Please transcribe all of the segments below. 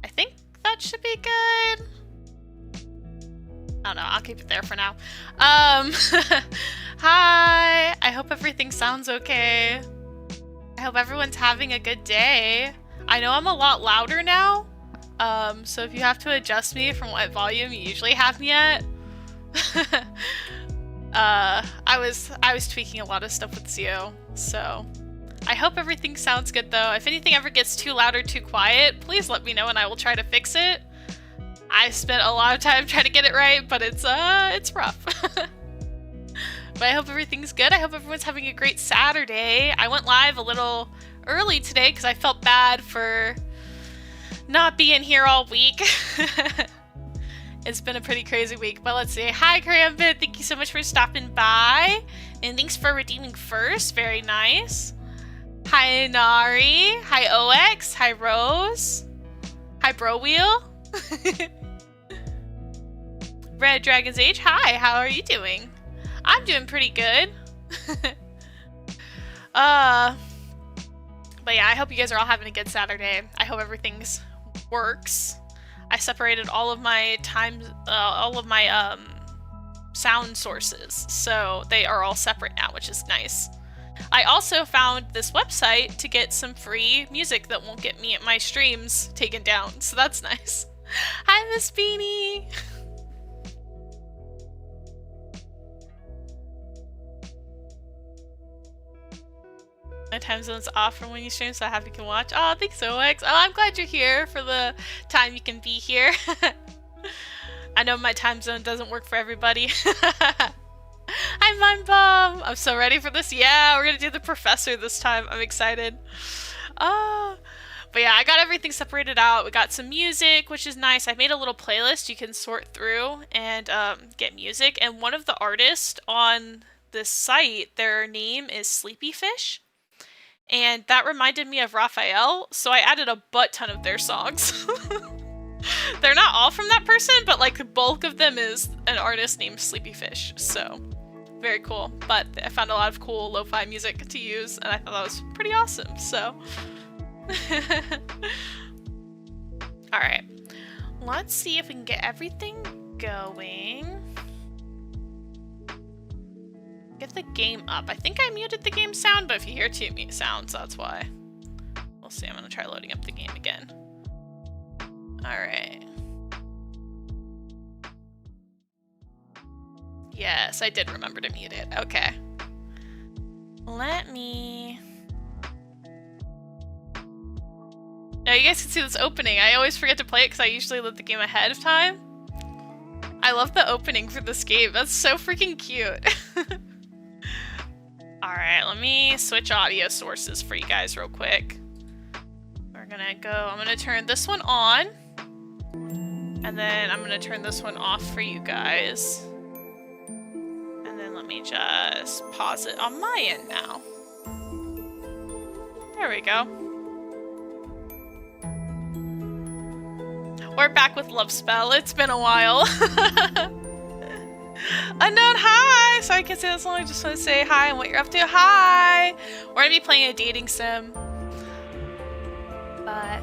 I think that should be good. I don't know, I'll keep it there for now. Hi, I hope everything sounds okay. I hope everyone's having a good day. I know I'm a lot louder now, so if you have to adjust me from what volume you usually have me at. I was tweaking a lot of stuff with Zio, so I hope everything sounds good though. If anything ever gets too loud or too quiet, please let me know and I will try to fix it. I spent a lot of time trying to get it right, but it's rough. But I hope everything's good. I hope everyone's having a great Saturday. I went live a little early today because I felt bad for not being here all week. It's been a pretty crazy week, but let's see. Hi, Karambit. Thank you so much for stopping by. And thanks for redeeming first. Very nice. Hi, Nari. Hi, OX. Hi, Rose. Hi, Bro Wheel. Red Dragon's Age. Hi, how are you doing? I'm doing pretty good. But yeah, I hope you guys are all having a good Saturday. I hope everything's works. I separated all of my sound sources, so they are all separate now, which is nice. I also found this website to get some free music that won't get me at my streams taken down, so that's nice. Hi, Miss Beanie! My time zone's off from when you stream, so I have you can watch. Oh, thanks, OX. Oh, I'm glad you're here for the time you can be here. I know my time zone doesn't work for everybody. Hi, Mind Bomb! I'm so ready for this. Yeah, we're gonna do the professor this time. I'm excited. But yeah, I got everything separated out. We got some music, which is nice. I made a little playlist you can sort through and get music. And one of the artists on this site, their name is Sleepy Fish. And that reminded me of Raphael, so I added a butt ton of their songs. They're not all from that person, but like the bulk of them is an artist named Sleepy Fish, so very cool. But I found a lot of cool lo-fi music to use, and I thought that was pretty awesome, so. Alright, let's see if we can get everything going. Get the game up. I think I muted the game sound, but if you hear too many sounds, that's why. We'll see. I'm gonna try loading up the game again. Alright. Yes, I did remember to mute it. Okay. Let me... Now you guys can see this opening. I always forget to play it because I usually load the game ahead of time. I love the opening for this game. That's so freaking cute. Alright, let me switch audio sources for you guys real quick. We're gonna go, I'm gonna turn this one on. And then I'm gonna turn this one off for you guys. And then let me just pause it on my end now. There we go. We're back with Love Spell. It's been a while. Unknown, hi! Sorry I can't say this long. I just want to say hi and what you're up to. Hi! We're gonna be playing a dating sim. But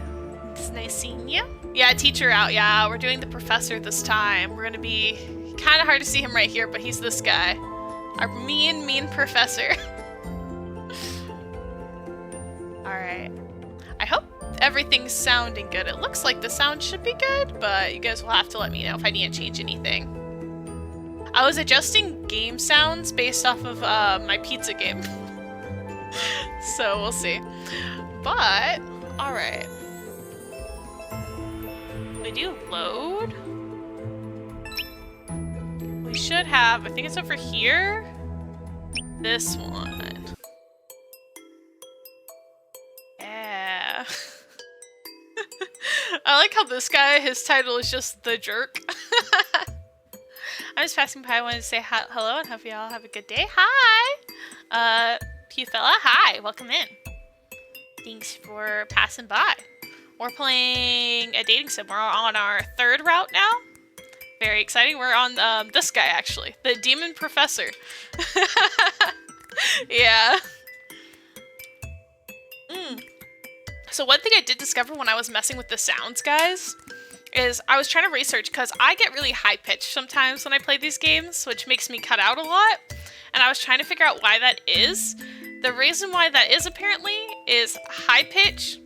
it's nice seeing you. Yeah, teacher out. Yeah, we're doing the professor this time. We're gonna be kind of hard to see him right here, but he's this guy. Our mean professor. Alright. I hope everything's sounding good. It looks like the sound should be good, but you guys will have to let me know if I need to change anything. I was adjusting game sounds based off of my pizza game. So we'll see. But, alright. We do load. We should have, I think it's over here. This one. Yeah. I like how this guy, his title is just The Jerk. I'm just passing by. I wanted to say hello and hope you all have a good day. Hi! Pew fella, hi! Welcome in. Thanks for passing by. We're playing a dating sim. We're on our 3rd route now. Very exciting. We're on this guy, actually. The Demon Professor. Yeah. So one thing I did discover when I was messing with the sounds, guys, is I was trying to research, because I get really high-pitched sometimes when I play these games, which makes me cut out a lot, and I was trying to figure out why that is. The reason why that is, apparently, is high pitch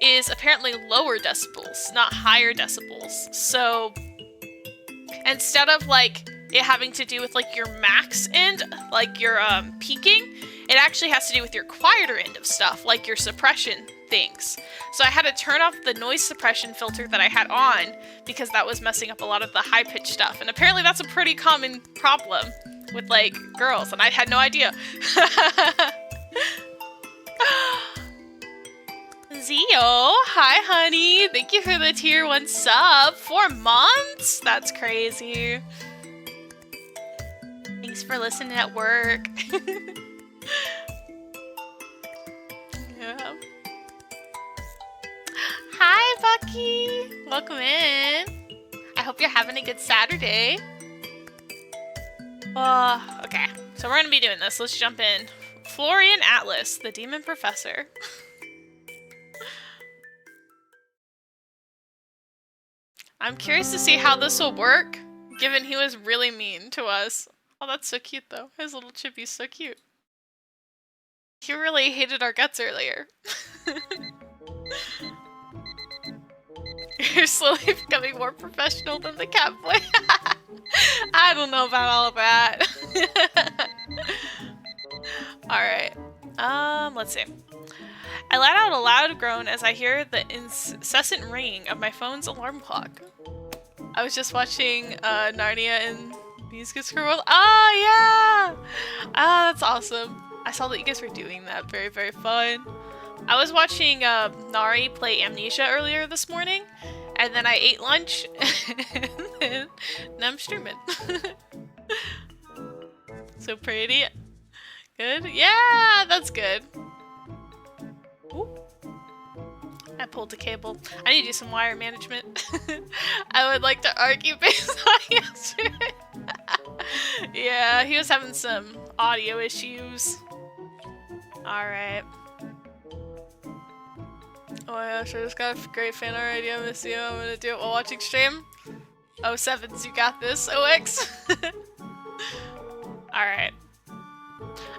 is apparently lower decibels, not higher decibels. So instead of like it having to do with like your max end, like your peaking, it actually has to do with your quieter end of stuff, like your suppression things. So I had to turn off the noise suppression filter that I had on because that was messing up a lot of the high pitch stuff. And apparently that's a pretty common problem with like girls, and I had no idea. Zio, hi honey, thank you for the tier 1 sub. 4 months? That's crazy. Thanks for listening at work. Yeah. Hi Bucky, welcome in. I hope you're having a good Saturday. Okay, so we're gonna be doing this. Let's jump in. Florian Atlas, the demon professor. I'm curious to see how this will work, given he was really mean to us. Oh, that's so cute though. His little chippy's so cute. He really hated our guts earlier. You're slowly becoming more professional than the cat boy. I don't know about all of that. Alright. Let's see. I let out a loud groan as I hear the incessant ringing of my phone's alarm clock. I was just watching Narnia and Music World. Oh, yeah! Ah, that's awesome. I saw that you guys were doing that. Very, very fun. I was watching Nari play Amnesia earlier this morning, and then I ate lunch, and now I'm streaming. So pretty. Good? Yeah, that's good. Ooh. I pulled the cable. I need to do some wire management. I would like to argue based on yesterday. Yeah, he was having some audio issues. Alright. Oh my gosh, I just got a great fan art idea. I'm miss you. I'm gonna do it while watching stream. Oh, Sevens, you got this, OX. Alright.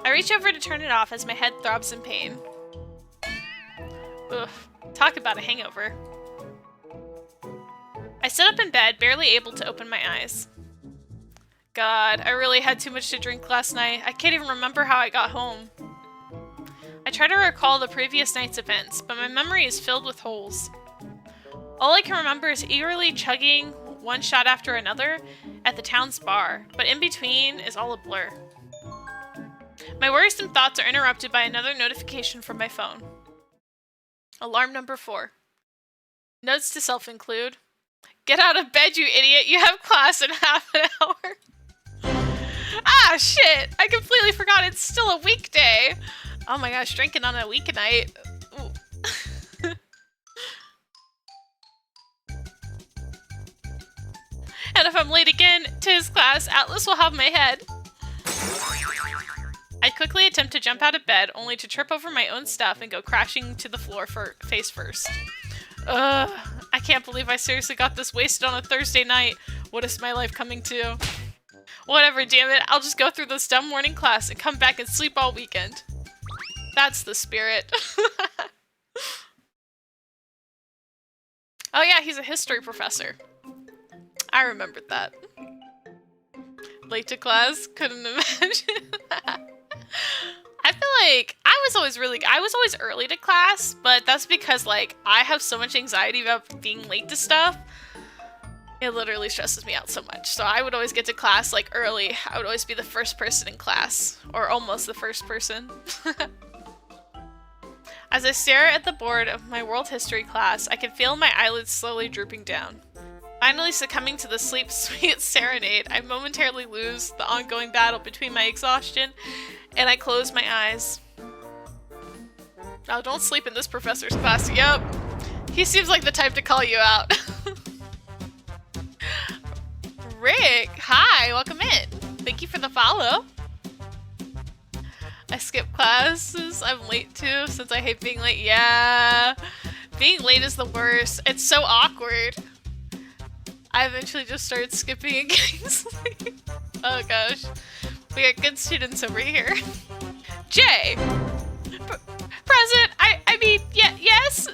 I reach over to turn it off as my head throbs in pain. Ugh. Talk about a hangover. I sit up in bed, barely able to open my eyes. God, I really had too much to drink last night. I can't even remember how I got home. I try to recall the previous night's events, but my memory is filled with holes. All I can remember is eagerly chugging one shot after another at the town's bar, but in between is all a blur. My worrisome thoughts are interrupted by another notification from my phone. Alarm number 4. Notes to self include: get out of bed, you idiot! You have class in half an hour! Ah, shit! I completely forgot it's still a weekday! Oh my gosh, drinking on a weeknight. Ooh. And if I'm late again to his class, Atlas will have my head. I quickly attempt to jump out of bed, only to trip over my own stuff and go crashing to the floor face first. Ugh, I can't believe I seriously got this wasted on a Thursday night. What is my life coming to? Whatever, damn it, I'll just go through this dumb morning class and come back and sleep all weekend. That's the spirit. Oh yeah, he's a history professor. I remembered that. Late to class? Couldn't imagine. I feel like I was always early to class, but that's because like I have so much anxiety about being late to stuff. It literally stresses me out so much. So I would always get to class like early. I would always be the first person in class, or almost the first person. As I stare at the board of my world history class, I can feel my eyelids slowly drooping down. Finally succumbing to the sleep sweet serenade, I momentarily lose the ongoing battle between my exhaustion, and I close my eyes. Oh, don't sleep in this professor's class. Yup. He seems like the type to call you out. Rick, hi, welcome in. Thank you for the follow. I skip classes. I'm late too, since I hate being late. Yeah. Being late is the worst. It's so awkward. I eventually just started skipping and getting sleep. Oh gosh. We got good students over here. Jay! Present! I mean, yeah, yes?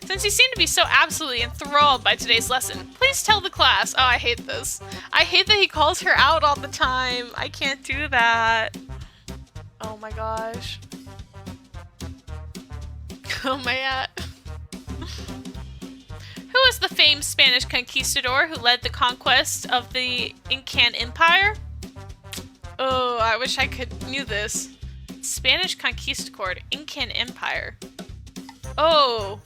Since you seem to be so absolutely enthralled by today's lesson, please tell the class. Oh, I hate this. I hate that he calls her out all the time. I can't do that. Oh my gosh. Oh my god. Who was the famed Spanish conquistador who led the conquest of the Incan Empire? Oh, I wish I knew this. Spanish conquistador, Incan Empire. Oh.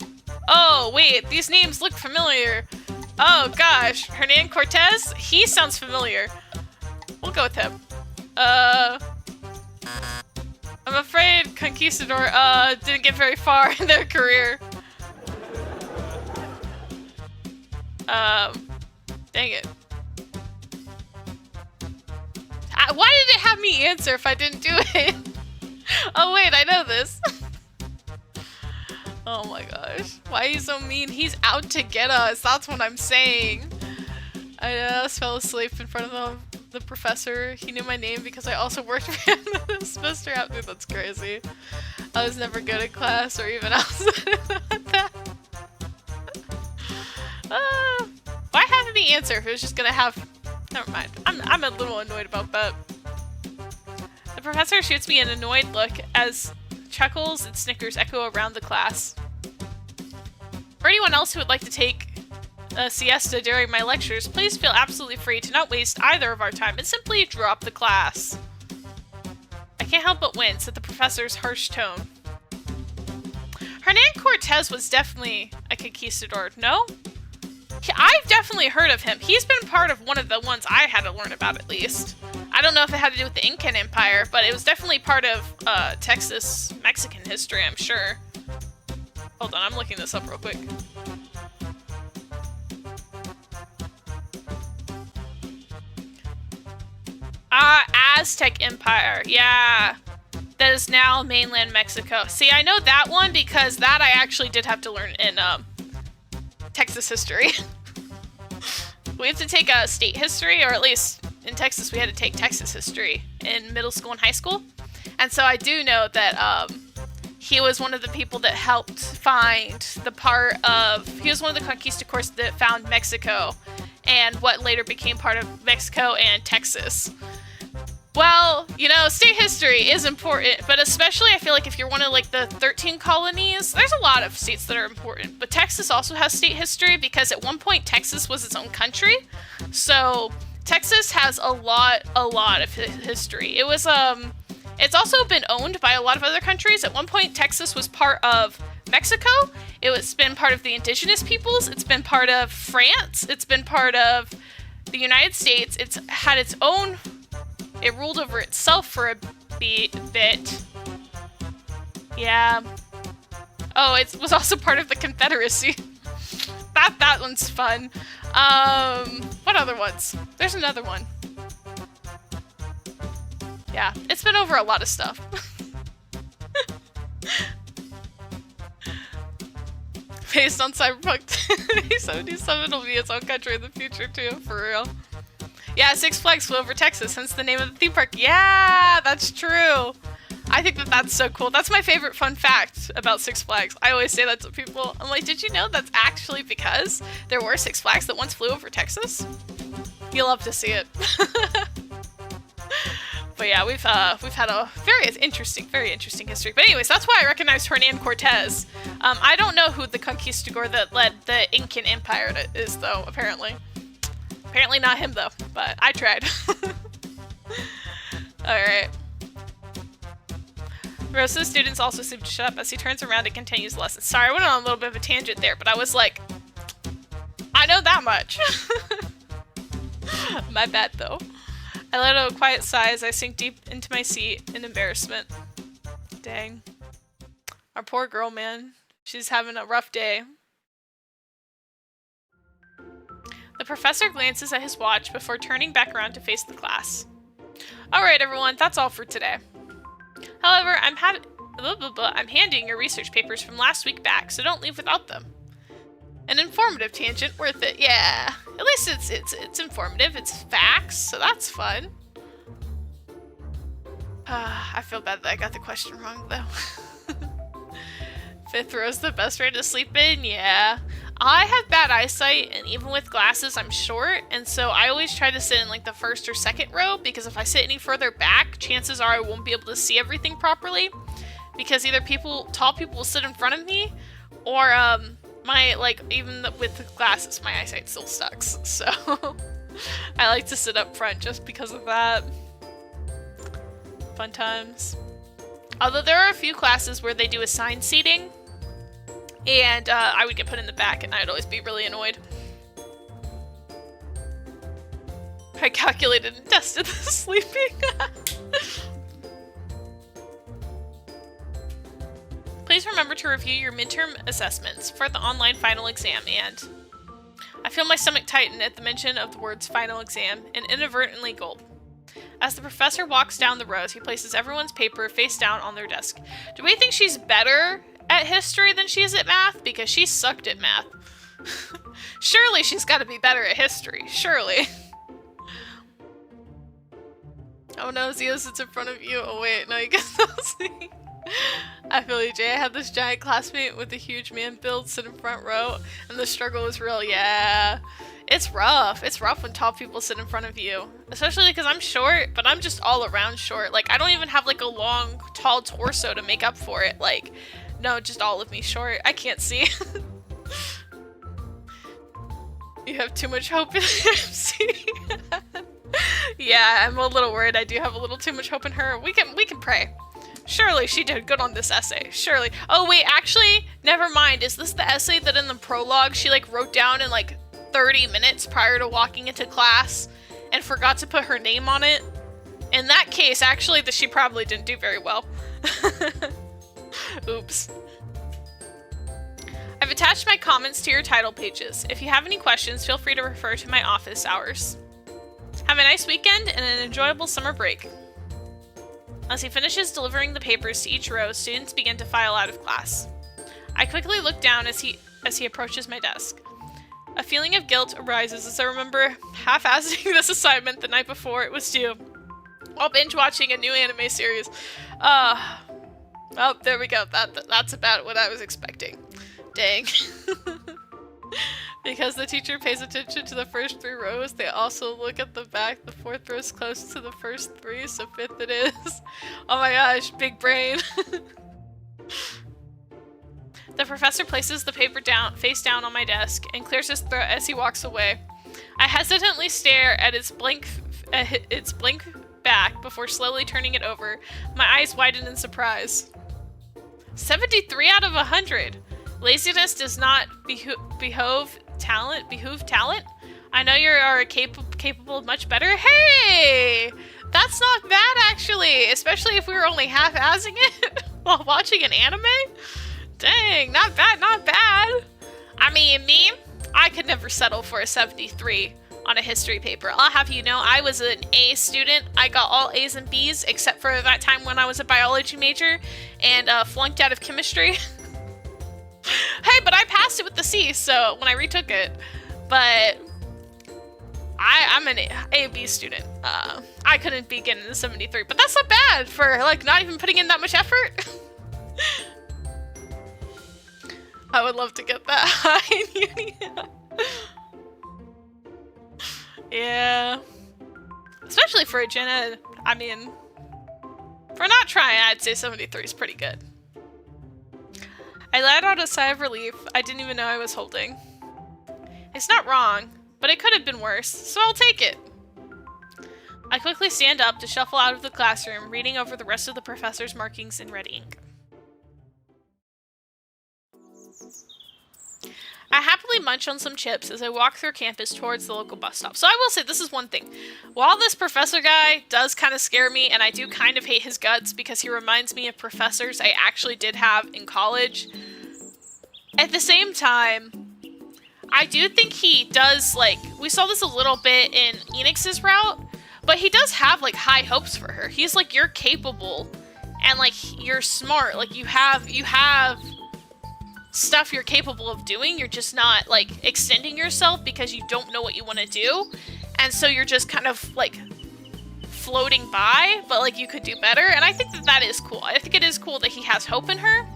Oh, wait, these names look familiar. Oh gosh, Hernan Cortez? He sounds familiar. We'll go with him. I'm afraid Conquistador, didn't get very far in their career. Dang it. Why did it have me answer if I didn't do it? Oh wait, I know this. Oh my gosh. Why are you so mean? He's out to get us. That's what I'm saying. I just fell asleep in front of the professor. He knew my name because I also worked for him this semester. Dude, that's crazy. I was never good at class or even outside of that. Why have me answer if it was just gonna have... Never mind. I'm a little annoyed about that. The professor shoots me an annoyed look as chuckles and snickers echo around the class. For anyone else who would like to take a siesta during my lectures, please feel absolutely free to not waste either of our time and simply drop the class. I can't help but wince at the professor's harsh tone. Hernan Cortez was definitely a conquistador, no? I've definitely heard of him. He's been part of one of the ones I had to learn about, at least. I don't know if it had to do with the Incan Empire, but it was definitely part of Texas Mexican history, I'm sure. Hold on, I'm looking this up real quick. Aztec Empire, yeah. That is now mainland Mexico. See, I know that one because that I actually did have to learn in Texas history. We have to take a state history, or at least in Texas we had to take Texas history in middle school and high school. And so I do know that he was one of the people that helped find the part of... He was one of the conquistadors that found Mexico and what later became part of Mexico and Texas. Well, you know, state history is important, but especially I feel like if you're one of like the 13 colonies, there's a lot of states that are important. But Texas also has state history because at one point Texas was its own country. So Texas has a lot of history. It was, it's also been owned by a lot of other countries. At one point Texas was part of Mexico. It's been part of the indigenous peoples. It's been part of France. It's been part of the United States. It's had its own... It ruled over itself for a bit. Yeah. Oh, it was also part of the Confederacy. That one's fun. What other ones? There's another one. Yeah, it's been over a lot of stuff. Based on Cyberpunk 2077, it'll be its own country in the future too, for real. Yeah, Six Flags flew over Texas, hence the name of the theme park. Yeah, that's true. I think that that's so cool. That's my favorite fun fact about Six Flags. I always say that to people. I'm like, did you know that's actually because there were Six Flags that once flew over Texas? You'll love to see it. But yeah, we've had a very interesting history. But anyways, that's why I recognize Hernan Cortez. I don't know who the conquistador that led the Incan Empire is, though, apparently. Apparently not him, though, but I tried. Alright. The rest of the students also seem to shut up as he turns around and continues the lesson. Sorry, I went on a little bit of a tangent there, but I was like, I know that much. My bad, though. I let out a quiet sigh as I sink deep into my seat in embarrassment. Dang. Our poor girl, man. She's having a rough day. The professor glances at his watch before turning back around to face the class. Alright everyone, that's all for today. However, I'm handing your research papers from last week back, so don't leave without them. An informative tangent, worth it. Yeah, at least it's informative. It's facts, so that's fun. I feel bad that I got the question wrong though. Fifth row's the best row to sleep in. Yeah, I have bad eyesight, and even with glasses, I'm short, and so I always try to sit in like the first or second row because if I sit any further back, chances are I won't be able to see everything properly. Because either tall people will sit in front of me, or even with glasses, my eyesight still sucks. So I like to sit up front just because of that. Fun times. Although there are a few classes where they do assigned seating, and I would get put in the back, and I'd always be really annoyed. I calculated and tested the sleeping. Please remember to review your midterm assessments for the online final exam, and I feel my stomach tighten at the mention of the words final exam and inadvertently gulp. As the professor walks down the rows, he places everyone's paper face down on their desk. Do we think she's better at history than she is at math? Because she sucked at math. Surely she's got to be better at history. Surely. Oh no, Zio sits in front of you. Oh wait, no, you can still see. I feel you, Jay. I had this giant classmate with a huge man build sit in front row, and the struggle was real. Yeah, it's rough. It's rough when tall people sit in front of you, especially because I'm short, but I'm just all around short. Like, I don't even have like a long, tall torso to make up for it. Like, no, just all of me short. I can't see. You have too much hope in MC. Yeah, I'm a little worried. I do have a little too much hope in her. We can pray. Surely she did good on this essay. Surely. Oh wait, actually, never mind. Is this the essay that in the prologue she like wrote down in like 30 minutes prior to walking into class and forgot to put her name on it? In that case, actually, she probably didn't do very well. Oops. I've attached my comments to your title pages. If you have any questions, feel free to refer to my office hours. Have a nice weekend and an enjoyable summer break. As he finishes delivering the papers to each row, students begin to file out of class. I quickly look down as he approaches my desk. A feeling of guilt arises as I remember half-assing this assignment the night before it was due, while binge-watching a new anime series. Oh, there we go. That's about what I was expecting. Dang. Because the teacher pays attention to the first 3 rows, they also look at the back. The 4th row is close to the first 3, so 5th it is. Oh my gosh, big brain. The professor places the paper face down on my desk and clears his throat as he walks away. I hesitantly stare at its blank back before slowly turning it over. My eyes widen in surprise. 73 out of 100. Laziness does not behoove talent. I know you are capable of much better. Hey! That's not bad, actually. Especially if we were only half-assing it while watching an anime. Dang, not bad, not bad. I mean, I could never settle for a 73 on a history paper. I'll have you know, I was an A student. I got all A's and B's, except for that time when I was a biology major and flunked out of chemistry. Hey, but I passed it with the C, so when I retook it. But I'm an A/B student. I couldn't be getting the 73, but that's not bad for like not even putting in that much effort. I would love to get that high in uni. Yeah. Especially for a gen ed. I mean, for not trying, I'd say 73 is pretty good. I let out a sigh of relief I didn't even know I was holding. It's not wrong, but it could have been worse, so I'll take it. I quickly stand up to shuffle out of the classroom, reading over the rest of the professor's markings in red ink. I happily munch on some chips as I walk through campus towards the local bus stop. So I will say, this is one thing. While this professor guy does kind of scare me, and I do kind of hate his guts because he reminds me of professors I actually did have in college, at the same time, I do think he does, like, we saw this a little bit in Enix's route, but he does have, like, high hopes for her. He's like, you're capable, and like you're smart, like you have stuff you're capable of doing, you're just not like extending yourself because you don't know what you want to do, and so you're just kind of like floating by, but like you could do better. And I think that that is cool. I think it is cool that he has hope in her.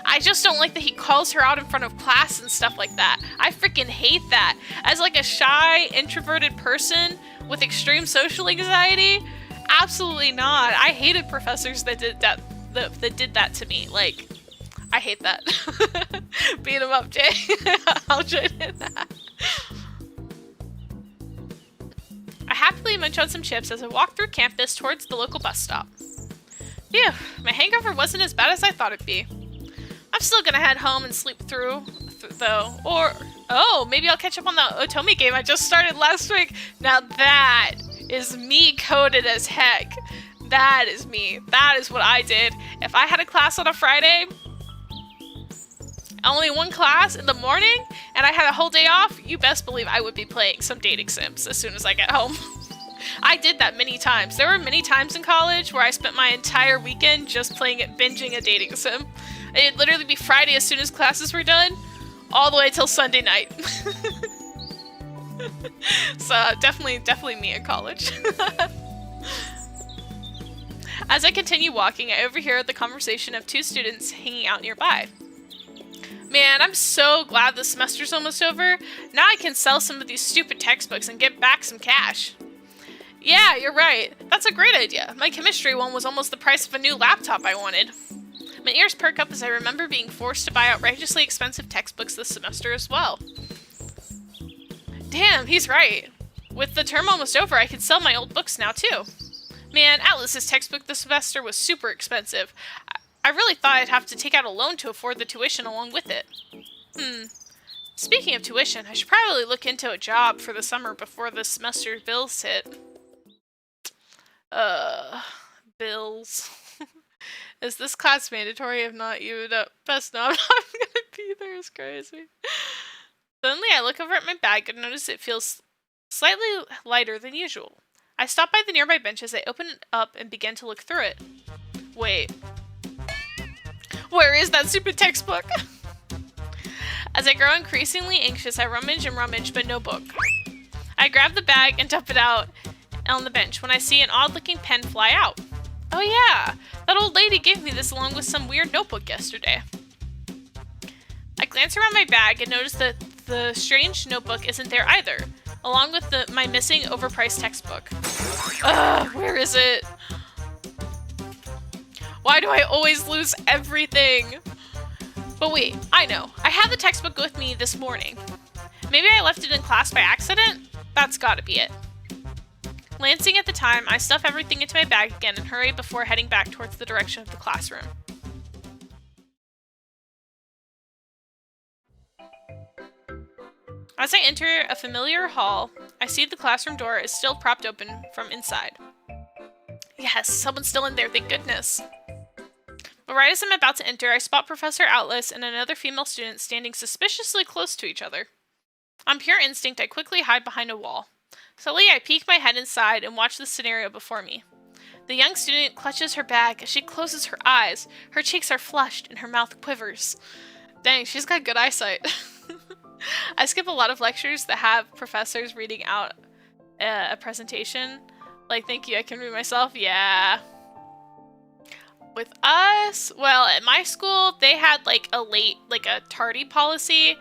I just don't like that he calls her out in front of class and stuff like that. I freaking hate that. As like a shy, introverted person with extreme social anxiety, absolutely not. I hated professors that did that to me. Like, I hate that. Beat him up, Jay. I'll join in that. I happily munch on some chips as I walk through campus towards the local bus stop. Phew, my hangover wasn't as bad as I thought it'd be. I'm still gonna head home and sleep through, though. Or, oh, maybe I'll catch up on the Otomi game I just started last week. Now that is me coded as heck. That is me. That is what I did. If I had a class on a Friday, only one class in the morning, and I had a whole day off, you best believe I would be playing some dating sims as soon as I get home. I did that many times. There were many times in college where I spent my entire weekend just playing it, binging a dating sim. It'd literally be Friday as soon as classes were done, all the way till Sunday night. So definitely me in college. As I continue walking, I overhear the conversation of two students hanging out nearby. Man, I'm so glad the semester's almost over. Now I can sell some of these stupid textbooks and get back some cash. Yeah, you're right. That's a great idea. My chemistry one was almost the price of a new laptop I wanted. My ears perk up as I remember being forced to buy outrageously expensive textbooks this semester as well. Damn, he's right. With the term almost over, I can sell my old books now too. Man, Atlas's textbook this semester was super expensive. I really thought I'd have to take out a loan to afford the tuition along with it. Speaking of tuition, I should probably look into a job for the summer before the semester's bills hit. Bills. Is this class mandatory? If not, you would best not. I'm gonna be there. It's crazy. Suddenly, I look over at my bag and notice it feels slightly lighter than usual. I stop by the nearby bench as I open it up and begin to look through it. Wait. Where is that stupid textbook? As I grow increasingly anxious, I rummage and rummage, but no book. I grab the bag and dump it out on the bench when I see an odd-looking pen fly out. Oh yeah, that old lady gave me this along with some weird notebook yesterday. I glance around my bag and notice that the strange notebook isn't there either, along with my missing overpriced textbook. Ugh, where is it? Why do I always lose everything? But wait, I know. I had the textbook with me this morning. Maybe I left it in class by accident? That's gotta be it. Glancing at the time, I stuff everything into my bag again and hurry before heading back towards the direction of the classroom. As I enter a familiar hall, I see the classroom door is still propped open from inside. Yes, someone's still in there, thank goodness. But right as I'm about to enter, I spot Professor Atlas and another female student standing suspiciously close to each other. On pure instinct, I quickly hide behind a wall. Slowly, I peek my head inside and watch the scenario before me. The young student clutches her bag as she closes her eyes. Her cheeks are flushed and her mouth quivers. Dang, she's got good eyesight. I skip a lot of lectures that have professors reading out a presentation. Like, thank you, I can read myself. Yeah. With us, well, at my school, they had like a tardy policy.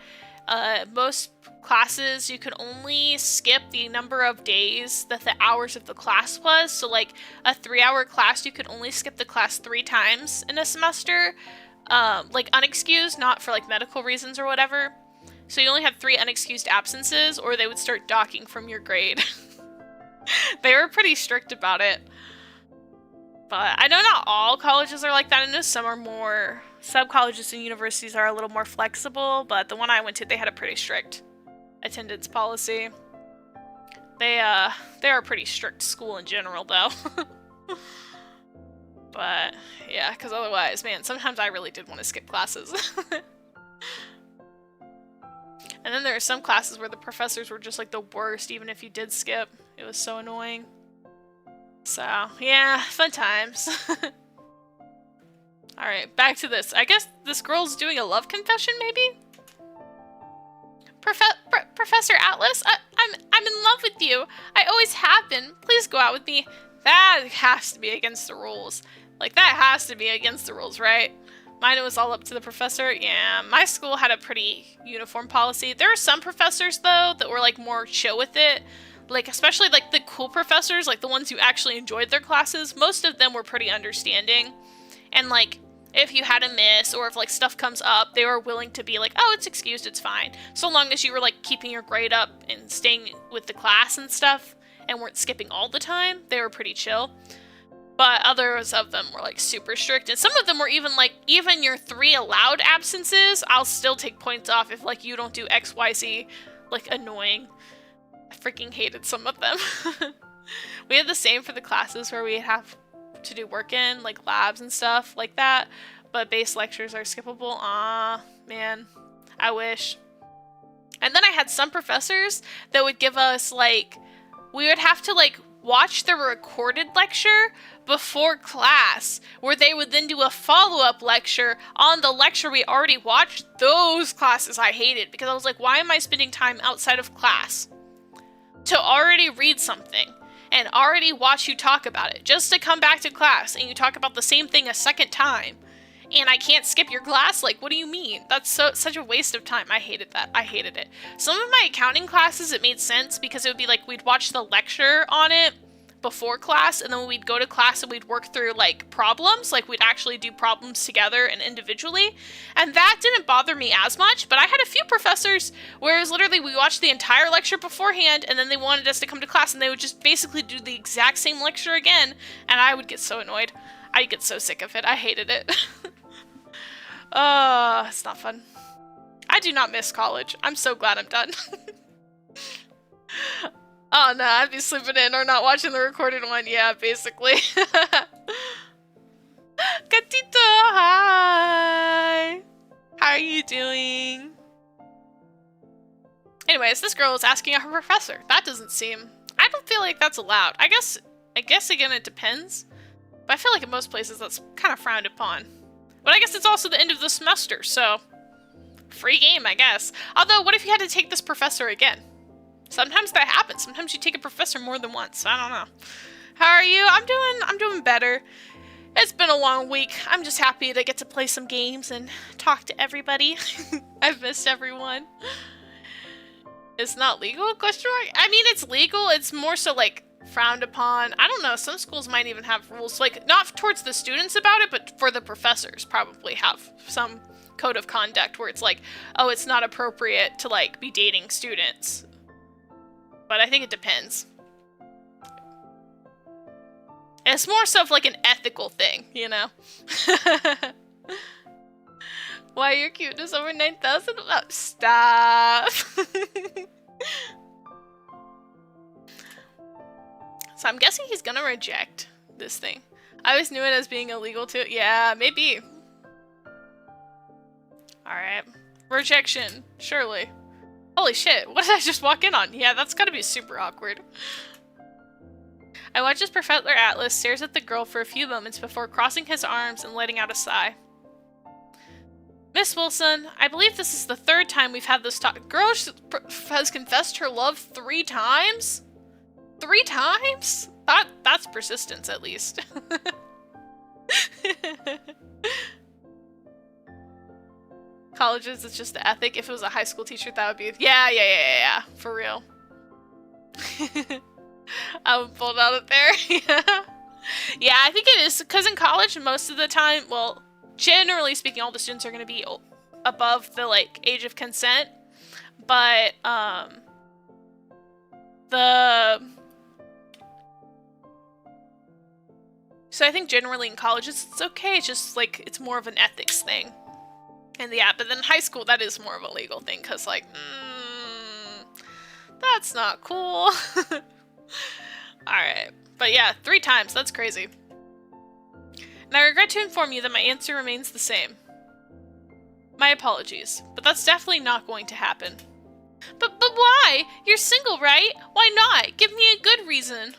Most classes, you could only skip the number of days that the hours of the class was. So like a 3-hour class, you could only skip the class 3 times in a semester. Like unexcused, not for like medical reasons or whatever. So you only had 3 unexcused absences or they would start docking from your grade. They were pretty strict about it. But I know not all colleges are like that. I know some are more, some colleges and universities are a little more flexible, but the one I went to, they had a pretty strict attendance policy. They're a pretty strict school in general, though. But, yeah, because otherwise, man, sometimes I really did want to skip classes. And then there are some classes where the professors were just, like, the worst, even if you did skip. It was so annoying. So, yeah, fun times. Alright, back to this. I guess this girl's doing a love confession, maybe? Professor Atlas, I'm in love with you. I always have been. Please go out with me. That has to be against the rules. Like, that has to be against the rules, right? Mine was all up to the professor. Yeah, my school had a pretty uniform policy. There were some professors, though, that were, like, more chill with it. Like, especially, like, the cool professors, like, the ones who actually enjoyed their classes. Most of them were pretty understanding. And, like, if you had a miss or if, like, stuff comes up, they were willing to be like, oh, it's excused, it's fine. So long as you were, like, keeping your grade up and staying with the class and stuff and weren't skipping all the time, they were pretty chill. But others of them were, like, super strict. And some of them were even, like, even your 3 allowed absences, I'll still take points off if, like, you don't do X, Y, Z. Like, annoying. I freaking hated some of them. We had the same for the classes where we have to do work in, like, labs and stuff like that. But base lectures are skippable. Aw, man. I wish. And then I had some professors that would give us, like, we would have to, like, watch the recorded lecture before class, where they would then do a follow-up lecture on the lecture we already watched. Those classes I hated, because I was like, why am I spending time outside of class to already read something and already watch you talk about it, just to come back to class and you talk about the same thing a second time, and I can't skip your class? Like, what do you mean? That's such a waste of time. I hated that. I hated it. Some of my accounting classes, it made sense because it would be like we'd watch the lecture on it before class, and then we'd go to class and we'd work through, like, problems. Like, we'd actually do problems together and individually, and that didn't bother me as much. But I had a few professors where it was literally we watched the entire lecture beforehand, and then they wanted us to come to class, and they would just basically do the exact same lecture again, and I would get so annoyed. I'd get so sick of it. I hated it. It's not fun. I do not miss college. I'm so glad I'm done. Oh no, I'd be sleeping in or not watching the recorded one. Yeah, basically. Gatito, hi! How are you doing? Anyways, this girl is asking her professor. That doesn't seem... I don't feel like that's allowed. I guess again, it depends. But I feel like in most places that's kind of frowned upon. But I guess it's also the end of the semester, so... free game, I guess. Although, what if you had to take this professor again? Sometimes that happens. Sometimes you take a professor more than once. I don't know. How are you? I'm doing better. It's been a long week. I'm just happy to get to play some games and talk to everybody. I've missed everyone. It's not legal? Question mark? I mean, it's legal. It's more so, like, frowned upon. I don't know. Some schools might even have rules, like, not towards the students about it, but for the professors probably have some code of conduct where it's like, oh, it's not appropriate to, like, be dating students. But I think it depends. It's more so of, like, an ethical thing, you know? Why your cuteness over 9,000? Oh, stop! So I'm guessing he's gonna reject this thing. I always knew it as being illegal too. Yeah, maybe. Alright. Rejection. Surely. Holy shit, what did I just walk in on? Yeah, that's gotta be super awkward. I watch as Professor Atlas stares at the girl for a few moments before crossing his arms and letting out a sigh. Miss Wilson, I believe this is the 3rd time we've had this talk. Girl has confessed her love 3 times? 3 times? That's persistence, at least. Colleges, it's just the ethic. If it was a high school teacher, that would be... Yeah. For real. I would pull it out of there. Yeah, I think it is. Because in college, most of the time, well, generally speaking, all the students are going to be above the, like, age of consent. But, So I think generally in colleges, it's okay. It's just, like, it's more of an ethics thing. And yeah, but then in high school, that is more of a legal thing, because, like, that's not cool. Alright. But yeah, 3 times. That's crazy. And I regret to inform you that my answer remains the same. My apologies, but that's definitely not going to happen. But why? You're single, right? Why not? Give me a good reason.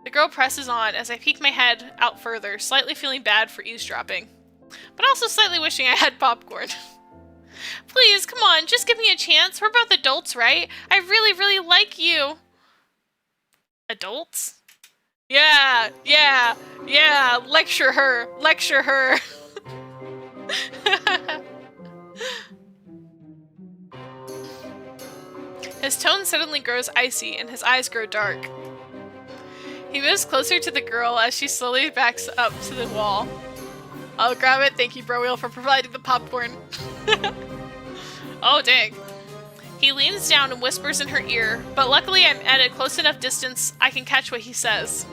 The girl presses on as I peek my head out further, slightly feeling bad for eavesdropping. But also slightly wishing I had popcorn. Please, come on, just give me a chance. We're both adults, right? I really, really like you. Adults? Yeah, yeah, yeah, lecture her, lecture her. His tone suddenly grows icy and his eyes grow dark. He moves closer to the girl as she slowly backs up to the wall. I'll grab it. Thank you, Bro Wheel, for providing the popcorn. Oh, dang. He leans down and whispers in her ear, but luckily I'm at a close enough distance I can catch what he says.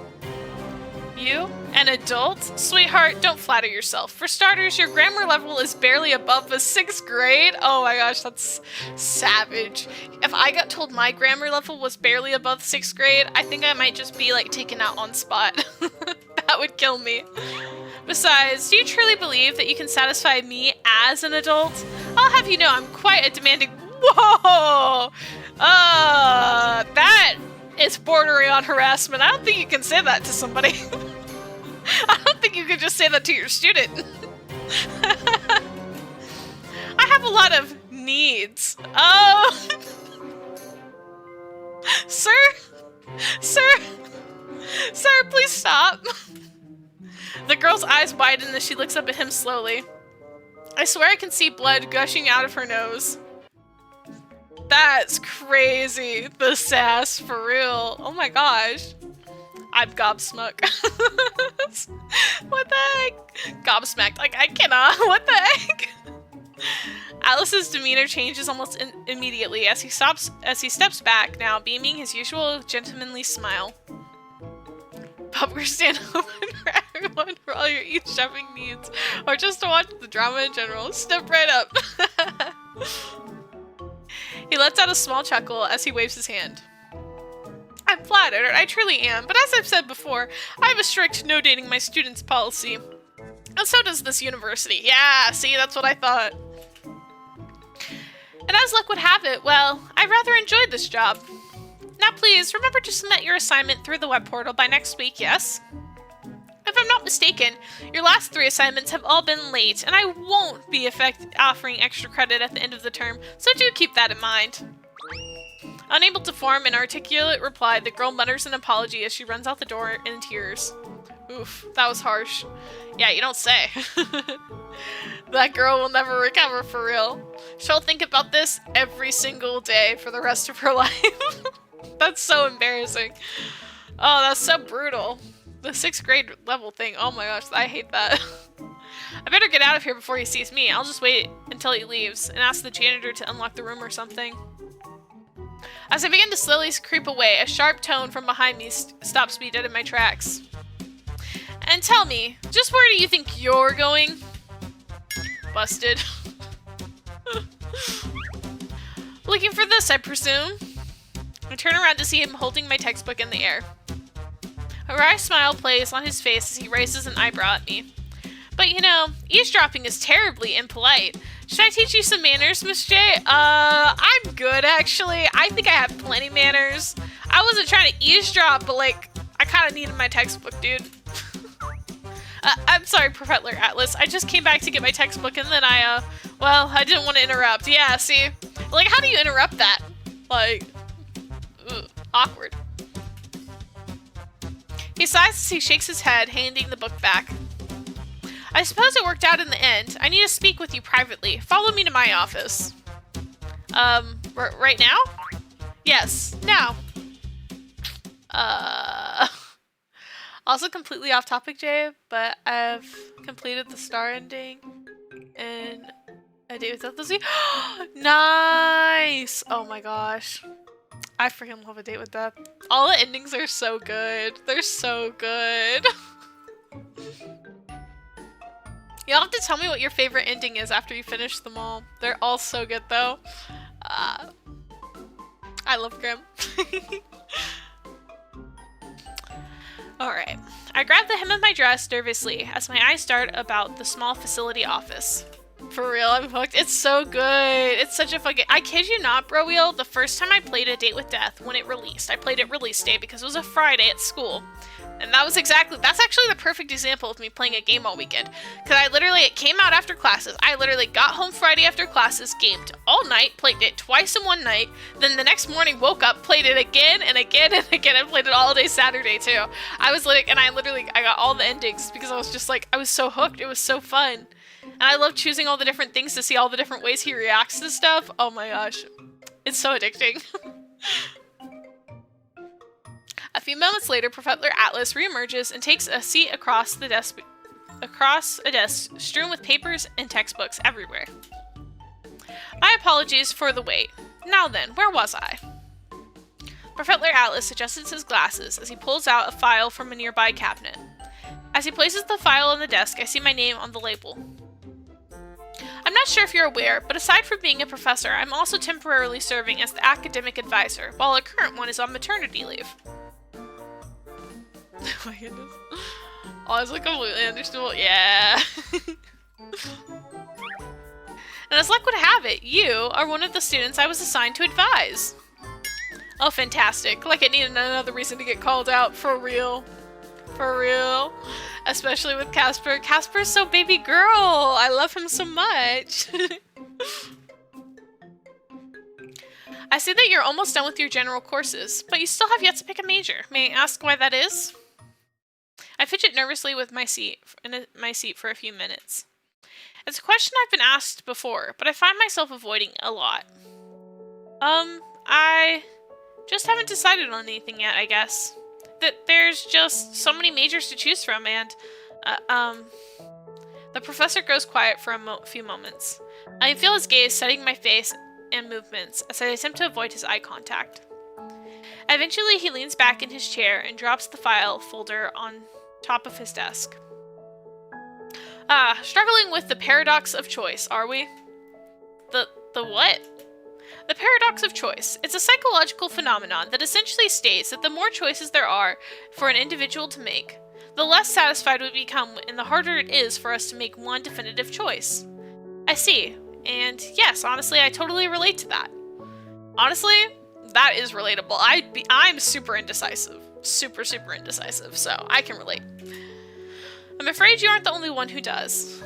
You? An adult? Sweetheart, don't flatter yourself. For starters, your grammar level is barely above the 6th grade. Oh my gosh, that's savage. If I got told my grammar level was barely above 6th grade, I think I might just be like taken out on spot. That would kill me. Besides, do you truly believe that you can satisfy me as an adult? I'll have you know I'm quite a demanding— Whoa! That is bordering on harassment. I don't think you can say that to somebody. I don't think you can just say that to your student. I have a lot of needs. Oh! Sir? Sir? Sir, please stop. The girl's eyes widen as she looks up at him slowly. I swear I can see blood gushing out of her nose. That's crazy. The sass, for real. Oh my gosh. I'm gobsmacked. What the heck? Gobsmacked. Like, I cannot. What the heck? Alice's demeanor changes almost immediately as he steps back, now beaming his usual gentlemanly smile. Popcorn stand open for everyone for all your eavesdropping needs, or just to watch the drama in general. Step right up. He lets out a small chuckle as he waves his hand. I'm flattered, I truly am, but as I've said before, I have a strict no dating my students policy. And so does this university. Yeah, see, that's what I thought. And as luck would have it, well, I rather enjoyed this job. Now please, remember to submit your assignment through the web portal by next week, yes? If I'm not mistaken, your last 3 assignments have all been late, and I won't be offering extra credit at the end of the term, so do keep that in mind. Unable to form an articulate reply, the girl mutters an apology as she runs out the door in tears. Oof, that was harsh. Yeah, you don't say. That girl will never recover for real. She'll think about this every single day for the rest of her life. That's so embarrassing. Oh, that's so brutal. The 6th grade level thing. Oh my gosh, I hate that. I better get out of here before he sees me. I'll just wait until he leaves and ask the janitor to unlock the room or something. As I begin to slowly creep away, a sharp tone from behind me stops me dead in my tracks. And tell me, just where do you think you're going? Busted. Looking for this, I presume? I turn around to see him holding my textbook in the air. A wry smile plays on his face as he raises an eyebrow at me. But you know, eavesdropping is terribly impolite. Should I teach you some manners, Miss J? I'm good, actually. I think I have plenty manners. I wasn't trying to eavesdrop, but like, I kind of needed my textbook, dude. I'm sorry, Professor Atlas. I just came back to get my textbook and then well, I didn't want to interrupt. Yeah, see? Like, how do you interrupt that? Like, awkward. He sighs as he shakes his head, handing the book back. I suppose it worked out in the end. I need to speak with you privately. Follow me to my office. Right now? Yes, now. Also completely off topic, Jay, but I've completed the star ending and A Date Without the Sea. Nice! Oh my gosh. I freaking love A Date with Death. All the endings are so good. They're so good. You'll have to tell me what your favorite ending is after you finish them all. They're all so good though. I love Grimm. Alright. I grab the hem of my dress nervously as my eyes dart about the small facility office. For real, I'm hooked. It's so good. It's such a fucking... I kid you not, bro wheel. The first time I played A Date with Death, when it released, I played it release day because it was a Friday at school. And that's actually the perfect example of me playing a game all weekend. Because it came out after classes. I literally got home Friday after classes, gamed all night, played it twice in one night, then the next morning woke up, played it again and again and again, and played it all day Saturday too. I got all the endings because I was just like, I was so hooked. It was so fun. And I love choosing all the different things to see all the different ways he reacts to stuff. Oh my gosh. It's so addicting. A few moments later, Professor Atlas reemerges and takes a seat across a desk strewn with papers and textbooks everywhere. My apologies for the wait. Now then, where was I? Professor Atlas adjusts his glasses as he pulls out a file from a nearby cabinet. As he places the file on the desk, I see my name on the label. I'm not sure if you're aware, but aside from being a professor, I'm also temporarily serving as the academic advisor, while a current one is on maternity leave. Oh my goodness. Oh, it's like completely understandable. Yeah. And as luck would have it, you are one of the students I was assigned to advise. Oh, fantastic. Like I needed another reason to get called out. For real. For real. Especially with Casper. Casper's so baby girl. I love him so much. I see that you're almost done with your general courses, but you still have yet to pick a major. May I ask why that is? I fidget nervously with my seat for a few minutes. It's a question I've been asked before, but I find myself avoiding a lot. I just haven't decided on anything yet, I guess. There's just so many majors to choose from, and, the professor goes quiet for a few moments. I feel his gaze studying my face and movements as I attempt to avoid his eye contact. Eventually, he leans back in his chair and drops the file folder on top of his desk. Struggling with the paradox of choice, are we? The what? The paradox of choice. It's a psychological phenomenon that essentially states that the more choices there are for an individual to make, the less satisfied we become and the harder it is for us to make one definitive choice. I see. And yes, honestly, I totally relate to that. Honestly, that is relatable. I'm super indecisive. Super indecisive, so I can relate. I'm afraid you aren't the only one who does.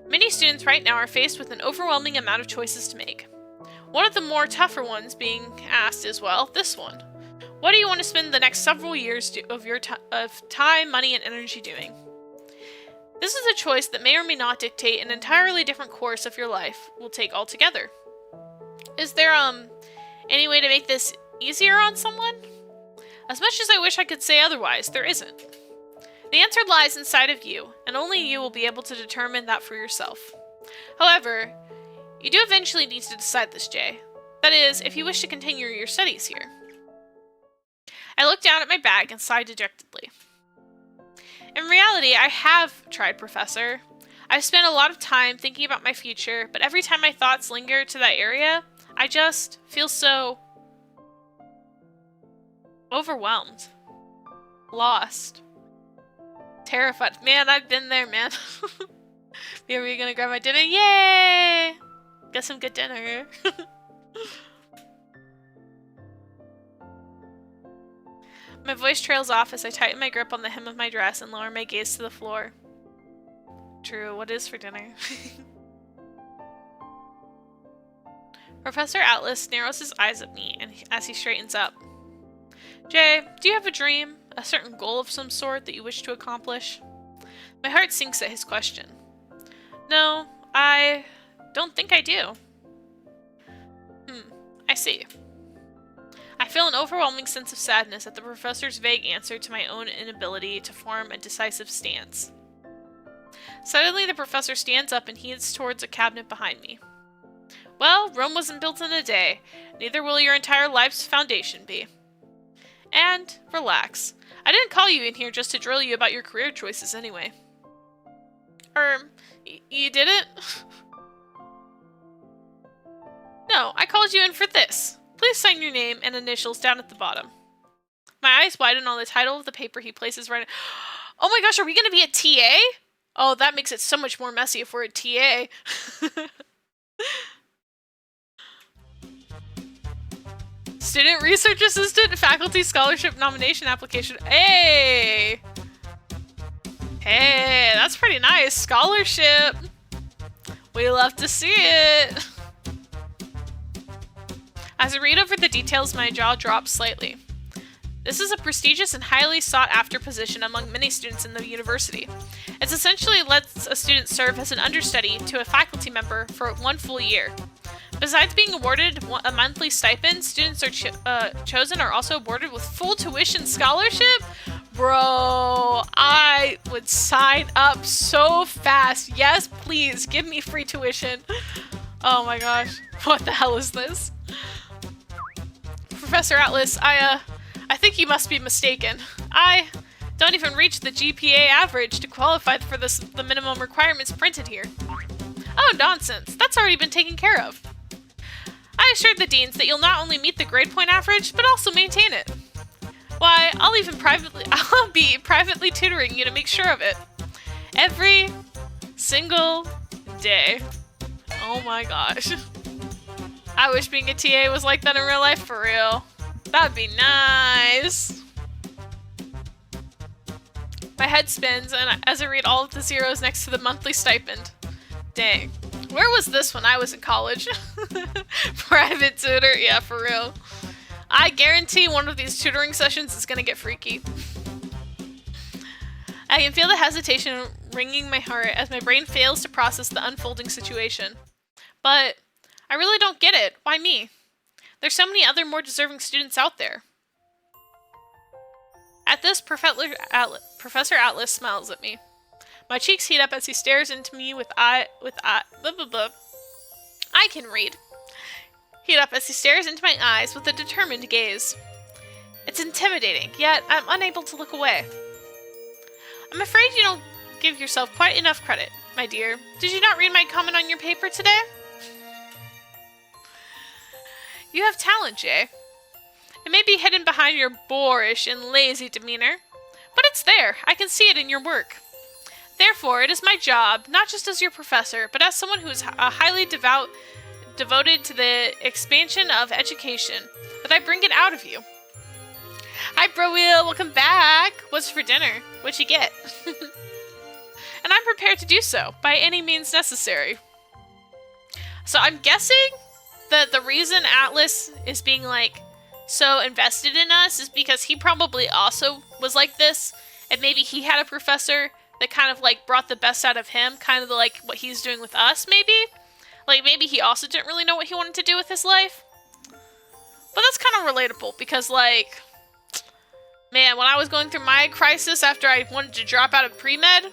Many students right now are faced with an overwhelming amount of choices to make. One of the more tougher ones being asked is, well, this one. What do you want to spend the next several years of your time, money, and energy doing? This is a choice that may or may not dictate an entirely different course of your life will take altogether. Is there, any way to make this easier on someone? As much as I wish I could say otherwise, there isn't. The answer lies inside of you, and only you will be able to determine that for yourself. However, you do eventually need to decide this, Jay. That is, if you wish to continue your studies here. I looked down at my bag and sighed dejectedly. In reality, I have tried, Professor. I've spent a lot of time thinking about my future, but every time my thoughts linger to that area, I just feel so overwhelmed, lost, terrified. Man, I've been there, man. Are we gonna grab my dinner? Yay! Get some good dinner. My voice trails off as I tighten my grip on the hem of my dress and lower my gaze to the floor. True, what is for dinner? Professor Atlas narrows his eyes at me as he straightens up. Jay, do you have a dream? A certain goal of some sort that you wish to accomplish? My heart sinks at his question. No, I don't think I do. I see. I feel an overwhelming sense of sadness at the professor's vague answer to my own inability to form a decisive stance. Suddenly, the professor stands up and heads towards a cabinet behind me. Well, Rome wasn't built in a day. Neither will your entire life's foundation be. And relax. I didn't call you in here just to drill you about your career choices anyway. You didn't? No, I called you in for this. Please sign your name and initials down at the bottom. My eyes widen on the title of the paper he places right. Oh my gosh, are we going to be a TA? Oh, that makes it so much more messy if we're a TA. Student Research Assistant, Faculty Scholarship Nomination Application. Hey! Hey, that's pretty nice. Scholarship. We love to see it. As I read over the details, my jaw drops slightly. This is a prestigious and highly sought-after position among many students in the university. It essentially lets a student serve as an understudy to a faculty member for 1 full year. Besides being awarded a monthly stipend, students are chosen are also awarded with full tuition scholarship. Bro, I would sign up so fast. Yes, please, give me free tuition. Oh my gosh, what the hell is this? Professor Atlas, I think you must be mistaken. I don't even reach the GPA average to qualify for the minimum requirements printed here. Oh, nonsense. That's already been taken care of. I assured the deans that you'll not only meet the grade point average, but also maintain it. Why, I'll be privately tutoring you to make sure of it. Every single day. Oh my gosh. I wish being a TA was like that in real life, for real. That'd be nice. My head spins as I read all of the zeros next to the monthly stipend. Dang. Where was this when I was in college? Private tutor? Yeah, for real. I guarantee one of these tutoring sessions is gonna get freaky. I can feel the hesitation wringing my heart as my brain fails to process the unfolding situation. But I really don't get it. Why me? There's so many other more deserving students out there. At this, Professor Atlas smiles at me. My cheeks heat up as he stares into me with I can read. Heat up as he stares into my eyes with a determined gaze. It's intimidating, yet I'm unable to look away. I'm afraid you don't give yourself quite enough credit, my dear. Did you not read my comment on your paper today? You have talent, Jay. It may be hidden behind your boorish and lazy demeanor, but it's there. I can see it in your work. Therefore, it is my job, not just as your professor, but as someone who is highly devoted to the expansion of education, that I bring it out of you. Hi, Bro-Wheel, welcome back. What's for dinner? What'd you get? And I'm prepared to do so, by any means necessary. So I'm guessing that the reason Atlas is being, like, so invested in us is because he probably also was like this, and maybe he had a professor that kind of, like, brought the best out of him, kind of like what he's doing with us, maybe? Like, maybe he also didn't really know what he wanted to do with his life? But that's kind of relatable, because, like, man, when I was going through my crisis after I wanted to drop out of pre-med,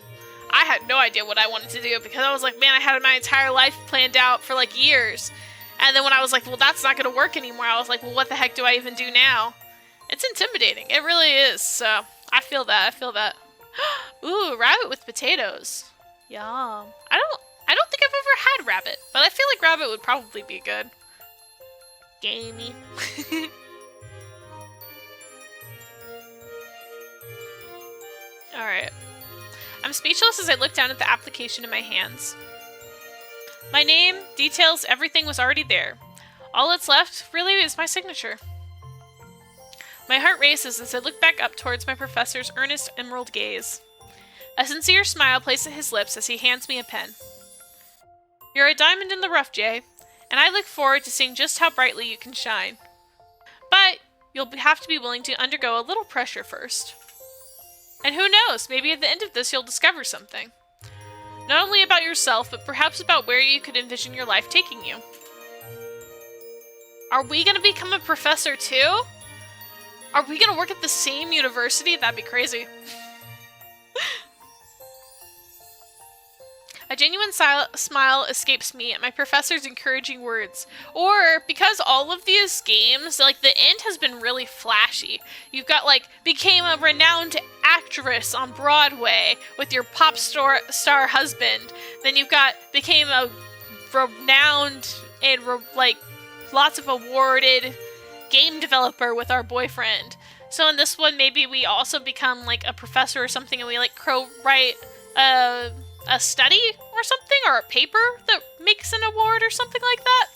I had no idea what I wanted to do, because I was like, man, I had my entire life planned out for, like, years. And then when I was like, well, that's not going to work anymore, I was like, well, what the heck do I even do now? It's intimidating. It really is. So, I feel that. I feel that. Ooh, rabbit with potatoes. Yum. I don't think I've ever had rabbit, but I feel like rabbit would probably be good. Gamey. Alright. I'm speechless as I look down at the application in my hands. My name, details, everything was already there. All that's left, really, is my signature. My heart races as I look back up towards my professor's earnest emerald gaze. A sincere smile plays at his lips as he hands me a pen. You're a diamond in the rough, Jay, and I look forward to seeing just how brightly you can shine. But you'll have to be willing to undergo a little pressure first. And who knows, maybe at the end of this you'll discover something. Not only about yourself, but perhaps about where you could envision your life taking you. Are we going to become a professor too? Are we going to work at the same university? That'd be crazy. A genuine smile escapes me at my professor's encouraging words. Or, because all of these games, like, the end has been really flashy. You've got, like, became a renowned actress on Broadway with your pop star husband. Then you've got became a renowned and, like, lots of awarded game developer with our boyfriend. So in this one, maybe we also become, like, a professor or something, and we, like, write a study or something, or a paper that makes an award or something like that?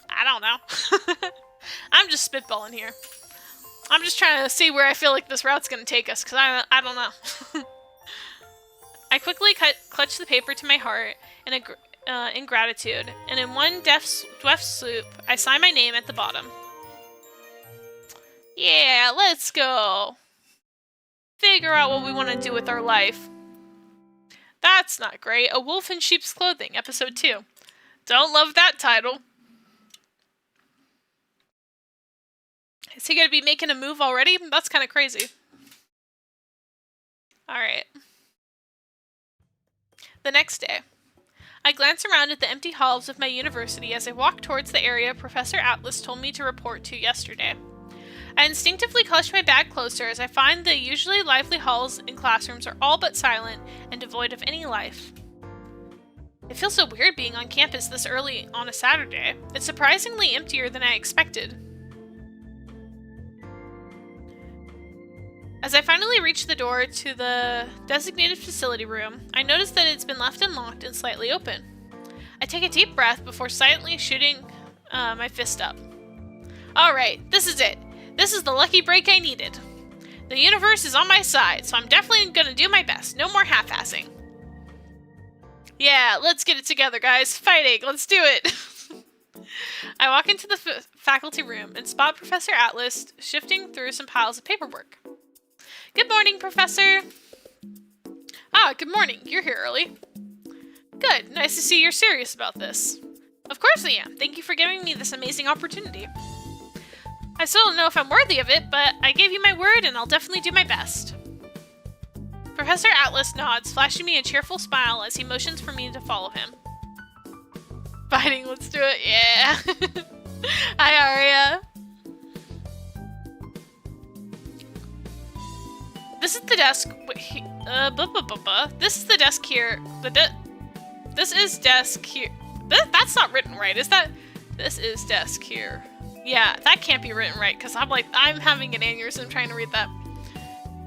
I don't know. I'm just spitballing here. I'm just trying to see where I feel like this route's gonna take us, because I don't know. I quickly clutch the paper to my heart in gratitude, and in one deft swoop, I sign my name at the bottom. Yeah, let's go! Figure out what we want to do with our life. That's not great. A Wolf in Sheep's Clothing, Episode 2. Don't love that title. Is he gonna be making a move already? That's kind of crazy. Alright. The next day. I glance around at the empty halls of my university as I walk towards the area Professor Atlas told me to report to yesterday. I instinctively clutch my bag closer as I find the usually lively halls and classrooms are all but silent and devoid of any life. It feels so weird being on campus this early on a Saturday. It's surprisingly emptier than I expected. As I finally reach the door to the designated facility room, I notice that it's been left unlocked and slightly open. I take a deep breath before silently shooting my fist up. Alright, this is it. This is the lucky break I needed. The universe is on my side, so I'm definitely gonna do my best. No more half-assing. Yeah, let's get it together, guys. Fighting, let's do it. I walk into the faculty room and spot Professor Atlas shifting through some piles of paperwork. Good morning, Professor. Ah, good morning. You're here early. Good. Nice to see you're serious about this. Of course I am. Thank you for giving me this amazing opportunity. I still don't know if I'm worthy of it, but I gave you my word and I'll definitely do my best. Professor Atlas nods, flashing me a cheerful smile as he motions for me to follow him. Fighting, let's do it. Yeah. Hi, Aria. This is the desk. This is the desk here. This is desk here. That's not written right, is that? This is desk here. Yeah, that can't be written right, because I'm having an aneurysm trying to read that.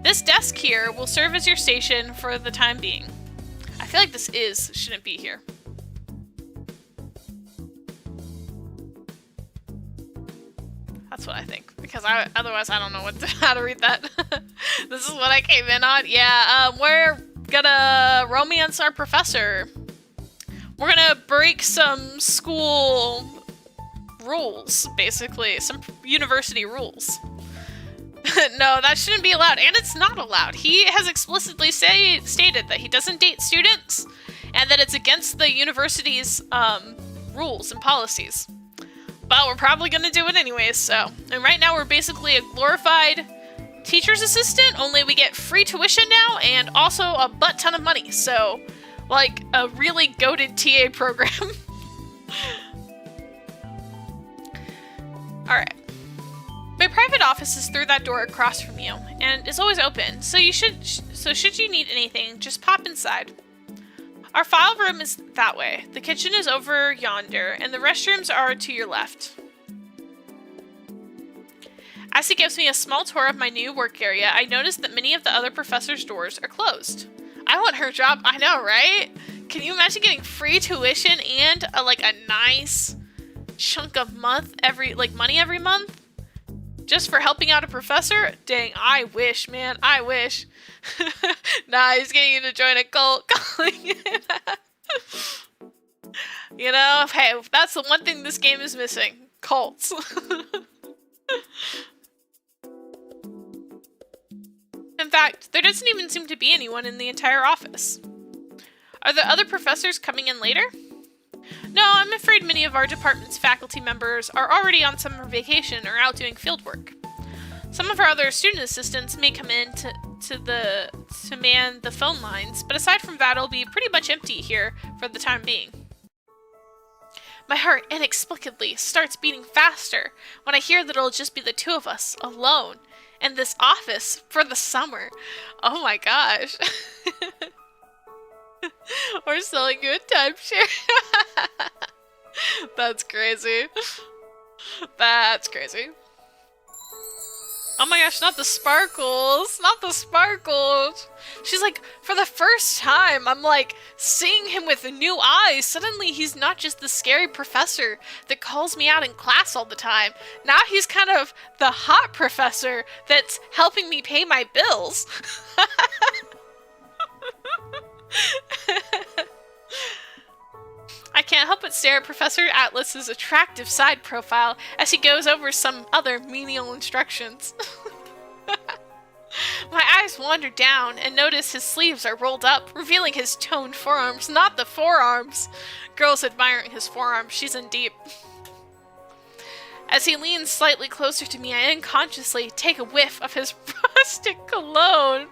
This desk here will serve as your station for the time being. I feel like this shouldn't be here. That's what I think, because otherwise I don't know how to read that. This is what I came in on. Yeah, we're gonna romance our professor. We're gonna break some school rules, basically. Some university rules. No, that shouldn't be allowed, and it's not allowed. He has explicitly stated that he doesn't date students, and that it's against the university's rules and policies. But we're probably gonna do it anyways, so. And right now we're basically a glorified teacher's assistant, only we get free tuition now, and also a butt ton of money, so, like, a really goated TA program. Alright. My private office is through that door across from you, and is always open, so should you need anything, just pop inside. Our file room is that way, the kitchen is over yonder, and the restrooms are to your left. As he gives me a small tour of my new work area, I notice that many of the other professors' doors are closed. I want her job, I know, right? Can you imagine getting free tuition and a nice chunk of money every month? Just for helping out a professor? Dang, I wish, man. I wish. Nah, he's getting you to join a cult. You know, hey, that's the one thing this game is missing. Cults. In fact, there doesn't even seem to be anyone in the entire office. Are the other professors coming in later? No, I'm afraid many of our department's faculty members are already on summer vacation or out doing field work. Some of our other student assistants may come in to man the phone lines, but aside from that, it'll be pretty much empty here for the time being. My heart inexplicably starts beating faster when I hear that it'll just be the two of us, alone, in this office for the summer. Oh my gosh. We're selling you a timeshare. That's crazy. That's crazy. Oh my gosh, not the sparkles. Not the sparkles. She's like, for the first time, I'm like seeing him with new eyes. Suddenly he's not just the scary professor that calls me out in class all the time. Now he's kind of the hot professor that's helping me pay my bills. I can't help but stare at Professor Atlas's attractive side profile as he goes over some other menial instructions. My eyes wander down and notice his sleeves are rolled up, revealing his toned forearms, not the forearms. Girls admiring his forearms, she's in deep. As he leans slightly closer to me, I unconsciously take a whiff of his rustic cologne.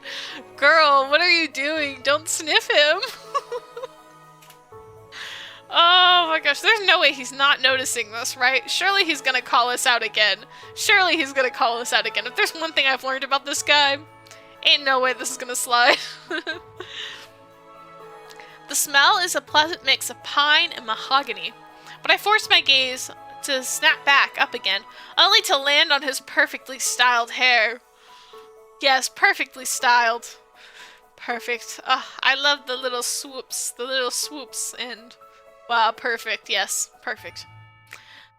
Girl, what are you doing? Don't sniff him. Oh my gosh, there's no way he's not noticing this, right? Surely he's gonna call us out again. Surely he's gonna call us out again. If there's one thing I've learned about this guy, ain't no way this is gonna slide. The smell is a pleasant mix of pine and mahogany, but I force my gaze to snap back up again, only to land on his perfectly styled hair. Yes, perfectly styled. Perfect. I love the little swoops, and wow, perfect. Yes, perfect.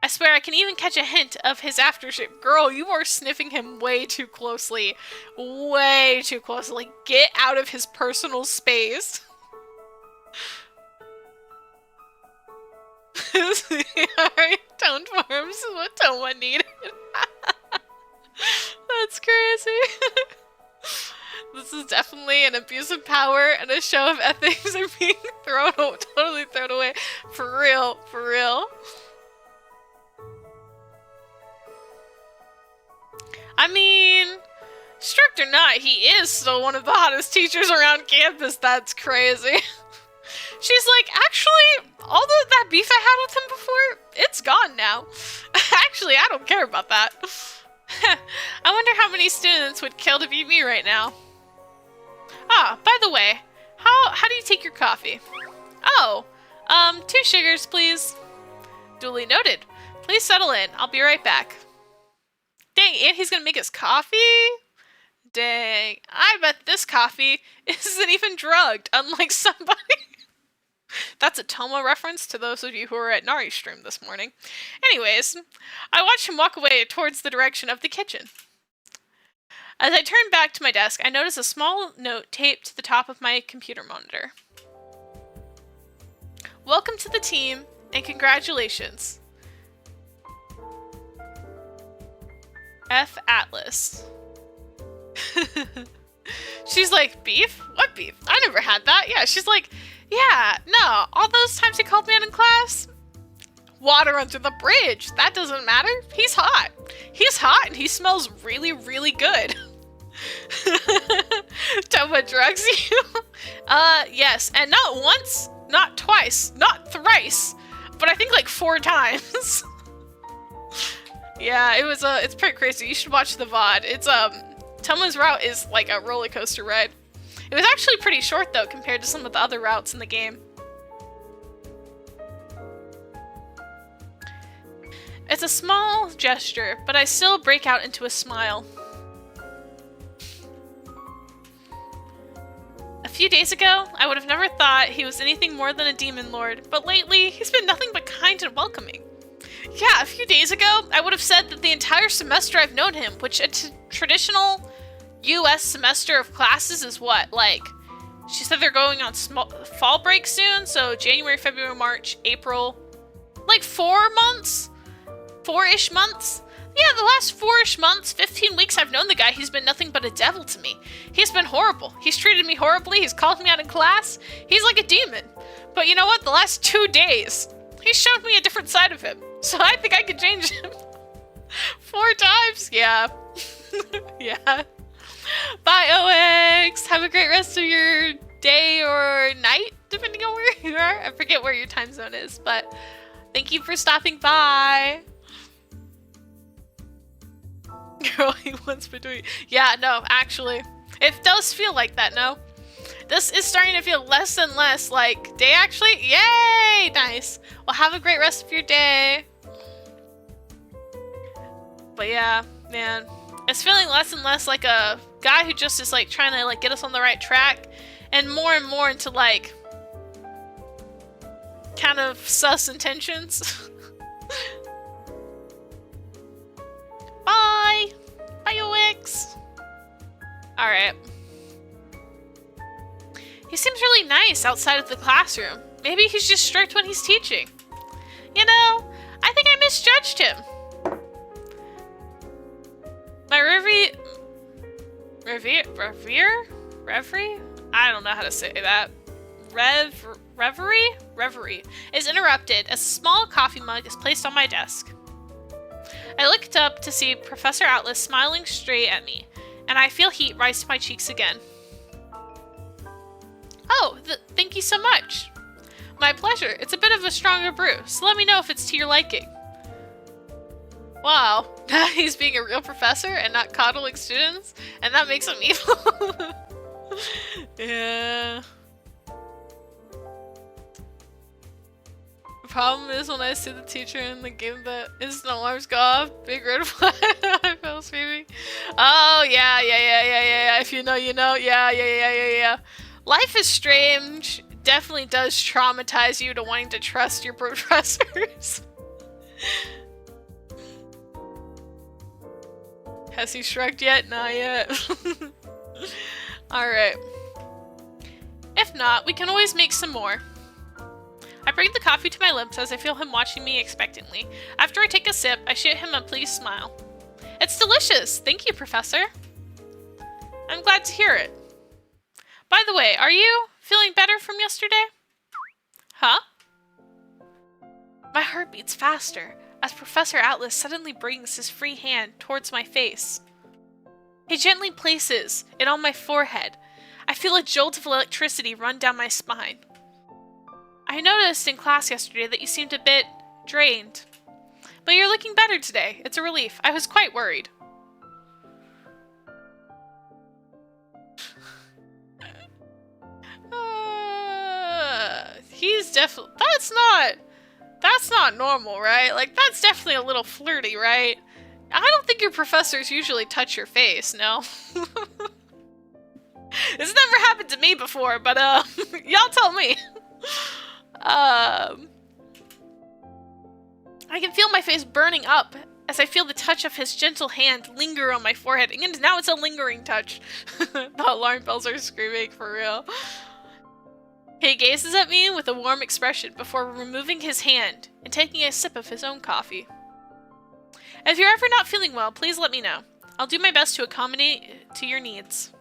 I swear I can even catch a hint of his aftershave. Girl, you are sniffing him way too closely. Way too closely. Get out of his personal space. Toned forms is what Toma needed. That's crazy. This is definitely an abuse of power and a show of ethics are being totally thrown away. For real, for real. I mean, strict or not, he is still one of the hottest teachers around campus. That's crazy. She's like, actually, all that beef I had with him before, it's gone now. Actually, I don't care about that. I wonder how many students would kill to beat me right now. Ah, by the way, how do you take your coffee? Oh, 2 sugars, please. Duly noted. Please settle in. I'll be right back. Dang, and he's gonna make us coffee? Dang, I bet this coffee isn't even drugged, unlike somebody. That's a Toma reference to those of you who were at Nari's stream this morning. Anyways, I watched him walk away towards the direction of the kitchen. As I turn back to my desk, I notice a small note taped to the top of my computer monitor. Welcome to the team, and congratulations. F. Atlas. She's like, beef? What beef? I never had that. Yeah, she's like, yeah, no, all those times he called me out in class? Water under the bridge. That doesn't matter. He's hot. He's hot and he smells really, really good. Toma drugs you? Yes. And not once, not twice, not thrice, but I think like 4 times. Yeah, it's pretty crazy. You should watch the VOD. It's, Toma's route is like a roller coaster ride. It was actually pretty short though compared to some of the other routes in the game. It's a small gesture, but I still break out into a smile. A few days ago, I would have never thought he was anything more than a demon lord, but lately, he's been nothing but kind and welcoming. Yeah, a few days ago, I would have said that the entire semester I've known him, which a traditional US semester of classes is what, like, she said they're going on fall break soon, so January, February, March, April, like 4 months? 4-ish months? Yeah, the last 4-ish months, 15 weeks I've known the guy, he's been nothing but a devil to me. He's been horrible. He's treated me horribly, he's called me out in class, he's like a demon. But you know what, the last 2 days, he showed me a different side of him, so I think I could change him. 4 times? Yeah. Yeah. Bye, OX! Have a great rest of your day or night, depending on where you are. I forget where your time zone is, but thank you for stopping by. Girl, he wants between. Yeah, no, actually. It does feel like that, no? This is starting to feel less and less like day, actually. Yay! Nice. Well, have a great rest of your day. But yeah, man. It's feeling less and less like a guy who just is like trying to like get us on the right track, and more into like kind of sus intentions. Bye! Bye, UX! Alright. He seems really nice outside of the classroom. Maybe he's just strict when he's teaching. You know, I think I misjudged him. My reverie? I don't know how to say that. Reverie is interrupted as a small coffee mug is placed on my desk. I looked up to see Professor Atlas smiling straight at me, and I feel heat rise to my cheeks again. Oh, thank you so much. My pleasure. It's a bit of a stronger brew, so let me know if it's to your liking. Wow, he's being a real professor and not coddling students, and that makes him evil. Yeah. The problem is when I see the teacher in the game that instant alarms go off, big red flag. I feel screaming. Oh, yeah. If you know, you know. Yeah. Life is strange. Definitely does traumatize you to wanting to trust your professors. Has he shrugged yet? Not yet. Alright. If not, we can always make some more. I bring the coffee to my lips as I feel him watching me expectantly. After I take a sip, I shoot him a pleased smile. It's delicious! Thank you, Professor. I'm glad to hear it. By the way, are you feeling better from yesterday? Huh? My heart beats faster as Professor Atlas suddenly brings his free hand towards my face. He gently places it on my forehead. I feel a jolt of electricity run down my spine. I noticed in class yesterday that you seemed a bit drained. But you're looking better today. It's a relief. I was quite worried. He's definitely... That's not normal, right? Like, that's definitely a little flirty, right? I don't think your professors usually touch your face, no? It's never happened to me before, but, y'all tell me. I can feel my face burning up as I feel the touch of his gentle hand linger on my forehead. And now it's a lingering touch. The alarm bells are screaming for real. He gazes at me with a warm expression before removing his hand and taking a sip of his own coffee. If you're ever not feeling well, please let me know. I'll do my best to accommodate to your needs.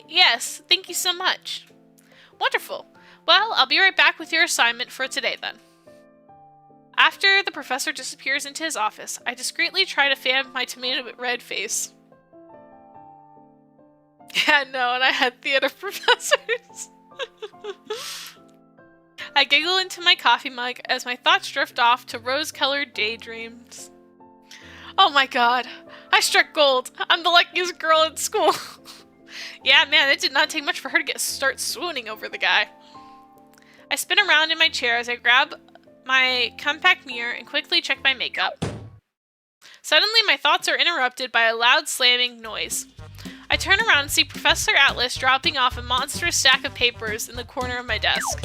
Yes, thank you so much. Wonderful. Well, I'll be right back with your assignment for today then. After the professor disappears into his office, I discreetly try to fan my tomato red face. Yeah, no, and I had theater professors. I giggle into my coffee mug as my thoughts drift off to rose-colored daydreams. Oh my god, I struck gold. I'm the luckiest girl in school. Yeah, man, it did not take much for her to start swooning over the guy. I spin around in my chair as I grab my compact mirror and quickly check my makeup. Suddenly, my thoughts are interrupted by a loud slamming noise. I turn around and see Professor Atlas dropping off a monstrous stack of papers in the corner of my desk.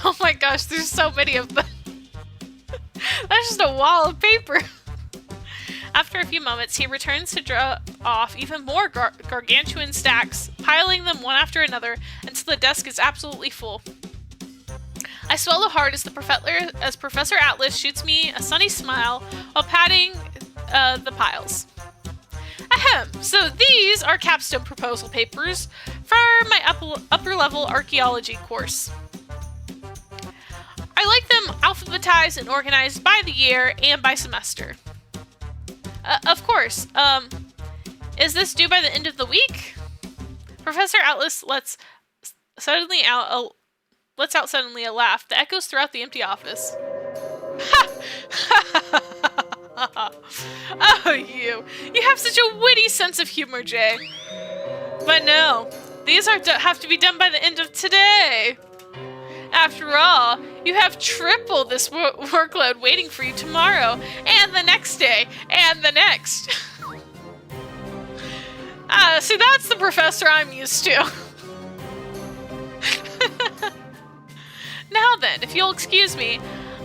Oh my gosh, there's so many of them. That's just a wall of paper. After a few moments, he returns to drop off even more gargantuan stacks, piling them one after another until the desk is absolutely full. I swallow hard as Professor Atlas shoots me a sunny smile while patting the piles. Ahem, so these are capstone proposal papers for my upper-level archaeology course. I like them alphabetized and organized by the year and by semester. Of course. Is this due by the end of the week? Professor Atlas lets out suddenly a laugh that echoes throughout the empty office. Oh, you have such a witty sense of humor, Jay. But no, these have to be done by the end of today. After all, you have triple this workload waiting for you tomorrow, and the next day, and the next. See, that's the professor I'm used to. Now then, if you'll excuse me,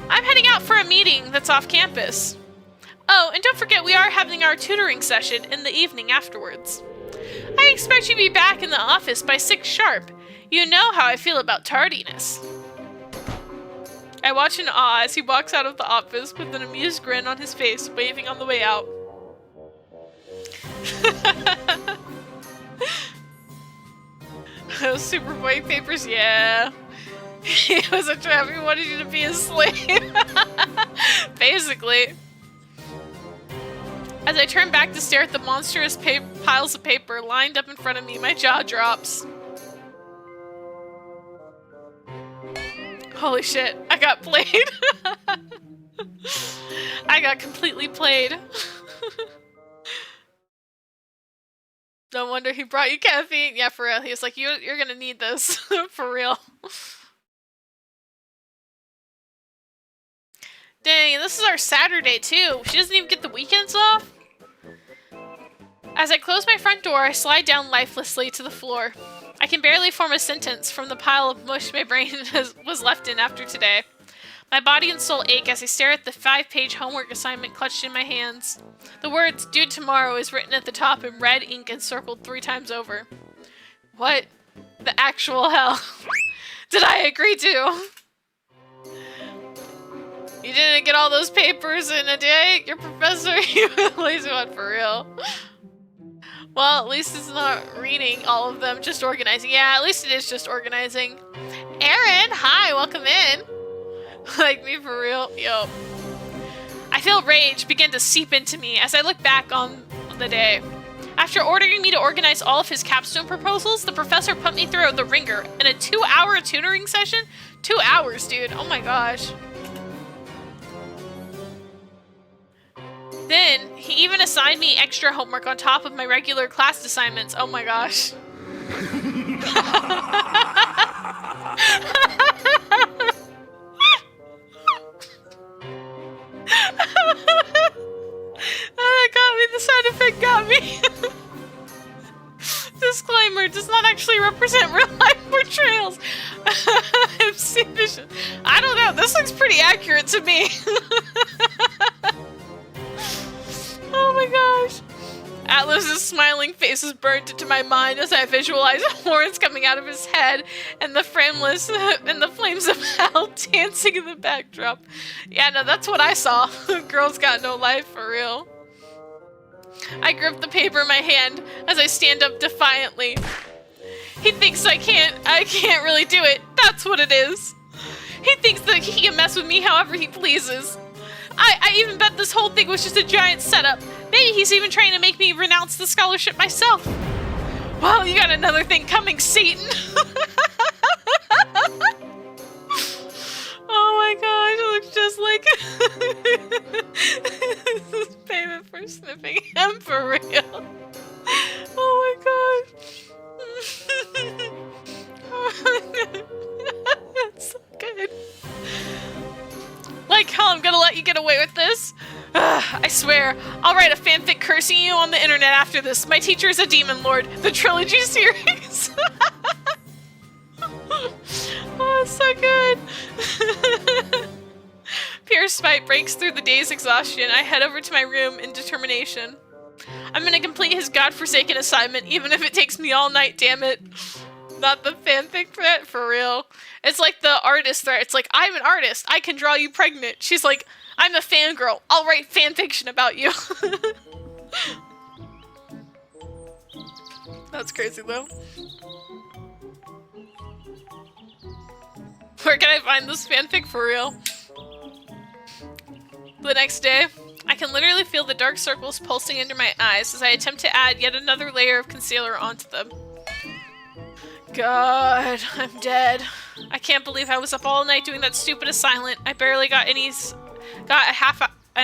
I'm heading out for a meeting that's off campus. Oh, and don't forget we are having our tutoring session in the evening afterwards. I expect you to be back in the office by 6 sharp. You know how I feel about tardiness. I watch in awe as he walks out of the office with an amused grin on his face, waving on the way out. Those Superboy papers, yeah. He was a trap, he wanted you to be his slave. Basically. As I turn back to stare at the monstrous piles of paper lined up in front of me, my jaw drops. Holy shit, I got played. I got completely played. No wonder he brought you caffeine. Yeah, for real. He was like, you're gonna need this. For real. Dang, this is our Saturday too. She doesn't even get the weekends off. As I close my front door, I slide down lifelessly to the floor. I can barely form a sentence from the pile of mush my brain was left in after today. My body and soul ache as I stare at the 5-page homework assignment clutched in my hands. The words, due tomorrow, is written at the top in red ink and circled 3 times over. What the actual hell did I agree to? You didn't get all those papers in a day? Your professor, you lazy one for real. Well, at least it's not reading all of them, just organizing. Yeah, at least it is just organizing. Aaron, hi, welcome in. Like me for real? Yo. I feel rage begin to seep into me as I look back on the day. After ordering me to organize all of his capstone proposals, the professor put me through the ringer in a 2-hour tutoring session? 2 hours, dude. Oh my gosh. Then, he even assigned me extra homework on top of my regular class assignments. Oh my gosh. That got me. The sound effect got me. Disclaimer, does not actually represent real life portrayals. I don't know, this looks pretty accurate to me. Oh my gosh. Atlas's smiling face is burned into my mind as I visualize horns coming out of his head and the flames of hell dancing in the backdrop. Yeah, no, that's what I saw. Girls got no life for real. I grip the paper in my hand as I stand up defiantly. He thinks I can't really do it. That's what it is. He thinks that he can mess with me however he pleases. I even bet this whole thing was just a giant setup. Maybe he's even trying to make me renounce the scholarship myself. Well, you got another thing coming, Satan. Oh my gosh, it looks just like this is payment for sniffing him for real. Oh my gosh. That's so good. Like how I'm gonna let you get away with this? I swear, I'll write a fanfic cursing you on the internet after this. My teacher is a demon lord. The trilogy series. Oh, so good. Pure spite breaks through the day's exhaustion. I head over to my room in determination. I'm gonna complete his godforsaken assignment, even if it takes me all night, damn it. Not the fanfic threat, for real. It's like the artist threat. It's like, I'm an artist. I can draw you pregnant. She's like, I'm a fangirl. I'll write fanfiction about you. That's crazy, though. Where can I find this fanfic for real? The next day, I can literally feel the dark circles pulsing under my eyes as I attempt to add yet another layer of concealer onto them. God, I'm dead. I can't believe I was up all night doing that stupid assignment. I barely got an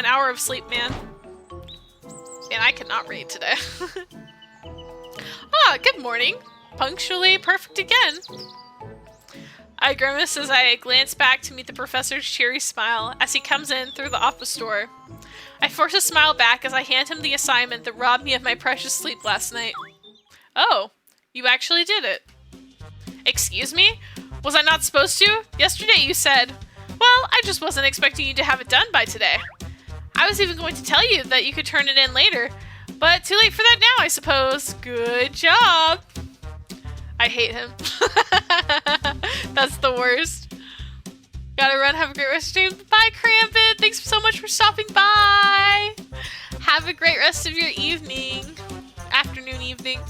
hour of sleep, man. And I cannot read today. Ah, good morning. Punctually perfect again. I grimace as I glance back to meet the professor's cheery smile as he comes in through the office door. I force a smile back as I hand him the assignment that robbed me of my precious sleep last night. Oh, you actually did it. Excuse me? Was I not supposed to? Yesterday you said, well, I just wasn't expecting you to have it done by today. I was even going to tell you that you could turn it in later, but too late for that now, I suppose. Good job. I hate him. That's the worst. Gotta run. Have a great rest of your day. Bye, Crampit. Thanks so much for stopping by. Have a great rest of your evening. Afternoon, evening.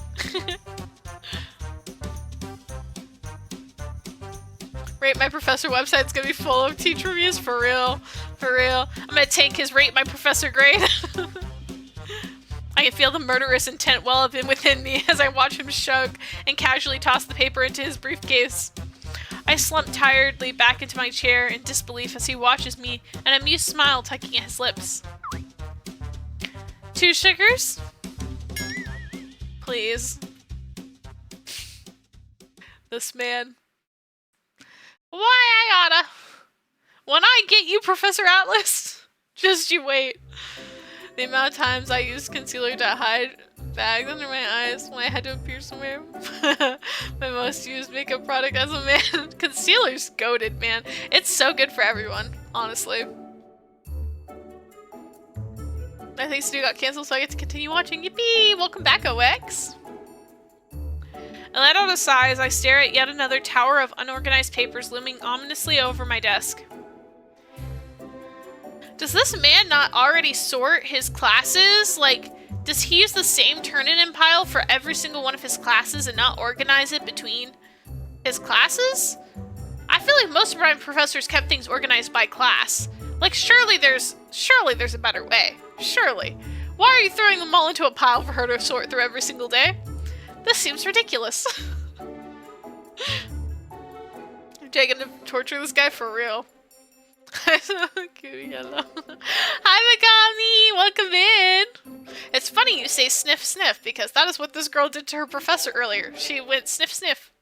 Rate My Professor website's gonna be full of teacher reviews, for real. For real. I'm gonna tank his Rate My Professor grade. I can feel the murderous intent well up within me as I watch him shrug and casually toss the paper into his briefcase. I slump tiredly back into my chair in disbelief as he watches me, an amused smile tugging at his lips. 2 sugars? Please. This man. Why I oughta. When I get you, Professor Atlas, just you wait. The amount of times I used concealer to hide bags under my eyes when I had to appear somewhere. My most used makeup product as a man. Concealer's goated, man. It's so good for everyone, honestly. My things to do got canceled, so I get to continue watching. Yippee! Welcome back, OX. And let out a sigh as I stare at yet another tower of unorganized papers looming ominously over my desk. Does this man not already sort his classes? Like, does he use the same turn-in pile for every single one of his classes and not organize it between his classes? I feel like most of my professors kept things organized by class. Like, surely there's a better way. Surely. Why are you throwing them all into a pile for her to sort through every single day? This seems ridiculous. I'm gonna torture this guy for real. Cute yellow. Hi, Megami! Welcome in! It's funny you say sniff sniff because that is what this girl did to her professor earlier. She went sniff sniff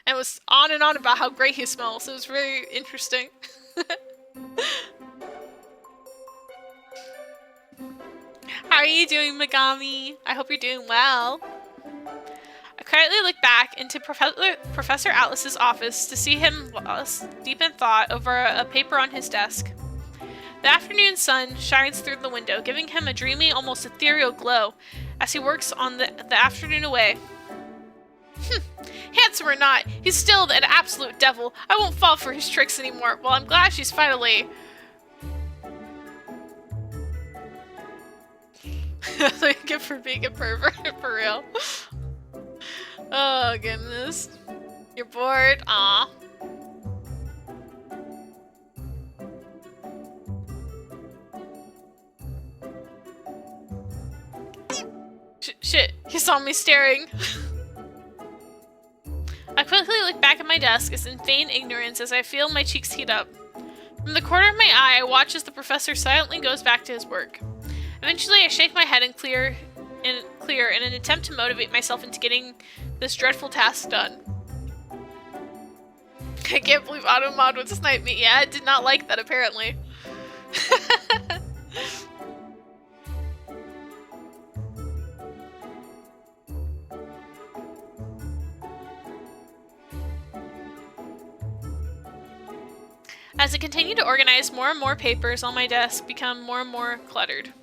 and was on and on about how great he smells. It was very interesting. How are you doing, Megami? I hope you're doing well. I quietly look back into Professor Atlas's office to see him lost deep in thought over a paper on his desk. The afternoon sun shines through the window, giving him a dreamy, almost ethereal glow as he works on the afternoon away. Handsome or not, he's still an absolute devil. I won't fall for his tricks anymore. Well, I'm glad she's finally... Thank you for being a pervert, for real. Oh, goodness. You're bored? Aw. Shit, he saw me staring. I quickly look back at my desk as in feign ignorance as I feel my cheeks heat up. From the corner of my eye, I watch as the professor silently goes back to his work. Eventually, I shake my head and clear in an attempt to motivate myself into getting this dreadful task done. I can't believe Automod would snipe me. Yeah, I did not like that, apparently. As I continue to organize, more and more papers on my desk become more and more cluttered.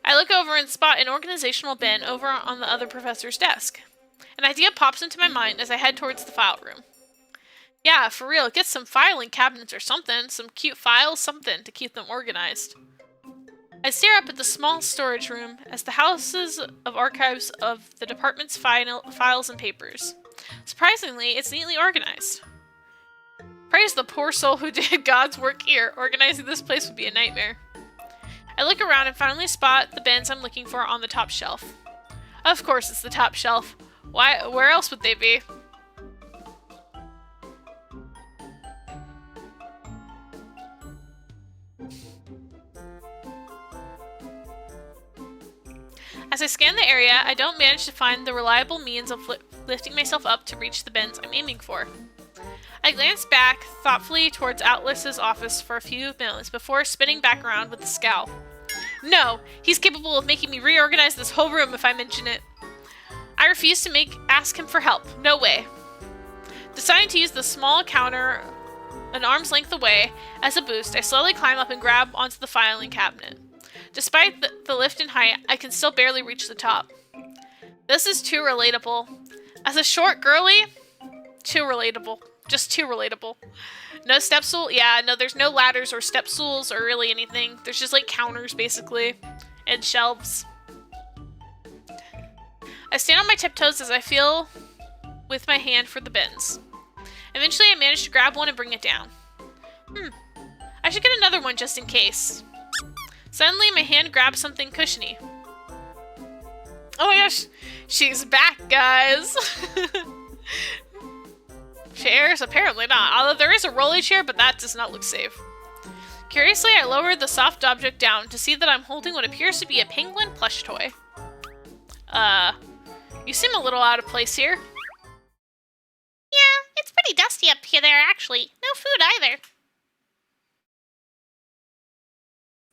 I look over and spot an organizational bin over on the other professor's desk. An idea pops into my mind as I head towards the file room. Yeah, for real, get some filing cabinets or something, some cute files, something to keep them organized. I stare up at the small storage room as the houses of archives of the department's files and papers. Surprisingly, it's neatly organized. Praise the poor soul who did God's work here. Organizing this place would be a nightmare. I look around and finally spot the bins I'm looking for on the top shelf. Of course it's the top shelf. Why? Where else would they be? As I scan the area, I don't manage to find the reliable means of lifting myself up to reach the bins I'm aiming for. I glance back thoughtfully towards Atlas's office for a few minutes before spinning back around with a scowl. No! He's capable of making me reorganize this whole room if I mention it. I refuse to ask him for help. No way. Deciding to use the small counter an arm's length away as a boost, I slowly climb up and grab onto the filing cabinet. Despite the lift in height, I can still barely reach the top. This is too relatable. As a short girly, too relatable. Just too relatable. No step stool? Yeah, no, there's no ladders or step stools or really anything. There's just like counters, basically. And shelves. I stand on my tiptoes as I feel with my hand for the bins. Eventually, I manage to grab one and bring it down. I should get another one just in case. Suddenly, my hand grabs something cushiony. Oh my gosh, she's back, guys. Chairs? Apparently not. Although there is a rolly chair, but that does not look safe. Curiously, I lowered the soft object down to see that I'm holding what appears to be a penguin plush toy. You seem a little out of place here. Yeah, it's pretty dusty up here there, actually. No food either.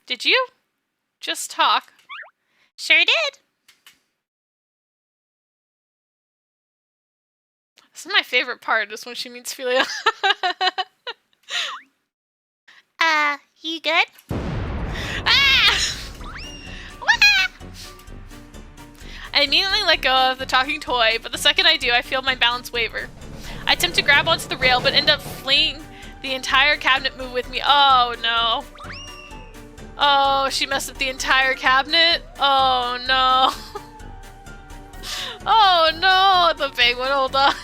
Did you just talk? Sure did. This is my favorite part, is when she meets Philia. You good? Ah! I immediately let go of the talking toy, but the second I do, I feel my balance waver. I attempt to grab onto the rail, but end up flinging the entire cabinet move with me. Oh, no. Oh, she messed up the entire cabinet? Oh, no. Oh, no. The penguin, hold on.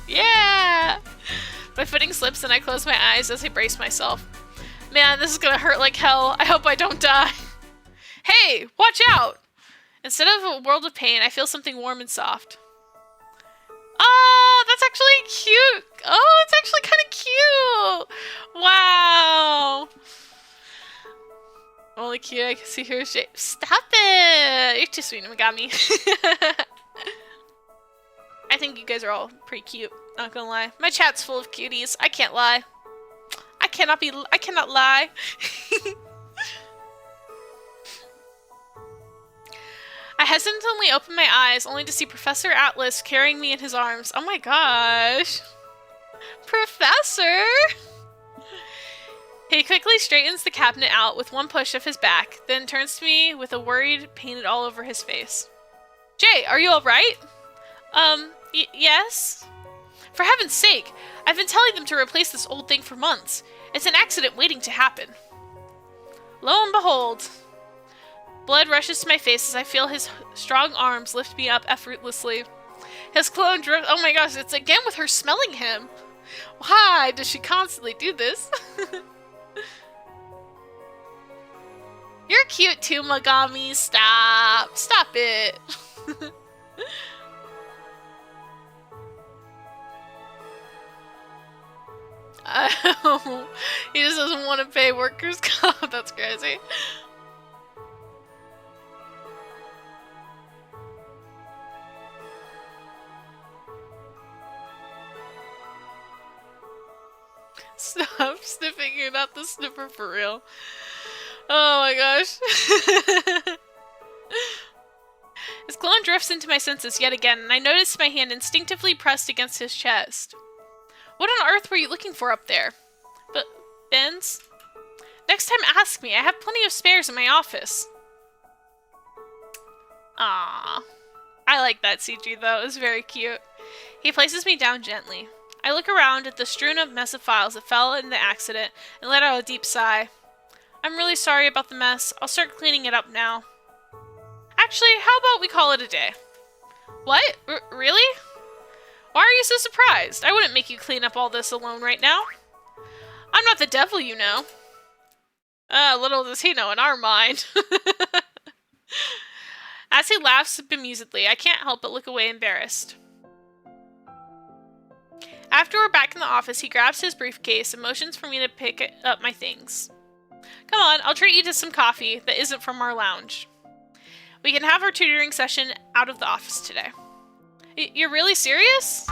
Yeah. My footing slips and I close my eyes as I brace myself. Man, this is gonna hurt like hell. I hope I don't die. Hey, watch out! Instead of a world of pain, I feel something warm and soft. Oh, that's actually cute. Oh, it's actually kind of cute. Wow. Only cute I can see her shape. Stop it. You're too sweet, Megami. I think you guys are all pretty cute. Not gonna lie. My chat's full of cuties. I can't lie. I cannot lie. I hesitantly open my eyes, only to see Professor Atlas carrying me in his arms. Oh my gosh. Professor! He quickly straightens the cabinet out with one push of his back, then turns to me with a worried, painted all over his face. Jay, are you alright? Yes? For heaven's sake, I've been telling them to replace this old thing for months. It's an accident waiting to happen. Lo and behold. Blood rushes to my face as I feel his strong arms lift me up effortlessly. His clone drifts. Oh my gosh, it's again with her smelling him. Why does she constantly do this? You're cute too, Megami. Stop. Stop it. He just doesn't want to pay workers' comp. That's crazy. Stop sniffing. You're not the sniffer for real. Oh my gosh. His clone drifts into my senses yet again, and I notice my hand instinctively pressed against his chest. What on earth were you looking for up there? But, Benz? Next time ask me. I have plenty of spares in my office. Aww. I like that CG though. It was very cute. He places me down gently. I look around at the strewn up mess of files that fell in the accident and let out a deep sigh. I'm really sorry about the mess. I'll start cleaning it up now. Actually, how about we call it a day? What? Really? Why are you so surprised? I wouldn't make you clean up all this alone right now. I'm not the devil, you know. Little does he know in our mind. As he laughs bemusedly, I can't help but look away embarrassed. After we're back in the office, he grabs his briefcase and motions for me to pick up my things. Come on, I'll treat you to some coffee that isn't from our lounge. We can have our tutoring session out of the office today. You're really serious?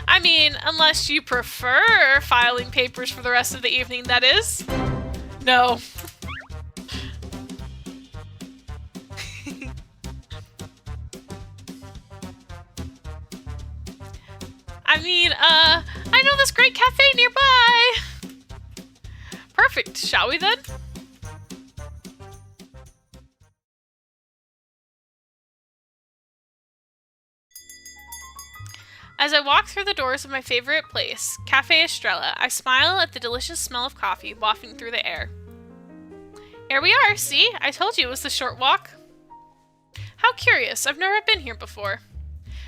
I mean, unless you prefer filing papers for the rest of the evening, that is. No. I know this great cafe nearby. Perfect, shall we then? As I walk through the doors of my favorite place, Cafe Estrella, I smile at the delicious smell of coffee wafting through the air. Here we are, see? I told you it was the short walk. How curious, I've never been here before.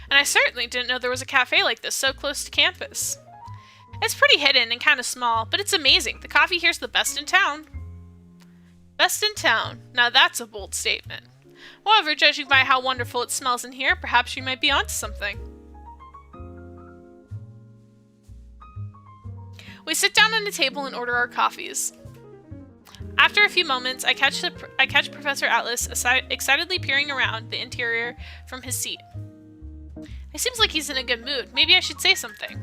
And I certainly didn't know there was a cafe like this so close to campus. It's pretty hidden and kind of small, but it's amazing. The coffee here's the best in town. Best in town. Now that's a bold statement. However, judging by how wonderful it smells in here, perhaps you might be onto something. We sit down on a table and order our coffees. After a few moments, I catch Professor Atlas excitedly peering around the interior from his seat. It seems like he's in a good mood. Maybe I should say something.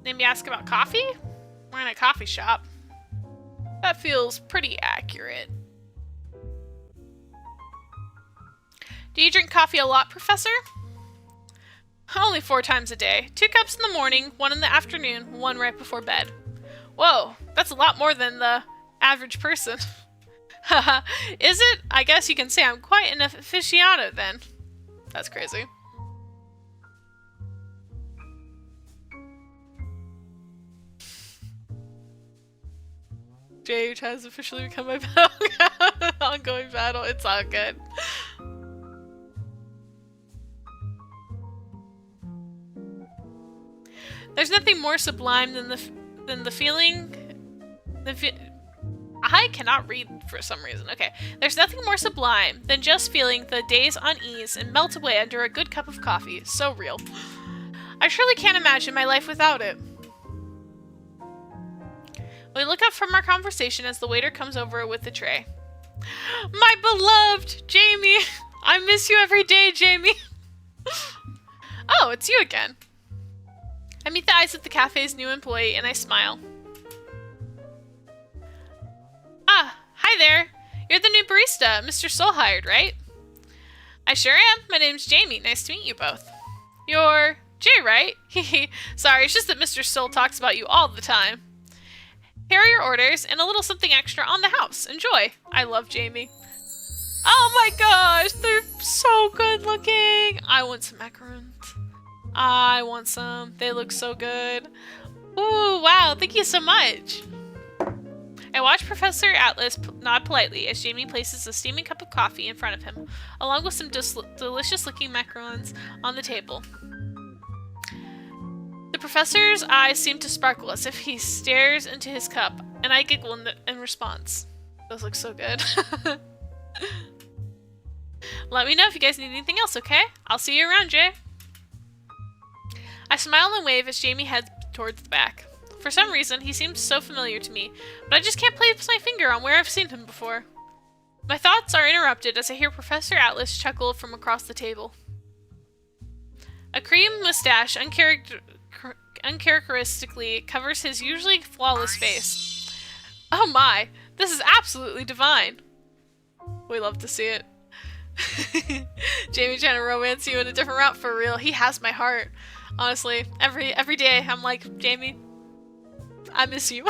Maybe ask about coffee? We're in a coffee shop. That feels pretty accurate. Do you drink coffee a lot, Professor? Only 4 times a day. 2 cups in the morning, 1 in the afternoon, 1 right before bed. Whoa, that's a lot more than the average person. Haha, is it? I guess you can say I'm quite an aficionado then. That's crazy. Jay has officially become my ongoing battle. It's all good. There's nothing more sublime than the feeling. I cannot read for some reason. Okay. There's nothing more sublime than just feeling the day's unease and melt away under a good cup of coffee. So real. I surely can't imagine my life without it. We look up from our conversation as the waiter comes over with the tray. My beloved Jamie! I miss you every day, Jamie! Oh, it's you again. I meet the eyes of the cafe's new employee and I smile. Ah, hi there. You're the new barista, Mr. Soul hired, right? I sure am. My name's Jamie. Nice to meet you both. You're Jay, right? Sorry, it's just that Mr. Soul talks about you all the time. Here are your orders and a little something extra on the house. Enjoy. I love Jamie. Oh my gosh, they're so good looking. I want some macarons. I want some. They look so good. Ooh, wow, thank you so much. I watch Professor Atlas nod politely as Jamie places a steaming cup of coffee in front of him, along with some delicious-looking macarons on the table. The professor's eyes seem to sparkle as if he stares into his cup, and I giggle in response. Those look so good. Let me know if you guys need anything else, okay? I'll see you around, Jay. I smile and wave as Jamie heads towards the back. For some reason, he seems so familiar to me, but I just can't place my finger on where I've seen him before. My thoughts are interrupted as I hear Professor Atlas chuckle from across the table. A cream mustache uncharacteristically covers his usually flawless face. Oh my, this is absolutely divine. We love to see it. Jamie trying to romance you in a different route for real. He has my heart. Honestly, every day I'm like, Jamie, I miss you.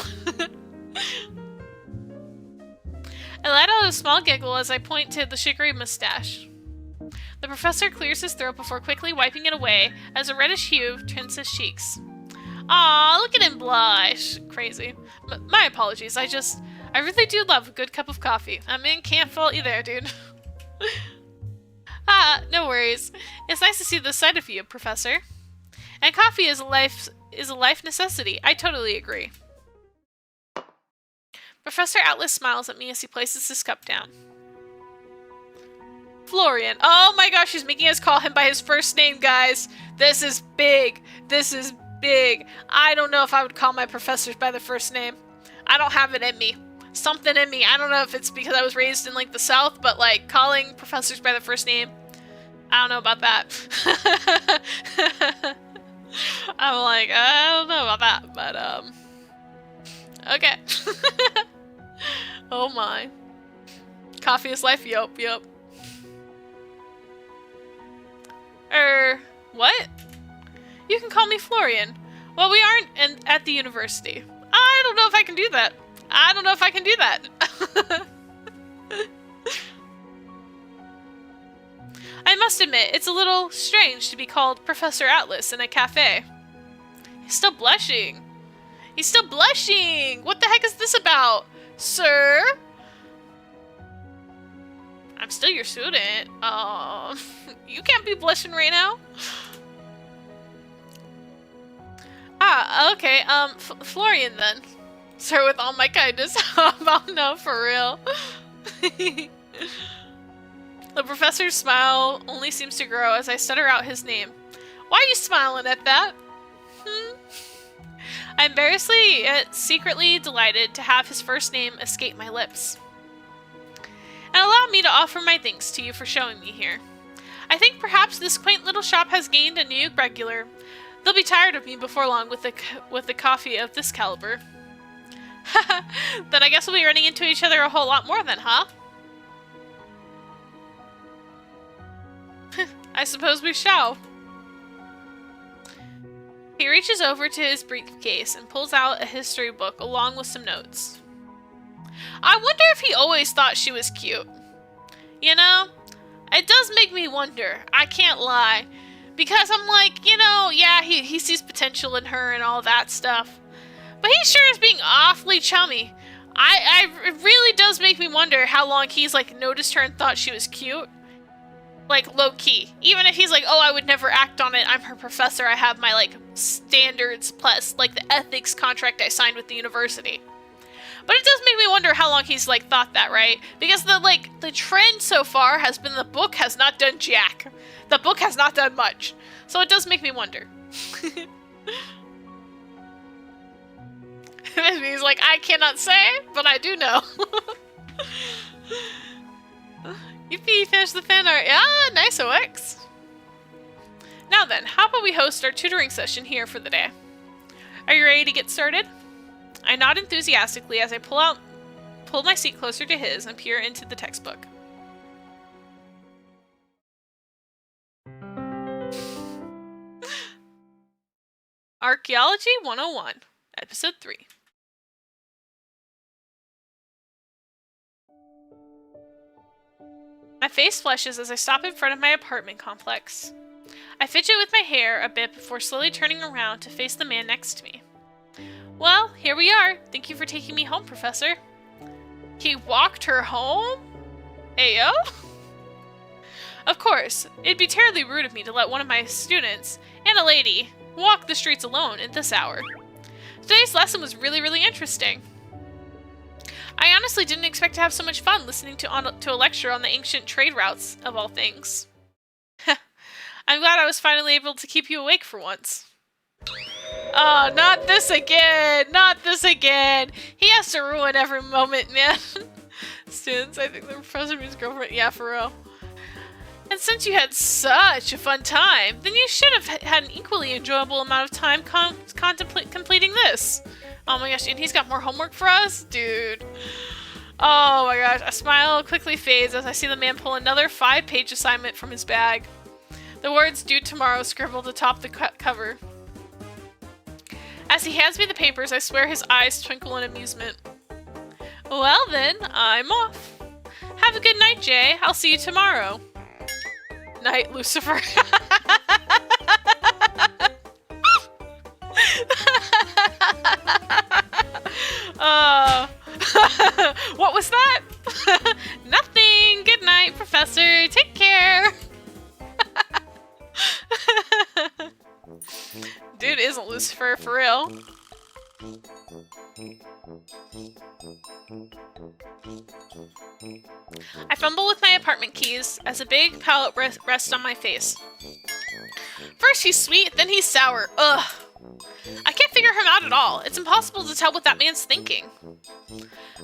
I let out a small giggle as I point to the sugary mustache. The professor clears his throat before quickly wiping it away as a reddish hue tints his cheeks. Aw, look at him blush. Crazy. My apologies, I really do love a good cup of coffee. I mean, can't fault you there, dude. Ah, no worries. It's nice to see this side of you, Professor. And coffee is a life necessity. I totally agree. Professor Atlas smiles at me as he places his cup down. Florian. Oh my gosh, he's making us call him by his first name, guys. This is big. This is big. I don't know if I would call my professors by their first name. I don't have it in me. Something in me. I don't know if it's because I was raised in like the South, but like calling professors by their first name, I don't know about that. I'm like, I don't know about that, but okay. Oh my. Coffee is life, yup. What? You can call me Florian. Well, we aren't at the university. I don't know if I can do that. I don't know if I can do that. I must admit, it's a little strange to be called Professor Atlas in a cafe. He's still blushing. He's still blushing! What the heck is this about? Sir? I'm still your student. You can't be blushing right now. Ah, okay, Florian then. Sir, with all my kindness. Oh no, for real. The professor's smile only seems to grow as I stutter out his name. Why are you smiling at that? I'm embarrassedly yet secretly delighted to have his first name escape my lips. And allow me to offer my thanks to you for showing me here. I think perhaps this quaint little shop has gained a new regular. They'll be tired of me before long with the coffee of this caliber. Then I guess we'll be running into each other a whole lot more then, huh? I suppose we shall. He reaches over to his briefcase and pulls out a history book along with some notes. I wonder if he always thought she was cute. You know, it does make me wonder. I can't lie. Because I'm like, you know, yeah, he sees potential in her and all that stuff. But he sure is being awfully chummy. It really does make me wonder how long he's, like, noticed her and thought she was cute. Like, low-key. Even if he's like, oh, I would never act on it, I'm her professor, I have my, like, standards plus, like, the ethics contract I signed with the university. But it does make me wonder how long he's, like, thought that, right? Because the trend so far has been the book has not done jack. The book has not done much. So it does make me wonder. He's like, I cannot say, but I do know. Yippee, finish the fan art. Yeah, nice OX. Now then, how about we host our tutoring session here for the day? Are you ready to get started? I nod enthusiastically as I pull my seat closer to his and peer into the textbook. Archaeology 101, Episode 3. My face flushes as I stop in front of my apartment complex. I fidget with my hair a bit before slowly turning around to face the man next to me. Well, here we are. Thank you for taking me home, Professor. He walked her home? Ayo? Of course, it'd be terribly rude of me to let one of my students, and a lady, walk the streets alone at this hour. Today's lesson was really, really interesting. I honestly didn't expect to have so much fun listening to a lecture on the ancient trade routes, of all things. I'm glad I was finally able to keep you awake for once. Oh, not this again! Not this again! He has to ruin every moment, man. Students, I think the professor means girlfriend. Yeah, for real. And since you had such a fun time, then you should have had an equally enjoyable amount of time completing this. Oh my gosh, and he's got more homework for us? Dude. Oh my gosh, a smile quickly fades as I see the man pull another 5-page assignment from his bag. The words due tomorrow scribbled atop the cover. As he hands me the papers, I swear his eyes twinkle in amusement. Well then, I'm off. Have a good night, Jay. I'll see you tomorrow. Night, Lucifer. What was that? Nothing. Good night, Professor. Take care. Dude isn't Lucifer for real. I fumble with my apartment keys as a big palette rests on my face. First he's sweet, then he's sour. Ugh. I can't figure him out at all. It's impossible to tell what that man's thinking.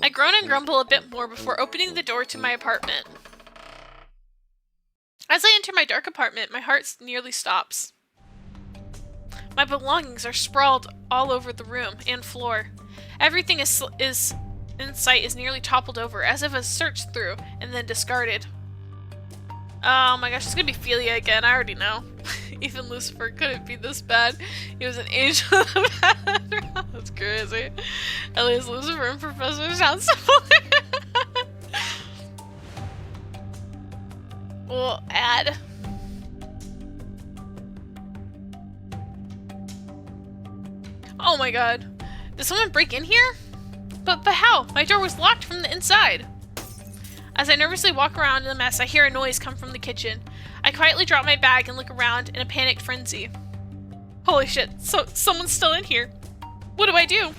I groan and grumble a bit more before opening the door to my apartment. As I enter my dark apartment, my heart nearly stops. My belongings are sprawled all over the room and floor. Everything in sight is nearly toppled over, as if it was searched through and then discarded. Oh my gosh, it's gonna be Ophelia again. I already know. Even Lucifer couldn't be this bad. He was an angel of the background. That's crazy. At least Lucifer and Professor sound similar. We'll add. Oh my god. Did someone break in here? But how? My door was locked from the inside. As I nervously walk around in the mess, I hear a noise come from the kitchen. I quietly drop my bag and look around in a panicked frenzy. Holy shit, someone's still in here. What do I do?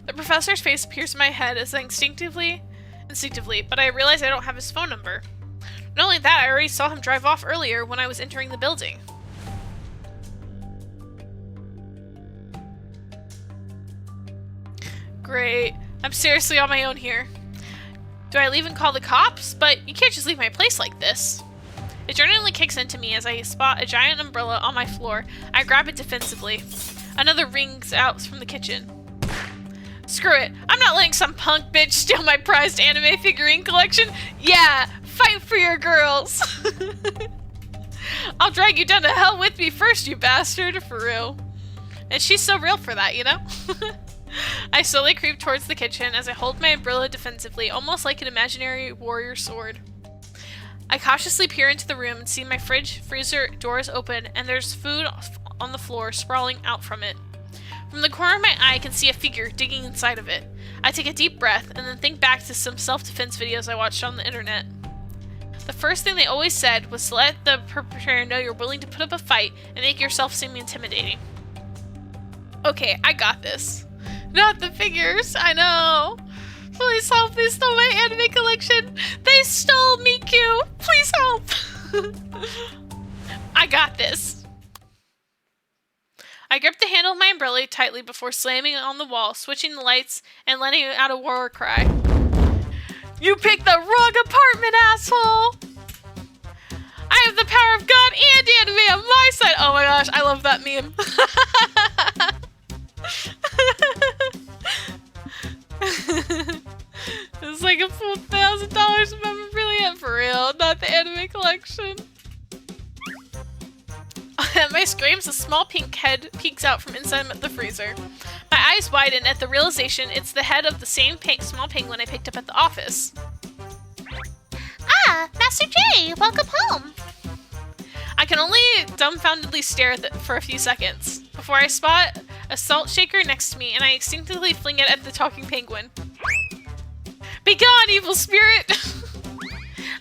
The professor's face appears in my head as I instinctively, but I realize I don't have his phone number. Not only that, I already saw him drive off earlier when I was entering the building. Great. I'm seriously on my own here. Do I leave and call the cops? But you can't just leave my place like this. Adrenaline kicks into me as I spot a giant umbrella on my floor. I grab it defensively. Another rings out from the kitchen. Screw it. I'm not letting some punk bitch steal my prized anime figurine collection. Yeah, fight for your girls. I'll drag you down to hell with me first, you bastard. For real. And she's so real for that, you know? I slowly creep towards the kitchen as I hold my umbrella defensively, almost like an imaginary warrior sword. I cautiously peer into the room and see my freezer doors open, and there's food on the floor sprawling out from it. From the corner of my eye, I can see a figure digging inside of it. I take a deep breath and then think back to some self-defense videos I watched on the internet. The first thing they always said was to let the perpetrator know you're willing to put up a fight and make yourself seem intimidating. Okay, I got this. Not the figures, I know. Please help, they stole my anime collection. They stole Miku. Please help. I got this. I grip the handle of my umbrella tightly before slamming it on the wall, switching the lights, and letting out a war cry. You picked the wrong apartment, asshole! I have the power of God and anime on my side! Oh my gosh, I love that meme. It's like a full $1,000 memorabilia for real, not the anime collection. At my screams, a small pink head peeks out from inside the freezer. My eyes widen at the realization it's the head of the same small penguin I picked up at the office. Ah, Master J, welcome home. I can only dumbfoundedly stare at it for a few seconds before I spot a salt shaker next to me, and I instinctively fling it at the talking penguin. Be gone, evil spirit!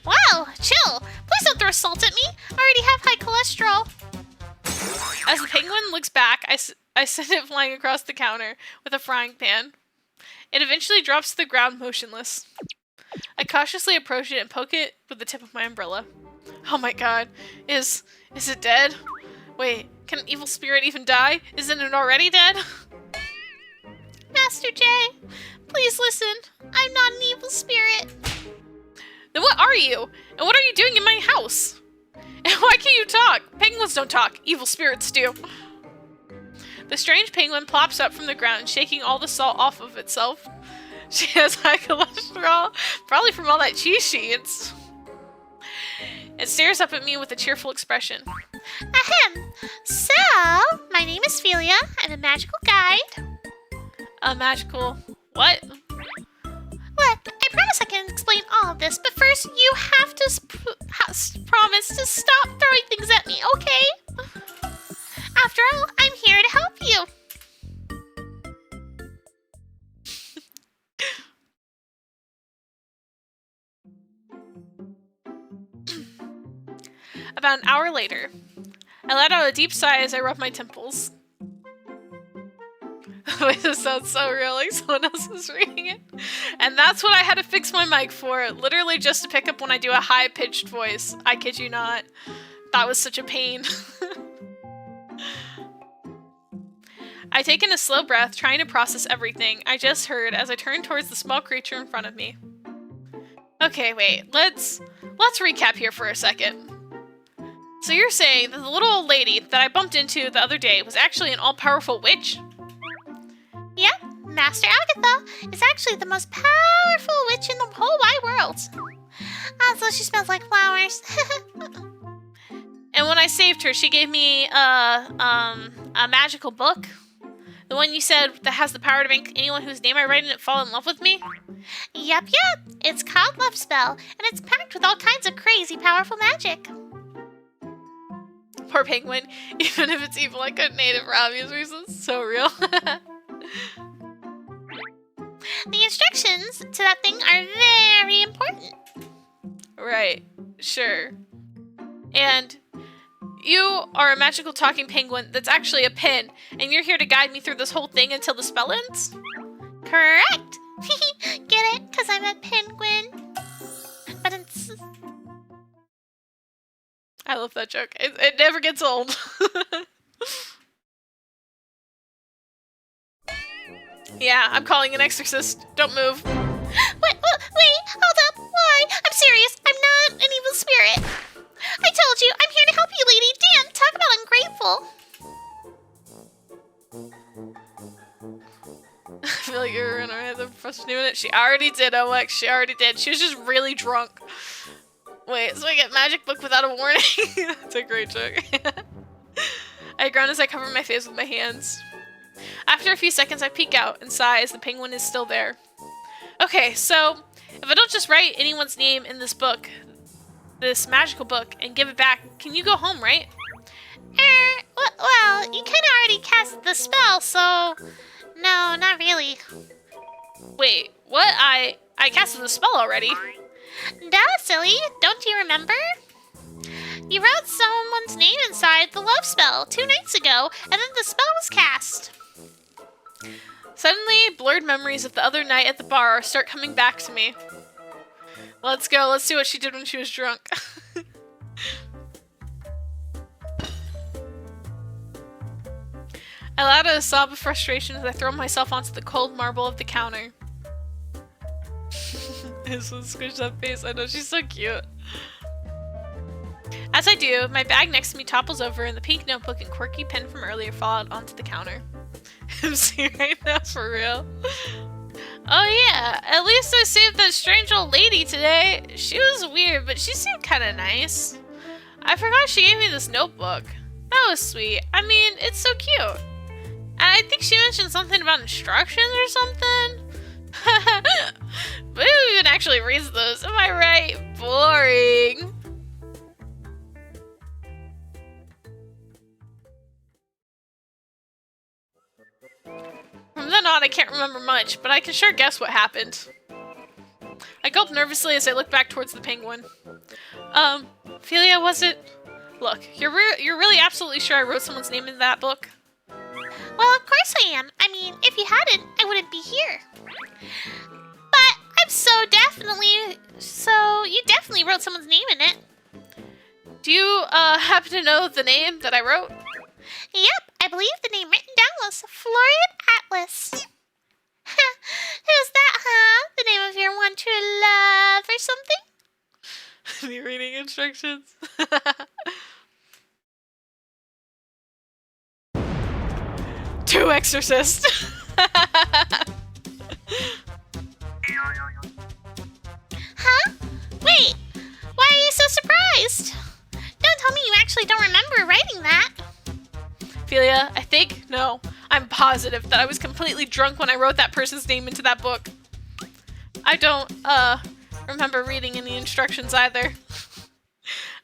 Wow, chill. Please don't throw salt at me. I already have high cholesterol. As the penguin looks back, I send it flying across the counter with a frying pan. It eventually drops to the ground motionless. I cautiously approach it and poke it with the tip of my umbrella. Oh my god, is it dead? Wait, can an evil spirit even die? Isn't it already dead? Master J, please listen. I'm not an evil spirit. Then what are you? And what are you doing in my house? And why can't you talk? Penguins don't talk. Evil spirits do. The strange penguin plops up from the ground, shaking all the salt off of itself. She has high cholesterol, probably from all that cheese she eats. It stares up at me with a cheerful expression. Ahem. So, my name is Ophelia. I'm a magical guide. A magical what? Look, I promise I can explain all of this, but first you have to promise to stop throwing things at me, okay? After all, I'm here to help you. About an hour later, I let out a deep sigh as I rub my temples. Wait, this sounds so real, like someone else is reading it. And that's what I had to fix my mic for, literally just to pick up when I do a high-pitched voice. I kid you not. That was such a pain. I take in a slow breath, trying to process everything I just heard as I turn towards the small creature in front of me. Okay, wait, let's recap here for a second. So you're saying that the little old lady that I bumped into the other day was actually an all-powerful witch? Yep, Master Agatha is actually the most powerful witch in the whole wide world. Also, she smells like flowers. And when I saved her, she gave me a magical book. The one you said that has the power to make anyone whose name I write in it fall in love with me? Yep. It's called Love Spell, and it's packed with all kinds of crazy powerful magic. Poor penguin. Even if it's even like a native for obvious reasons. So real. The instructions to that thing are very important. Right. Sure. And you are a magical talking penguin that's actually a pin, and you're here to guide me through this whole thing until the spell ends? Correct. Get it? Because I'm a penguin. But it's... I love that joke. It never gets old. Yeah, I'm calling an exorcist. Don't move. Wait, hold up. Why? I'm serious. I'm not an evil spirit. I told you, I'm here to help you, lady. Damn, talk about ungrateful. I feel like you're in her head for a minute. She already did, OX. She already did. She was just really drunk. Wait, so I get magic book without a warning? That's a great joke. I groan as I cover my face with my hands. After a few seconds, I peek out and sigh as the penguin is still there. Okay, so if I don't just write anyone's name in this book, this magical book, and give it back, can you go home, right? Well, you kind of already cast the spell, so... No, not really. Wait, what? I casted the spell already. Duh, silly. Don't you remember? You wrote someone's name inside the love spell 2 nights ago, and then the spell was cast. Suddenly, blurred memories of the other night at the bar start coming back to me. Let's go. Let's see what she did when she was drunk. I let out a sob of frustration as I throw myself onto the cold marble of the counter. This one squished that face. I know, she's so cute. As I do, my bag next to me topples over and the pink notebook and quirky pen from earlier fall out onto the counter. I'm seeing right now, for real. Oh yeah, at least I saved that strange old lady today. She was weird, but she seemed kind of nice. I forgot she gave me this notebook. That was sweet. I mean, it's so cute. And I think she mentioned something about instructions or something. But who even actually reads those? Am I right? Boring. From then on, I can't remember much, but I can sure guess what happened. I gulped nervously as I looked back towards the penguin. Ophelia, was it? Look, you're really absolutely sure I wrote someone's name in that book? Well, of course I am. I mean, if you hadn't, I wouldn't be here. But you definitely wrote someone's name in it. Do you, happen to know the name that I wrote? Yep, I believe the name written down was Florian Atlas. Who's that, huh? The name of your one true love or something? Are you reading instructions? To exorcist. Huh? Wait, why are you so surprised? Don't tell me you actually don't remember writing that. Ophelia, I think, no, I'm positive that I was completely drunk when I wrote that person's name into that book. I don't, remember reading any instructions either.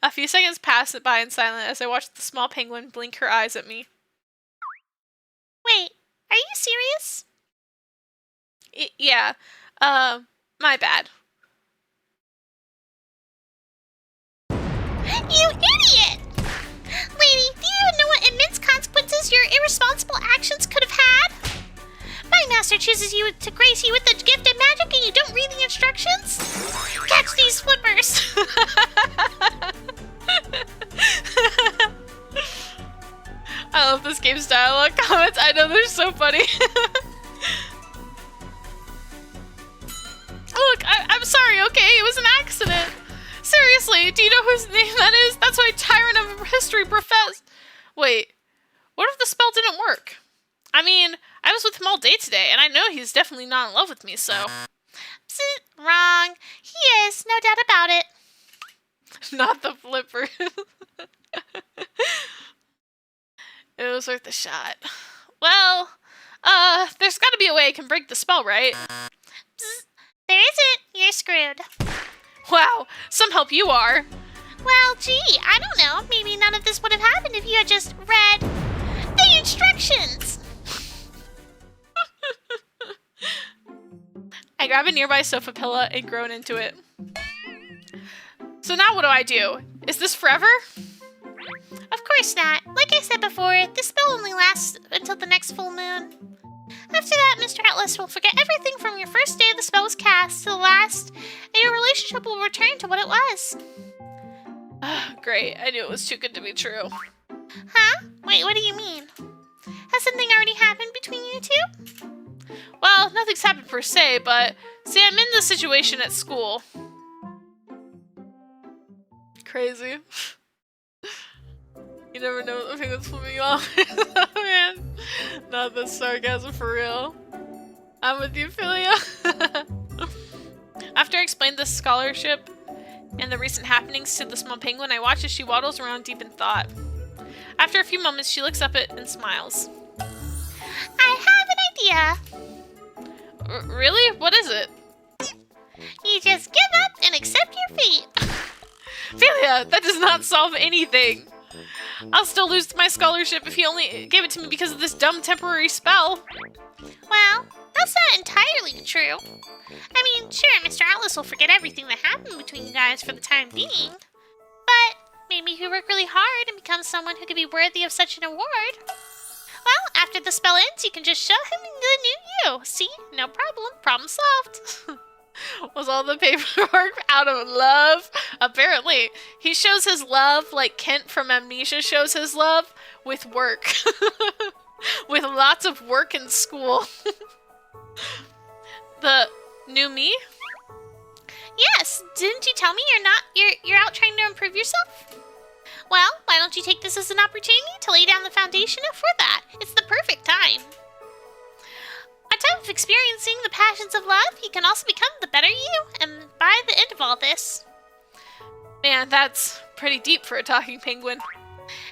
A few seconds passed by in silence as I watched the small penguin blink her eyes at me. Wait, are you serious? Yeah, my bad. You idiot! Lady, do you even know what immense consequences your irresponsible actions could have had? My master chooses you to grace you with the gift of magic and you don't read the instructions? Catch these flippers! I love this game's dialogue comments. I know, they're so funny. Look, I'm sorry, okay? It was an accident. Seriously, do you know whose name that is? That's my tyrant of history professed. Wait, what if the spell didn't work? I mean, I was with him all day today, and I know he's definitely not in love with me, so... Wrong. He is, no doubt about it. Not the flipper. It was worth a shot. Well, there's gotta be a way I can break the spell, right? Bzz. There isn't. You're screwed. Wow, some help you are. Well, gee, I don't know. Maybe none of this would have happened if you had just read the instructions. I grab a nearby sofa pillow and groan into it. So now what do I do? Is this forever? Of course not. Like I said before, this spell only lasts until the next full moon. After that, Mr. Atlas will forget everything from your first day the spell was cast to the last, and your relationship will return to what it was. Great, I knew it was too good to be true. Huh? Wait, what do you mean? Has something already happened between you two? Well, nothing's happened per se, but see, I'm in this situation at school. Crazy. You never know the thing that's flipping you off. Oh, man. Not the sarcasm for real. I'm with you, Philia. After I explained the scholarship and the recent happenings to the small penguin, I watch as she waddles around deep in thought. After a few moments, she looks up and smiles. I have an idea. Really? What is it? You just give up and accept your fate. Philia, that does not solve anything. I'll still lose my scholarship if he only gave it to me because of this dumb temporary spell. Well, that's not entirely true. I mean, sure, Mr. Atlas will forget everything that happened between you guys for the time being. But maybe you work really hard and become someone who could be worthy of such an award. Well, after the spell ends, you can just show him the new you. See? No problem. Problem solved. Was all the paperwork out of love? Apparently. He shows his love like Kent from Amnesia shows his love with work. With lots of work in school. The new me? Yes, didn't you tell me you're out trying to improve yourself? Well, why don't you take this as an opportunity to lay down the foundation for that? It's the perfect time. On top of experiencing the passions of love, you can also become the better you, and by the end of all this... Man, that's pretty deep for a talking penguin.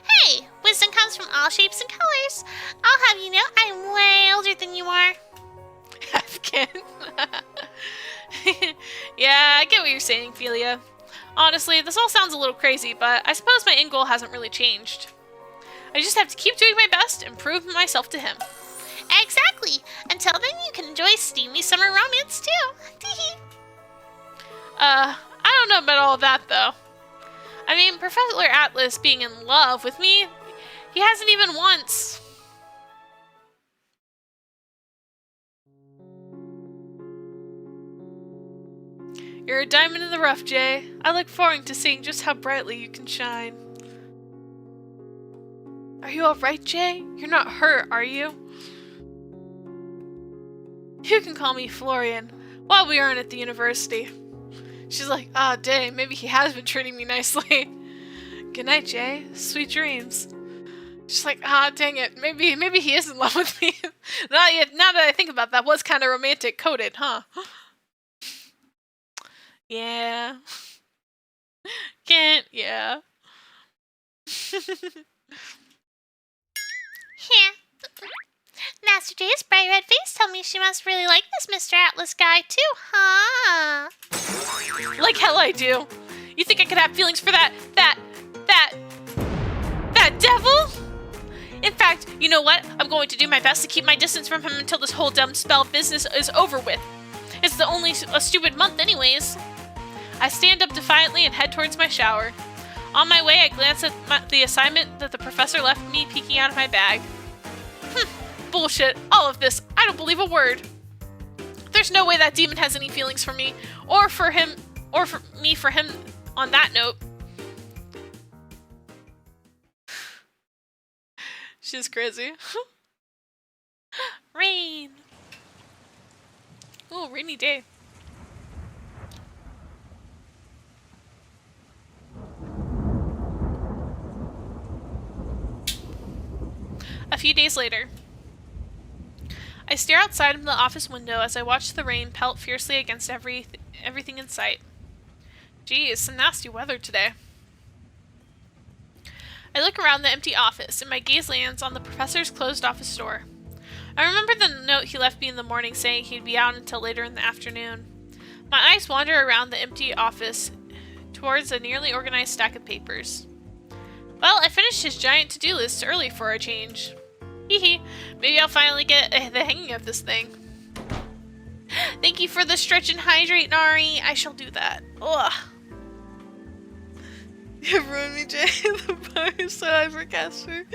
Hey, wisdom comes from all shapes and colors. I'll have you know I'm way older than you are. Afghan. Yeah, I get what you're saying, Philia. Honestly, this all sounds a little crazy, but I suppose my end goal hasn't really changed. I just have to keep doing my best and prove myself to him. Exactly. Until then, you can enjoy steamy summer romance too. I don't know about all that, though. I mean, Professor Atlas being in love with me, he hasn't even once. You're a diamond in the rough, Jay. I look forward to seeing just how brightly you can shine. Are you alright, Jay? You're not hurt, are you? You can call me Florian, while we aren't at the university. She's like, ah, dang, maybe he has been treating me nicely. Good night, Jay. Sweet dreams. She's like, ah, dang it, maybe he is in love with me. Now that I think about that, was kind of romantic coded, huh? Yeah. Can't, yeah. Yeah. Master J's bright red face told me she must really like this Mr. Atlas guy too, huh? Like hell I do. You think I could have feelings for that devil? In fact, you know what? I'm going to do my best to keep my distance from him until this whole dumb spell business is over with. It's only a stupid month anyways. I stand up defiantly and head towards my shower. On my way, I glance at the assignment that the professor left me peeking out of my bag. Bullshit. All of this. I don't believe a word. There's no way that demon has any feelings for me, or for him, or for me for him on that note. She's crazy. Rain. Ooh, rainy day. A few days later. I stare outside of the office window as I watch the rain pelt fiercely against everything in sight. Geez, some nasty weather today. I look around the empty office, and my gaze lands on the professor's closed office door. I remember the note he left me in the morning saying he'd be out until later in the afternoon. My eyes wander around the empty office towards a nearly organized stack of papers. Well, I finished his giant to-do list early for a change. Hehe, maybe I'll finally get the hanging of this thing. Thank you for the stretch and hydrate, Nari. I shall do that. Ugh. You ruined me, Jay. The bar is so high for Casper.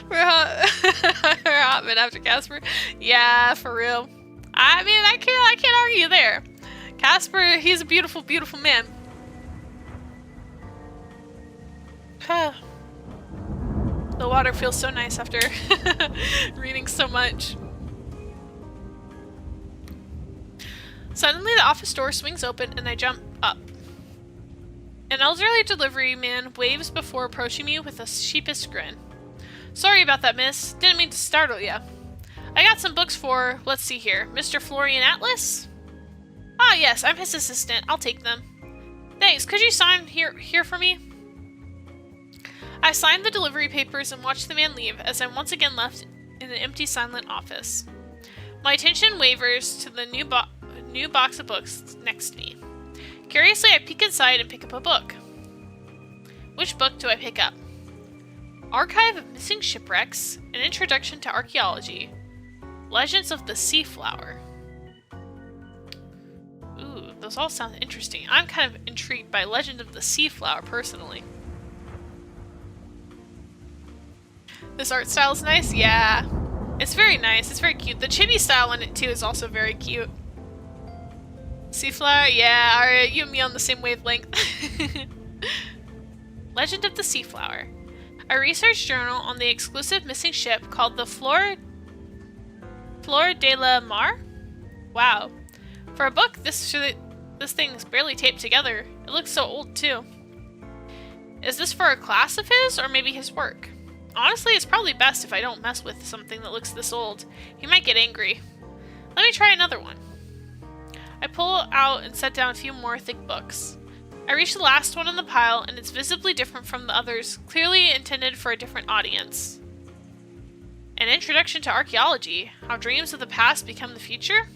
For Hotman after Casper. Yeah, for real. I mean, I can't argue there. Casper, he's a beautiful, beautiful man. The water feels so nice after reading so much. Suddenly, the office door swings open and I jump up. An elderly delivery man waves before approaching me with a sheepish grin. Sorry about that, miss. Didn't mean to startle ya. I got some books for, let's see here, Mr. Florian Atlas? Ah, yes, I'm his assistant. I'll take them. Thanks. Could you sign here for me? I signed the delivery papers and watched the man leave as I'm once again left in an empty, silent office. My attention wavers to the new box of books next to me. Curiously, I peek inside and pick up a book. Which book do I pick up? Archive of Missing Shipwrecks, An Introduction to Archaeology, Legends of the Sea Flower. Ooh, those all sound interesting. I'm kind of intrigued by Legend of the Sea Flower, personally. This art style is nice? Yeah. It's very nice. It's very cute. The chibi style in it, too, is also very cute. Seaflower? Yeah, alright, you and me on the same wavelength. Legend of the Sea Flower. A research journal on the exclusive missing ship called the Flor de la Mar? Wow. For a book, this thing's barely taped together. It looks so old, too. Is this for a class of his, or maybe his work? Honestly, it's probably best if I don't mess with something that looks this old. He might get angry. Let me try another one. I pull out and set down a few more thick books. I reach the last one in the pile, and it's visibly different from the others, clearly intended for a different audience. An Introduction to Archaeology, How Dreams of the Past Become the Future?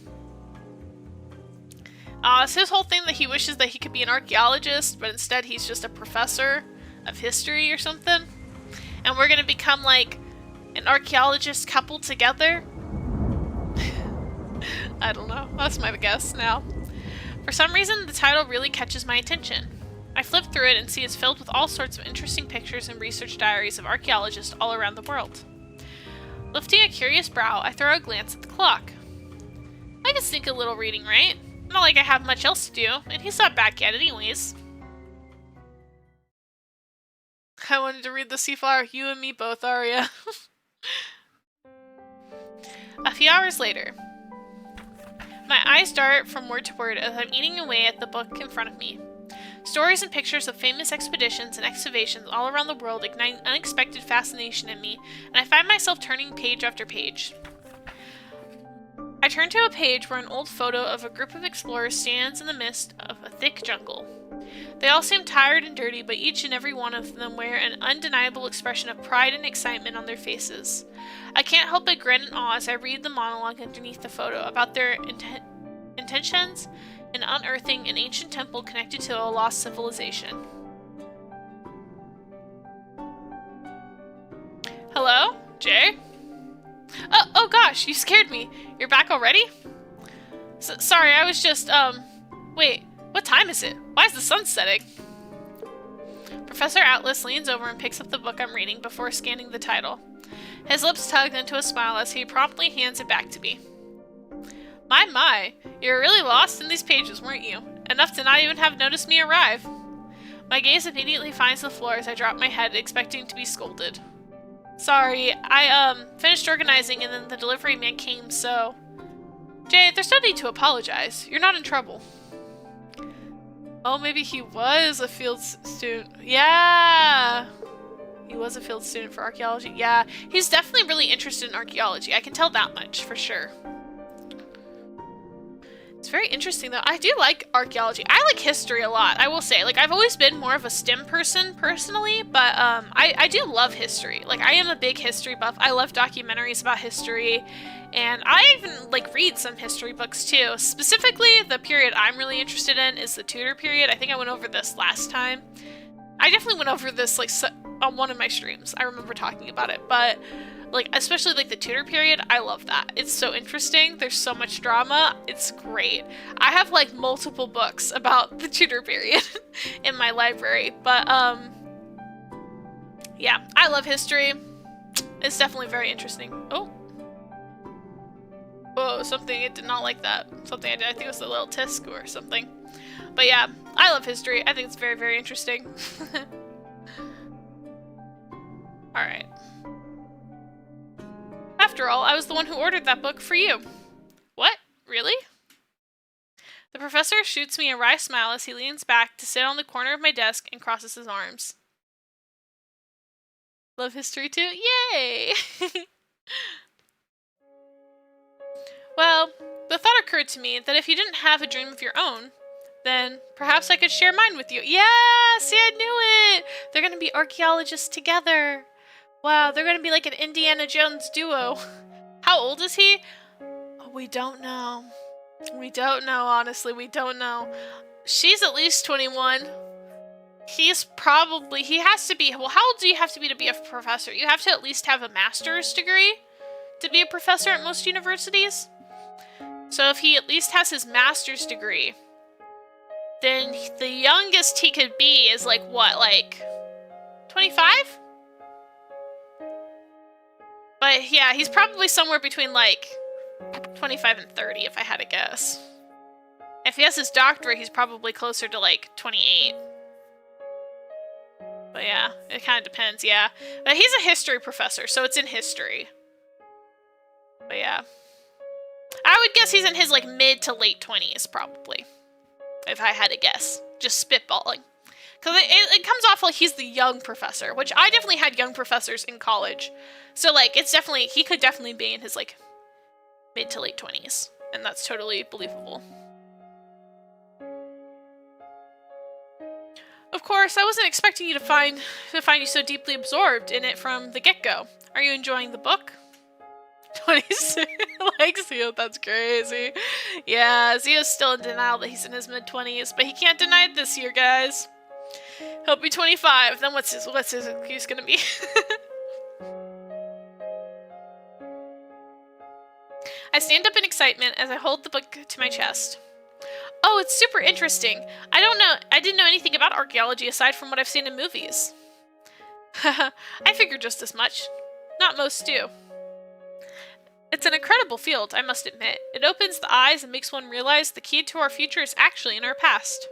It's his whole thing that he wishes that he could be an archaeologist, but instead he's just a professor of history or something. And we're gonna become like an archaeologist couple together? I don't know. That's my guess now. For some reason, the title really catches my attention. I flip through it and see it's filled with all sorts of interesting pictures and research diaries of archaeologists all around the world. Lifting a curious brow, I throw a glance at the clock. I can sneak a little reading, right? Not like I have much else to do, and he's not back yet anyways. I wanted to read the Sea Flower. You and me both, Aria. A few hours later. My eyes dart from word to word as I'm eating away at the book in front of me. Stories and pictures of famous expeditions and excavations all around the world ignite unexpected fascination in me, and I find myself turning page after page. I turn to a page where an old photo of a group of explorers stands in the midst of a thick jungle. They all seem tired and dirty, but each and every one of them wear an undeniable expression of pride and excitement on their faces. I can't help but grin in awe as I read the monologue underneath the photo about their intentions in unearthing an ancient temple connected to a lost civilization. Hello? Jay? Oh gosh, you scared me. You're back already? Sorry, I was just, wait, what time is it? Why is the sun setting? Professor Atlas leans over and picks up the book I'm reading before scanning the title. His lips tugged into a smile as he promptly hands it back to me. My, you were really lost in these pages, weren't you? Enough to not even have noticed me arrive. My gaze immediately finds the floor as I drop my head, expecting to be scolded. Sorry, I, finished organizing and then the delivery man came, so... Jay, there's no need to apologize. You're not in trouble. Oh, maybe he was a field student. Yeah! He was a field student for archaeology. Yeah, he's definitely really interested in archaeology. I can tell that much, for sure. It's It's very interesting though. I do like archaeology. I like history a lot, I will say. Like, I've always been more of a STEM person personally, but I do love history. Like, I am a big history buff. I love documentaries about history, and I even like read some history books too. Specifically, the period I'm really interested in is the Tudor period. I think I went over this last time. I definitely went over this like on one of my streams. I remember talking about it, but like, especially like the Tudor period, I love that. It's so interesting. There's so much drama. It's great. I have like multiple books about the Tudor period in my library, but yeah, I love history. It's definitely very interesting. Oh, something, it did not like that. Something I did, I think it was a little tisk or something. But yeah, I love history. I think it's very, very interesting. Alright. After all, I was the one who ordered that book for you. What? Really? The professor shoots me a wry smile as he leans back to sit on the corner of my desk and crosses his arms. Love history too? Yay! Well, the thought occurred to me that if you didn't have a dream of your own, then perhaps I could share mine with you. Yeah! See, I knew it! They're gonna be archaeologists together. Wow, they're gonna be like an Indiana Jones duo. How old is he? Oh, we don't know. We don't know, honestly. We don't know. She's at least 21. He's probably... He has to be... Well, how old do you have to be a professor? You have to at least have a master's degree to be a professor at most universities. So if he at least has his master's degree, then the youngest he could be is like, what, like 25? But yeah, he's probably somewhere between like 25 and 30 if I had to guess. If he has his doctorate, he's probably closer to like 28. But yeah, it kind of depends, yeah. But he's a history professor, so it's in history. But yeah. I would guess he's in his like mid to late 20s probably. If I had to guess. Just spitballing. Because it comes off like he's the young professor, which I definitely had young professors in college. So, like, it's definitely, he could definitely be in his, like, mid to late 20s. And that's totally believable. Of course, I wasn't expecting you to find you so deeply absorbed in it from the get-go. Are you enjoying the book? 26? Like, Zio, that's crazy. Yeah, Zio's still in denial that he's in his mid-20s, but he can't deny it this year, guys. He'll be 25, then what's his excuse gonna be? I stand up in excitement as I hold the book to my chest. Oh, it's super interesting. I didn't know anything about archaeology aside from what I've seen in movies. Haha, I figured just as much. Not most do. It's an incredible field, I must admit. It opens the eyes and makes one realize the key to our future is actually in our past.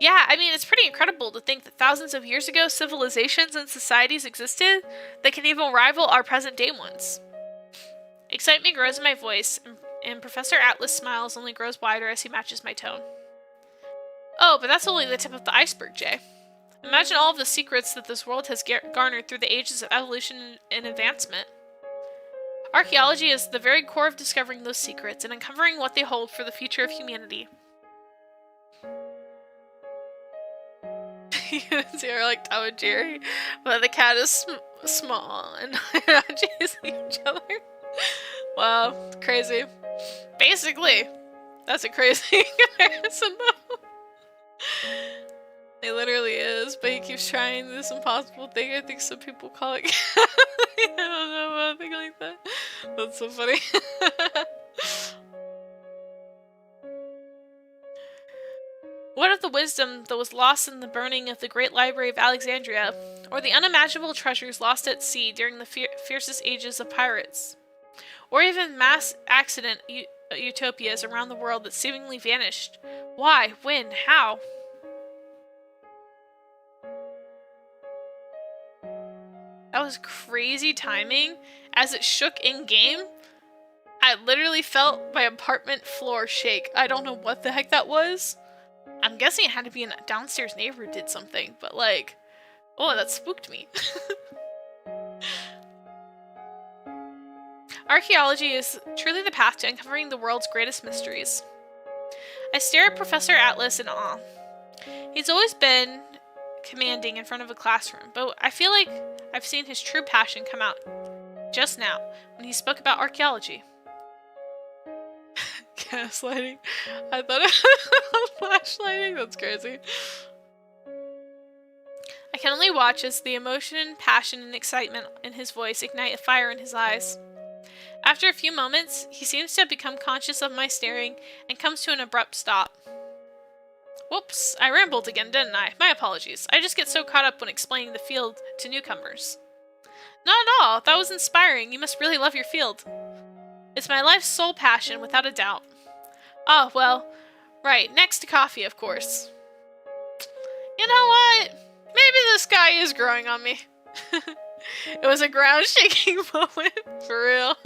Yeah, I mean, it's pretty incredible to think that thousands of years ago, civilizations and societies existed that can even rival our present-day ones. Excitement grows in my voice, and Professor Atlas' smiles only grows wider as he matches my tone. Oh, but that's only the tip of the iceberg, Jay. Imagine all of the secrets that this world has garnered through the ages of evolution and advancement. Archaeology is the very core of discovering those secrets and uncovering what they hold for the future of humanity. Humans here are like Tom and Jerry, but the cat is small and not chasing each other. Wow, crazy. Basically, that's a crazy comparison though. It literally is, but he keeps trying this impossible thing. I think some people call it I don't know about a thing like that. That's so funny. What of the wisdom that was lost in the burning of the Great Library of Alexandria, or the unimaginable treasures lost at sea during the fiercest ages of pirates? Or even mass accident utopias around the world that seemingly vanished? Why? When? How? That was crazy timing. As it shook in-game, I literally felt my apartment floor shake. I don't know what the heck that was. I'm guessing it had to be a downstairs neighbor did something, but like, oh, that spooked me. Archaeology is truly the path to uncovering the world's greatest mysteries. I stare at Professor Atlas in awe. He's always been commanding in front of a classroom, but I feel like I've seen his true passion come out just now when he spoke about archaeology. Gaslighting. I thought it was flashlighting. That's crazy. I can only watch as the emotion, passion, and excitement in his voice ignite a fire in his eyes. After a few moments, he seems to have become conscious of my staring and comes to an abrupt stop. Whoops, I rambled again, didn't I? My apologies. I just get so caught up when explaining the field to newcomers. Not at all. That was inspiring. You must really love your field. It's my life's sole passion, without a doubt. Oh, well, right. Next to coffee, of course. You know what? Maybe this guy is growing on me. It was a ground-shaking moment, for real.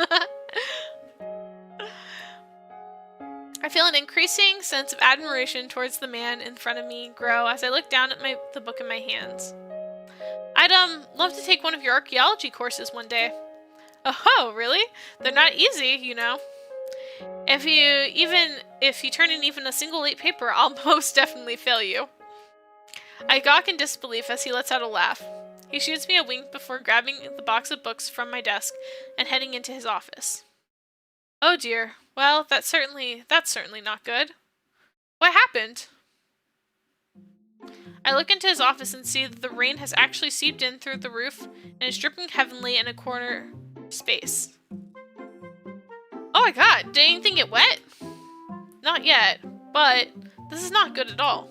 I feel an increasing sense of admiration towards the man in front of me grow as I look down at the book in my hands. I'd love to take one of your archaeology courses one day. Oh, really? They're not easy, you know. If you turn in even a single late paper, I'll most definitely fail you. I gawk in disbelief as he lets out a laugh. He shoots me a wink before grabbing the box of books from my desk and heading into his office. Oh dear. Well, that's certainly not good. What happened? I look into his office and see that the rain has actually seeped in through the roof and is dripping heavily in a corner space. Oh my god, did anything get wet? Not yet, but this is not good at all.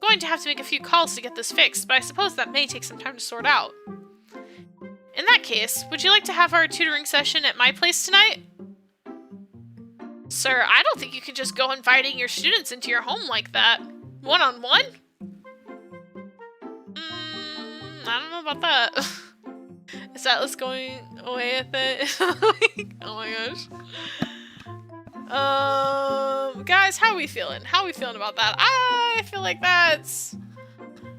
I'm going to have to make a few calls to get this fixed, but I suppose that may take some time to sort out. In that case, would you like to have our tutoring session at my place tonight? Sir, I don't think you can just go inviting your students into your home like that. One-on-one? I don't know about that. Is Atlas going away with it? Oh my gosh. Guys, how are we feeling? How are we feeling about that? I feel like that's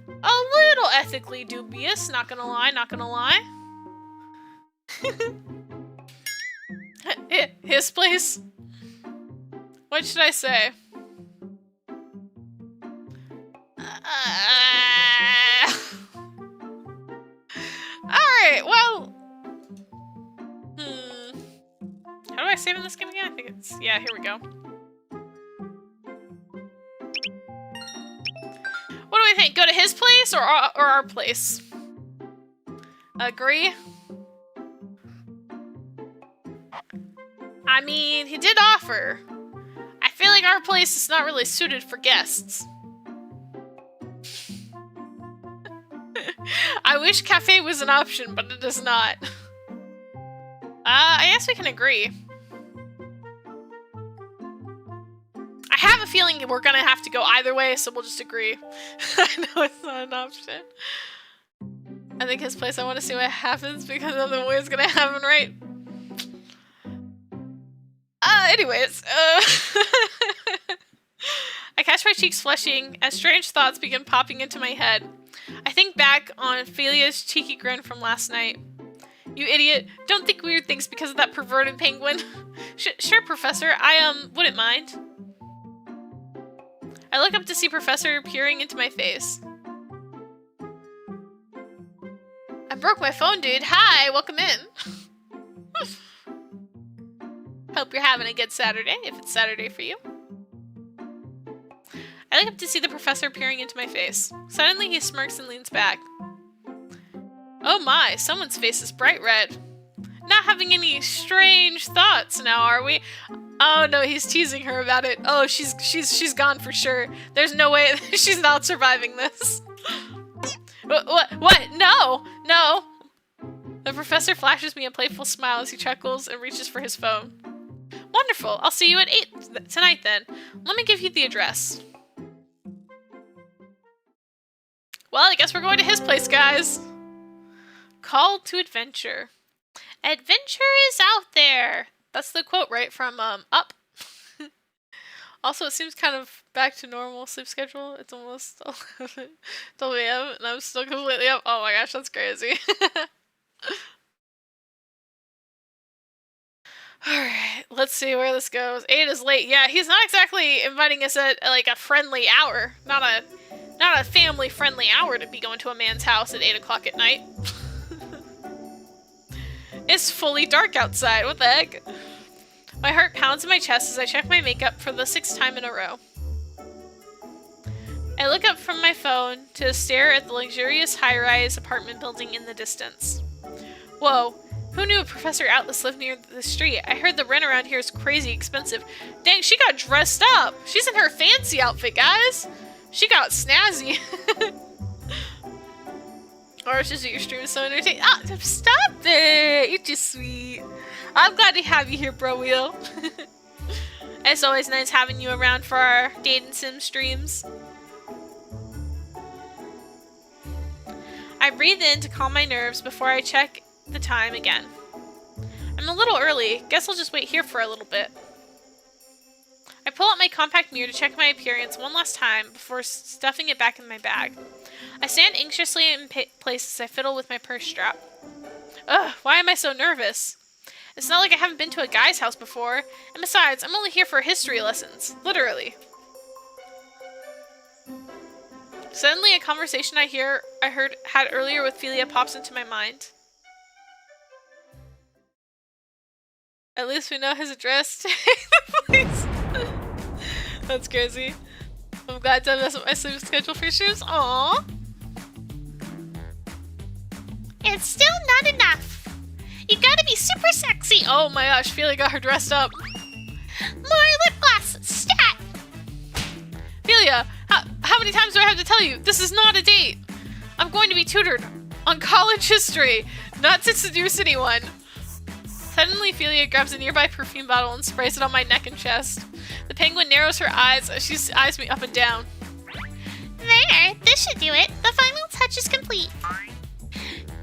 a little ethically dubious, not gonna lie, not gonna lie. His place? What should I say? Alright, well... How do I save in this game again? I think it's... Yeah, here we go. What do we think? Go to his place or our place? Agree? I mean, he did offer. I feel like our place is not really suited for guests. I wish cafe was an option, but it is not. I guess we can agree. I have a feeling we're gonna have to go either way, so we'll just agree. I know it's not an option. I think his place, I want to see what happens because of the way it's gonna happen, right? Anyways, I catch my cheeks flushing as strange thoughts begin popping into my head. I think back on Phelia's cheeky grin from last night. You idiot, don't think weird things because of that perverted penguin. Sure, Professor, I, wouldn't mind. I look up to see Professor peering into my face. I broke my phone, dude. Hi, welcome in. Hope you're having a good Saturday, if it's Saturday for you. I look up to see the professor peering into my face. Suddenly he smirks and leans back. Oh my, someone's face is bright red. Not having any strange thoughts now, are we? Oh no, he's teasing her about it. Oh, she's gone for sure. There's no way she's not surviving this. What? No! No! The professor flashes me a playful smile as he chuckles and reaches for his phone. Wonderful. I'll see you at 8 tonight then. Let me give you the address. Well, I guess we're going to his place, guys. Call to adventure. Adventure is out there. That's the quote, right? From, Up. Also, it seems kind of back to normal sleep schedule. It's almost 11 a.m. and I'm still completely up. Oh my gosh, that's crazy. Alright, let's see where this goes. 8 is late. Yeah, he's not exactly inviting us at like a friendly hour. Not a family friendly hour to be going to a man's house at 8 o'clock at night. It's fully dark outside. What the heck? My heart pounds in my chest as I check my makeup for the 6th time in a row. I look up from my phone to stare at the luxurious high-rise apartment building in the distance. Whoa, who knew Professor Atlas lived near the street? I heard the rent around here is crazy expensive. Dang, she got dressed up! She's in her fancy outfit, guys! She got snazzy. Or it's just that your stream is so entertaining. Ah, stop it! You're just sweet. I'm glad to have you here, bro wheel. It's always nice having you around for our dating sim streams. I breathe in to calm my nerves before I check the time again. I'm a little early. Guess I'll just wait here for a little bit. I pull out my compact mirror to check my appearance one last time before stuffing it back in my bag. I stand anxiously in place as I fiddle with my purse strap. Ugh, why am I so nervous? It's not like I haven't been to a guy's house before, and besides, I'm only here for history lessons. Literally. Suddenly, a conversation I had earlier with Philia pops into my mind. At least we know his address. Please. That's crazy. I'm glad to mess up my sleep schedule for shoes. Aww. It's still not enough. You gotta be super sexy. Oh my gosh, Philia got her dressed up. More lip gloss. Stat. Philia, how many times do I have to tell you? This is not a date. I'm going to be tutored on college history, not to seduce anyone. Suddenly, Philia grabs a nearby perfume bottle and sprays it on my neck and chest. The penguin narrows her eyes as she eyes me up and down. There, this should do it. The final touch is complete.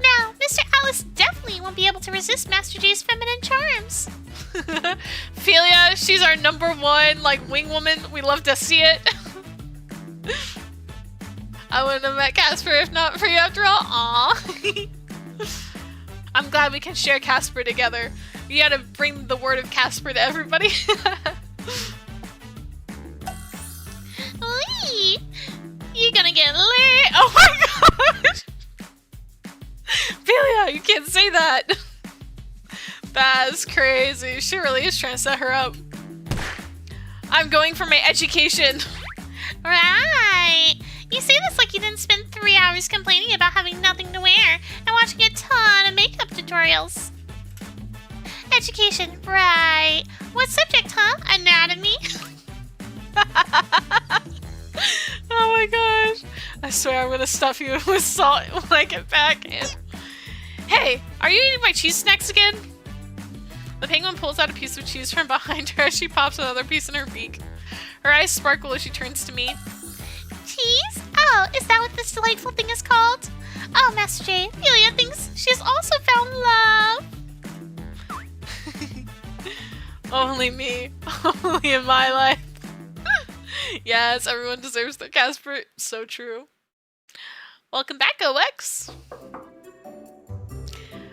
Now, Mr. Alice definitely won't be able to resist Master G's feminine charms. Philia, she's our #1, like, wing woman. We love to see it. I wouldn't have met Casper if not for you after all. Aww. I'm glad we can share Casper together. You gotta bring the word of Casper to everybody. Lee, you're gonna get lit. Oh my gosh! Philia, you can't say that. That's crazy. She really is trying to set her up. I'm going for my education. Right. You say this like you didn't spend 3 hours complaining about having nothing to wear and watching a ton of makeup tutorials. Education, right. What subject, huh? Anatomy? Oh my gosh. I swear I'm gonna stuff you with salt when I get back. Hey, are you eating my cheese snacks again? The penguin pulls out a piece of cheese from behind her as she pops another piece in her beak. Her eyes sparkle as she turns to me. Cheese? Oh, is that what this delightful thing is called? Oh, Master J, Philia thinks she's also found love. Only me. Only in my life. Yes, everyone deserves the Casper. So true. Welcome back, OX.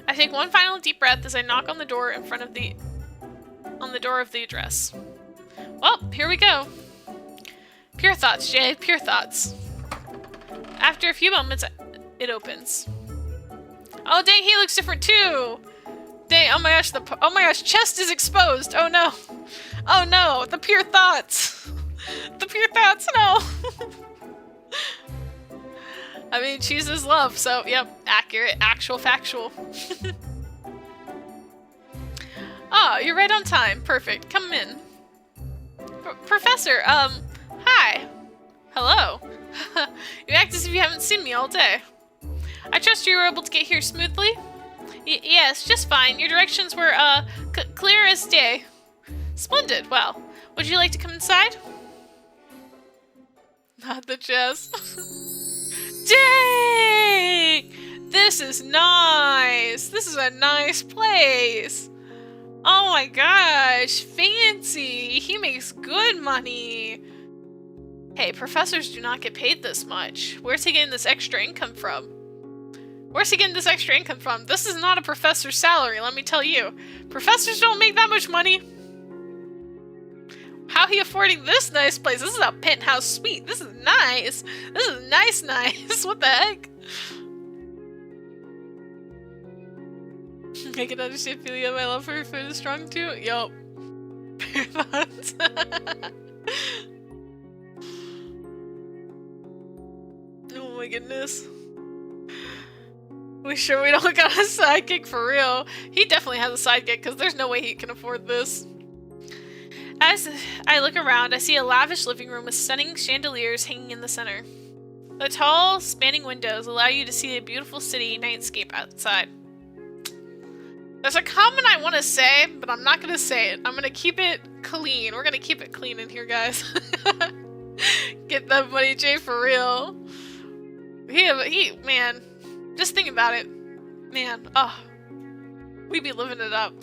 I take one final deep breath as I knock on the door in front of the door of the address. Well, here we go. Pure thoughts, Jay. Pure thoughts. After a few moments, it opens. Oh dang, he looks different too. Dang, oh my gosh, chest is exposed. Oh no. Oh no, the pure thoughts. The pure thoughts, no. I mean, cheese is love, so yep, accurate, actual, factual. Oh, you're right on time. Perfect. Come in. Professor, hi. Hello. You act as if you haven't seen me all day. I trust you were able to get here smoothly? Yes, just fine. Your directions were, clear as day. Splendid. Well, would you like to come inside? Not the chest. Dang! This is nice. This is a nice place. Oh my gosh, fancy. He makes good money. Hey, professors do not get paid this much. Where's he getting this extra income from? Where's he getting this extra income from? This is not a professor's salary, let me tell you. Professors don't make that much money. How he affording this nice place? This is a penthouse suite. This is nice. This is nice. What the heck? I can understand Ophelia. My love for her food is strong too. Yup. Oh my goodness. We sure we don't got a sidekick for real? He definitely has a sidekick because there's no way he can afford this. As I look around, I see a lavish living room with stunning chandeliers hanging in the center. The tall, spanning windows allow you to see a beautiful city nightscape outside. There's a comment I want to say, but I'm not going to say it. I'm going to keep it clean. We're going to keep it clean in here, guys. Get that money, Jay, for real. Man, just think about it. Man, oh. We be living it up.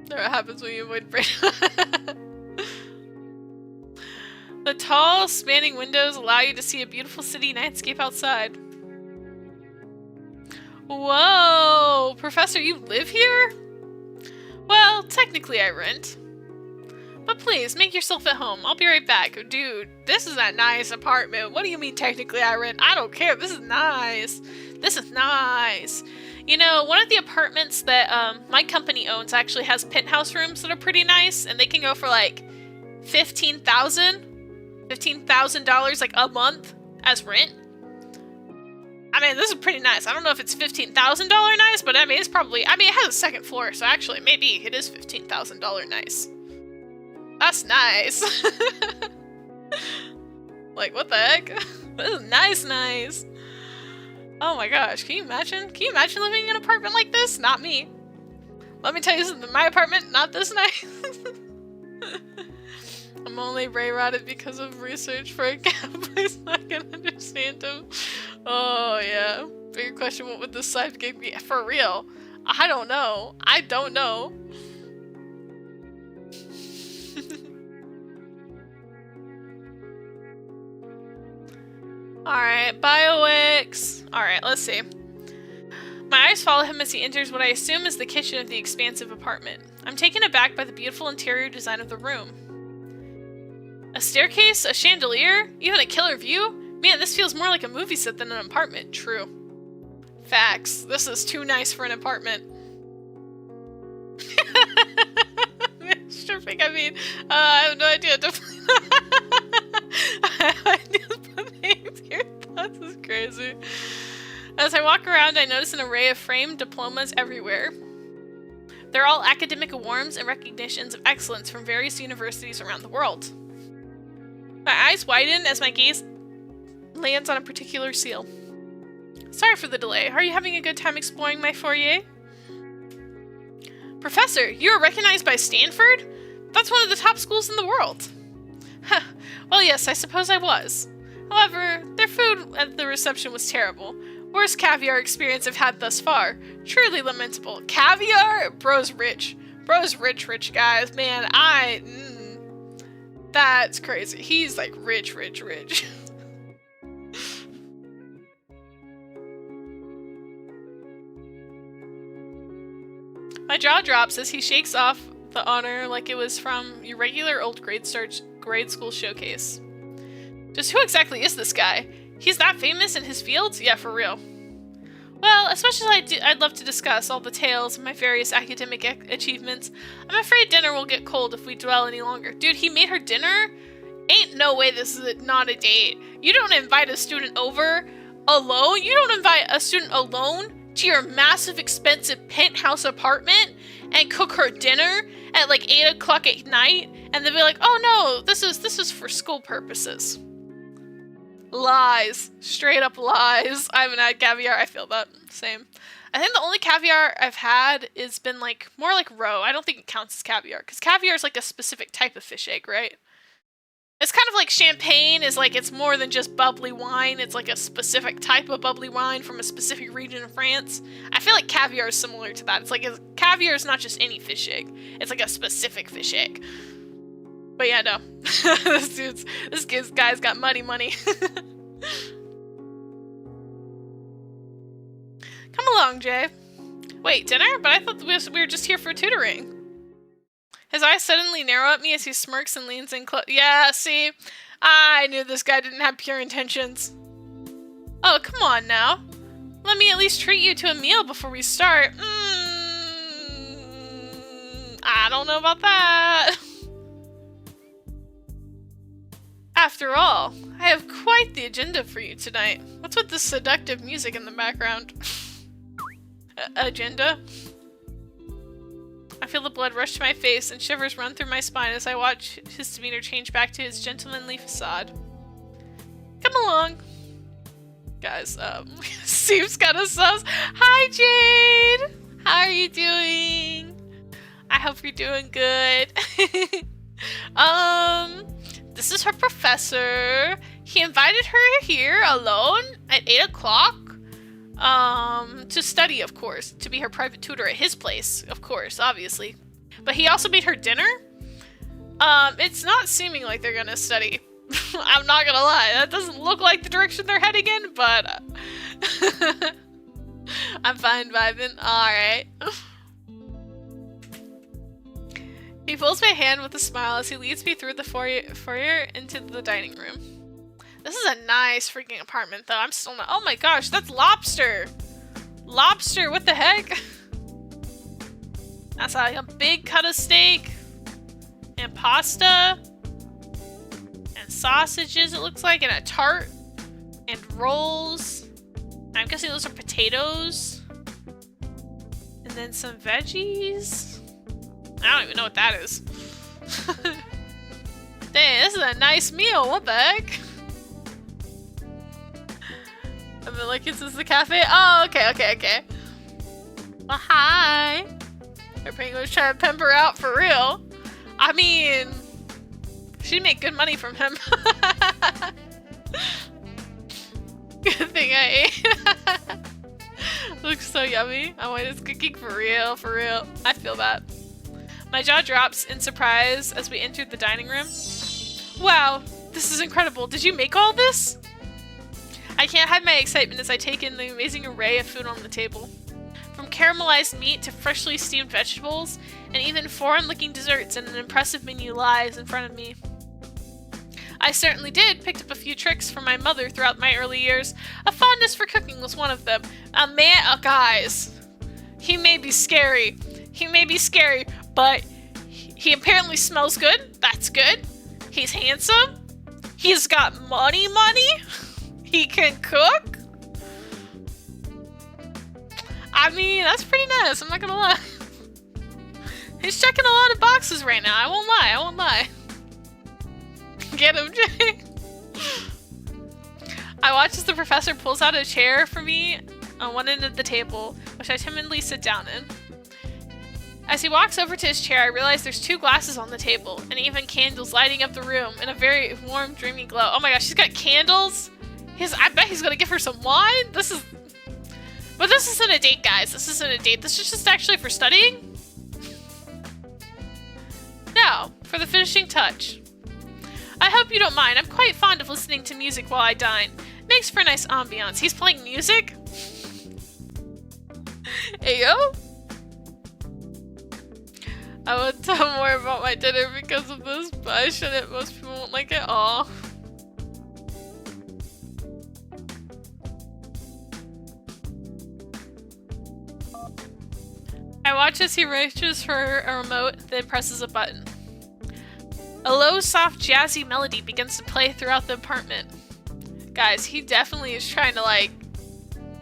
That's what happens when you avoid brain. The tall, spanning windows allow you to see a beautiful city nightscape outside. Whoa! Professor, you live here? Well, technically I rent. But please, make yourself at home. I'll be right back. Dude, this is a nice apartment. What do you mean technically I rent? I don't care. This is nice. This is nice. You know, one of the apartments that my company owns actually has penthouse rooms that are pretty nice, and they can go for like $15,000 like a month as rent. I mean, this is pretty nice. I don't know if it's $15,000 nice, but I mean, it's probably, I mean, it has a second floor, so actually maybe it is $15,000 nice. That's nice. Like, what the heck? This is nice. Oh my gosh, can you imagine? Can you imagine living in an apartment like this? Not me. Let me tell you something, my apartment, not this nice. I'm only brain-rotted because of research for a cat place, so I can understand him. Oh yeah. Bigger question, what would this sidekick be? For real? I don't know. I don't know. Alright, BioX. Alright, let's see. My eyes follow him as he enters what I assume is the kitchen of the expansive apartment. I'm taken aback by the beautiful interior design of the room. A staircase? A chandelier? Even a killer view? Man, this feels more like a movie set than an apartment. True. Facts. This is too nice for an apartment. Stripping, I mean, I have no idea. I just put names here. This is crazy. As I walk around, I notice an array of framed diplomas everywhere. They're all academic awards and recognitions of excellence from various universities around the world. My eyes widen as my gaze lands on a particular seal. Sorry for the delay. Are you having a good time exploring my foyer? Professor, you are recognized by Stanford? That's one of the top schools in the world. Huh. Well, yes, I suppose I was. However, their food at the reception was terrible. Worst caviar experience I've had thus far. Truly lamentable. Caviar? Bro's rich. Bro's rich, guys. Man, that's crazy. He's like rich. My jaw drops as he shakes off the honor like it was from your regular old grade school showcase. Just who exactly is this guy? He's that famous in his field? Yeah, for real. Well, as much as I'd love to discuss all the tales of my various academic achievements, I'm afraid dinner will get cold if we dwell any longer. Dude, he made her dinner? Ain't no way this is not a date. You don't invite a student over alone? You don't invite a student alone to your massive, expensive penthouse apartment and cook her dinner at like 8 o'clock at night and then be like, oh no, this is for school purposes. Lies. Straight up lies. I haven't had caviar. I feel that. Same. I think the only caviar I've had has been like more like roe. I don't think it counts as caviar because caviar is like a specific type of fish egg, right? It's kind of like champagne is like, it's more than just bubbly wine. It's like a specific type of bubbly wine from a specific region of France. I feel like caviar is similar to that. It's like, caviar is not just any fish egg. It's like a specific fish egg. But yeah, no. This guy's got money. Come along, Jay. Wait, dinner? But I thought we were just here for tutoring. His eyes suddenly narrow at me as he smirks and leans in close. Yeah, see? I knew this guy didn't have pure intentions. Oh, come on now. Let me at least treat you to a meal before we start. I don't know about that. After all, I have quite the agenda for you tonight. What's with the seductive music in the background? Agenda? I feel the blood rush to my face and shivers run through my spine as I watch his demeanor change back to his gentlemanly facade. Come along. Guys, Steve's kind of sus. Hi, Jade! How are you doing? I hope you're doing good. This is her professor. He invited her here alone at 8 o'clock. To study, of course. To be her private tutor at his place, of course, obviously. But he also made her dinner. It's not seeming like they're gonna study. I'm not gonna lie. That doesn't look like the direction they're heading in, but... I'm fine vibing. Alright. He pulls my hand with a smile as he leads me through the foyer into the dining room. This is a nice freaking apartment, though. I'm still not... Oh my gosh, that's lobster! Lobster, what the heck? That's like a big cut of steak. And pasta. And sausages, it looks like. And a tart. And rolls. I'm guessing those are potatoes. And then some veggies. I don't even know what that is. Dang, this is a nice meal. What the heck? And then, like, is this the cafe? Oh, okay. Well, hi. Our penguin's trying to pimp her out for real. I mean, she'd make good money from him. Good thing I ate. Looks so yummy. Oh wait, it's cooking for real, for real. I feel that. My jaw drops in surprise as we entered the dining room. Wow, this is incredible. Did you make all this? I can't hide my excitement as I take in the amazing array of food on the table. From caramelized meat to freshly steamed vegetables, and even foreign-looking desserts, and an impressive menu lies in front of me. I certainly did. Picked up a few tricks from my mother throughout my early years. A fondness for cooking was one of them. Guys, he may be scary. But he apparently smells good. That's good. He's handsome. He's got money. He can cook. I mean, that's pretty nice. I'm not gonna lie. He's checking a lot of boxes right now. I won't lie. Get him, Jay. I watch as the professor pulls out a chair for me on one end of the table, which I timidly sit down in. As he walks over to his chair, I realize there's 2 glasses on the table, and even candles lighting up the room in a very warm, dreamy glow. Oh my gosh, she's got candles? I bet he's gonna give her some wine? But this isn't a date, guys. This isn't a date. This is just actually for studying. Now, for the finishing touch. I hope you don't mind. I'm quite fond of listening to music while I dine. Makes for a nice ambiance. He's playing music? Ayo? I would tell more about my dinner because of this, but I shouldn't. Most people won't like it all. I watch as he reaches for a remote, then presses a button. A low, soft, jazzy melody begins to play throughout the apartment. Guys, he definitely is trying to, like...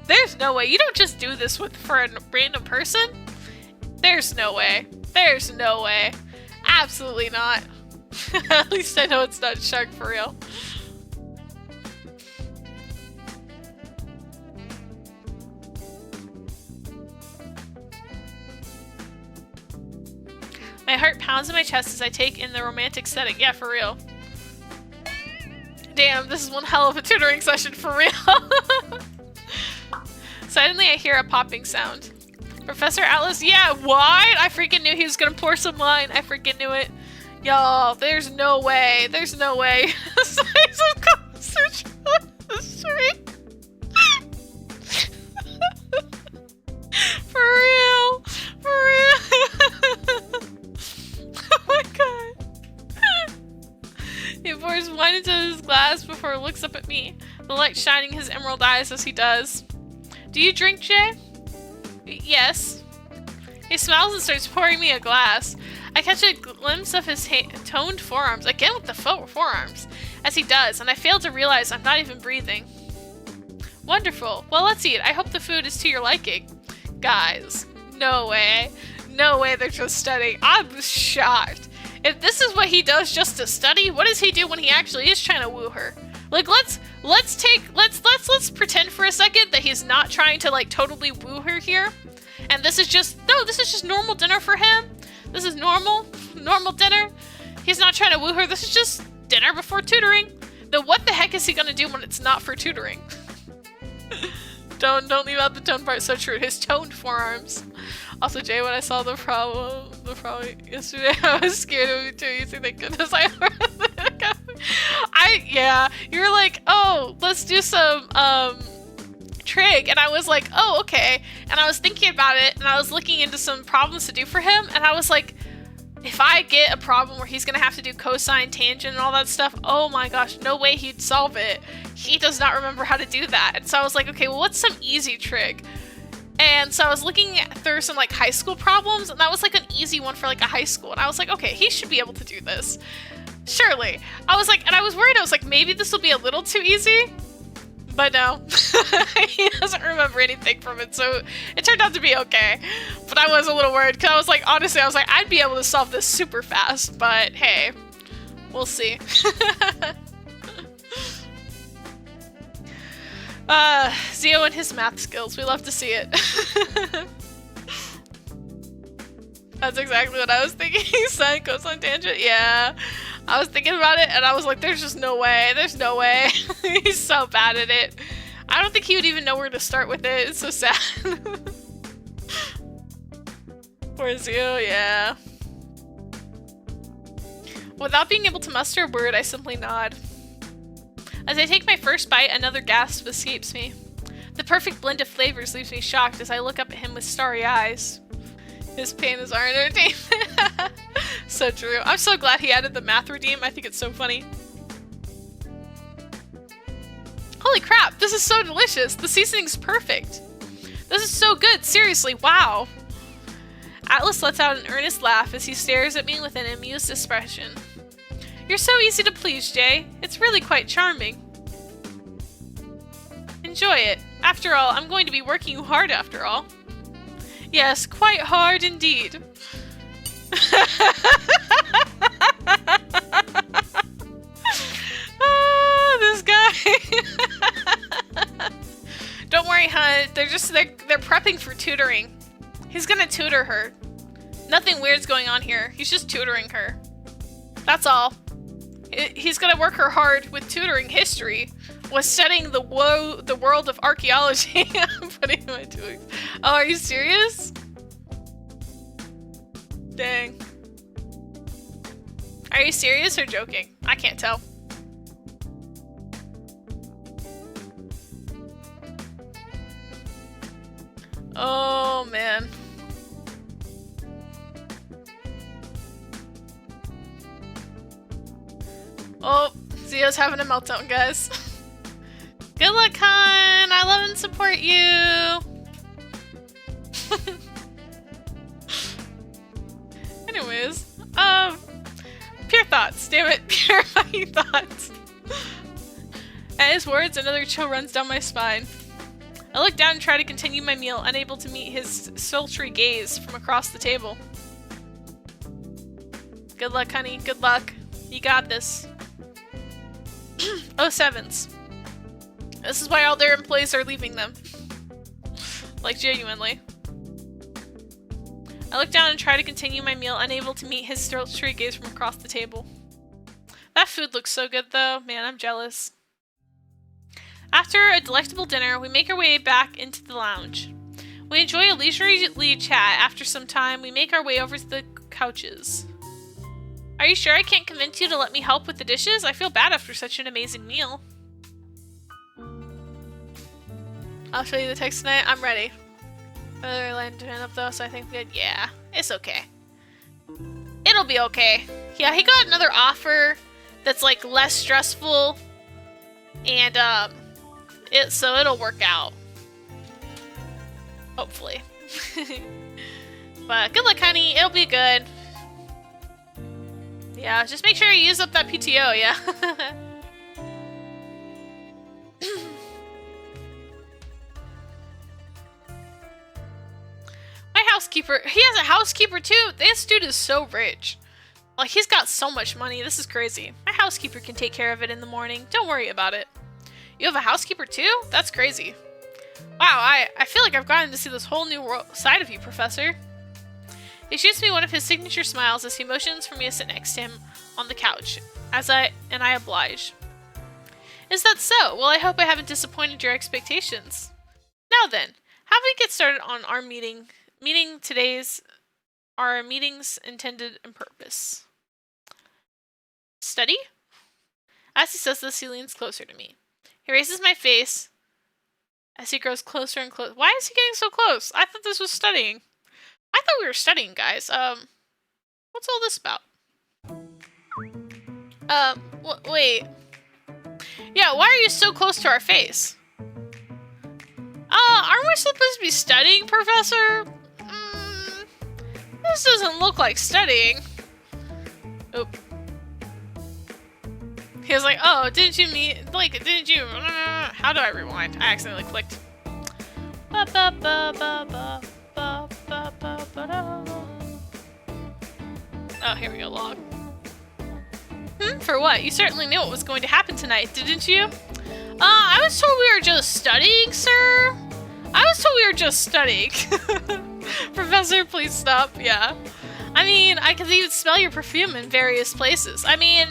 There's no way. You don't just do this for a random person. There's no way. There's no way. Absolutely not. At least I know it's not shark for real. My heart pounds in my chest as I take in the romantic setting. Yeah, for real. Damn, this is one hell of a tutoring session for real. Suddenly I hear a popping sound. Professor Atlas, yeah, wine? I freaking knew he was gonna pour some wine. I freaking knew it. Y'all, there's no way. There's no way. Size of concentrate. This tree. For real. For real. Oh my god. He pours wine into his glass before he looks up at me, the light shining his emerald eyes as he does. Do you drink, Jay? Yes. He smiles and starts pouring me a glass. I catch a glimpse of his toned forearms, again with the forearms, as he does, and I fail to realize I'm not even breathing. Wonderful. Well, let's eat. I hope the food is to your liking. Guys, no way. No way they're just studying. I'm shocked. If this is what he does just to study, what does he do when he actually is trying to woo her? Like, let's pretend for a second that he's not trying to, like, totally woo her here. And this is just normal dinner for him. This is normal dinner. He's not trying to woo her. This is just dinner before tutoring. Then what the heck is he gonna do when it's not for tutoring? Don't leave out the tone part. So true. His toned forearms. Also, Jay, when I saw the problem yesterday, I was scared of it too. You see, thank goodness yeah. You were like, oh, let's do some trig, and I was like, oh, okay. And I was thinking about it, and I was looking into some problems to do for him, and I was like, if I get a problem where he's gonna have to do cosine, tangent, and all that stuff, oh my gosh, no way he'd solve it. He does not remember how to do that. And so I was like, okay, well, what's some easy trig? And so I was looking through some like high school problems, and that was like an easy one for like a high school. And I was like, okay, he should be able to do this. Surely. I was like, and I was worried, I was like, maybe this will be a little too easy. But no, he doesn't remember anything from it, so it turned out to be okay. But I was a little worried, because I was like, honestly, I was like, I'd be able to solve this super fast, but hey, we'll see. Zio and his math skills, we love to see it. That's exactly what I was thinking. Sine, cosine, tangent, yeah. I was thinking about it, and I was like, there's just no way. There's no way. He's so bad at it. I don't think he would even know where to start with it. It's so sad. Poor Zio, yeah. Without being able to muster a word, I simply nod. As I take my first bite, another gasp escapes me. The perfect blend of flavors leaves me shocked as I look up at him with starry eyes. His pain is our entertainment. So true. I'm so glad he added the math redeem. I think it's so funny. Holy crap, this is so delicious. The seasoning's perfect. This is so good. Seriously, wow. Atlas lets out an earnest laugh as he stares at me with an amused expression. You're so easy to please, Jay. It's really quite charming. Enjoy it. After all, I'm going to be working hard after all. Yes, quite hard indeed. This guy. Don't worry, hun. They're prepping for tutoring. He's gonna tutor her. Nothing weird's going on here. He's just tutoring her. That's all. He's gonna work her hard with tutoring history, with studying the world of archaeology. I'm putting my 2 weeks. Oh, are you serious? Dang. Are you serious or joking? I can't tell. Oh, man. Oh, Zio's having a meltdown, guys. Good luck, hon. I love and support you. Anyways, pure thoughts. Damn it, pure fucking thoughts. At his words, another chill runs down my spine. I look down and try to continue my meal, unable to meet his sultry gaze from across the table. Good luck, honey. Good luck. You got this. Oh, sevens. This is why all their employees are leaving them. Like, genuinely. I look down and try to continue my meal, unable to meet his sultry gaze from across the table. That food looks so good, though. Man, I'm jealous. After a delectable dinner, we make our way back into the lounge. We enjoy a leisurely chat. After some time, we make our way over to the couches. Are you sure I can't convince you to let me help with the dishes? I feel bad after such an amazing meal. I'll show you the text tonight. I'm ready. Another line to up though, so I think good. Yeah, it's okay. It'll be okay. Yeah, he got another offer that's like less stressful, and so it'll work out. Hopefully. But good luck, honey. It'll be good. Yeah, just make sure you use up that PTO, yeah? My housekeeper, he has a housekeeper too? This dude is so rich. Like, he's got so much money. This is crazy. My housekeeper can take care of it in the morning. Don't worry about it. You have a housekeeper too? That's crazy. Wow, I feel like I've gotten to see this whole new side of you, Professor. He shoots me one of his signature smiles as he motions for me to sit next to him on the couch, I oblige. Is that so? Well, I hope I haven't disappointed your expectations. Now then, how do we get started on our meeting? Our meetings intended and purpose. Study? As he says this, he leans closer to me. He raises my face as he grows closer and closer. Why is he getting so close? I thought this was studying. I thought we were studying, guys. What's all this about? Wait. Yeah, why are you so close to our face? Aren't we supposed to be studying, Professor? This doesn't look like studying. Oop. He was like, oh, didn't you how do I rewind? I accidentally clicked. Oh, here we go, log. For what? You certainly knew what was going to happen tonight, didn't you? I was told we were just studying, sir. I was told we were just studying. Professor, please stop. Yeah. I mean, I can even smell your perfume in various places. I mean,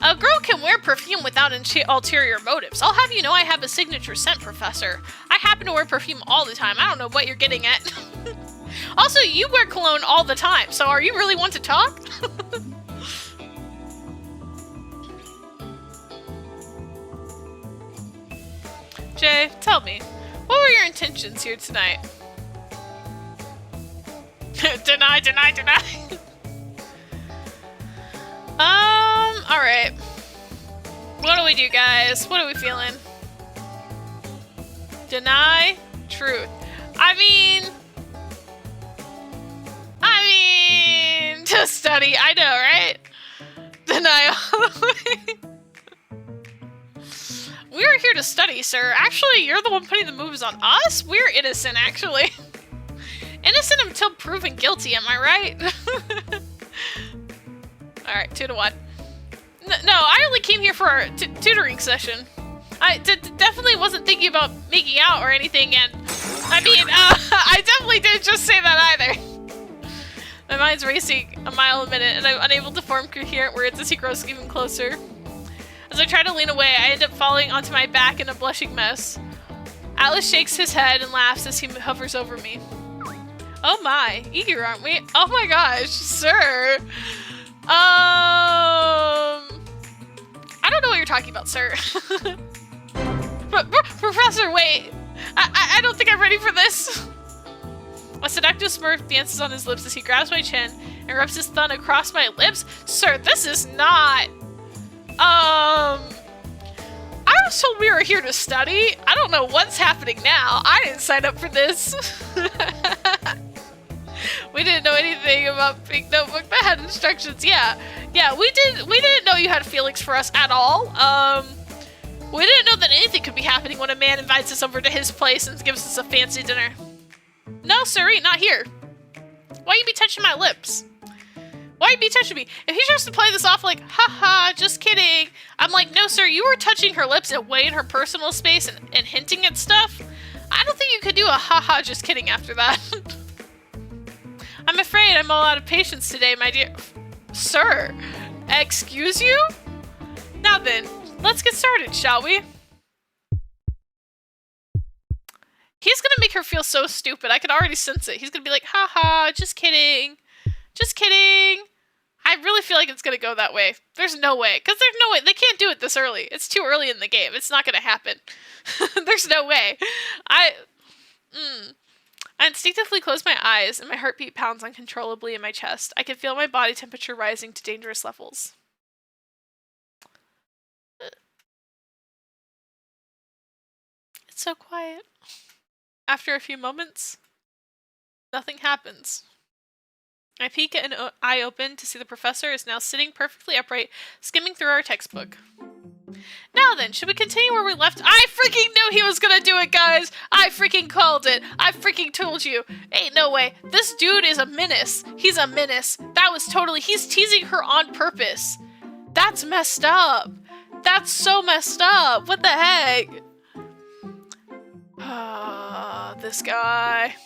a girl can wear perfume without ulterior motives. I'll have you know I have a signature scent, Professor. I happen to wear perfume all the time. I don't know what you're getting at. Also, you wear cologne all the time, so are you really want to talk? Jay, tell me, what were your intentions here tonight? Deny. Alright. What do we do, guys? What are we feeling? Deny truth. I mean, to study. I know, right? Deny all the way. We're here to study, sir. Actually, you're the one putting the moves on us? We're innocent, actually. Innocent until proven guilty, am I right? Alright, 2 to 1. No, I only came here for a tutoring session. I definitely wasn't thinking about making out or anything, and I mean, I definitely didn't just say that either. My mind's racing a mile a minute, and I'm unable to form coherent words as he grows even closer. As I try to lean away, I end up falling onto my back in a blushing mess. Atlas shakes his head and laughs as he hovers over me. Oh my, eager, aren't we? Oh my gosh, sir. I don't know what you're talking about, sir. Professor, wait. I don't think I'm ready for this. A seductive smirk dances on his lips as he grabs my chin and rubs his thumb across my lips. Sir, this is not... I was told we were here to study. I don't know what's happening now. I didn't sign up for this. We didn't know anything about Pink Notebook that had instructions. Yeah, we didn't know you had feelings for us at all. We didn't know that anything could be happening when a man invites us over to his place and gives us a fancy dinner. No, sirree, not here. Why you be touching my lips? Why you be touching me? If he tries to play this off like, haha, just kidding, I'm like, no, sir, you were touching her lips away in her personal space and hinting at stuff. I don't think you could do a haha, just kidding after that. I'm afraid I'm all out of patience today, my dear... Sir, excuse you? Now then, let's get started, shall we? He's gonna make her feel so stupid. I can already sense it. He's gonna be like, haha, just kidding. Just kidding. I really feel like like it's gonna go that way. There's no way. Because there's no way. They can't do it this early. It's too early in the game. It's not gonna happen. There's no way. I instinctively close my eyes, and my heartbeat pounds uncontrollably in my chest. I can feel my body temperature rising to dangerous levels. It's so quiet. After a few moments, nothing happens. I peek an eye open to see the professor is now sitting perfectly upright, skimming through our textbook. Now then, should we continue where we left? I freaking knew he was gonna do it, guys! I freaking called it! I freaking told you! Ain't no way. This dude is a menace. He's a menace. That was totally- he's teasing her on purpose. That's messed up. That's so messed up. What the heck? This guy.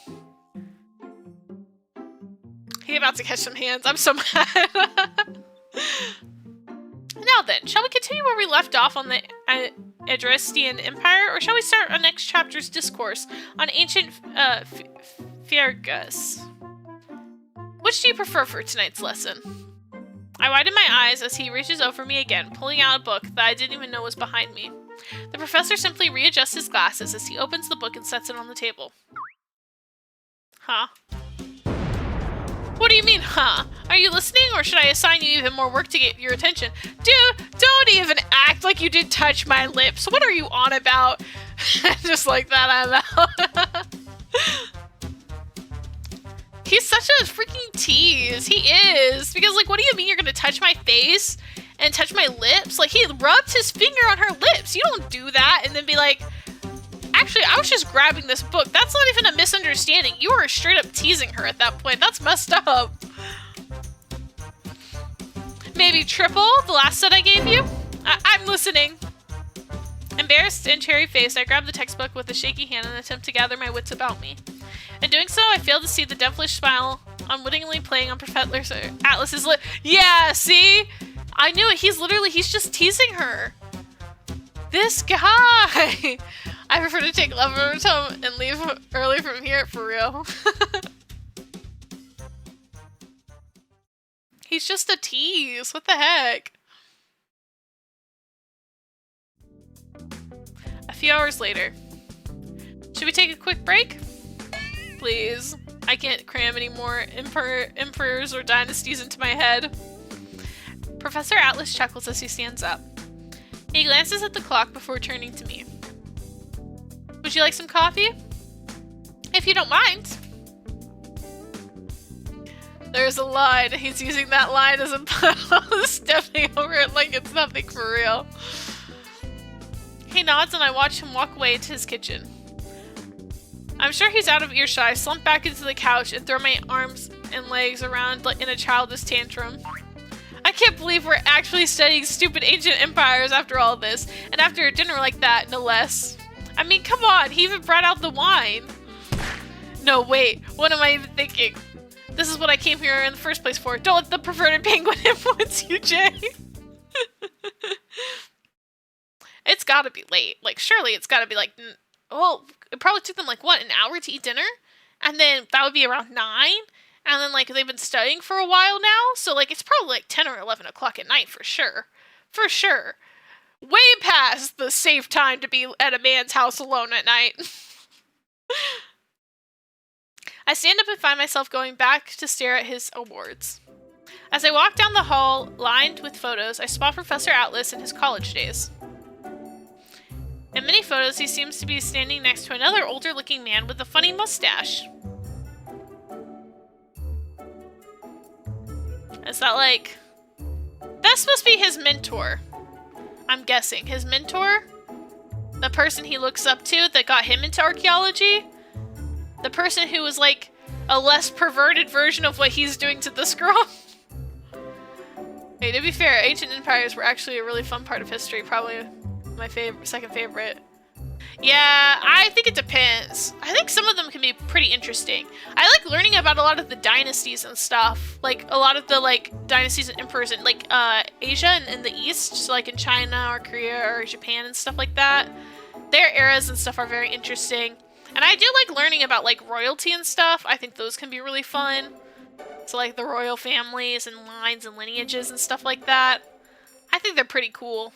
He about to catch some hands. I'm so mad. Now then, shall we continue where we left off on the Adrestian Empire, or shall we start our next chapter's discourse on ancient Fergus? Which do you prefer for tonight's lesson? I widen my eyes as he reaches over me again, pulling out a book that I didn't even know was behind me. The professor simply readjusts his glasses as he opens the book and sets it on the table. Huh? What do you mean, huh? Are you listening, or should I assign you even more work to get your attention? Dude, don't even act like you did touch my lips. What are you on about? Just like that, I'm out. He's such a freaking tease. He is. Because, like, what do you mean you're gonna touch my face and touch my lips? Like, he rubbed his finger on her lips. You don't do that and then be like, actually, I was just grabbing this book. That's not even a misunderstanding. You were straight up teasing her at that point. That's messed up. Maybe triple the last set I gave you? I'm listening. Embarrassed and cherry-faced, I grab the textbook with a shaky hand and attempt to gather my wits about me. In doing so, I fail to see the devilish smile unwittingly playing on Professor Atlas's lip. Yeah, see? I knew it. He's just teasing her. This guy! I prefer to take love over home and leave early from here, for real. He's just a tease. What the heck? A few hours later. Should we take a quick break? Please. I can't cram any more emperors or dynasties into my head. Professor Atlas chuckles as he stands up. He glances at the clock before turning to me. Would you like some coffee? If you don't mind. There's a line. He's using that line as a stepping over it like it's nothing for real. He nods and I watch him walk away to his kitchen. I'm sure he's out of earshot. I slump back into the couch and throw my arms and legs around in a childish tantrum. I can't believe we're actually studying stupid ancient empires after all this, and after a dinner like that, no less. I mean, come on, he even brought out the wine. No, wait, what am I even thinking? This is what I came here in the first place for. Don't let the perverted penguin influence you, Jay. It's gotta be late. Like, surely it's gotta be like, well, it probably took them like, what, an hour to eat dinner? And then that would be around 9? And then, like, they've been studying for a while now, so, like, it's probably, like, 10 or 11 o'clock at night for sure. For sure. Way past the safe time to be at a man's house alone at night. I stand up and find myself going back to stare at his awards. As I walk down the hall, lined with photos, I spot Professor Atlas in his college days. In many photos, he seems to be standing next to another older-looking man with a funny mustache. Is that like... This must be his mentor. I'm guessing. His mentor? The person he looks up to that got him into archaeology? The person who was like a less perverted version of what he's doing to this girl? Hey, to be fair, ancient empires were actually a really fun part of history. Probably my second favorite. Yeah, I think it depends. I think some of them can be pretty interesting. I like learning about a lot of the dynasties and stuff. Like, a lot of the, like, dynasties and emperors in, like, Asia and in the East. So, like, in China or Korea or Japan and stuff like that. Their eras and stuff are very interesting. And I do like learning about, like, royalty and stuff. I think those can be really fun. So like the royal families and lines and lineages and stuff like that. I think they're pretty cool.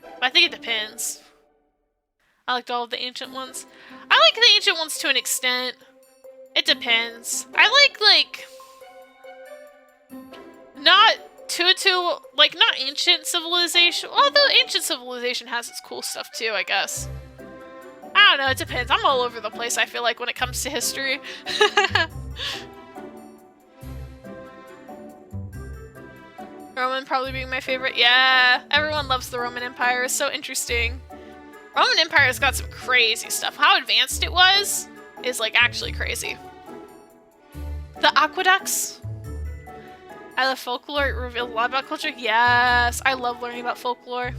But I think it depends. I liked all of the ancient ones. I like the ancient ones to an extent. It depends. I like not like not ancient civilization. Although ancient civilization has its cool stuff too, I guess. I don't know, it depends. I'm all over the place, I feel like, when it comes to history. Roman probably being my favorite. Yeah, everyone loves the Roman Empire. It's so interesting. Roman Empire's got some crazy stuff. How advanced it was is like actually crazy. The aqueducts. I love folklore. It revealed a lot about culture. Yes, I love learning about folklore.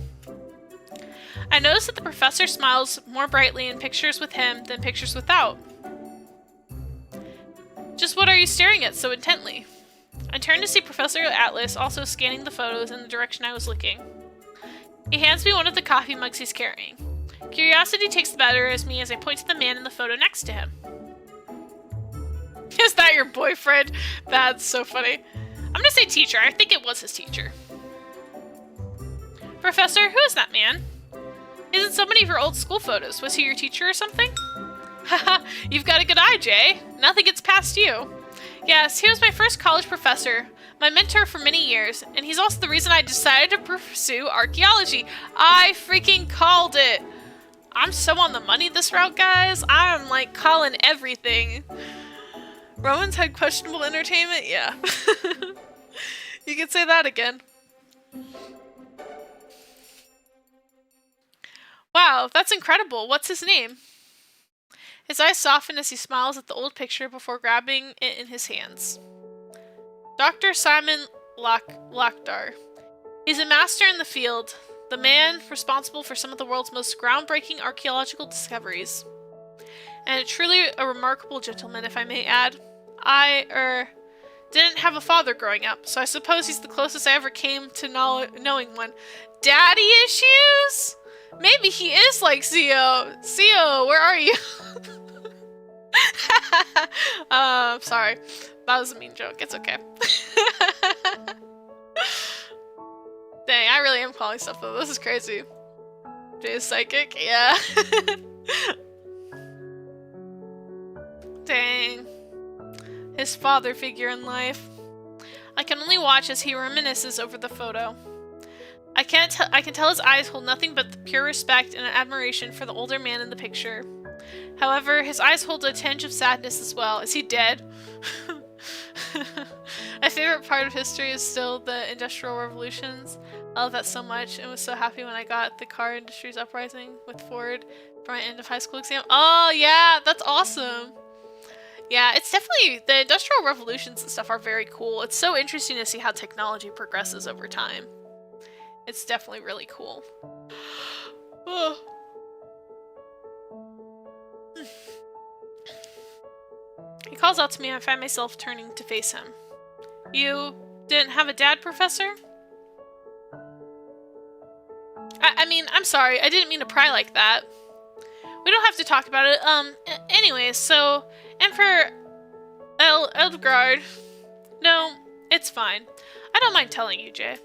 I noticed that the professor smiles more brightly in pictures with him than pictures without. Just what are you staring at so intently? I turned to see Professor Atlas also scanning the photos in the direction I was looking. He hands me one of the coffee mugs he's carrying. Curiosity takes the better of me as I point to the man in the photo next to him. Is that your boyfriend? That's so funny. I'm gonna say teacher. I think it was his teacher. Professor, who is that man? He's in so many of your old school photos. Was he your teacher or something? Haha, you've got a good eye, Jay. Nothing gets past you. Yes, he was my first college professor, my mentor for many years, and he's also the reason I decided to pursue archaeology. I freaking called it. I'm so on the money this route, guys. I'm like calling everything. Romans had questionable entertainment? Yeah. You could say that again. Wow, that's incredible. What's his name? His eyes soften as he smiles at the old picture before grabbing it in his hands. Dr. Simon Lakhdar. He's a master in the field, the man responsible for some of the world's most groundbreaking archaeological discoveries. And truly a remarkable gentleman, if I may add. I, didn't have a father growing up, so I suppose he's the closest I ever came to knowing one. Daddy issues? Maybe he is like Zio. Zio, where are you? Sorry. That was a mean joke. It's okay. Dang, I really am calling stuff though. This is crazy. Jay is psychic? Yeah. Dang. His father figure in life. I can only watch as he reminisces over the photo. I can tell his eyes hold nothing but pure respect and admiration for the older man in the picture. However, his eyes hold a tinge of sadness as well. Is he dead? My favorite part of history is still the Industrial Revolutions. I love that so much and was so happy when I got the car industry's uprising with Ford for my end of high school exam. Oh yeah, that's awesome. Yeah, it's definitely, the Industrial Revolutions and stuff are very cool. It's so interesting to see how technology progresses over time. It's definitely really cool. Oh. He calls out to me and I find myself turning to face him. You didn't have a dad, Professor? I mean, I'm sorry. I didn't mean to pry like that. We don't have to talk about it. Anyways, so, Emperor Eldgard. No, it's fine. I don't mind telling you, Jay.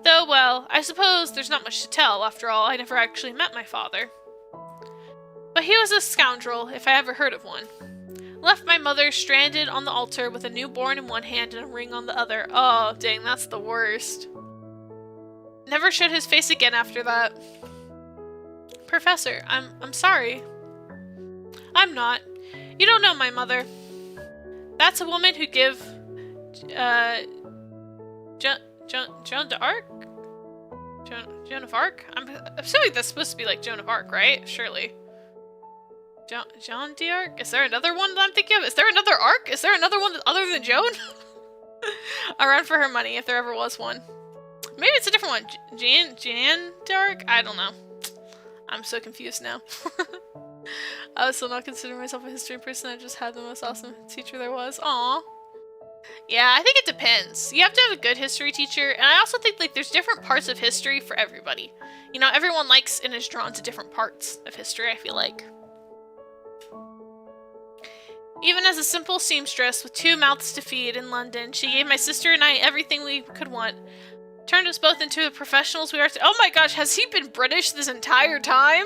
Though, well, I suppose there's not much to tell. After all, I never actually met my father. But he was a scoundrel, if I ever heard of one. Left my mother stranded on the altar with a newborn in one hand and a ring on the other. Oh, dang, that's the worst. Never showed his face again after that. Professor, I'm sorry. I'm not. You don't know my mother. That's a woman who give, Joan d'Arc? Joan of Arc? I'm assuming that's supposed to be like Joan of Arc, right? Surely. Jean d'Arc? Is there another one that I'm thinking of? Is there another Arc? Is there another one other than Joan? I run for her money if there ever was one. Maybe it's a different one. Jeanne d'Arc? I don't know. I'm so confused now. I would still not consider myself a history person. I just had the most awesome teacher there was. Aww. Yeah, I think it depends. You have to have a good history teacher, and I also think like there's different parts of history for everybody. You know, everyone likes and is drawn to different parts of history, I feel like. Even as a simple seamstress with 2 mouths to feed in London, she gave my sister and I everything we could want. Turned us both into the professionals we are. Oh my gosh, has he been British this entire time?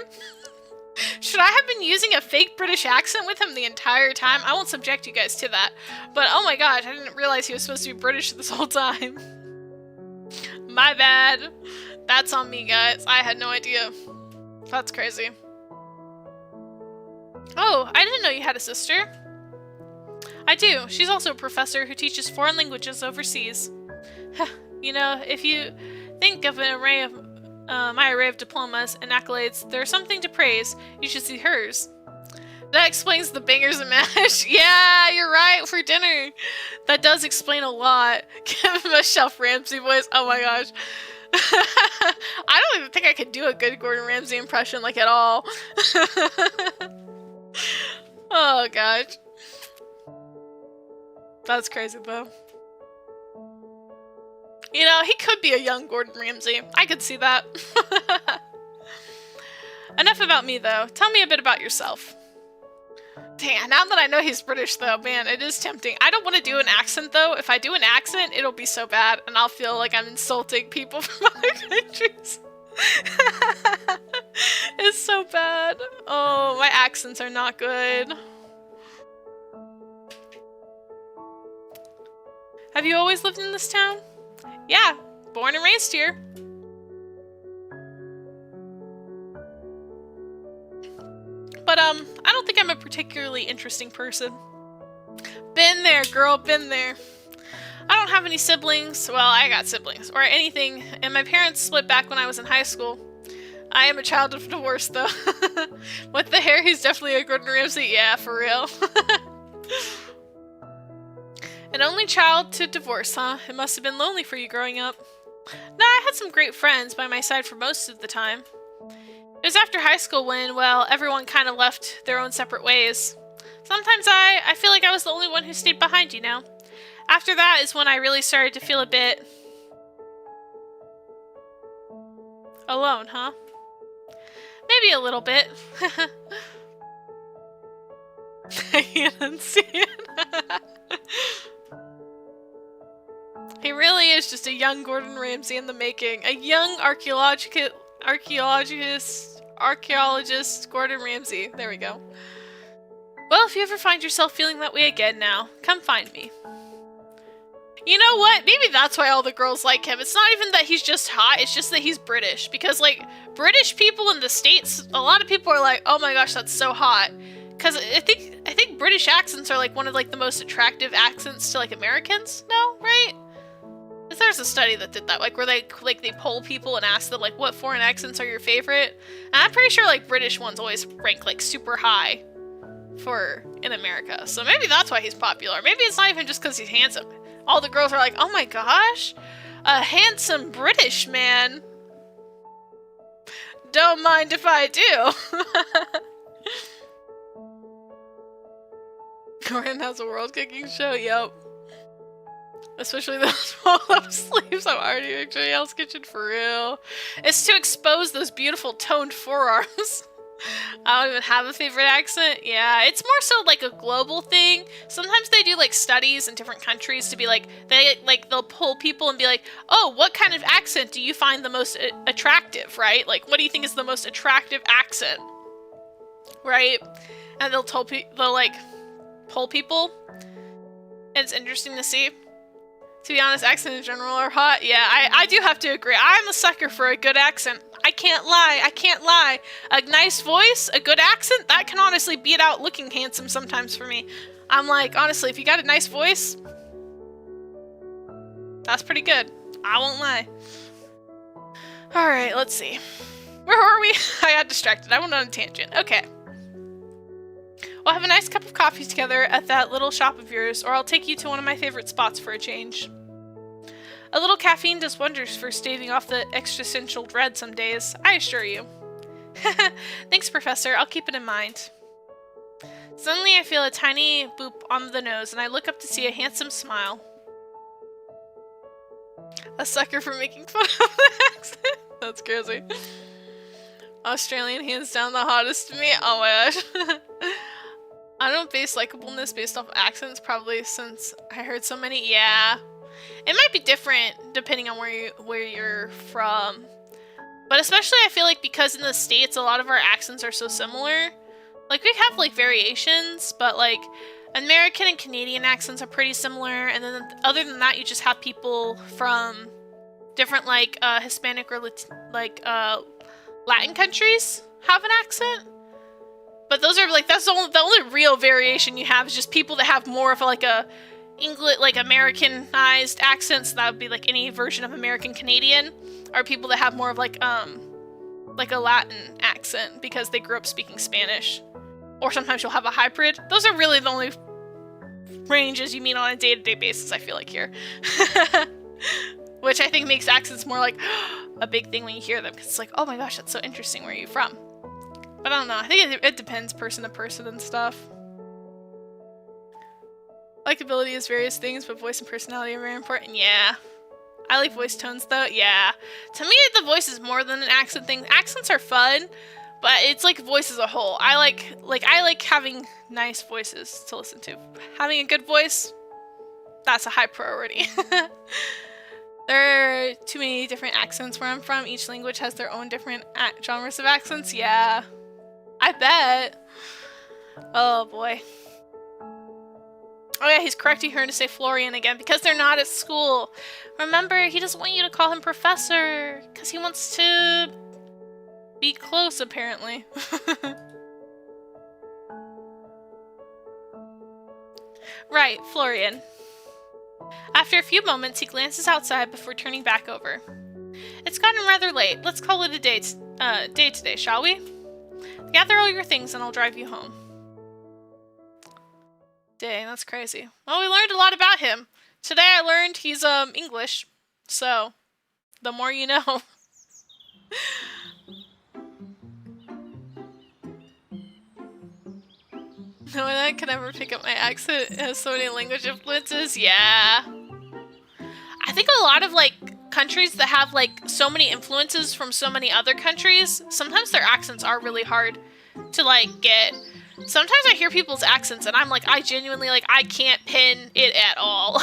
Should I have been using a fake British accent with him the entire time? I won't subject you guys to that. But oh my gosh, I didn't realize he was supposed to be British this whole time. My bad. That's on me, guys. I had no idea. That's crazy. Oh, I didn't know you had a sister. I do. She's also a professor who teaches foreign languages overseas. You know, if you think of an array of my array of diplomas and accolades, there's something to praise. You should see hers. That explains the bangers and mash. Yeah, you're right, for dinner. That does explain a lot. Give him a Chef Ramsay voice. Oh my gosh. I don't even think I could do a good Gordon Ramsay impression, like, at all. Oh gosh. That's crazy, though. You know, he could be a young Gordon Ramsay. I could see that. Enough about me, though. Tell me a bit about yourself. Damn, now that I know he's British, though, man, it is tempting. I don't want to do an accent, though. If I do an accent, it'll be so bad, and I'll feel like I'm insulting people from other countries. It's so bad. Oh, my accents are not good. Have you always lived in this town? Yeah, born and raised here. But, I don't think I'm a particularly interesting person. Been there, girl, been there. I don't have any siblings. Well, I got siblings, or anything, and my parents split back when I was in high school. I am a child of divorce, though. With the hair, he's definitely a Gordon Ramsay. Yeah, for real. An only child to divorce, huh? It must have been lonely for you growing up. No, I had some great friends by my side for most of the time. It was after high school when, well, everyone kind of left their own separate ways. Sometimes I feel like I was the only one who stayed behind, you know? After that is when I really started to feel a bit alone, huh? Maybe a little bit. I can't see it. He really is just a young Gordon Ramsay in the making. A young archaeologist Gordon Ramsay. There we go. Well, if you ever find yourself feeling that way again now, come find me. You know what? Maybe that's why all the girls like him. It's not even that he's just hot, it's just that he's British. Because, like, British people in the States, a lot of people are like, oh my gosh, that's so hot. Because I think British accents are, like, one of, like, the most attractive accents to, like, Americans. No? Right? There's a study that did that, like, where they poll people and ask them, like, what foreign accents are your favorite? And I'm pretty sure, like, British ones always rank, like, super high in America. So maybe that's why he's popular. Maybe it's not even just because he's handsome. All the girls are like, oh my gosh, a handsome British man. Don't mind if I do. Gordon has a world cooking show, yep. Especially those roll-up sleeves. I'm already picturing Hell's Kitchen for real. It's to expose those beautiful toned forearms. I don't even have a favorite accent. Yeah, it's more so like a global thing. Sometimes they do like studies in different countries to be like, they'll pull people and be like, oh, what kind of accent do you find the most attractive, right? Like, what do you think is the most attractive accent? Right? And they'll like poll people. And it's interesting to see. To be honest, accents in general are hot. Yeah, I do have to agree. I'm a sucker for a good accent. I can't lie. A nice voice, a good accent, that can honestly beat out looking handsome sometimes for me. I'm like, honestly, if you got a nice voice, that's pretty good. I won't lie. Alright, let's see. Where are we? I got distracted. I went on a tangent. Okay. We'll have a nice cup of coffee together at that little shop of yours, or I'll take you to one of my favorite spots for a change. A little caffeine does wonders for staving off the existential dread some days, I assure you. Thanks, Professor. I'll keep it in mind. Suddenly I feel a tiny boop on the nose, and I look up to see a handsome smile. A sucker for making fun of the accent. That's crazy. Australian, hands down the hottest to me. Oh my gosh. I don't base likableness based off accents, probably since I heard so many. Yeah, it might be different depending on where you're from, but especially I feel like because in the States a lot of our accents are so similar. Like we have like variations, but like American and Canadian accents are pretty similar, and then other than that, you just have people from different like Hispanic or Latin countries have an accent. But those are like, that's the only real variation you have is just people that have more of like a English, like Americanized accents. That would be like any version of American Canadian, or people that have more of like a Latin accent because they grew up speaking Spanish. Or sometimes you'll have a hybrid. Those are really the only ranges you meet on a day-to-day basis, I feel like here. Which I think makes accents more like a big thing when you hear them, because it's like, oh my gosh, that's so interesting, where are you from? But I don't know, I think it depends person to person and stuff. Likeability is various things, but voice and personality are very important. Yeah. I like voice tones though. Yeah. To me, the voice is more than an accent thing. Accents are fun, but it's like voice as a whole. I like having nice voices to listen to. Having a good voice, that's a high priority. There are too many different accents where I'm from. Each language has their own different genres of accents. Yeah. I bet. Oh boy. Oh yeah, he's correcting her to say Florian again because they're not at school. Remember, he doesn't want you to call him Professor because he wants to be close, apparently. Right, Florian. After a few moments, he glances outside before turning back over. It's gotten rather late. Let's call it a day today, shall we? Gather all your things and I'll drive you home. Dang, that's crazy. Well, we learned a lot about him. Today I learned he's English, so the more you know. No one I can ever pick up my accent. It has so many language influences. Yeah. I think a lot of like countries that have like so many influences from so many other countries, sometimes their accents are really hard to like get. Sometimes I hear people's accents and I'm like, I genuinely like, I can't pin it at all.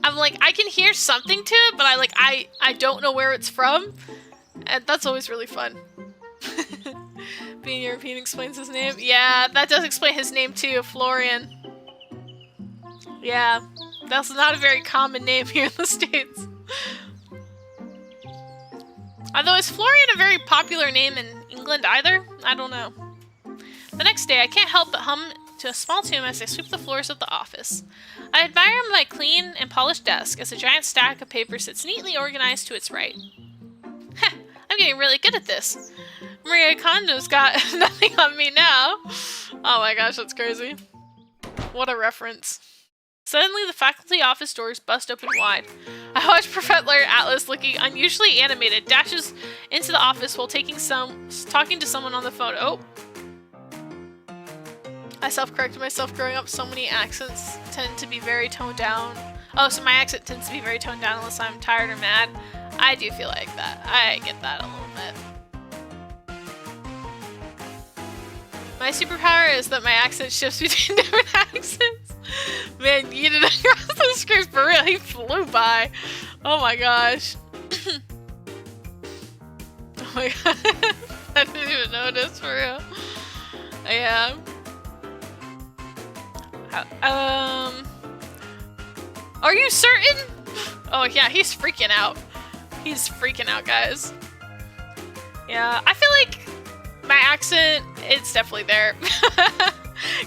I'm like, I can hear something to it, but I don't know where it's from. And that's always really fun. Being European explains his name. Yeah, that does explain his name too, Florian. Yeah, that's not a very common name here in the States. Although, is Florian a very popular name in England either? I don't know. The next day, I can't help but hum to a small tune as I sweep the floors of the office. I admire my clean and polished desk as a giant stack of papers sits neatly organized to its right. Heh, I'm getting really good at this. Maria Kondo's got nothing on me now. Oh my gosh, that's crazy. What a reference. Suddenly, the faculty office doors bust open wide. I watch Professor Atlas, looking unusually animated, dashes into the office while talking to someone on the phone. Oh. I self-corrected myself. Growing up, so many accents tend to be very toned down. Oh, so my accent tends to be very toned down unless I'm tired or mad. I do feel like that. I get that a little bit. My superpower is that my accent shifts between different accents. Man, you did across the script for real. He flew by. Oh my gosh. Oh my god. I didn't even notice for real. Yeah. Are you certain? Oh yeah, he's freaking out. He's freaking out, guys. Yeah, I feel like my accent, it's definitely there.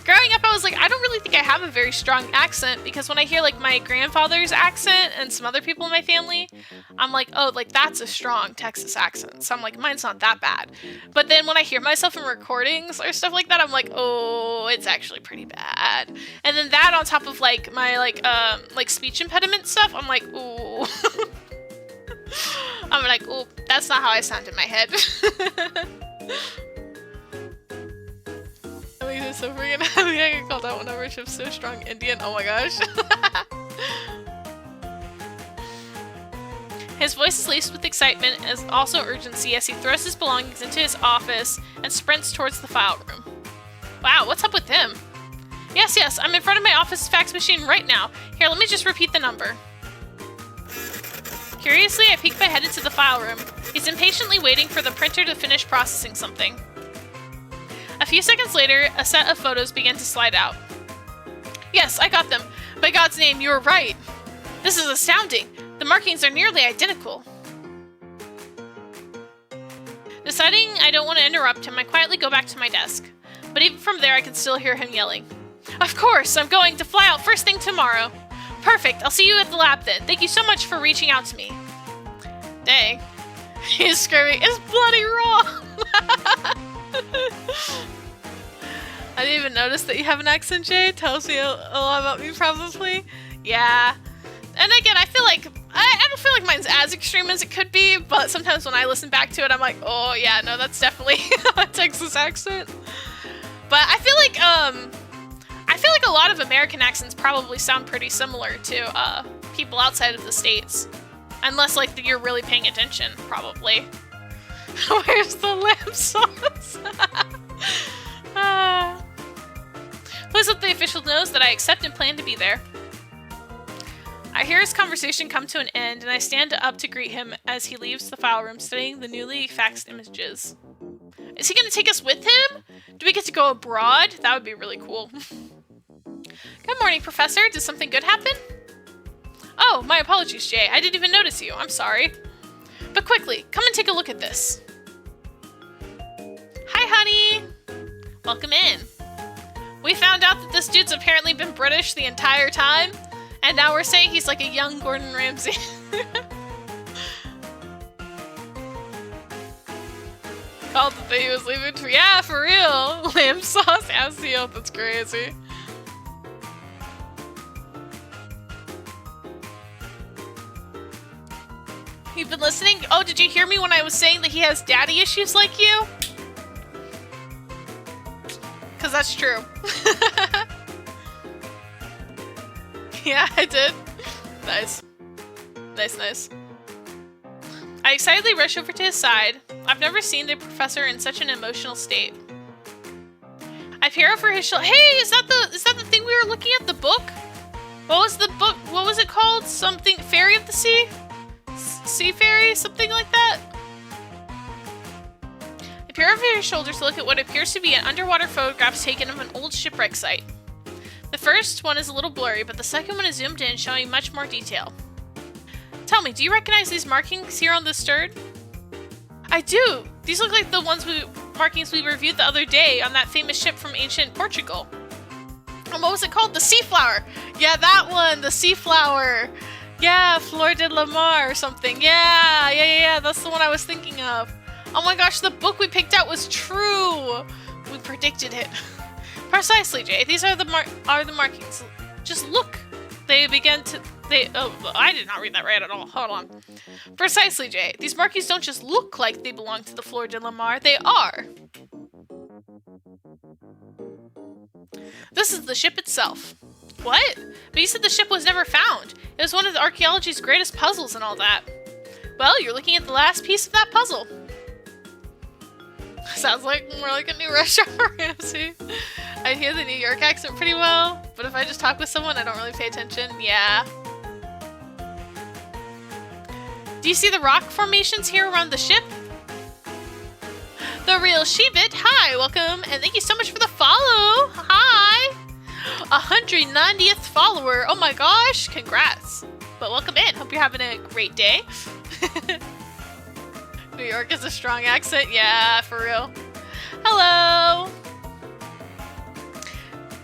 Growing up, I was like, I don't really think I have a very strong accent because when I hear like my grandfather's accent and some other people in my family, I'm like, oh, like that's a strong Texas accent. So I'm like, mine's not that bad. But then when I hear myself in recordings or stuff like that, I'm like, oh, it's actually pretty bad. And then that on top of like my like speech impediment stuff, I'm like, ooh. I'm like, ooh, that's not how I sound in my head. So freaking happy I get called out whenever Chip's so strong Indian. Oh my gosh. His voice is laced with excitement and also urgency as he throws his belongings into his office and sprints towards the file room. Wow, what's up with him? Yes, I'm in front of my office fax machine right now. Here, let me just repeat the number. Curiously, I peek my head into the file room. He's impatiently waiting for the printer to finish processing something. A few seconds later, a set of photos began to slide out. Yes, I got them. By God's name, you were right. This is astounding. The markings are nearly identical. Deciding I don't want to interrupt him, I quietly go back to my desk. But even from there, I can still hear him yelling. Of course, I'm going to fly out first thing tomorrow. Perfect, I'll see you at the lab then. Thank you so much for reaching out to me. Dang. He's screaming, it's bloody wrong! I didn't even notice that you have an accent, Jay. Tells me a lot about me, probably. Yeah. And again, I feel like, I don't feel like mine's as extreme as it could be, but sometimes when I listen back to it, I'm like, oh yeah, no, that's definitely a Texas accent. But I feel like a lot of American accents probably sound pretty similar to people outside of the States. Unless, like, you're really paying attention, probably. Where's the lamb sauce? Please let the official knows that I accept and plan to be there. I hear his conversation come to an end, and I stand up to greet him as he leaves the file room studying the newly faxed images. Is he going to take us with him? Do we get to go abroad? That would be really cool. Good morning, Professor. Did something good happen? Oh, my apologies, Jay. I didn't even notice you. I'm sorry. But quickly, come and take a look at this. Hi, honey. Welcome in. We found out that this dude's apparently been British the entire time, and now we're saying he's like a young Gordon Ramsay. Called that he was leaving for, yeah, for real. Lamb sauce as sealed. That's crazy. You've been listening? Oh, did you hear me when I was saying that he has daddy issues like you? Because that's true. Yeah, I did. Nice. Nice. I excitedly rush over to his side. I've never seen the professor in such an emotional state. I peer over his shoulder. Hey, is that the thing we were looking at? The book? What was the book? What was it called? Something Fairy of the Sea? Sea Fairy? Something like that? I peer over his shoulder to look at what appears to be an underwater photograph taken of an old shipwreck site. The first one is a little blurry, but the second one is zoomed in, showing much more detail. Tell me, do you recognize these markings here on the stern? I do! These look like the markings we reviewed the other day on that famous ship from ancient Portugal. And what was it called? The Sea Flower! Yeah, that one! The Sea Flower! Yeah, Flor de la Mar or something. Yeah, that's the one I was thinking of. Oh my gosh, the book we picked out was true! We predicted it. Precisely, Jay. These are the markings. Just look. Oh, I did not read that right at all. Hold on. Precisely, Jay. These markings don't just look like they belong to the Flor de la Mar. They are. This is the ship itself. What? But you said the ship was never found. It was one of the archaeology's greatest puzzles and all that. Well, you're looking at the last piece of that puzzle. Sounds like more like a new Rush Hour Ramsey. I hear the New York accent pretty well, but if I just talk with someone, I don't really pay attention. Yeah. Do you see the rock formations here around the ship? The real Shebit. Hi, welcome, and thank you so much for the follow. Hi. 190th follower. Oh my gosh, congrats. But welcome in. Hope you're having a great day. New York is a strong accent. Yeah, for real. Hello.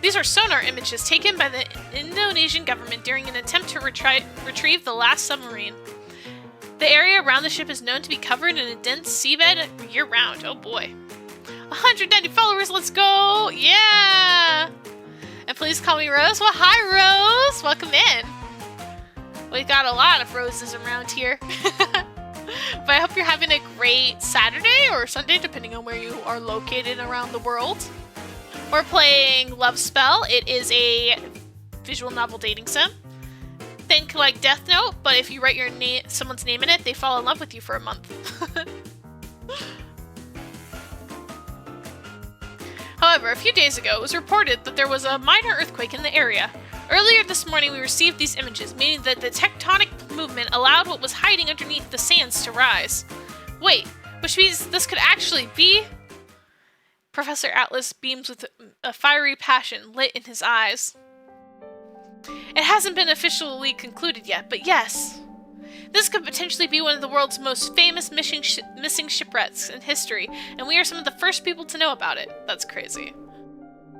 These are sonar images taken by the Indonesian government during an attempt to retrieve the last submarine. The area around the ship is known to be covered in a dense seabed year-round. Oh boy. 190 followers, let's go! Yeah! And please call me Rose. Well, hi, Rose! Welcome in. We've got a lot of roses around here. But I hope you're having a great Saturday or Sunday, depending on where you are located around the world. We're playing Love Spell. It is a visual novel dating sim. Think like Death Note, but if you write your someone's name in it, they fall in love with you for a month. However, a few days ago, it was reported that there was a minor earthquake in the area. Earlier this morning, we received these images, meaning that the tectonic movement allowed what was hiding underneath the sands to rise. Wait, which means this could actually be... Professor Atlas beams with a fiery passion lit in his eyes. It hasn't been officially concluded yet, but yes. This could potentially be one of the world's most famous missing shipwrecks in history, and we are some of the first people to know about it. That's crazy.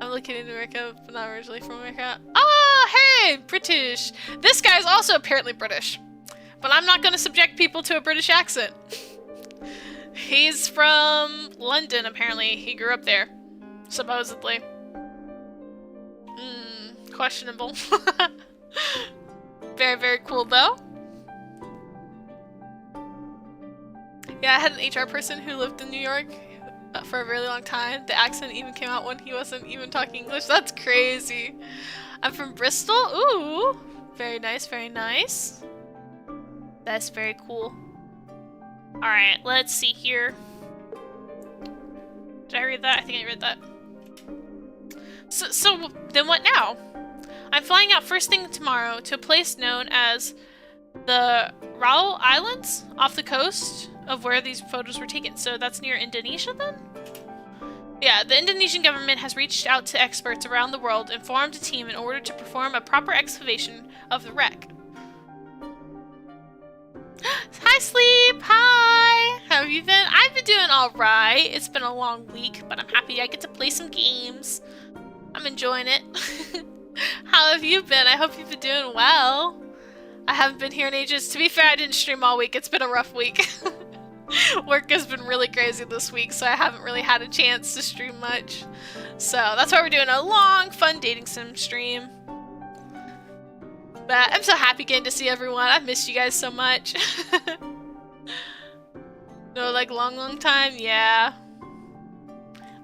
I'm looking into America, but not originally from America. Oh, hey, British. This guy's also apparently British, but I'm not going to subject people to a British accent. He's from London, apparently. He grew up there, supposedly. Questionable. Very, very cool, though. Yeah, I had an HR person who lived in New York for a really long time. The accent even came out when he wasn't even talking English. That's crazy. I'm from Bristol. Ooh. Very nice, very nice. That's very cool. Alright, let's see here. Did I read that? I think I read that. So then what now? I'm flying out first thing tomorrow to a place known as the Raoul Islands off the coast of where these photos were taken. So that's near Indonesia then? Yeah, the Indonesian government has reached out to experts around the world and formed a team in order to perform a proper excavation of the wreck. Hi, Sleep! Hi! How have you been? I've been doing alright. It's been a long week, but I'm happy I get to play some games. I'm enjoying it. How have you been? I hope you've been doing well. I haven't been here in ages. To be fair, I didn't stream all week. It's been a rough week. Work has been really crazy this week, so I haven't really had a chance to stream much. So that's why we're doing a long, fun dating sim stream. But I'm so happy getting to see everyone. I've missed you guys so much. No, like long time? Yeah.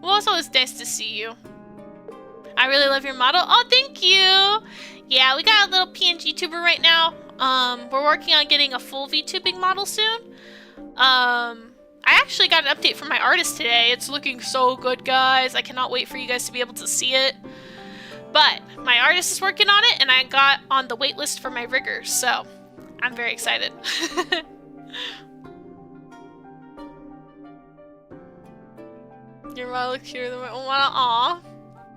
Well, it's always nice to see you. I really love your model. Oh, thank you! Yeah, we got a little PNG tuber right now. We're working on getting a full VTubing model soon. I actually got an update from my artist today. It's looking so good, guys. I cannot wait for you guys to be able to see it. But my artist is working on it, and I got on the wait list for my riggers, so I'm very excited. Your model looks cuter than my own model. Aw.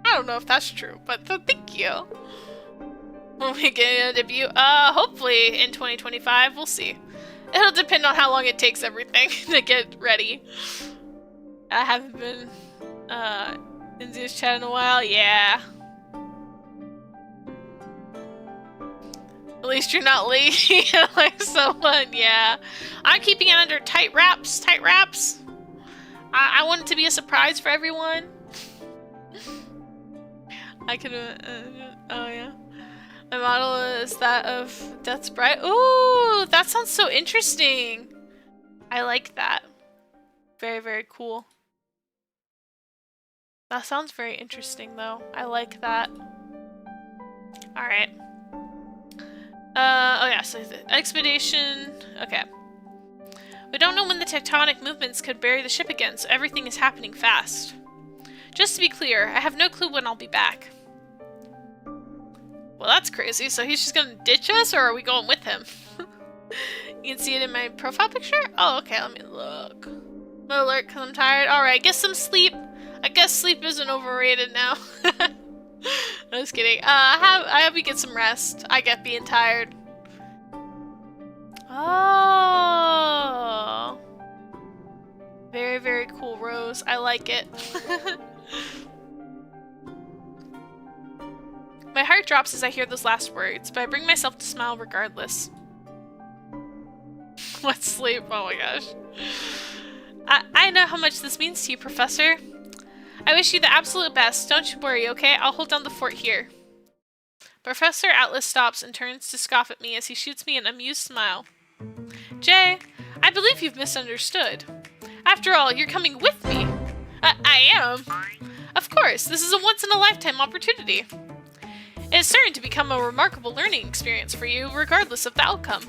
I don't know if that's true, but thank you. When we get a debut, hopefully in 2025, we'll see. It'll depend on how long it takes everything to get ready. I haven't been in this chat in a while, yeah. At least you're not lazy like someone, yeah. I'm keeping it under tight wraps, I want it to be a surprise for everyone. I could, oh yeah. My model is that of Death's Bride. Ooh, that sounds so interesting. I like that. Very, very cool. That sounds very interesting though. I like that. Alright. Oh yeah, so the expedition, okay. We don't know when the tectonic movements could bury the ship again, so everything is happening fast. Just to be clear, I have no clue when I'll be back. Well, that's crazy. So he's just gonna ditch us, or are we going with him? You can see it in my profile picture? Oh, okay, let me look. No alert because I'm tired. Alright, get some sleep. I guess sleep isn't overrated now. I'm just kidding. I hope you get some rest. I get being tired. Oh. Very, very cool, Rose. I like it. My heart drops as I hear those last words, but I bring myself to smile regardless. What sleep? Oh my gosh. I know how much this means to you, Professor. I wish you the absolute best. Don't you worry, okay? I'll hold down the fort here. Professor Atlas stops and turns to scoff at me as he shoots me an amused smile. Jay, I believe you've misunderstood. After all, you're coming with me. I am. Of course, this is a once-in-a-lifetime opportunity. It is certain to become a remarkable learning experience for you, regardless of the outcome.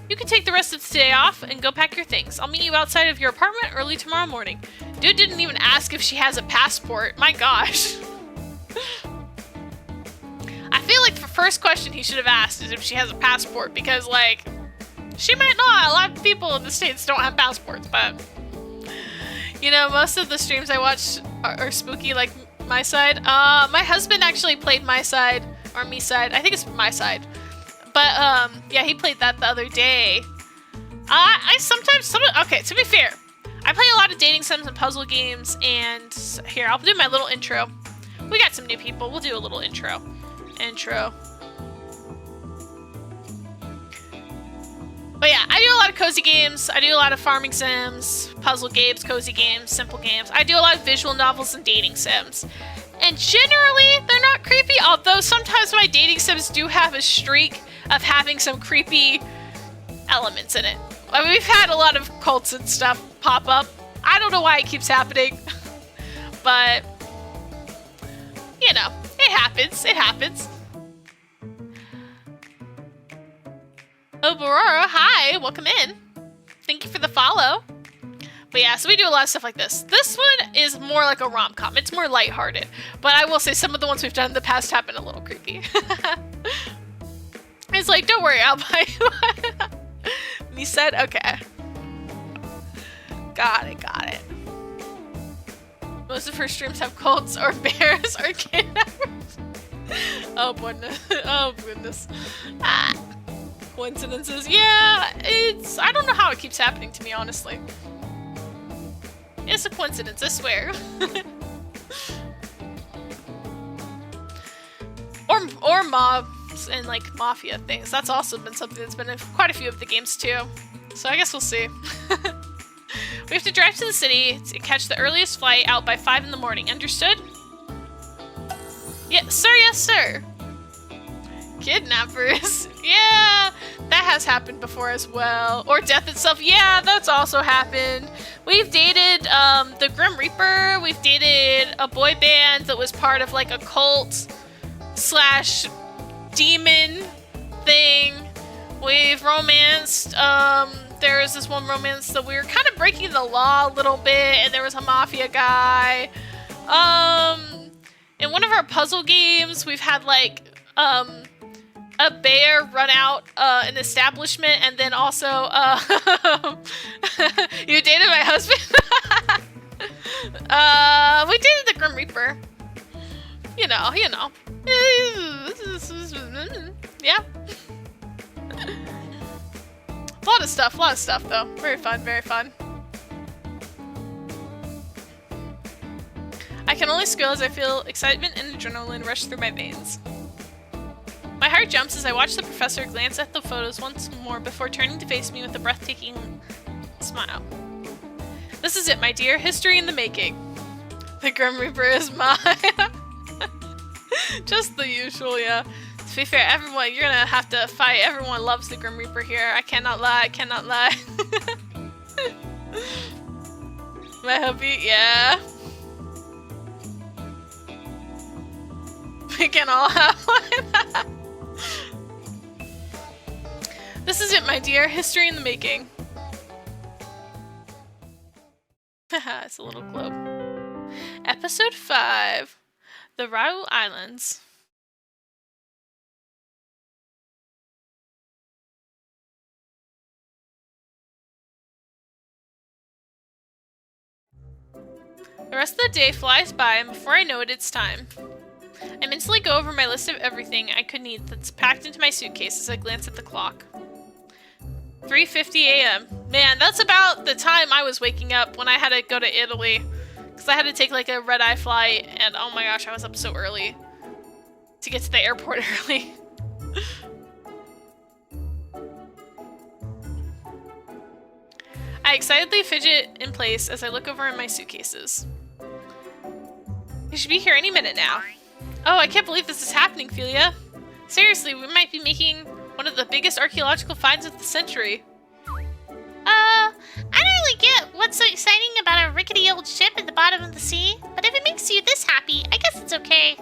You can take the rest of today off and go pack your things. I'll meet you outside of your apartment early tomorrow morning. Dude didn't even ask if she has a passport. My gosh. I feel like the first question he should have asked is if she has a passport, because, like, she might not. A lot of people in the States don't have passports, but, you know, most of the streams I watch are spooky, like my side. My husband actually played my side, or me side. I think it's my side. But, yeah, he played that the other day. I sometimes, okay, to be fair, I play a lot of dating sims and puzzle games, and here, I'll do my little intro. We got some new people. We'll do a little intro. But yeah, I do a lot of cozy games. I do a lot of farming sims, puzzle games, cozy games, simple games. I do a lot of visual novels and dating sims. And generally, they're not creepy, although sometimes my dating sims do have a streak of having some creepy elements in it. I mean, we've had a lot of cults and stuff pop up. I don't know why it keeps happening, but, you know, it happens. It happens. Oh, Barora, hi, welcome in. Thank you for the follow. But yeah, so we do a lot of stuff like this. This one is more like a rom-com. It's more lighthearted. But I will say some of the ones we've done in the past have been a little creepy. It's like, don't worry, I'll buy you one. Me said, okay. Got it. Most of her streams have cults or bears or kidnappers. Oh goodness. Coincidences. Yeah, I don't know how it keeps happening to me, honestly. It's a coincidence, I swear. or mobs and like mafia things. That's also been something that's been in quite a few of the games too. So I guess we'll see. We have to drive to the city to catch the earliest flight out by 5 in the morning. Understood? Yes, sir. Kidnappers. Yeah, that has happened before as well. Or death itself. Yeah, that's also happened. We've dated the Grim Reaper. We've dated a boy band that was part of like a cult / demon thing. We've romanced. There was this one romance that we were kind of breaking the law a little bit, and there was a mafia guy. In one of our puzzle games, we've had like a bear run out an establishment, and then also you dated my husband. We dated the Grim Reaper. You know. Yeah. A lot of stuff though. Very fun. I can only squeal as I feel excitement and adrenaline rush through my veins. My heart jumps as I watch the professor glance at the photos once more before turning to face me with a breathtaking smile. This is it, my dear. History in the making. The Grim Reaper is mine. Just the usual, yeah. To be fair, everyone, you're gonna have to fight. Everyone loves the Grim Reaper here. I cannot lie. My hubby, yeah. We can all have one. This is it, my dear. History in the making. Haha, it's a little globe. Episode 5. The Rau Islands. The rest of the day flies by, and before I know it, it's time. I mentally go over my list of everything I could need that's packed into my suitcase as I glance at the clock. 3:50 a.m. Man, that's about the time I was waking up when I had to go to Italy. Because I had to take like a red-eye flight, and oh my gosh, I was up so early to get to the airport early. I excitedly fidget in place as I look over in my suitcases. You should be here any minute now. Oh, I can't believe this is happening, Philia. Seriously, we might be making one of the biggest archaeological finds of the century. I don't really get what's so exciting about a rickety old ship at the bottom of the sea, but if it makes you this happy, I guess it's okay.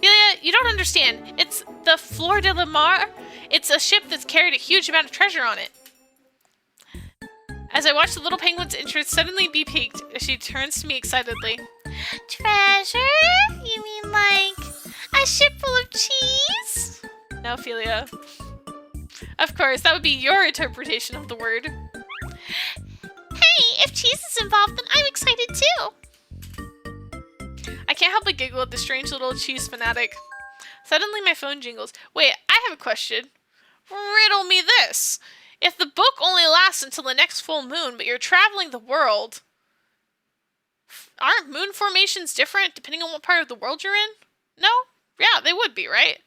Philia, you don't understand. It's the Flor de la Mar. It's a ship that's carried a huge amount of treasure on it. As I watch the little penguin's interest suddenly be piqued, she turns to me excitedly. Treasure? You mean like a ship full of cheese? No, Ophelia. Of course, that would be your interpretation of the word. Hey, if cheese is involved, then I'm excited too. I can't help but giggle at the strange little cheese fanatic. Suddenly my phone jingles. Wait, I have a question. Riddle me this. If the book only lasts until the next full moon, but you're traveling the world, aren't moon formations different depending on what part of the world you're in? No? Yeah, they would be, right?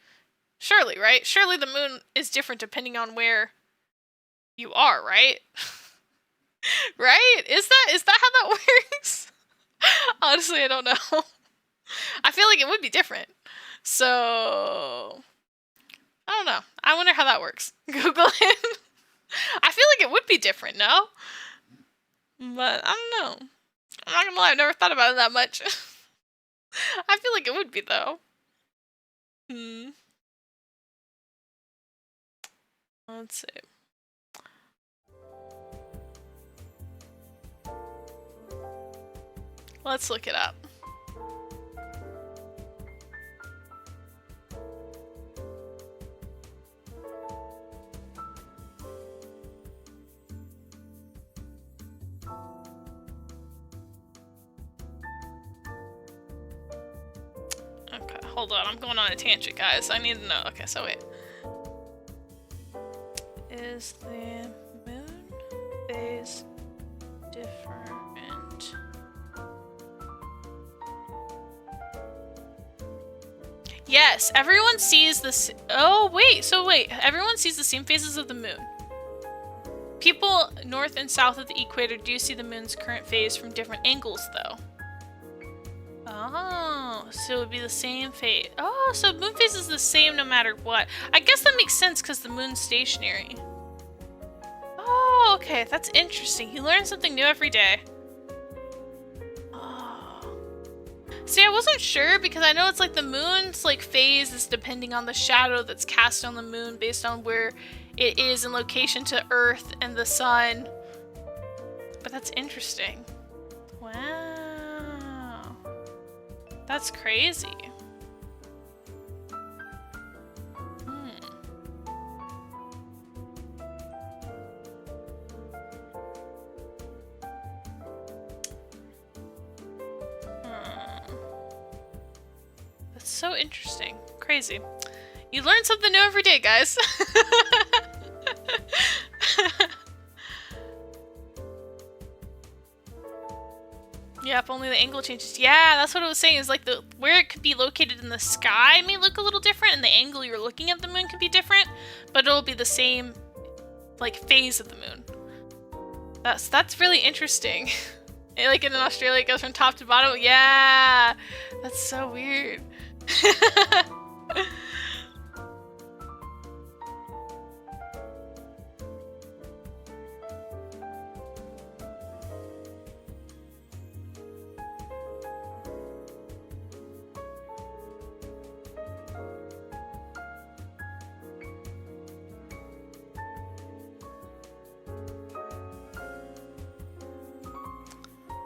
Surely, right? Surely the moon is different depending on where you are, right? Right? Is that how that works? Honestly, I don't know. I feel like it would be different. So, I don't know. I wonder how that works. Google it. I feel like it would be different, no? But I don't know. I'm not gonna lie, I've never thought about it that much. I feel like it would be, though. Let's see. Let's look it up. Okay, hold on. I'm going on a tangent, guys. I need to know. Okay, so wait. Is the moon phase different? Yes, everyone sees this. Oh, wait. So wait, everyone sees the same phases of the moon. People north and south of the equator do see the moon's current phase from different angles, though. Oh, so it would be the same phase. Oh, so moon phase is the same no matter what. I guess that makes sense because the moon's stationary. Oh, okay, that's interesting. You learn something new every day. Oh. See, I wasn't sure because I know it's like the moon's like phase is depending on the shadow that's cast on the moon based on where it is in location to Earth and the sun. But that's interesting. Wow. That's crazy. That's so interesting. Crazy. You learn something new every day, guys. Yep, only the angle changes. Yeah, that's what I was saying. Is like where it could be located in the sky may look a little different, and the angle you're looking at the moon could be different, but it'll be the same, like, phase of the moon. That's really interesting. Like in Australia, it goes from top to bottom. Yeah, that's so weird.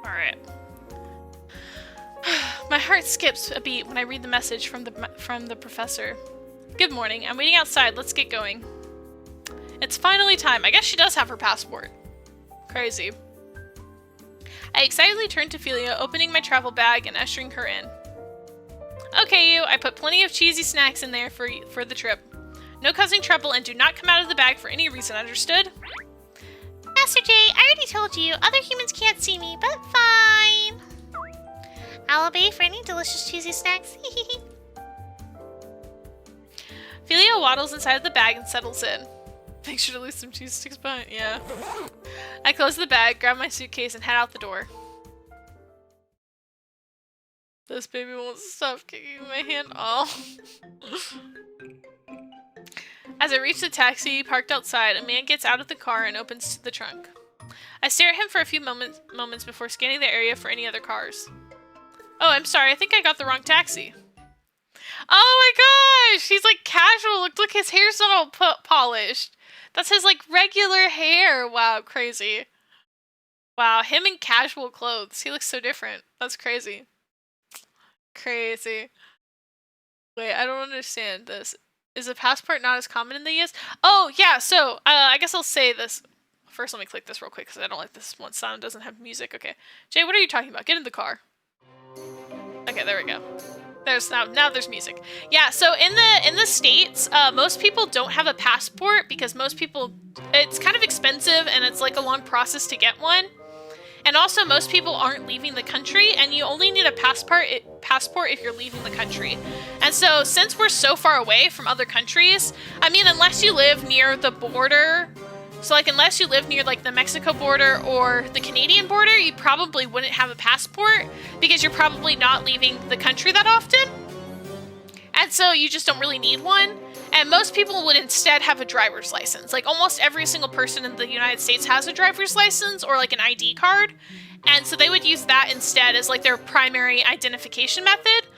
Alright. My heart skips a beat when I read the message from the professor. Good morning. I'm waiting outside. Let's get going. It's finally time. I guess she does have her passport. Crazy. I excitedly turned to Ophelia, opening my travel bag and ushering her in. Okay, you. I put plenty of cheesy snacks in there for the trip. No causing trouble and do not come out of the bag for any reason, understood? Master J, I already told you, other humans can't see me, but fine. I'll obey for any delicious cheesy snacks. Ophelia waddles inside of the bag and settles in. Make sure to leave some cheese sticks behind. Yeah. I close the bag, grab my suitcase, and head out the door. This baby won't stop kicking my hand off. As I reach the taxi parked outside, a man gets out of the car and opens the trunk. I stare at him for a few moments before scanning the area for any other cars. Oh, I'm sorry, I think I got the wrong taxi. Oh my gosh! He's like casual. Look, his hair's not all polished. That's his like regular hair. Wow, crazy. Wow, him in casual clothes. He looks so different. That's crazy. Crazy. Wait, I don't understand this. Is a passport not as common in the US? Oh, yeah, so, I guess I'll say this. First, let me click this real quick, because I don't like this one sound. Doesn't have music. Okay. Jay, what are you talking about? Get in the car. Okay, there we go. There's now there's music. Yeah, so in the States, most people don't have a passport because most people, it's kind of expensive and it's like a long process to get one. And also, most people aren't leaving the country, and you only need a passport if you're leaving the country. And so, since we're so far away from other countries, I mean, unless you live near the border, so like unless you live near like the Mexico border or the Canadian border, you probably wouldn't have a passport because you're probably not leaving the country that often. And so you just don't really need one. And most people would instead have a driver's license. Like almost every single person in the United States has a driver's license or like an ID card. And so they would use that instead as like their primary identification method.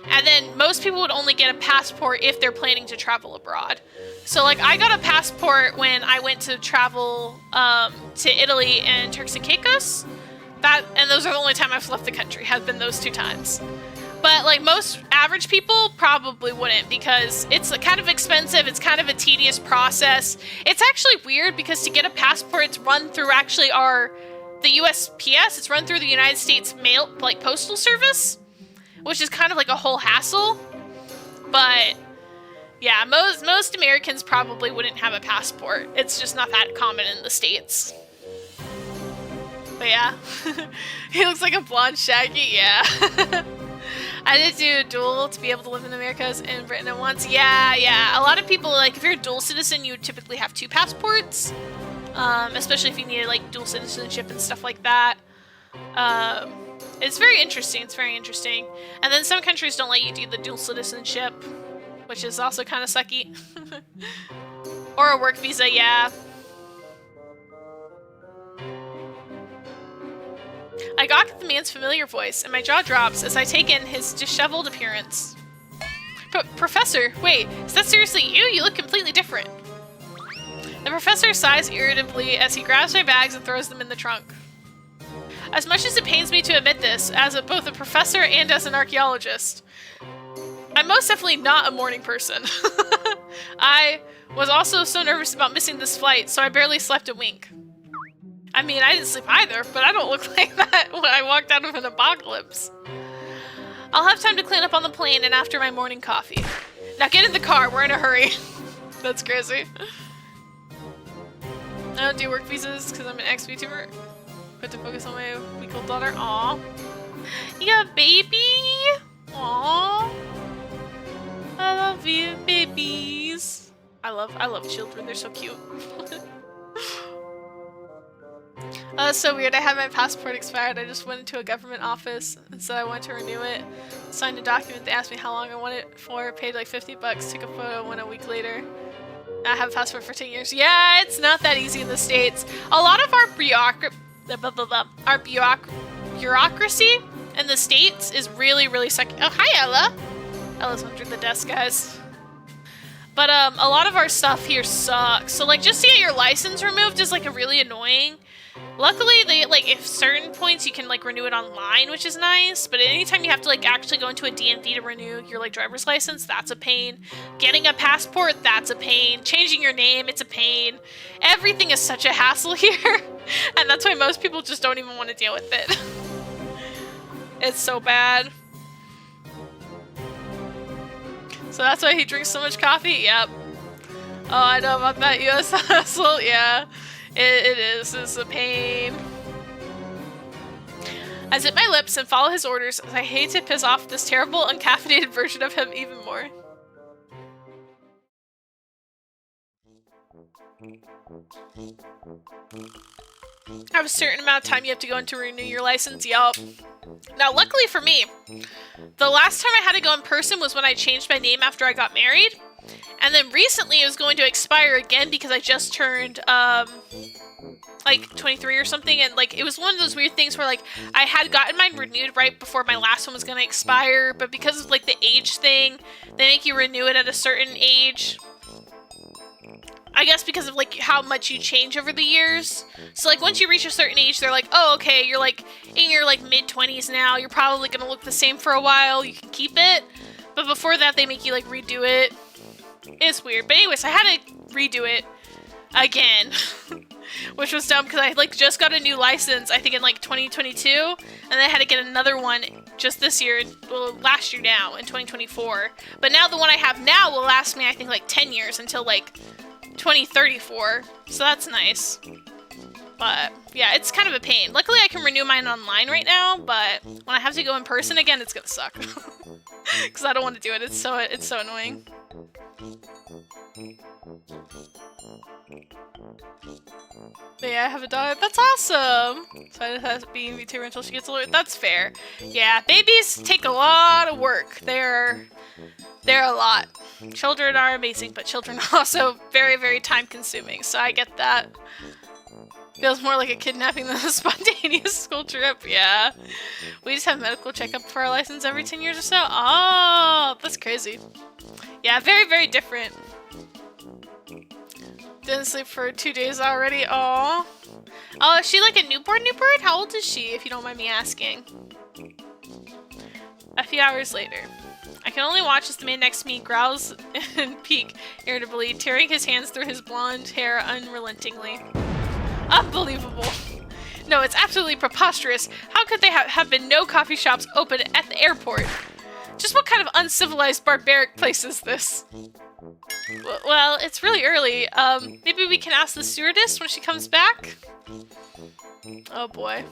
And then most people would only get a passport if they're planning to travel abroad. So like I got a passport when I went to travel to Italy and Turks and Caicos. And those are the only time I've left the country, have been those 2 times. But like most average people probably wouldn't because it's kind of expensive. It's kind of a tedious process. It's actually weird because to get a passport, it's run through actually the USPS. It's run through the United States Mail, like Postal Service, which is kind of like a whole hassle. But yeah, most Americans probably wouldn't have a passport. It's just not that common in the States. But yeah, he looks like a blonde Shaggy. Yeah. I did do a dual to be able to live in the Americas and Britain at once. Yeah. A lot of people, like, if you're a dual citizen, you would typically have 2 passports. Especially if you needed, like, dual citizenship and stuff like that. It's very interesting. And then some countries don't let you do the dual citizenship, which is also kind of sucky. Or a work visa, yeah. I gawk at the man's familiar voice, and my jaw drops as I take in his disheveled appearance. Professor, wait, is that seriously you? You look completely different. The professor sighs irritably as he grabs my bags and throws them in the trunk. As much as it pains me to admit this, as both a professor and as an archaeologist, I'm most definitely not a morning person. I was also so nervous about missing this flight, so I barely slept a wink. I mean, I didn't sleep either, but I don't look like that when I walked out of an apocalypse. I'll have time to clean up on the plane and after my morning coffee. Now get in the car, we're in a hurry. That's crazy. I don't do work visas because I'm an ex-VTuber. But to focus on my week-old daughter. Aww. You got a baby? Aww. I love you, babies. I love children, they're so cute. That's so weird. I had my passport expired. I just went into a government office and said I wanted to renew it. Signed a document. They asked me how long I wanted it for. Paid like $50. Took a photo. Went a week later. I have a passport for 10 years. Yeah, it's not that easy in the States. A lot of our bureaucracy in the States is really sucky. Oh, hi, Ella. Ella's under the desk, guys. But a lot of our stuff here sucks. So like just to get your license removed is like a really annoying. Luckily, they like if certain points you can like renew it online, which is nice. But anytime you have to like actually go into a DMV to renew your like driver's license, that's a pain. Getting a passport, that's a pain. Changing your name, it's a pain. Everything is such a hassle here, and that's why most people just don't even want to deal with it. It's so bad. So that's why he drinks so much coffee? Yep. Oh, I know about that US hustle. Yeah, it is. It's a pain. I zip my lips and follow his orders as I hate to piss off this terrible, uncaffeinated version of him even more. have a certain amount of time you have to go in to renew your license. Yup. Now, luckily for me, the last time I had to go in person was when I changed my name after I got married. And then recently it was going to expire again because I just turned, like 23 or something, and like it was one of those weird things where like I had gotten mine renewed right before my last one was gonna expire, but because of like the age thing, they make you renew it at a certain age. I guess because of like how much you change over the years. So like once you reach a certain age, they're like, oh okay, you're like in your like mid-20s now, you're probably gonna look the same for a while, you can keep it. But before that they make you like redo it. It's weird. But anyways, I had to redo it again. Which was dumb because I like just got a new license, I think in like 2022, and then I had to get another one just this year, well last year now, in 2024. But now the one I have now will last me I think like 10 years until like 2034, so that's nice. But yeah, it's kind of a pain. Luckily I can renew mine online right now, but when I have to go in person again, it's gonna suck. Because I don't want to do it, it's so annoying. But yeah, I have a dog. That's awesome! So I just have to be in VT until she gets a little. That's fair. Yeah, babies take a lot of work. They're a lot. Children are amazing, but children are also very, very time consuming. So I get that. Feels more like a kidnapping than a spontaneous school trip. Yeah. We just have medical checkup for our license every 10 years or so. Oh, that's crazy. Yeah, very, very different. Didn't sleep for 2 days already. Aw. Oh, is she like a newborn? How old is she, if you don't mind me asking? A few hours later. I can only watch as the man next to me growls and peek irritably, tearing his hands through his blonde hair unrelentingly. Unbelievable. No, it's absolutely preposterous. How could there have been no coffee shops open at the airport? Just what kind of uncivilized, barbaric place is this? Well, it's really early. Maybe we can ask the stewardess when she comes back? Oh boy.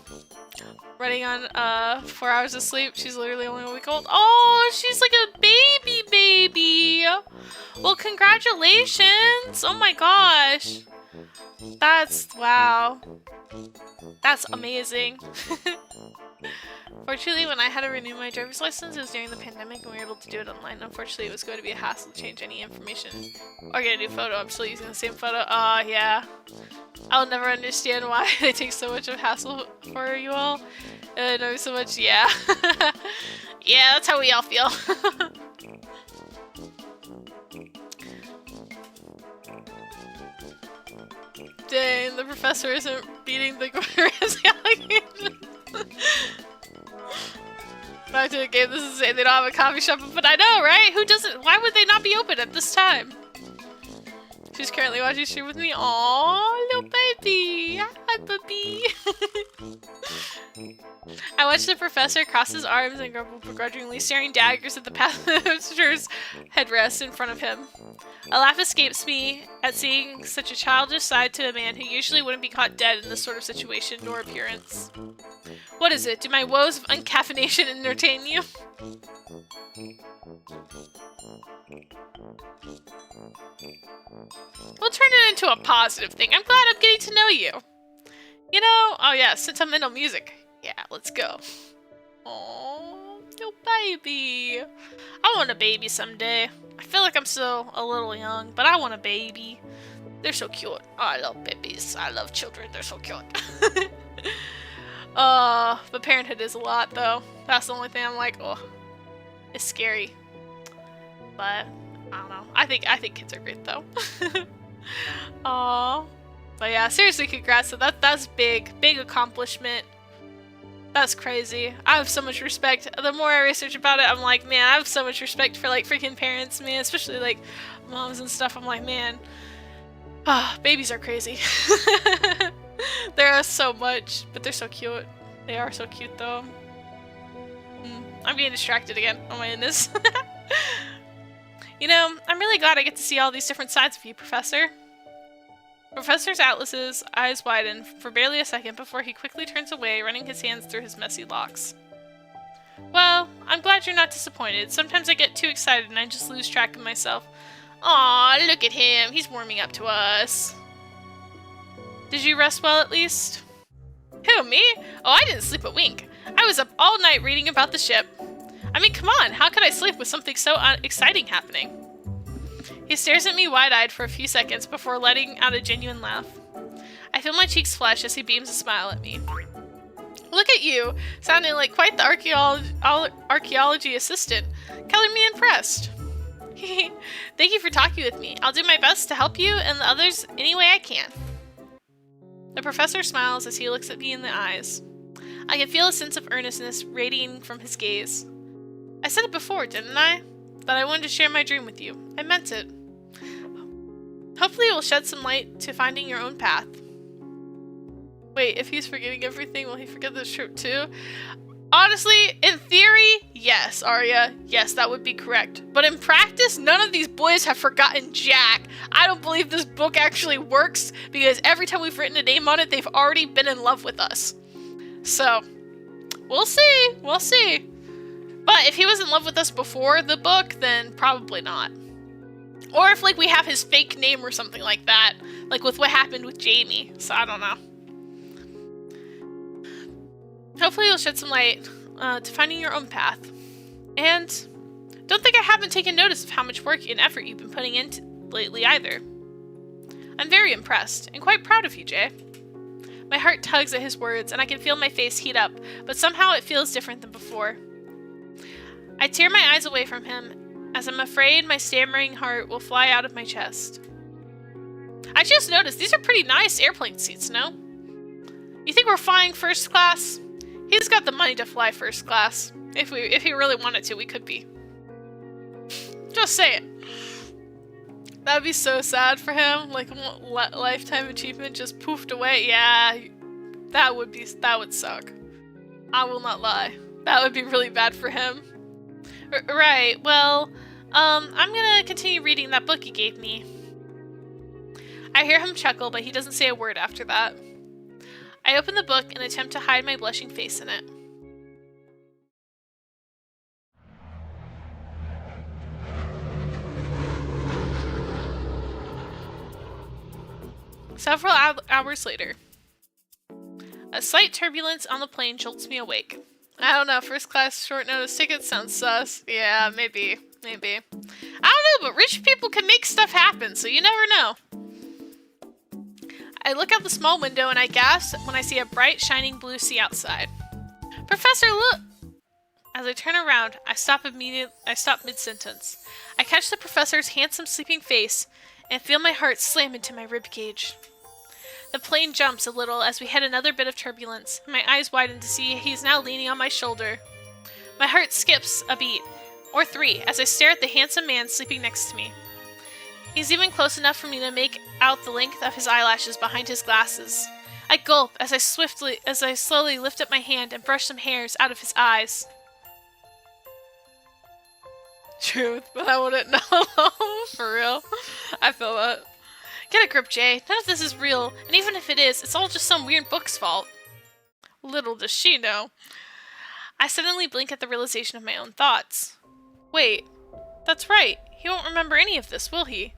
Running on 4 hours of sleep. She's literally only a week old. Oh, she's like a baby. Well, congratulations. Oh my gosh. Wow. That's amazing. Fortunately, when I had to renew my driver's license, it was during the pandemic and we were able to do it online. Unfortunately, it was going to be a hassle to change any information or get a new photo. I'm still using the same photo. Yeah. I'll never understand why they take so much of hassle for you all. And I know so much. Yeah. Yeah, that's how we all feel. Dang, the professor isn't beating the Gramsci allegation. Back to the game, this is insane. They don't have a coffee shop, but I know, right? Who doesn't? Why would they not be open at this time? She's currently watching stream with me. Aww, little baby. Hi, puppy. I watched the professor cross his arms and grumble begrudgingly, staring daggers at the passenger's headrest in front of him. A laugh escapes me at seeing such a childish side to a man who usually wouldn't be caught dead in this sort of situation nor appearance. What is it? Do my woes of uncaffeination entertain you? We'll turn it into a positive thing. I'm glad I'm getting to know you. You know, oh yeah, sentimental music. Yeah, let's go. Oh, little baby. I want a baby someday. I feel like I'm still a little young, but I want a baby. They're so cute. Oh, I love babies. I love children. They're so cute. But parenthood is a lot, though. That's the only thing I'm like, oh, it's scary. But I don't know. I think kids are great, though. Aww. But yeah, seriously, congrats. So that's big accomplishment. That's crazy. I have so much respect. The more I research about it, I'm like, man, I have so much respect for like freaking parents, man, especially like moms and stuff. I'm like, man, babies are crazy. There are so much, but they're so cute. They are so cute, though. I'm getting distracted again. Oh my goodness. You know, I'm really glad I get to see all these different sides of you, Professor. Professor Atlas's eyes widen for barely a second before he quickly turns away, running his hands through his messy locks. Well, I'm glad you're not disappointed. Sometimes I get too excited and I just lose track of myself. Aw, look at him. He's warming up to us. Did you rest well, at least? Who, me? Oh, I didn't sleep a wink. I was up all night reading about the ship. I mean, come on, how could I sleep with something so exciting happening? He stares at me wide-eyed for a few seconds before letting out a genuine laugh. I feel my cheeks flush as he beams a smile at me. Look at you, sounding like quite the archaeology assistant. Color me impressed. Thank you for talking with me. I'll do my best to help you and the others any way I can. The professor smiles as he looks at me in the eyes. I can feel a sense of earnestness radiating from his gaze. I said it before, didn't I? That I wanted to share my dream with you. I meant it. Hopefully it will shed some light to finding your own path. Wait, if he's forgetting everything, will he forget this trip too? Honestly, in theory, yes, Arya. Yes, that would be correct. But in practice, none of these boys have forgotten Jack. I don't believe this book actually works because every time we've written a name on it, they've already been in love with us. So, we'll see. We'll see. But if he was in love with us before the book, then probably not. Or if, like, we have his fake name or something like that. Like with what happened with Jamie. So, I don't know. Hopefully you'll shed some light to finding your own path. And don't think I haven't taken notice of how much work and effort you've been putting into lately either. I'm very impressed and quite proud of you, Jay. My heart tugs at his words and I can feel my face heat up, but somehow it feels different than before. I tear my eyes away from him as I'm afraid my stammering heart will fly out of my chest. I just noticed these are pretty nice airplane seats, no? You think we're flying first class? He's got the money to fly first class. If he really wanted to, we could be. Just saying. That would be so sad for him. Like, lifetime achievement just poofed away. Yeah, that would suck. I will not lie. That would be really bad for him. Right, well, I'm gonna continue reading that book you gave me. I hear him chuckle, but he doesn't say a word after that. I open the book and attempt to hide my blushing face in it. Several hours later. A slight turbulence on the plane jolts me awake. I don't know, first class short notice tickets sounds sus. Yeah, maybe. I don't know, but rich people can make stuff happen, so you never know. I look out the small window and I gasp when I see a bright, shining blue sea outside. Professor, look! As I turn around, I stop mid-sentence. I catch the professor's handsome, sleeping face and feel my heart slam into my ribcage. The plane jumps a little as we hit another bit of turbulence. My eyes widen to see he's now leaning on my shoulder. My heart skips a beat, or three, as I stare at the handsome man sleeping next to me. He's even close enough for me to make out the length of his eyelashes behind his glasses. I gulp as I slowly lift up my hand and brush some hairs out of his eyes. Truth, but I wouldn't know. For real. I feel that. Get a grip, Jay. None of this is real, and even if it is, it's all just some weird book's fault. Little does she know. I suddenly blink at the realization of my own thoughts. Wait, that's right. He won't remember any of this, will he?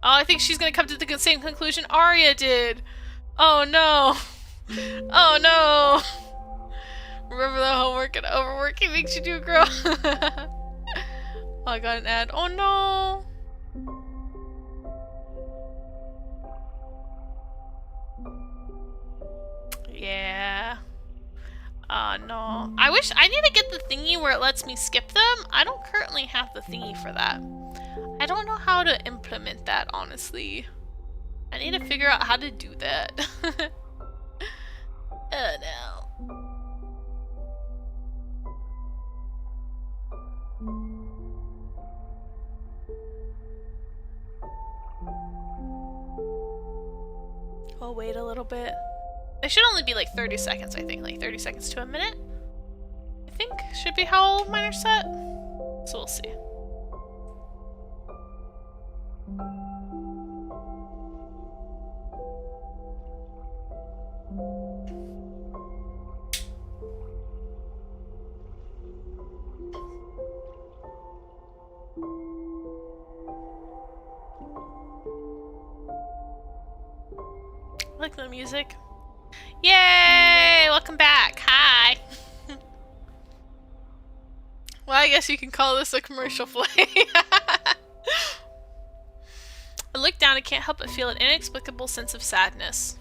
Oh, I think she's gonna come to the same conclusion Arya did. Oh no. Oh no. Remember the homework and overworking makes you do, girl. Oh, I got an ad. Oh no. Yeah. Oh no. I need to get the thingy where it lets me skip them. I don't currently have the thingy for that. I don't know how to implement that, honestly. I need to figure out how to do that. Oh no. We'll wait a little bit. It should only be like 30 seconds, I think. Like 30 seconds to a minute. I think should be how mine are set. So we'll see. I like the music. Yay! Welcome back. Hi. Well, I guess you can call this a commercial play. I look down and can't help but feel an inexplicable sense of sadness.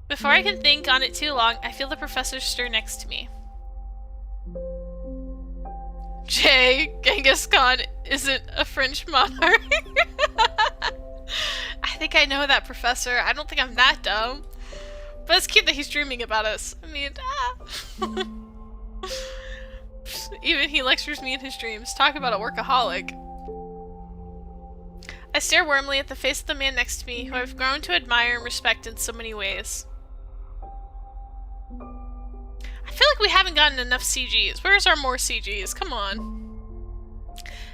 Before I can think on it too long, I feel the professor stir next to me. Jay, Genghis Khan isn't a French monarch. I think I know that, Professor. I don't think I'm that dumb. But it's cute that he's dreaming about us. I mean, Even he lectures me in his dreams. Talk about a workaholic. I stare warmly at the face of the man next to me, who I've grown to admire and respect in so many ways. I feel like we haven't gotten enough CGs. Where's our more CGs? Come on.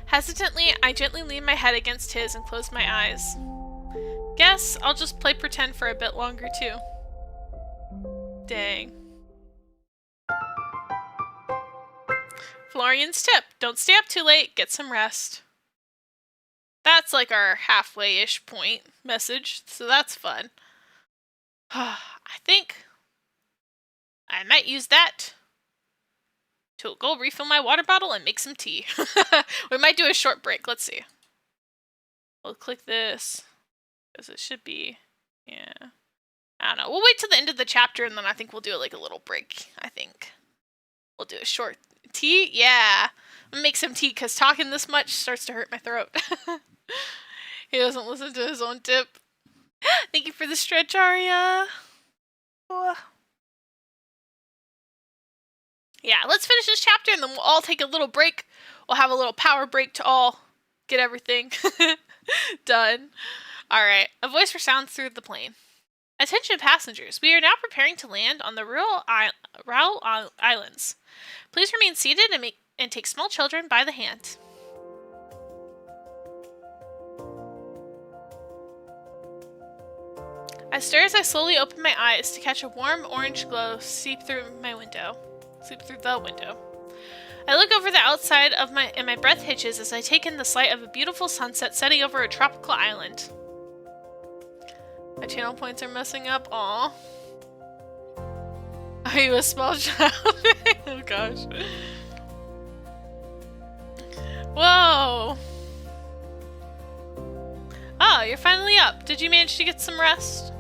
Hesitantly, I gently lean my head against his and close my eyes. Guess I'll just play pretend for a bit longer, too. Dang. Florian's tip. Don't stay up too late. Get some rest. That's like our halfway-ish point message, so that's fun. I think I might use that to go refill my water bottle and make some tea. We might do a short break. Let's see. We'll click this, because it should be, yeah. I don't know. We'll wait till the end of the chapter, and then I think we'll do like a little break, I think. We'll do a short tea? Yeah. I'm gonna make some tea, because talking this much starts to hurt my throat. He doesn't listen to his own tip. Thank you for the stretch, Aria. Oh. Yeah, let's finish this chapter and then we'll all take a little break. We'll have a little power break to all get everything done. Alright, a voice resounds through the plane. Attention passengers, we are now preparing to land on the Raoul Islands. Please remain seated and take small children by the hand. I stir as I slowly open my eyes to catch a warm orange glow seep through the window. I look over the outside of and my breath hitches as I take in the sight of a beautiful sunset setting over a tropical island. My channel points are messing up. Aw. Are you a small child? Oh gosh. Whoa. Oh, you're finally up. Did you manage to get some rest?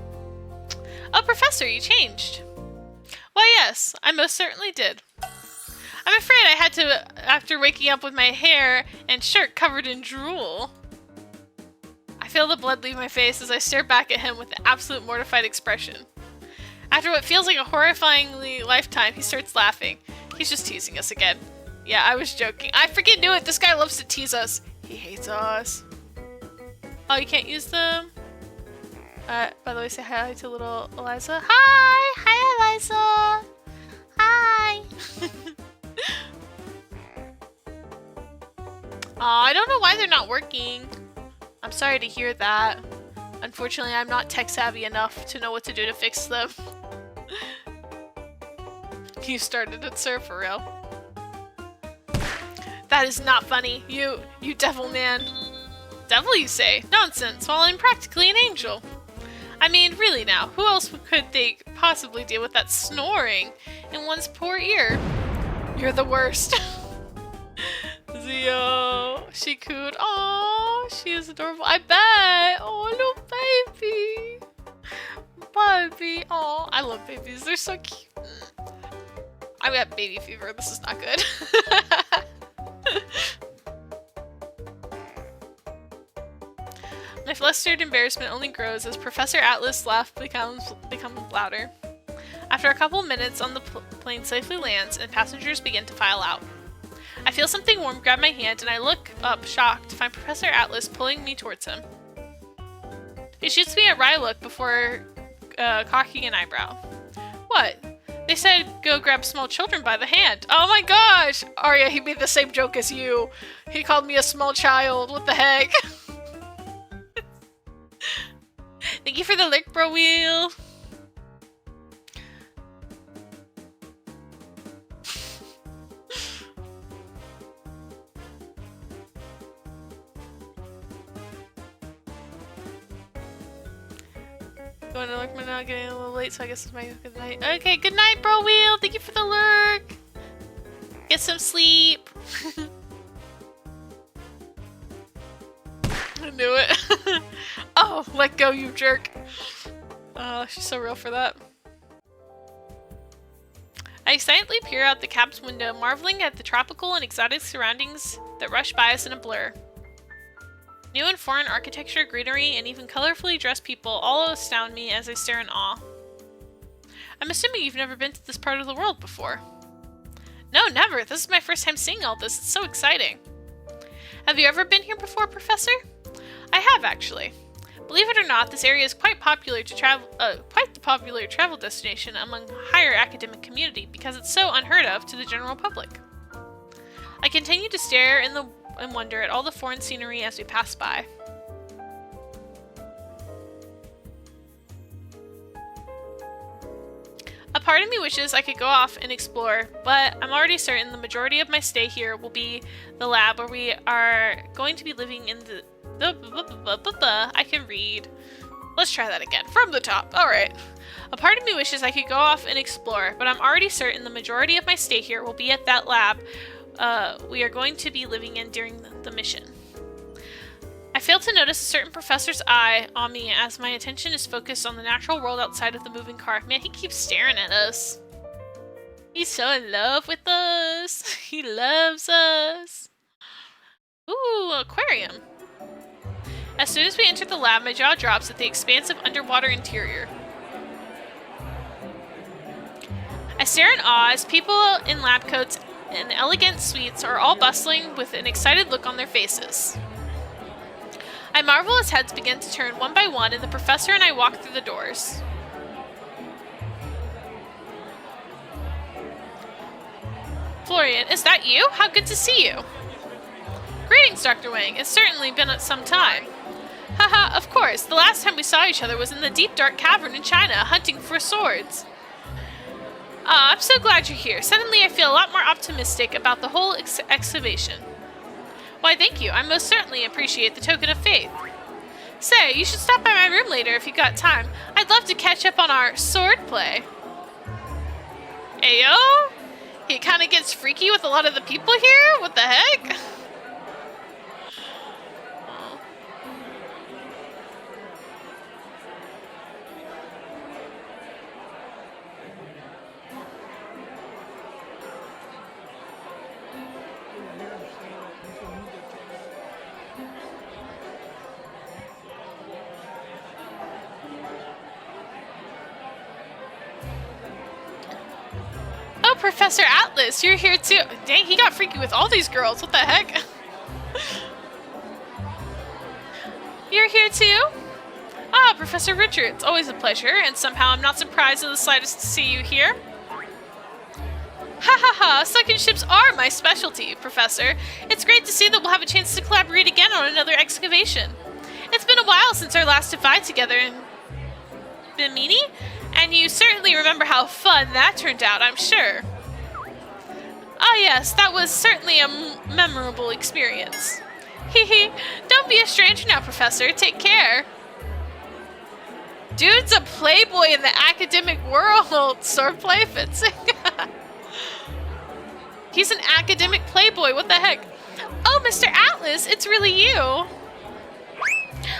Oh, Professor, you changed. Why, yes, I most certainly did. I'm afraid I had to, after waking up with my hair and shirt covered in drool. I feel the blood leave my face as I stare back at him with an absolute mortified expression. After what feels like a horrifyingly lifetime, he starts laughing. He's just teasing us again. Yeah, I was joking. I freaking knew it! This guy loves to tease us. He hates us. Oh, you can't use them? By the way, say hi to little Eliza. Hi! Hi, Eliza! Hi! Aw, I don't know why they're not working. I'm sorry to hear that. Unfortunately, I'm not tech savvy enough to know what to do to fix them. You started it, sir, for real. That is not funny. You devil man. Devil, you say? Nonsense. Well, I'm practically an angel. I mean, really now, who else could they possibly deal with that snoring in one's poor ear? You're the worst. Zio, she cooed. Oh, she is adorable. I bet. Oh, little baby. Baby. Oh, I love babies. They're so cute. I've got baby fever. This is not good. My flustered embarrassment only grows as Professor Atlas' laugh becomes louder. After a couple minutes, on the plane safely lands and passengers begin to file out. I feel something warm grab my hand and I look up, shocked, to find Professor Atlas pulling me towards him. He shoots me a wry look before cocking an eyebrow. What? They said go grab small children by the hand. Oh my gosh! Arya, he made the same joke as you. He called me a small child. What the heck? Thank you for the lick, bro wheel. Going to lurk now, getting a little late, so I guess it's my good night. Okay, good night, Bro Wheel. Thank you for the lurk. Get some sleep. I knew it. Oh, let go, you jerk. Oh, she's so real for that. I excitedly peer out the cab's window, marveling at the tropical and exotic surroundings that rush by us in a blur. New and foreign architecture, greenery, and even colorfully dressed people all astound me as I stare in awe. I'm assuming you've never been to this part of the world before. No, never. This is my first time seeing all this. It's so exciting. Have you ever been here before, Professor? I have, actually. Believe it or not, this area is quite popular to travel, quite the popular travel destination among higher academic community because it's so unheard of to the general public. I continue to stare in wonder at all the foreign scenery as we pass by. A part of me wishes I could go off and explore, but I'm already certain the majority of my stay here will be the lab where we are going to be living in I can read. Let's try that again. From the top. Alright. A part of me wishes I could go off and explore, but I'm already certain the majority of my stay here will be at that lab we are going to be living in during the mission. I fail to notice a certain professor's eye on me as my attention is focused on the natural world outside of the moving car. Man, he keeps staring at us. He's so in love with us. He loves us. Ooh, aquarium. As soon as we enter the lab, my jaw drops at the expansive underwater interior. I stare in awe as people in lab coats and elegant suites are all bustling with an excited look on their faces. I marvel as heads begin to turn one by one and the professor and I walk through the doors. Florian, is that you? How good to see you. Greetings, Dr. Wang. It's certainly been some time. Haha, of course. The last time we saw each other was in the deep dark cavern in China, hunting for swords. I'm so glad you're here. Suddenly I feel a lot more optimistic about the whole excavation. Why, thank you. I most certainly appreciate the token of faith. Say, you should stop by my room later if you got time. I'd love to catch up on our sword play. Ayo? He kind of gets freaky with a lot of the people here? What the heck? Professor Atlas, you're here too. Dang, he got freaky with all these girls. What the heck? You're here too? Ah, Professor Richard, it's always a pleasure, and somehow I'm not surprised in the slightest to see you here. Ha ha ha, sunken ships are my specialty, Professor. It's great to see that we'll have a chance to collaborate again on another excavation. It's been a while since our last divide together in Bimini, and you certainly remember how fun that turned out, I'm sure. Ah yes, that was certainly a memorable experience. Hehe, don't be a stranger now, Professor. Take care. Dude's a playboy in the academic world. Swordplay fencing. He's an academic playboy. What the heck? Oh, Mr. Atlas, it's really you.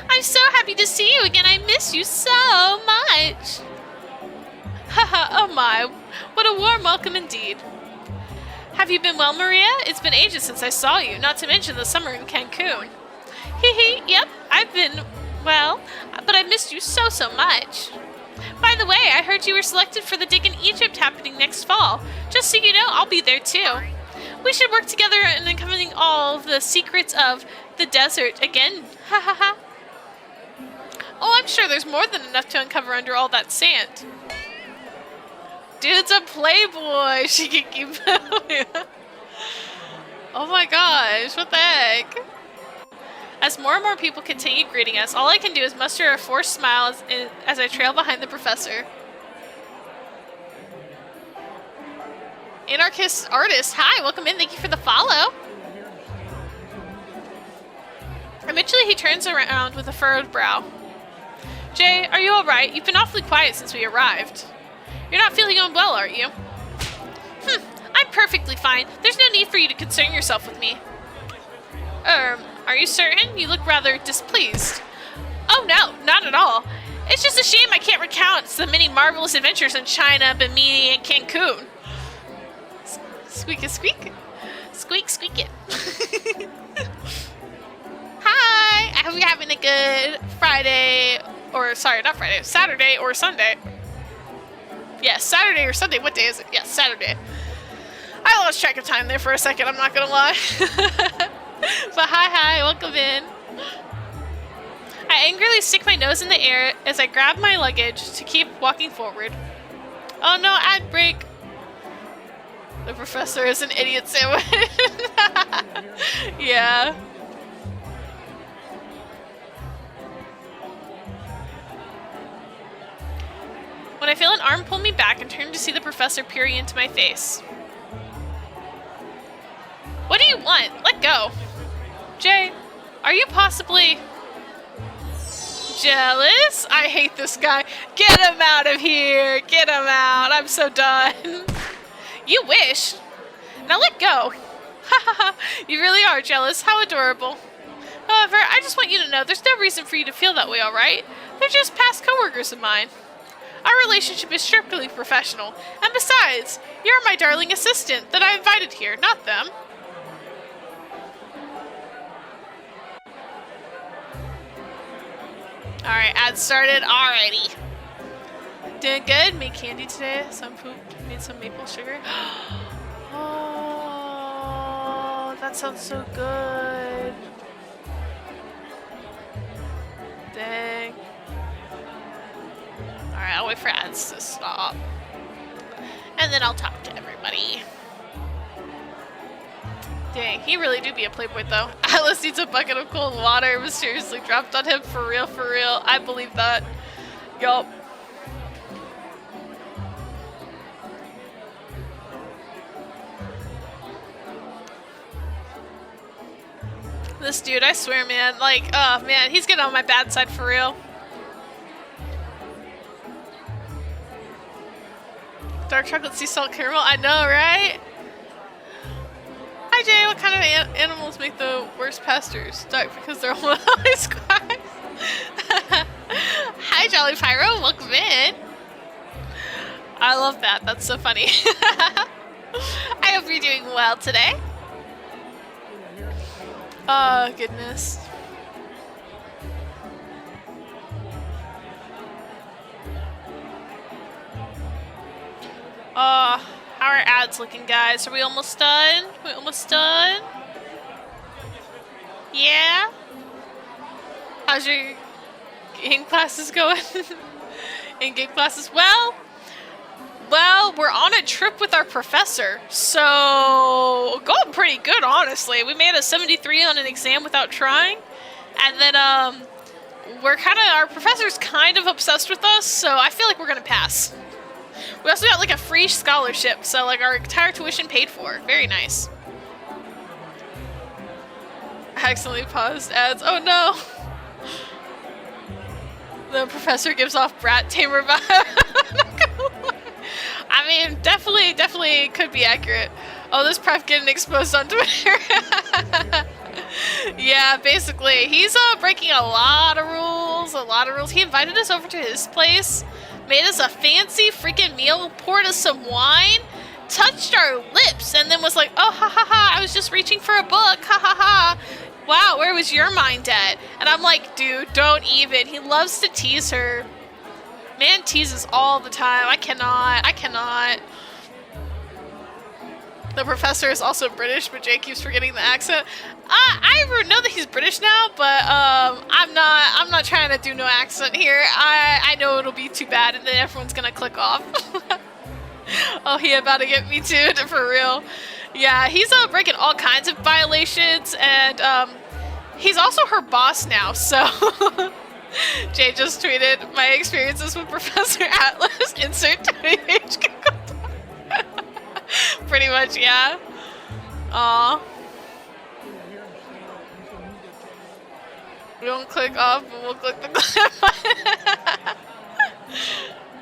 I'm so happy to see you again. I miss you so much. Haha, oh my. What a warm welcome indeed. Have you been well, Maria? It's been ages since I saw you, not to mention the summer in Cancun. Hee, yep, I've been well, but I missed you so much. By the way, I heard you were selected for the dig in Egypt happening next fall. Just so you know, I'll be there too. We should work together in uncovering all of the secrets of the desert again. Ha ha ha. Oh, I'm sure there's more than enough to uncover under all that sand. Dude's a playboy. She can keep going. Oh my gosh, what the heck? As more and more people continue greeting us, all I can do is muster a forced smile as I trail behind the professor. Anarchist artist, hi, welcome in. Thank you for the follow. Eventually, he turns around with a furrowed brow. Jay, are you alright? You've been awfully quiet since we arrived. You're not feeling unwell, are you? I'm perfectly fine. There's no need for you to concern yourself with me. Are you certain? You look rather displeased. Oh no, not at all. It's just a shame I can't recount the many marvelous adventures in China, Bimini, and Cancun. Squeak a squeak. Squeak squeak it. Hi! I hope you're having a good Friday, or sorry, not Friday, Saturday or Sunday. Yes, Saturday or Sunday. What day is it? Yes, Saturday. I lost track of time there for a second, I'm not gonna lie. But hi, welcome in. I angrily stick my nose in the air as I grab my luggage to keep walking forward. Oh no, ad break. The professor is an idiot sandwich. Yeah. When I feel an arm pull me back and turn to see the professor peering into my face. What do you want? Let go. Jay, are you possibly jealous? I hate this guy. Get him out of here. Get him out. I'm so done. You wish. Now let go. You really are jealous. How adorable. However, I just want you to know there's no reason for you to feel that way, alright? They're just past coworkers of mine. Our relationship is strictly professional. And besides, you're my darling assistant that I invited here, not them. Alright, ad started already. Doing good. Made candy today. Some poop. Made some maple sugar. Oh, that sounds so good. Dang. Alright, I'll wait for ads to stop. And then I'll talk to everybody. Dang, he really do be a playboy though. Atlas needs a bucket of cold water mysteriously dropped on him. For real, for real. I believe that. Yup. This dude, I swear, man. Like, oh man, he's getting on my bad side for real. Dark chocolate sea salt caramel. I know, right? Hi Jay, what kind of animals make the worst pastors? Dark because they're always quiet. Hi Jolly Pyro, welcome in. I love that. That's so funny. I hope you're doing well today. Oh goodness. How are ads looking, guys? Are we almost done? We almost done? Yeah? How's your game classes going? In-game classes? Well, we're on a trip with our professor, so going pretty good, honestly. We made a 73 on an exam without trying, and then our professor's kind of obsessed with us, so I feel like we're gonna pass. We also got like a free scholarship, so like our entire tuition paid for. Very nice. I accidentally paused ads. Oh no! The professor gives off brat tamer vibe. I mean, definitely could be accurate. Oh, this pref getting exposed on Twitter. Yeah, basically, he's breaking a lot of rules. He invited us over to his place, made us a fancy freaking meal, poured us some wine, touched our lips, and then was like, oh, ha ha ha, I was just reaching for a book, ha ha ha. Wow, where was your mind at? And I'm like, dude, don't even. He loves to tease her. Man teases all the time. I cannot. The professor is also British, but Jay keeps forgetting the accent. I know that he's British now, but I'm not trying to do no accent here. I know it'll be too bad, and then everyone's gonna click off. Oh, he about to get me too, for real. Yeah, he's breaking all kinds of violations, and he's also her boss now. So Jay just tweeted my experiences with Professor Atlas. Insert 20H. Pretty much, yeah. Aw. We won't click off, but we'll click the clip.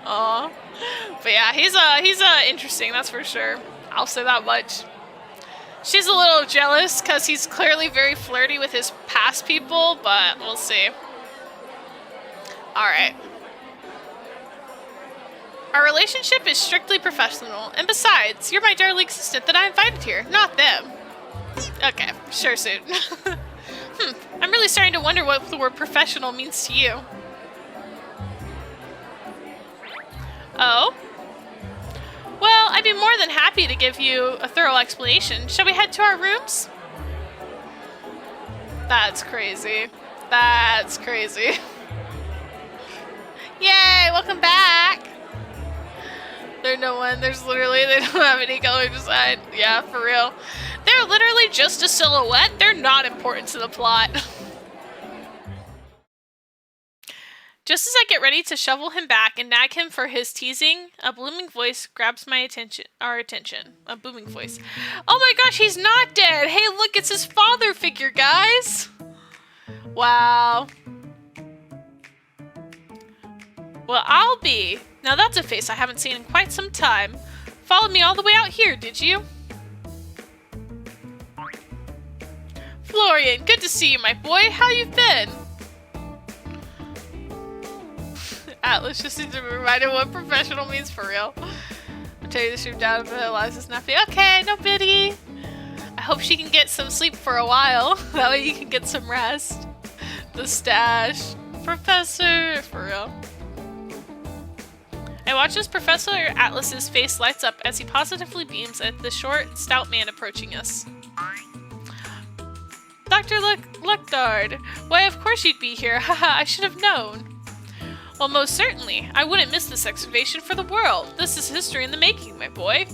Aw. But yeah, he's interesting, that's for sure. I'll say that much. She's a little jealous because he's clearly very flirty with his past people, but we'll see. Alright. Our relationship is strictly professional, and besides, you're my darling assistant that I invited here, not them. Okay, sure, suit. I'm really starting to wonder what the word professional means to you. Oh? Well, I'd be more than happy to give you a thorough explanation. Shall we head to our rooms? That's crazy. That's crazy. Yay, welcome back! There's no one. There's literally, they don't have any color design. Yeah, for real. They're literally just a silhouette. They're not important to the plot. Just as I get ready to shovel him back and nag him for his teasing, a booming voice grabs our attention. A booming voice. Oh my gosh, he's not dead! Hey, look, it's his father figure, guys! Wow. Well, I'll be. Now that's a face I haven't seen in quite some time. Followed me all the way out here, did you? Florian, good to see you, my boy. How you been? Atlas just needs to be reminded what professional means for real. I'll tell you to shoot down and realize it's nothing. Okay, no biggie. I hope she can get some sleep for a while. That way you can get some rest. The stash. Professor, for real. I watch as Professor Atlas's face lights up as he positively beams at the short, stout man approaching us. Dr. Luckdard! Why, of course you'd be here. Haha, I should have known. Well, most certainly. I wouldn't miss this excavation for the world. This is history in the making, my boy.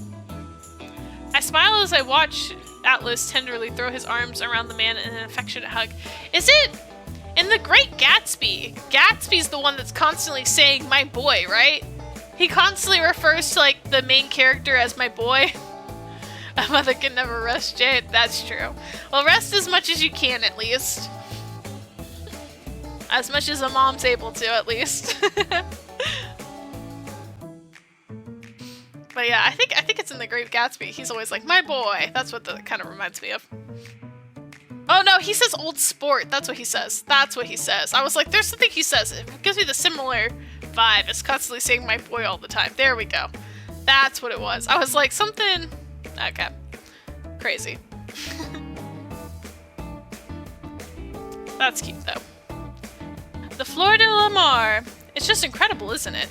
I smile as I watch Atlas tenderly throw his arms around the man in an affectionate hug. Is it... In The Great Gatsby, Gatsby's the one that's constantly saying, my boy, right? He constantly refers to, like, the main character as my boy. A mother can never rest, Jade. That's true. Well, rest as much as you can, at least. As much as a mom's able to, at least. But yeah, I think it's in The Great Gatsby. He's always like, my boy. That's what that kind of reminds me of. Oh no, he says old sport. That's what he says. That's what he says. I was like, there's something he says. It gives me the similar vibe. It's constantly saying my boy all the time. There we go. That's what it was. I was like, something... Okay. Crazy. That's cute, though. The Fleur de la Mar. It's just incredible, isn't it?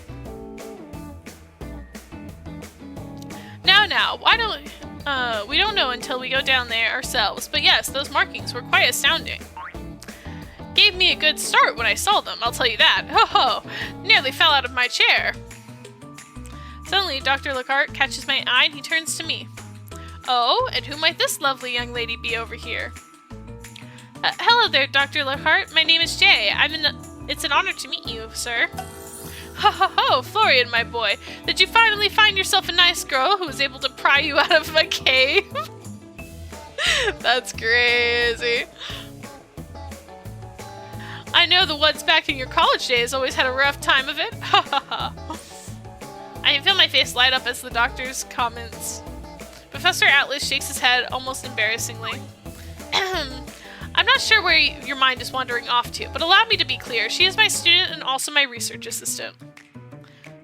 Now, why don't... we don't know until we go down there ourselves, but yes, those markings were quite astounding. Gave me a good start when I saw them, I'll tell you that. Ho ho! Nearly fell out of my chair. Suddenly, Dr. Lockhart catches my eye and he turns to me. Oh, and who might this lovely young lady be over here? Hello there, Dr. Lockhart. My name is Jay. It's an honor to meet you, sir. Ho ho ho, Florian, my boy. Did you finally find yourself a nice girl who was able to pry you out of a cave? That's crazy. I know the ones back in your college days always had a rough time of it. Ha ha ha. I can feel my face light up as the doctor's comments. Professor Atlas shakes his head almost embarrassingly. I'm not sure where your mind is wandering off to, but allow me to be clear. She is my student and also my research assistant.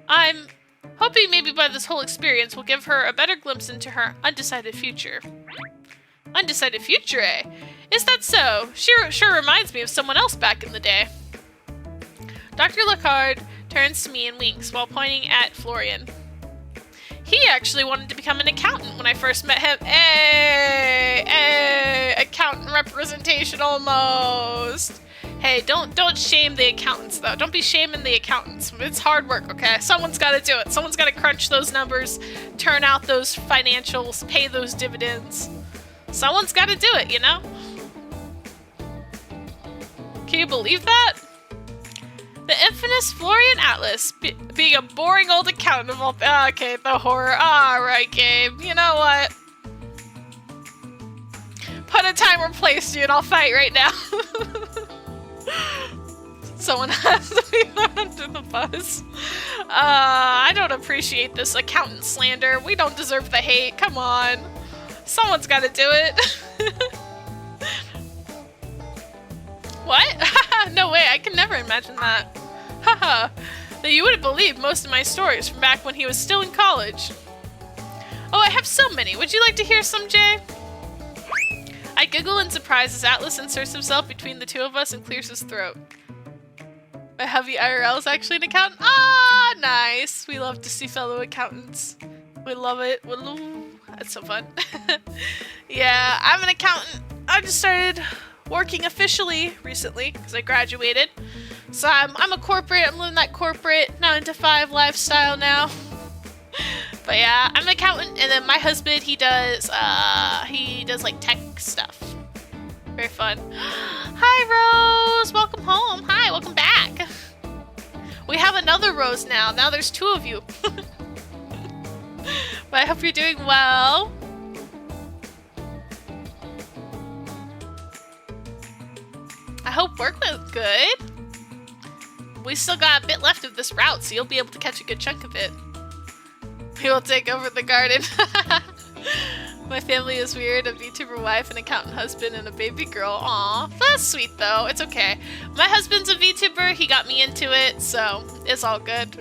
I'm hoping maybe by this whole experience will give her a better glimpse into her undecided future. Undecided future, eh? Is that so? She sure reminds me of someone else back in the day. Dr. Lockhart turns to me and winks while pointing at Florian. He actually wanted to become an accountant when I first met him. Hey, accountant representation almost. Hey, don't shame the accountants though. Don't be shaming the accountants. It's hard work, okay? Someone's got to do it. Someone's got to crunch those numbers, turn out those financials, pay those dividends. Someone's got to do it, you know? Can you believe that? The infamous Florian Atlas, being a boring old accountant of all... Okay, the horror. Alright, Gabe. You know what? Put a timer place, dude. I'll fight right now. Someone has to be under the bus. I don't appreciate this accountant slander. We don't deserve the hate. Come on. Someone's got to do it. What? No way. I can never imagine that. Haha. Now you wouldn't believe most of my stories from back when he was still in college. Oh, I have so many. Would you like to hear some, Jay? I giggle in surprise as Atlas inserts himself between the two of us and clears his throat. My hubby IRL is actually an accountant. Ah, nice. We love to see fellow accountants. We love it. That's so fun. Yeah, I'm an accountant. I just started working officially recently because I graduated. So I'm a corporate. I'm living that corporate 9-to-5 lifestyle now. But yeah, I'm an accountant, and then my husband, he does like tech stuff. Very fun. Hi, Rose. Welcome home. Hi, welcome back. We have another Rose now. Now there's 2 of you. But I hope you're doing well. I hope work went good. We still got a bit left of this route, so you'll be able to catch a good chunk of it. We will take over the garden. My family is weird. A VTuber wife, an accountant husband, and a baby girl. Aw, that's sweet though. It's okay. My husband's a VTuber. He got me into it, so it's all good.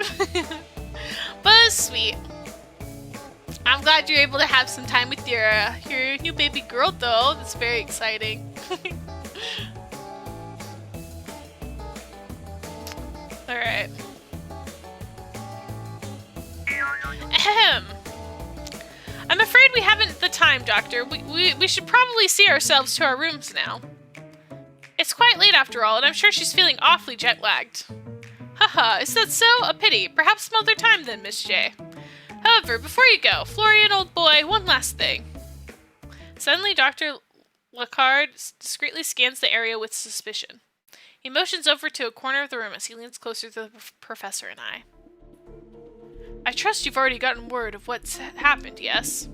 But it's sweet. I'm glad you're able to have some time with your new baby girl though. That's very exciting. Alright. Ahem. I'm afraid we haven't the time, Doctor. We should probably see ourselves to our rooms now. It's quite late after all, and I'm sure she's feeling awfully jet-lagged. Haha, is that so? A pity. Perhaps some other time then, Miss J. However, before you go, Florian, old boy, one last thing. Suddenly, Dr. Lacard discreetly scans the area with suspicion. He motions over to a corner of the room as he leans closer to the professor and I. I trust you've already gotten word of what's happened, yes?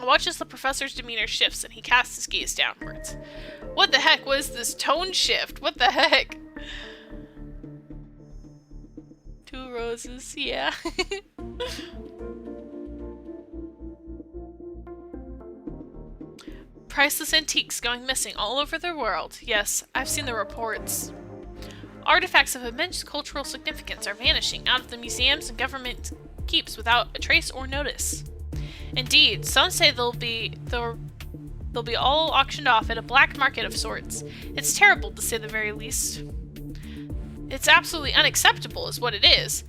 I watch as the professor's demeanor shifts and he casts his gaze downwards. What the heck was this tone shift? What the heck? 2 roses, yeah. Priceless antiques going missing all over the world. Yes, I've seen the reports. Artifacts of immense cultural significance are vanishing out of the museums and government keeps without a trace or notice. Indeed, some say they'll be all auctioned off at a black market of sorts. It's terrible, to say the very least. It's absolutely unacceptable, is what it is.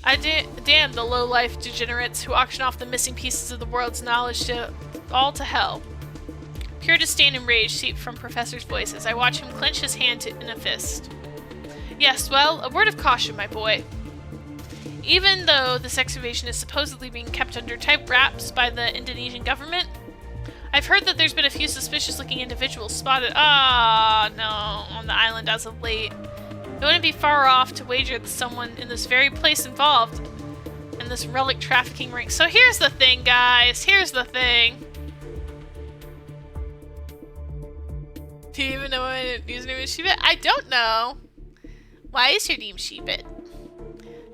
Damn the low-life degenerates who auction off the missing pieces of the world's knowledge all to hell. Pure disdain and rage seep from Professor's voice as I watch him clench his hand in a fist. Yes, well, a word of caution, my boy. Even though this excavation is supposedly being kept under tight wraps by the Indonesian government, I've heard that there's been a few suspicious-looking individuals spotted on the island as of late. It wouldn't be far off to wager that someone in this very place involved in this relic trafficking ring. So here's the thing, guys. Here's the thing. Do you even know my username is Sheebit? I don't know. Why is your name Sheebit?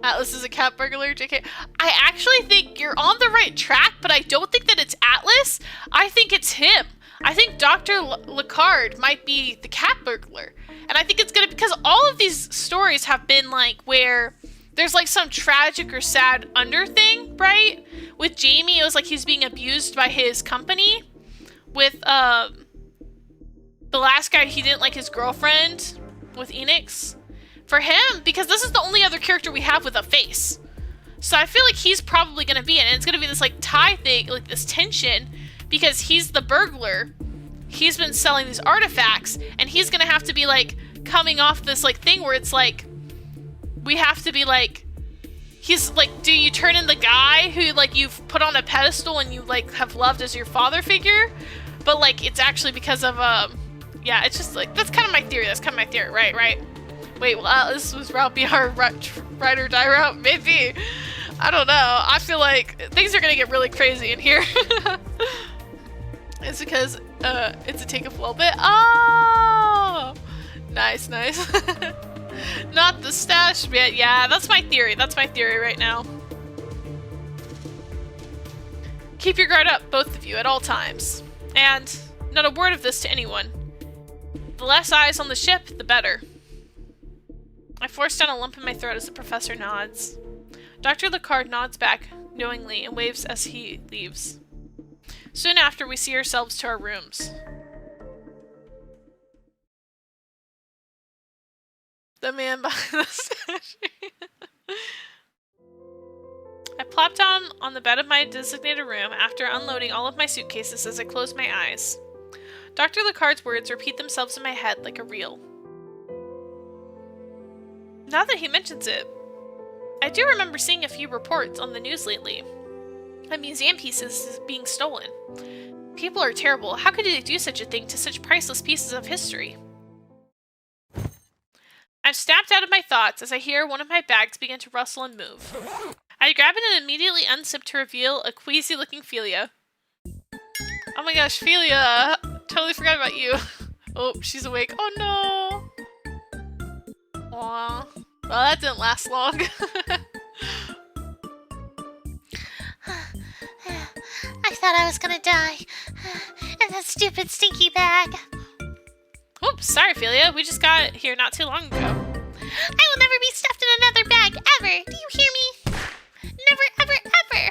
Atlas is a cat burglar, JK. I actually think you're on the right track, but I don't think that it's Atlas. I think it's him. I think Dr. Lacard might be the cat burglar. And I think it's gonna, because all of these stories have been like where there's like some tragic or sad under thing, right? With Jamie, it was like he's being abused by his company. With, the last guy, he didn't like his girlfriend with Enix. For him, because this is the only other character we have with a face. So I feel like he's probably going to be in it. And it's going to be this like tie thing, like this tension, because he's the burglar. He's been selling these artifacts, and he's going to have to be like coming off this like thing where it's like, we have to be like, he's like, do you turn in the guy who like you've put on a pedestal and you like have loved as your father figure? But like, it's actually because of, yeah, it's just like, that's kind of my theory. That's kind of my theory, right? Wait, well, this was Route BR Ride or Die route? Maybe. I don't know. I feel like things are going to get really crazy in here. It's because, it's a take a little bit. Oh! Oh, nice, nice. Not the stash bit. Yeah, that's my theory. That's my theory right now. Keep your guard up, both of you, at all times. And not a word of this to anyone. The less eyes on the ship, the better. I force down a lump in my throat as the professor nods. Dr. Lecard nods back knowingly and waves as he leaves. Soon after, we see ourselves to our rooms. The man behind the statue. I plop down on the bed of my designated room after unloading all of my suitcases as I close my eyes. Dr. Lecard's words repeat themselves in my head like a reel. Now that he mentions it, I do remember seeing a few reports on the news lately. A museum piece is being stolen. People are terrible. How could they do such a thing to such priceless pieces of history? I'm snapped out of my thoughts as I hear one of my bags begin to rustle and move. I grab it and immediately unzip to reveal a queasy-looking Philia. Oh my gosh, Philia! Totally forgot about you. Oh, she's awake. Oh no! Aww. Well, that didn't last long. I thought I was gonna die. In that stupid stinky bag. Oops, sorry, Philia. We just got here not too long ago. I will never be stuffed in another bag, ever! Do you hear me? Never, ever, ever!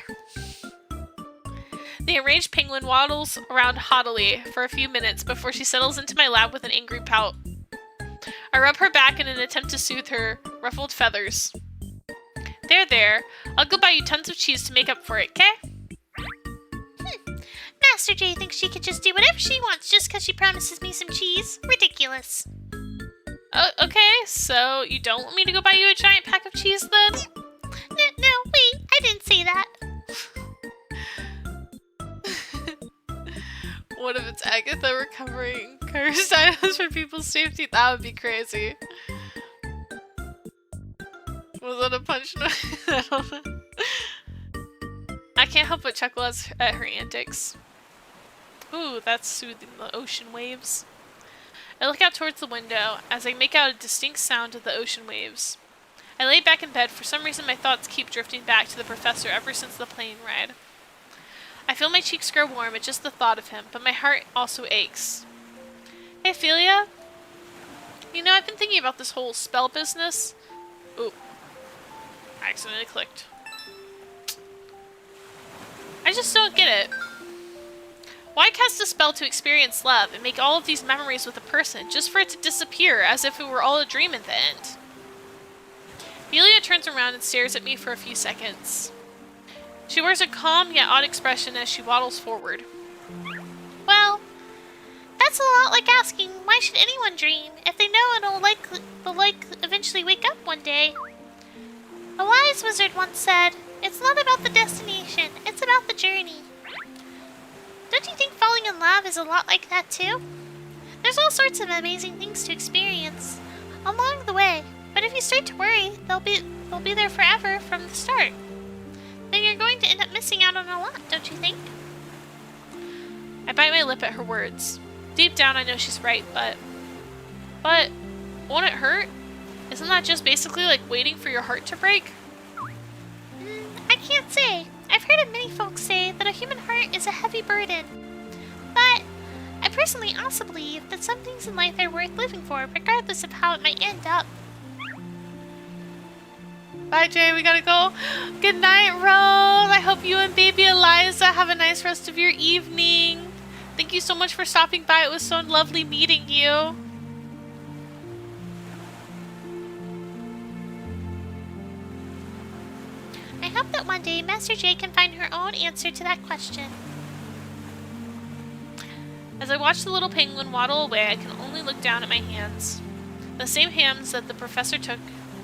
The enraged penguin waddles around haughtily for a few minutes before she settles into my lap with an angry pout. I rub her back in an attempt to soothe her ruffled feathers. There. I'll go buy you tons of cheese to make up for it, okay? Master J thinks she could just do whatever she wants just because she promises me some cheese. Ridiculous. Okay, so you don't want me to go buy you a giant pack of cheese then? No, wait, I didn't say that. What if it's Agatha recovering cursed items for people's safety? That would be crazy. Was that a punch? I don't know. I can't help but chuckle at her antics. Ooh, that's soothing the ocean waves. I look out towards the window as I make out a distinct sound of the ocean waves. I lay back in bed. For some reason, my thoughts keep drifting back to the professor ever since the plane ride. I feel my cheeks grow warm at just the thought of him, but my heart also aches. Hey, Philia? You know, I've been thinking about this whole spell business. Ooh. I accidentally clicked. I just don't get it. Why cast a spell to experience love and make all of these memories with a person just for it to disappear as if it were all a dream at the end? Philia turns around and stares at me for a few seconds. She wears a calm yet odd expression as she waddles forward. Well, that's a lot like asking, why should anyone dream if they know they'll eventually wake up one day? A wise wizard once said, it's not about the destination, it's about the journey. Don't you think falling in love is a lot like that too? There's all sorts of amazing things to experience along the way, but if you start to worry, they'll be there forever from the start. Then you're going to end up missing out on a lot, don't you think? I bite my lip at her words. Deep down I know she's right, but won't it hurt? Isn't that just basically like waiting for your heart to break? I can't say. I've heard of many folks say that a human heart is a heavy burden. But I personally also believe that some things in life are worth living for, regardless of how it might end up. Bye, Jay. We gotta go. Good night, Rose. I hope you and baby Eliza have a nice rest of your evening. Thank you so much for stopping by. It was so lovely meeting you. I hope that one day Master J can find her own answer to that question. As I watch the little penguin waddle away, I can only look down at my hands. The same hands that the professor took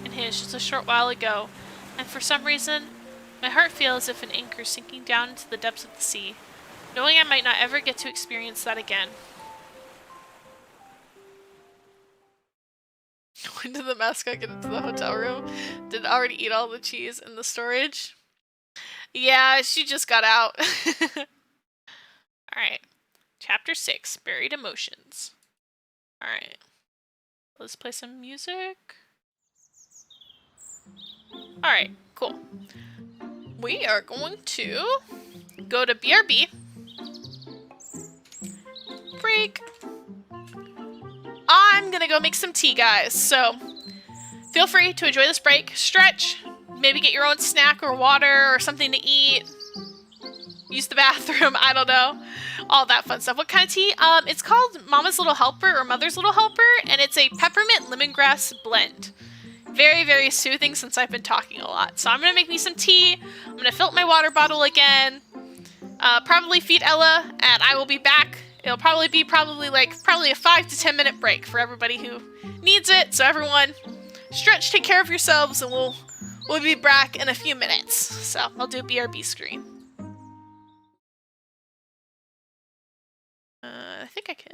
in his just a short while ago, and for some reason, my heart feels as if an anchor sinking down into the depths of the sea, knowing I might not ever get to experience that again. When did the mascot get into the hotel room? Did it already eat all the cheese in the storage? Yeah, she just got out. Alright. Chapter 6, Buried Emotions. Alright. Let's play some music. Alright, cool. We are going to go to BRB. Freak. I'm gonna go make some tea, guys. So feel free to enjoy this break, stretch, maybe get your own snack or water or something to eat. Use the bathroom, I don't know. All that fun stuff. What kind of tea? It's called Mama's Little Helper or Mother's Little Helper, and it's a peppermint lemongrass blend. Very, very soothing since I've been talking a lot. So I'm gonna make me some tea. I'm gonna fill up my water bottle again. Probably feed Ella, and I will be back. It'll probably be a 5 to 10 minute break for everybody who needs it. So everyone, stretch, take care of yourselves, and we'll be back in a few minutes. So I'll do a BRB screen. I think I can.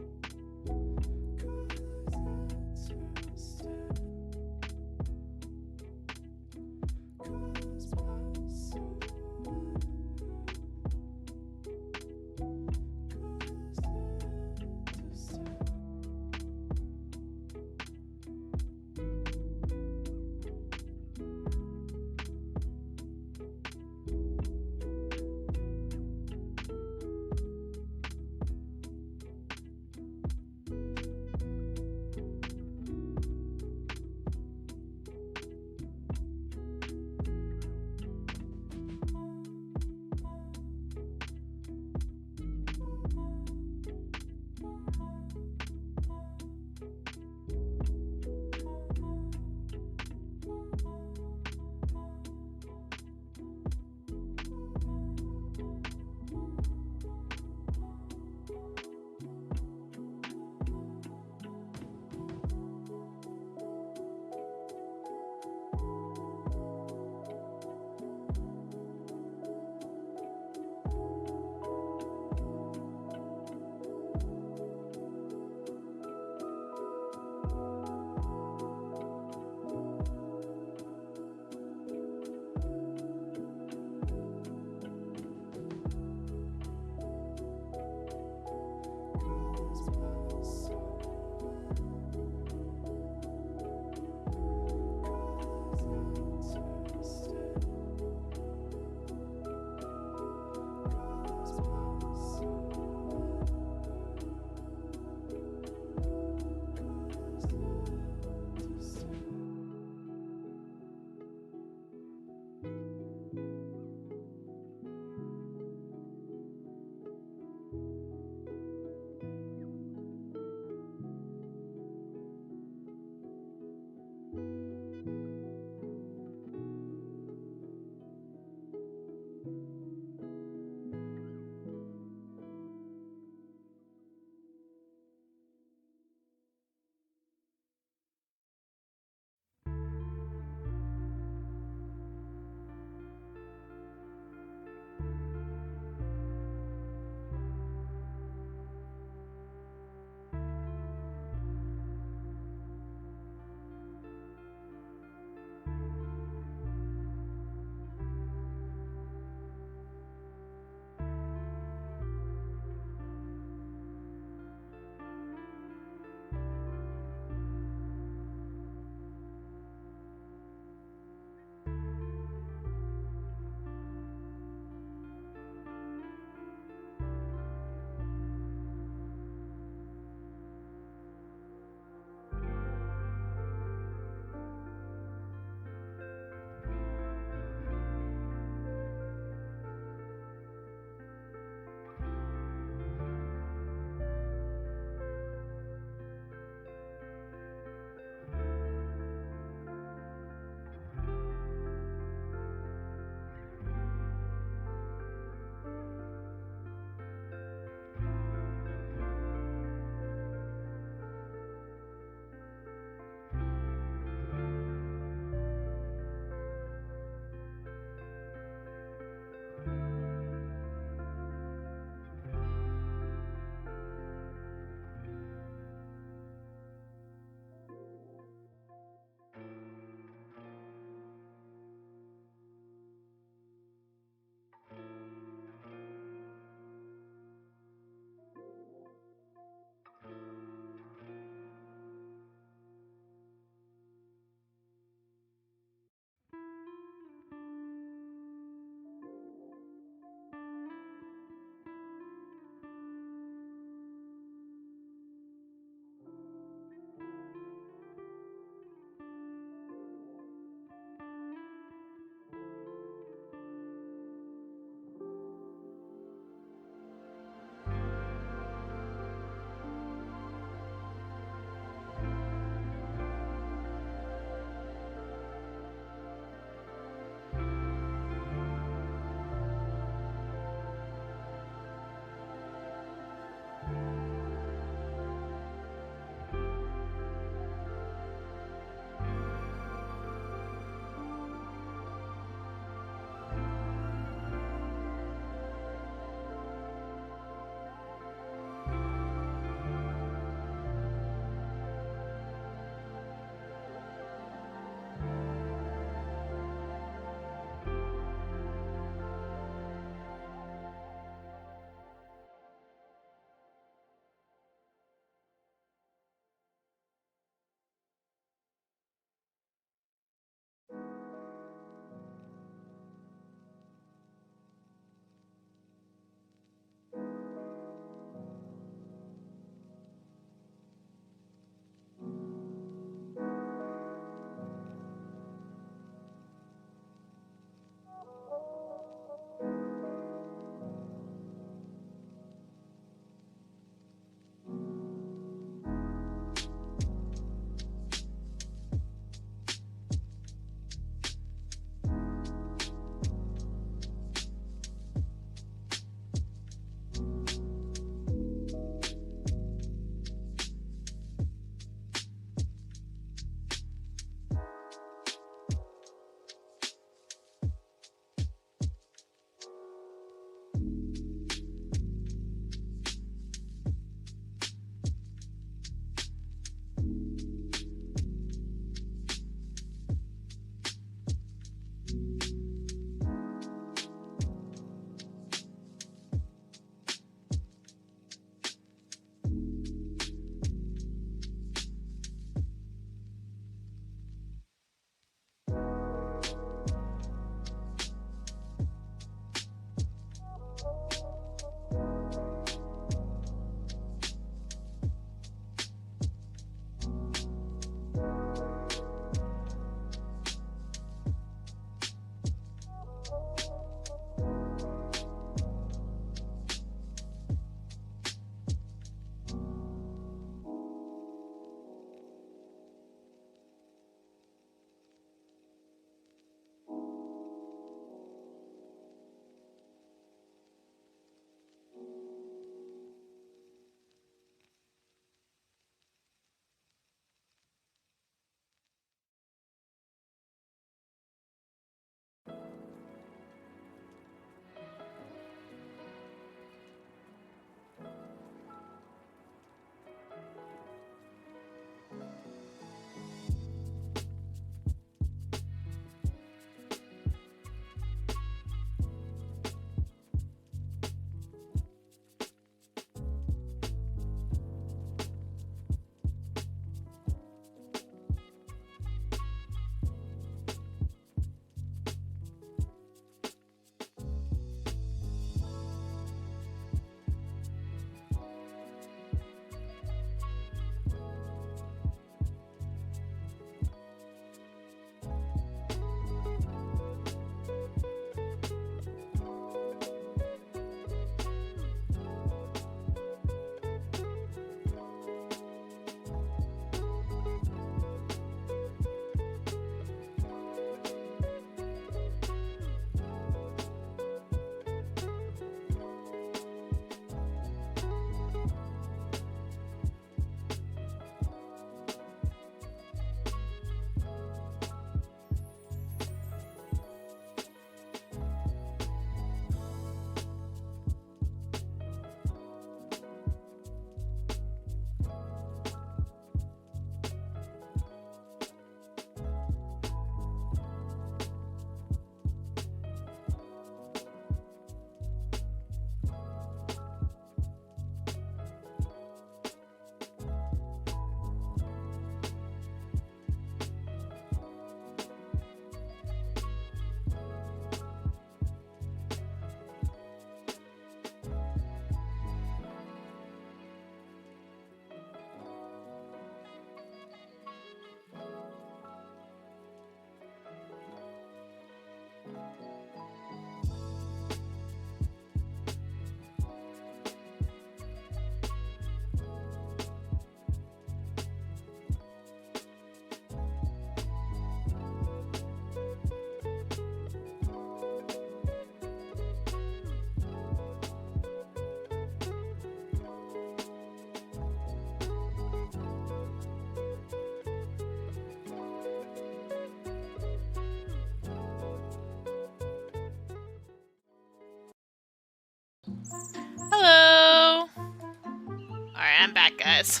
Alright, I'm back, guys.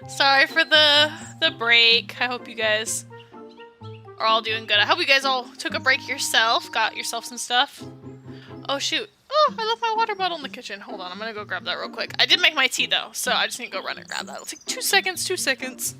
Sorry for the break. I hope you guys are all doing good. I hope you guys all took a break yourself, got yourself some stuff. Oh shoot. Oh, I left my water bottle in the kitchen. Hold on, I'm gonna go grab that real quick. I did make my tea though, so I just need to go run and grab that. It'll take 2 seconds, 2 seconds.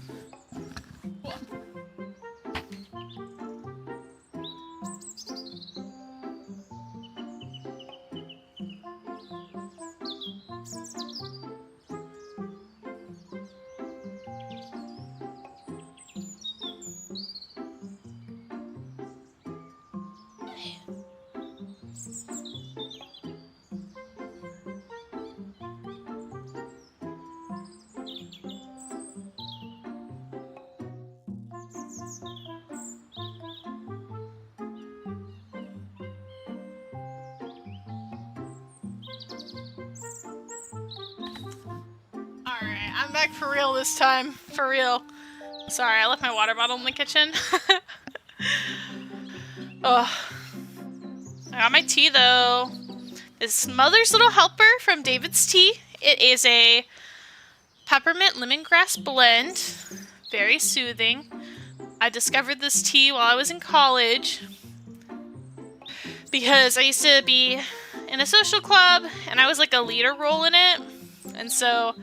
Alright, I'm back for real this time. For real. Sorry, I left my water bottle in the kitchen. Ugh. I got my tea though. This Mother's Little Helper from David's Tea. It is a peppermint lemongrass blend. Very soothing. I discovered this tea while I was in college because I used to be in a social club and I was like a leader role in it. And so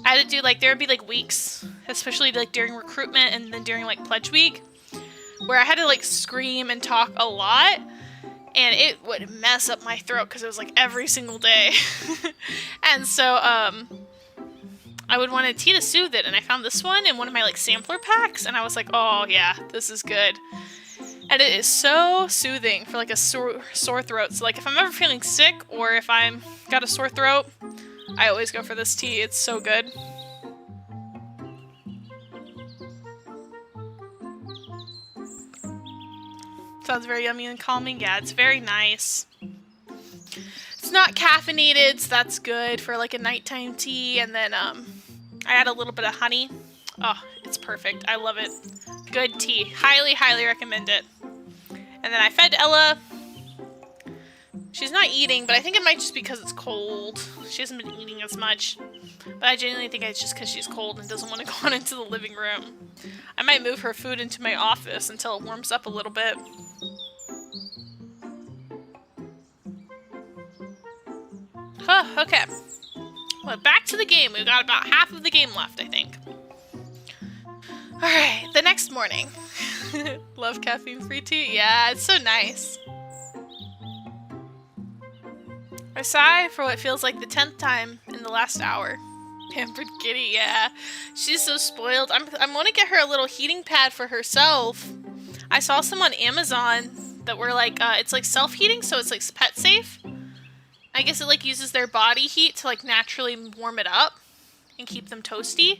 I had to do like, there would be like weeks, especially like during recruitment and then during like pledge week, where I had to like scream and talk a lot. And it would mess up my throat because it was like every single day. And so I would want a tea to soothe it. And I found this one in one of my like sampler packs. And I was like, oh yeah, this is good. And it is so soothing for like a sore throat. So like if I'm ever feeling sick or if I'm got a sore throat, I always go for this tea. It's so good. Sounds very yummy and calming. Yeah, it's very nice. It's not caffeinated, so that's good for like a nighttime tea. And then I add a little bit of honey. Oh, it's perfect. I love it. Good tea. Highly, highly recommend it. And then I fed Ella. She's not eating, but I think it might just be because it's cold. She hasn't been eating as much. But I genuinely think it's just because she's cold and doesn't want to go on into the living room. I might move her food into my office until it warms up a little bit. Huh, okay. Well, back to the game. We've got about half of the game left, I think. Alright, the next morning. Love caffeine-free tea? Yeah, it's so nice. I sigh for what feels like the 10th time in the last hour. Pampered kitty, yeah. She's so spoiled. I'm gonna get her a little heating pad for herself. I saw some on Amazon that were like, it's like self-heating, so it's like pet safe. I guess it like uses their body heat to like naturally warm it up and keep them toasty.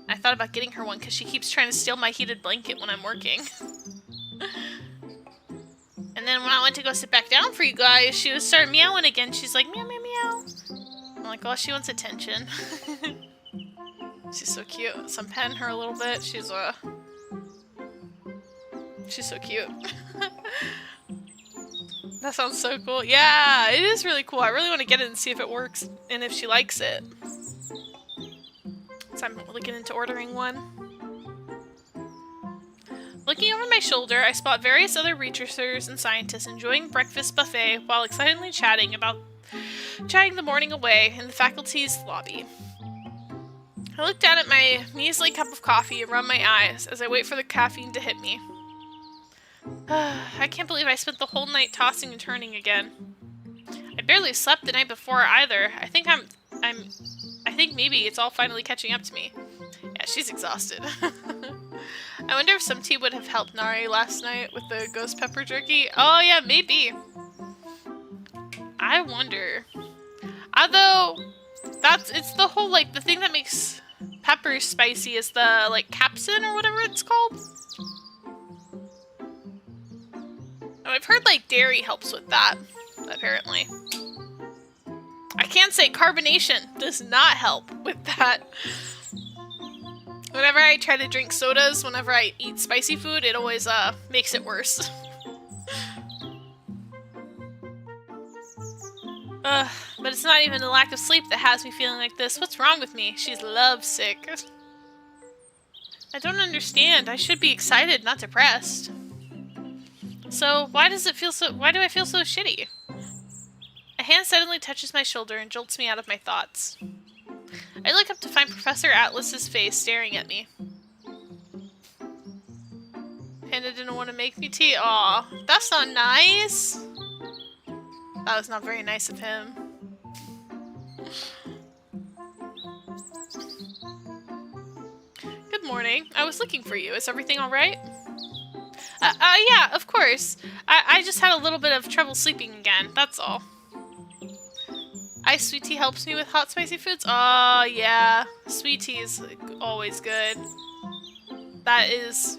I thought about getting her one because she keeps trying to steal my heated blanket when I'm working. And then when I went to go sit back down for you guys, she would start meowing again. She's like, meow, meow, meow. I'm like, oh, she wants attention. She's so cute. So I'm petting her a little bit. She's so cute. That sounds so cool. Yeah, it is really cool. I really want to get it and see if it works and if she likes it. So I'm looking into ordering one. Looking over my shoulder, I spot various other researchers and scientists enjoying breakfast buffet while excitedly chatting the morning away in the faculty's lobby. I look down at my measly cup of coffee and rub my eyes as I wait for the caffeine to hit me. I can't believe I spent the whole night tossing and turning again. I barely slept the night before either. I think maybe it's all finally catching up to me. Yeah, she's exhausted. I wonder if some tea would have helped Nari last night with the ghost pepper jerky. Oh yeah, maybe. I wonder. Although, it's the whole, like, the thing that makes peppers spicy is the, like, capsaicin or whatever it's called. Oh, I've heard, like, dairy helps with that, apparently. I can't say carbonation does not help with that. Whenever I try to drink sodas, whenever I eat spicy food, it always, makes it worse. Ugh, but it's not even the lack of sleep that has me feeling like this. What's wrong with me? She's lovesick. I don't understand. I should be excited, not depressed. So, why do I feel so shitty? A hand suddenly touches my shoulder and jolts me out of my thoughts. I look up to find Professor Atlas's face staring at me. Panda didn't want to make me tea. Aw, that's not nice. That was not very nice of him. Good morning. I was looking for you. Is everything alright? Yeah, of course. I just had a little bit of trouble sleeping again. That's all. Iced sweet tea helps me with hot spicy foods? Oh, yeah. Sweet tea is always good. That is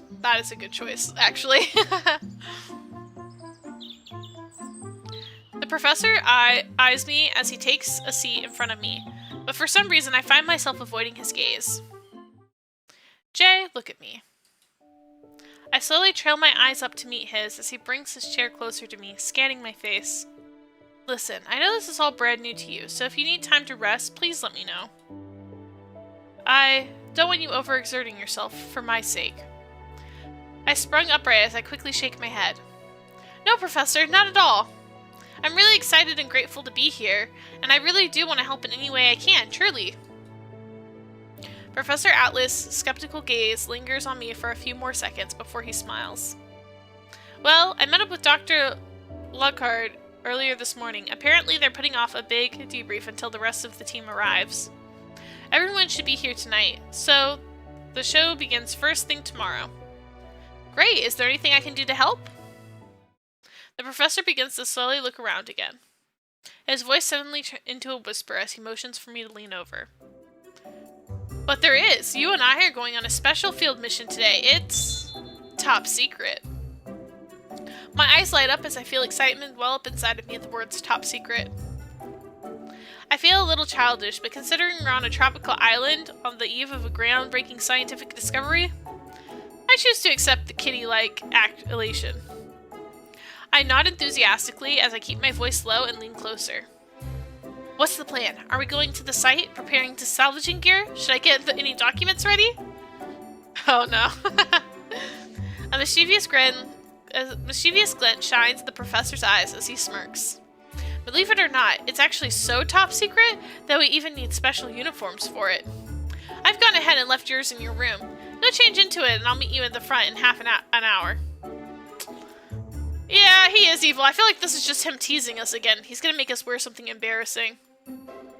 a good choice, actually. The professor eyes me as he takes a seat in front of me, but for some reason I find myself avoiding his gaze. Jay, look at me. I slowly trail my eyes up to meet his as he brings his chair closer to me, scanning my face. Listen, I know this is all brand new to you, so if you need time to rest, please let me know. I don't want you overexerting yourself for my sake. I sprung upright as I quickly shake my head. No, Professor, not at all. I'm really excited and grateful to be here, and I really do want to help in any way I can, truly. Professor Atlas' skeptical gaze lingers on me for a few more seconds before he smiles. Well, I met up with Dr. Lockhart earlier this morning. Apparently they're putting off a big debrief until the rest of the team arrives. Everyone should be here tonight, so the show begins first thing tomorrow. Great, is there anything I can do to help? The professor begins to slowly look around again. His voice suddenly turns into a whisper as he motions for me to lean over. But there is! You and I are going on a special field mission today. It's top secret. My eyes light up as I feel excitement well up inside of me at the words top secret. I feel a little childish, but considering we're on a tropical island on the eve of a groundbreaking scientific discovery, I choose to accept the kitty-like elation. I nod enthusiastically as I keep my voice low and lean closer. What's the plan? Are we going to the site, preparing to salvaging gear? Should I get any documents ready? Oh no. A mischievous glint shines in the professor's eyes as he smirks. Believe it or not, it's actually so top secret that we even need special uniforms for it. I've gone ahead and left yours in your room. Go change into it and I'll meet you in the front in half an hour. Yeah, he is evil. I feel like this is just him teasing us again. He's gonna make us wear something embarrassing.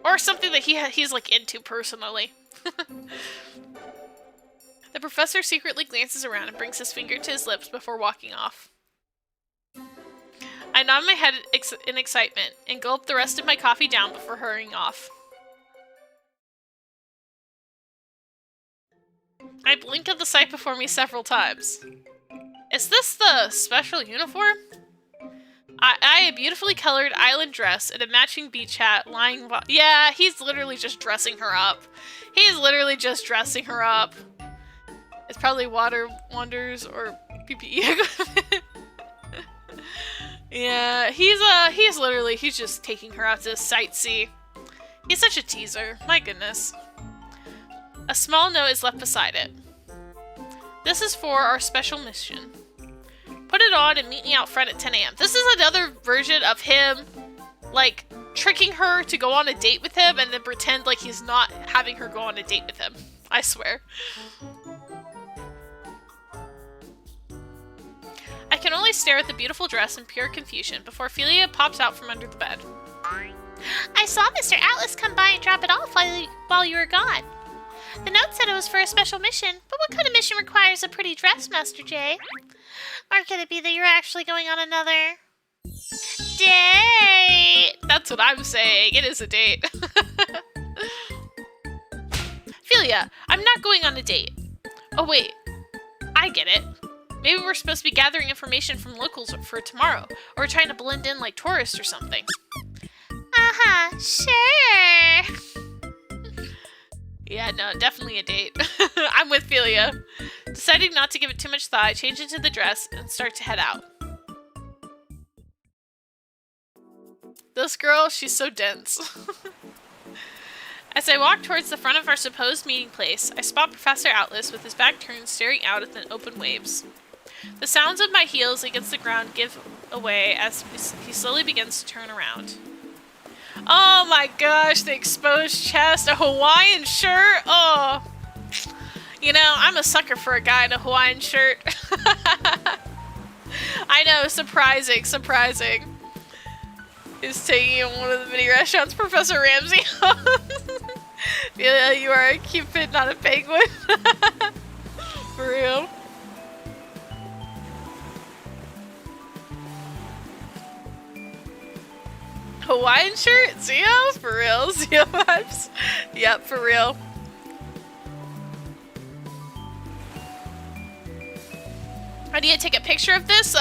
Or something that he's like into personally. The professor secretly glances around and brings his finger to his lips before walking off. I nod my head in excitement and gulp the rest of my coffee down before hurrying off. I blink at the sight before me several times. Is this the special uniform? A beautifully colored island dress and a matching beach hat lying... Yeah, he's literally just dressing her up. He's literally just dressing her up. It's probably Water Wonders or PPE equipment. Yeah, he's just taking her out to sightsee. He's such a teaser. My goodness. A small note is left beside it. This is for our special mission. Put it on and meet me out front at 10 a.m. This is another version of him, like, tricking her to go on a date with him and then pretend like he's not having her go on a date with him. I swear. I can only stare at the beautiful dress in pure confusion before Philia pops out from under the bed. I saw Mr. Atlas come by and drop it off while you were gone. The note said it was for a special mission, but what kind of mission requires a pretty dress, Master J? Or could it be that you're actually going on another date? That's what I'm saying. It is a date. Philia, I'm not going on a date. Oh wait, I get it. Maybe we're supposed to be gathering information from locals for tomorrow, or trying to blend in like tourists or something. Uh-huh, sure. Yeah, no, definitely a date. I'm with Philia. Deciding not to give it too much thought, I change into the dress and start to head out. This girl, she's so dense. As I walk towards the front of our supposed meeting place, I spot Professor Atlas with his back turned, staring out at the open waves. The sounds of my heels against the ground give away as he slowly begins to turn around. Oh my gosh, the exposed chest, a Hawaiian shirt. Oh, you know, I'm a sucker for a guy in a Hawaiian shirt. I know, surprising. He's taking in one of the mini restaurants, Professor Ramsey. Yeah, you are a cupid, not a penguin. For real. Hawaiian shirt? Zio? For real? Zio vibes? Yep, for real. I need to take a picture of this,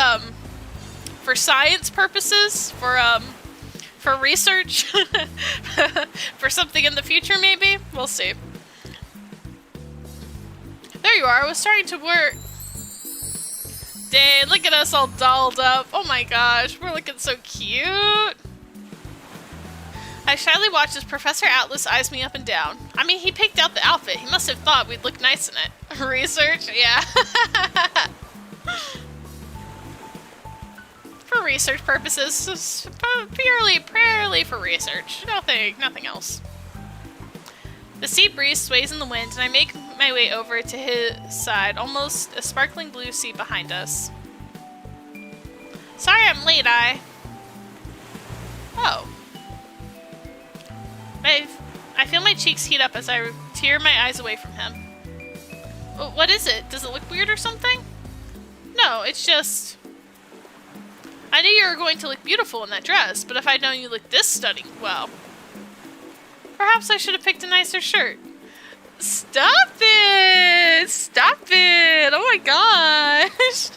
for science purposes, for research, for something in the future maybe? We'll see. There you are, I was starting to work. Dang, look at us all dolled up. Oh my gosh, we're looking so cute. I shyly watched as Professor Atlas eyes me up and down. I mean, he picked out the outfit. He must have thought we'd look nice in it. Research? Yeah. For research purposes. Purely for research. Nothing else. The sea breeze sways in the wind, and I make my way over to his side, almost a sparkling blue sea behind us. Sorry I'm late, Oh. I feel my cheeks heat up as I tear my eyes away from him. What is it? Does it look weird or something? No, it's just... I knew you were going to look beautiful in that dress, but if I'd known you looked this stunning, well... Perhaps I should have picked a nicer shirt. Stop it! Stop it! Oh my gosh!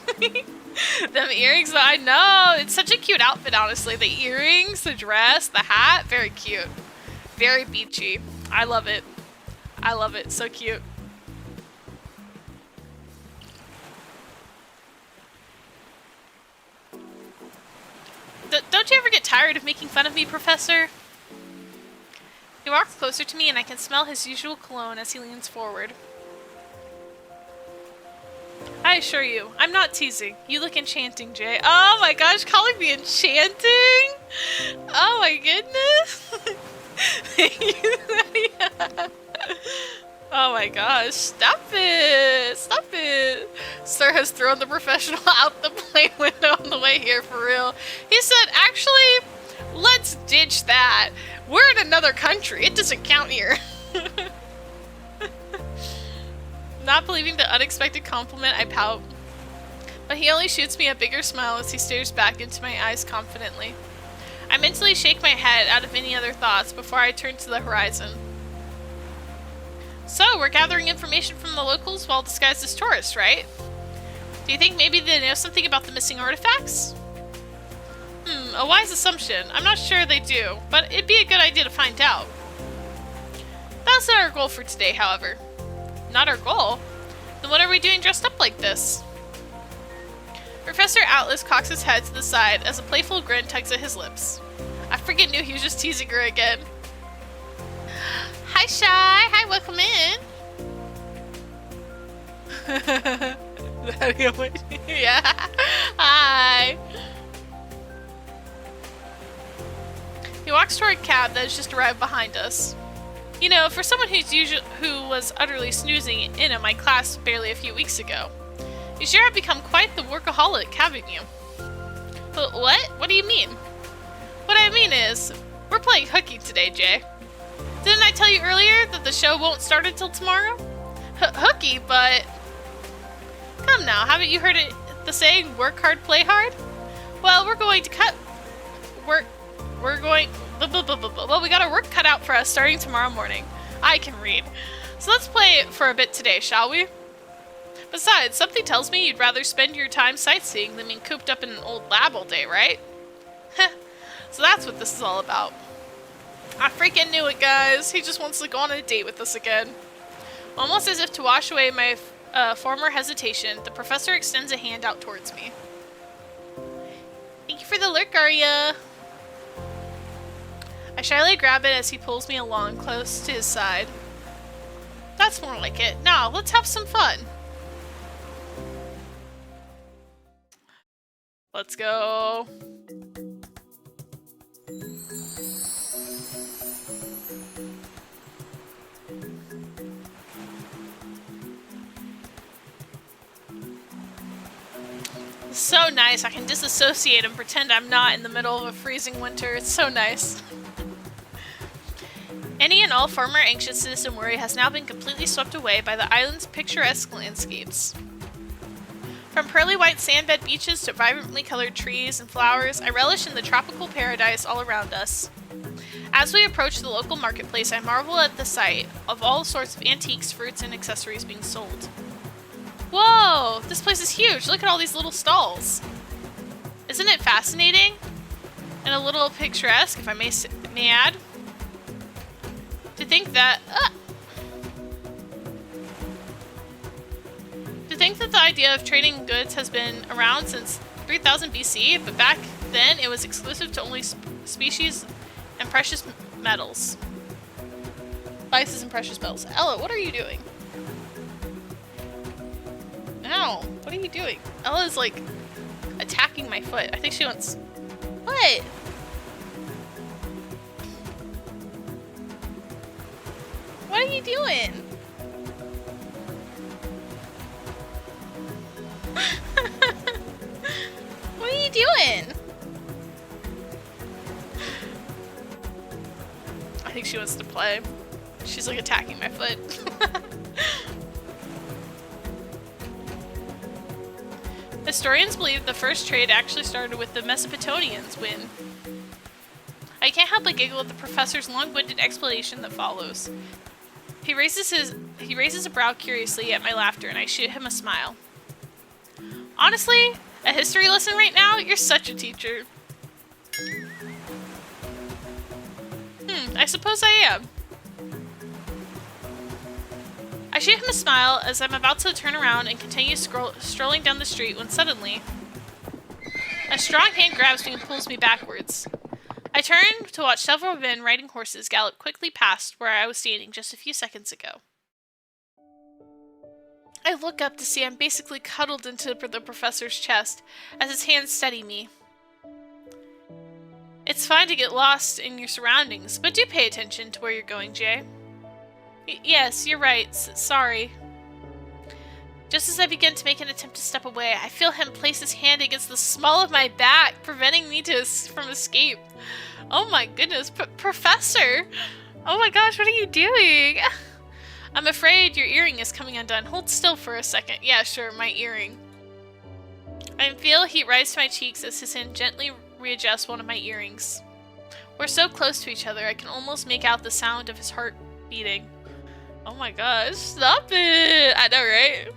Them earrings, I know! It's such a cute outfit, honestly. The earrings, the dress, the hat, very cute. Very beachy. I love it. I love it. So cute. Don't you ever get tired of making fun of me, Professor? He walks closer to me and I can smell his usual cologne as he leans forward. I assure you, I'm not teasing. You look enchanting, Jay. Oh my gosh, calling me enchanting? Oh my goodness. Thank you, Lydia. Oh my gosh, stop it! Stop it! Sir has thrown the professional out the plane window on the way here, for real. He said, actually, let's ditch that. We're in another country. It doesn't count here. Not believing the unexpected compliment, I pout. But he only shoots me a bigger smile as he stares back into my eyes confidently. I mentally shake my head out of any other thoughts before I turn to the horizon. So, we're gathering information from the locals while disguised as tourists, right? Do you think maybe they know something about the missing artifacts? A wise assumption. I'm not sure they do, but it'd be a good idea to find out. That's not our goal for today, however. Not our goal? Then what are we doing dressed up like this? Professor Atlas cocks his head to the side as a playful grin tugs at his lips. I freaking knew he was just teasing her again. Hi, Shy. Hi, welcome in. Yeah. Hi. He walks toward a cab that has just arrived behind us. You know, for someone who was utterly snoozing in at my class barely a few weeks ago, you sure have become quite the workaholic, haven't you? But what? What do you mean? What I mean is, we're playing hooky today, Jay. Didn't I tell you earlier that the show won't start until tomorrow? Hooky, but... Come now, haven't you heard the saying, work hard, play hard? Well, we're going to well, we got our work cut out for us starting tomorrow morning. I can read. So let's play for a bit today, shall we? Besides, something tells me you'd rather spend your time sightseeing than being cooped up in an old lab all day, right? So that's what this is all about. I freaking knew it, guys. He just wants to go on a date with us again. Almost as if to wash away my former hesitation, the professor extends a hand out towards me. Thank you for the lurk, Arya. I shyly grab it as he pulls me along close to his side. That's more like it. Now, let's have some fun. Let's go. So nice. I can disassociate and pretend I'm not in the middle of a freezing winter. It's so nice. Any and all former anxiousness and worry has now been completely swept away by the island's picturesque landscapes. From pearly white sandbed beaches to vibrantly colored trees and flowers, I relish in the tropical paradise all around us. As we approach the local marketplace, I marvel at the sight of all sorts of antiques, fruits, and accessories being sold. Whoa! This place is huge! Look at all these little stalls! Isn't it fascinating? And a little picturesque, if I may add? To think that... To think that the idea of trading goods has been around since 3000 BC, but back then it was exclusive to only species and precious metals. Spices and precious metals. Ella, what are you doing? Ow, what are you doing? Ella's like attacking my foot. I think she wants... What? What are you doing? What are you doing? I think she wants to play. She's like attacking my foot. Historians believe the first trade actually started with the Mesopotamians when... I can't help but giggle at the professor's long-winded explanation that follows. He raises a brow curiously at my laughter, and I shoot him a smile. Honestly, a history lesson right now? You're such a teacher. I suppose I am. I shoot him a smile as I'm about to turn around and continue strolling down the street when suddenly a strong hand grabs me and pulls me backwards. I turn to watch several men riding horses gallop quickly past where I was standing just a few seconds ago. I look up to see I'm basically cuddled into the professor's chest as his hands steady me. It's fine to get lost in your surroundings, but do pay attention to where you're going, Jay. Yes, you're right. Sorry. Just as I begin to make an attempt to step away, I feel him place his hand against the small of my back, preventing me from escape. Oh my goodness, Professor! Oh my gosh, what are you doing? I'm afraid your earring is coming undone. Hold still for a second. Yeah, sure, my earring. I feel heat rise to my cheeks as his hand gently readjusts one of my earrings. We're so close to each other, I can almost make out the sound of his heart beating. Oh my gosh, stop it! I know, right?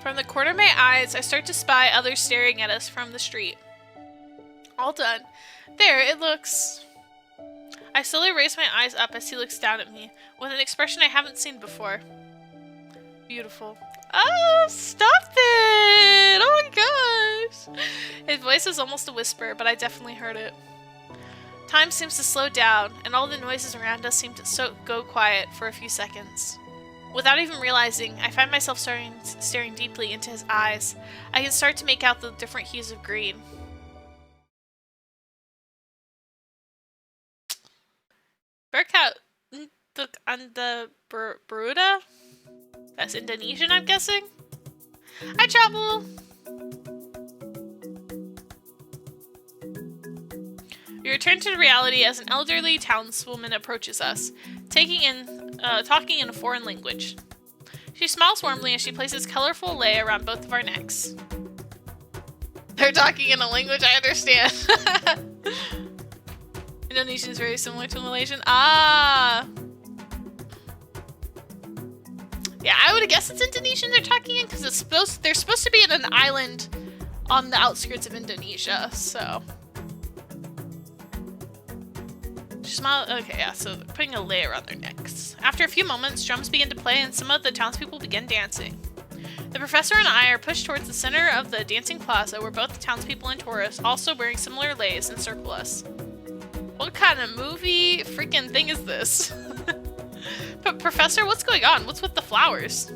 From the corner of my eyes, I start to spy others staring at us from the street. All done. There, it looks... I slowly raise my eyes up as he looks down at me, with an expression I haven't seen before. Beautiful. Oh, stop it! Oh my gosh! His voice is almost a whisper, but I definitely heard it. Time seems to slow down, and all the noises around us seem to go quiet for a few seconds. Without even realizing, I find myself staring deeply into his eyes. I can start to make out the different hues of green. Berkout on the Baruda? That's Indonesian, I'm guessing? I travel! We return to reality as an elderly townswoman approaches us, talking in a foreign language. She smiles warmly as she places colorful lei around both of our necks. They're talking in a language I understand. Indonesian is very similar to Malaysian. Ah! Yeah, I would have guessed it's Indonesian they're talking in because they're supposed to be in an island on the outskirts of Indonesia, so... Smile. Okay, yeah, so they're putting a lei around their necks. After a few moments, drums begin to play and some of the townspeople begin dancing. The professor and I are pushed towards the center of the dancing plaza where both the townspeople and tourists, also wearing similar leis, encircle us. What kind of movie freaking thing is this? But Professor, what's going on? What's with the flowers?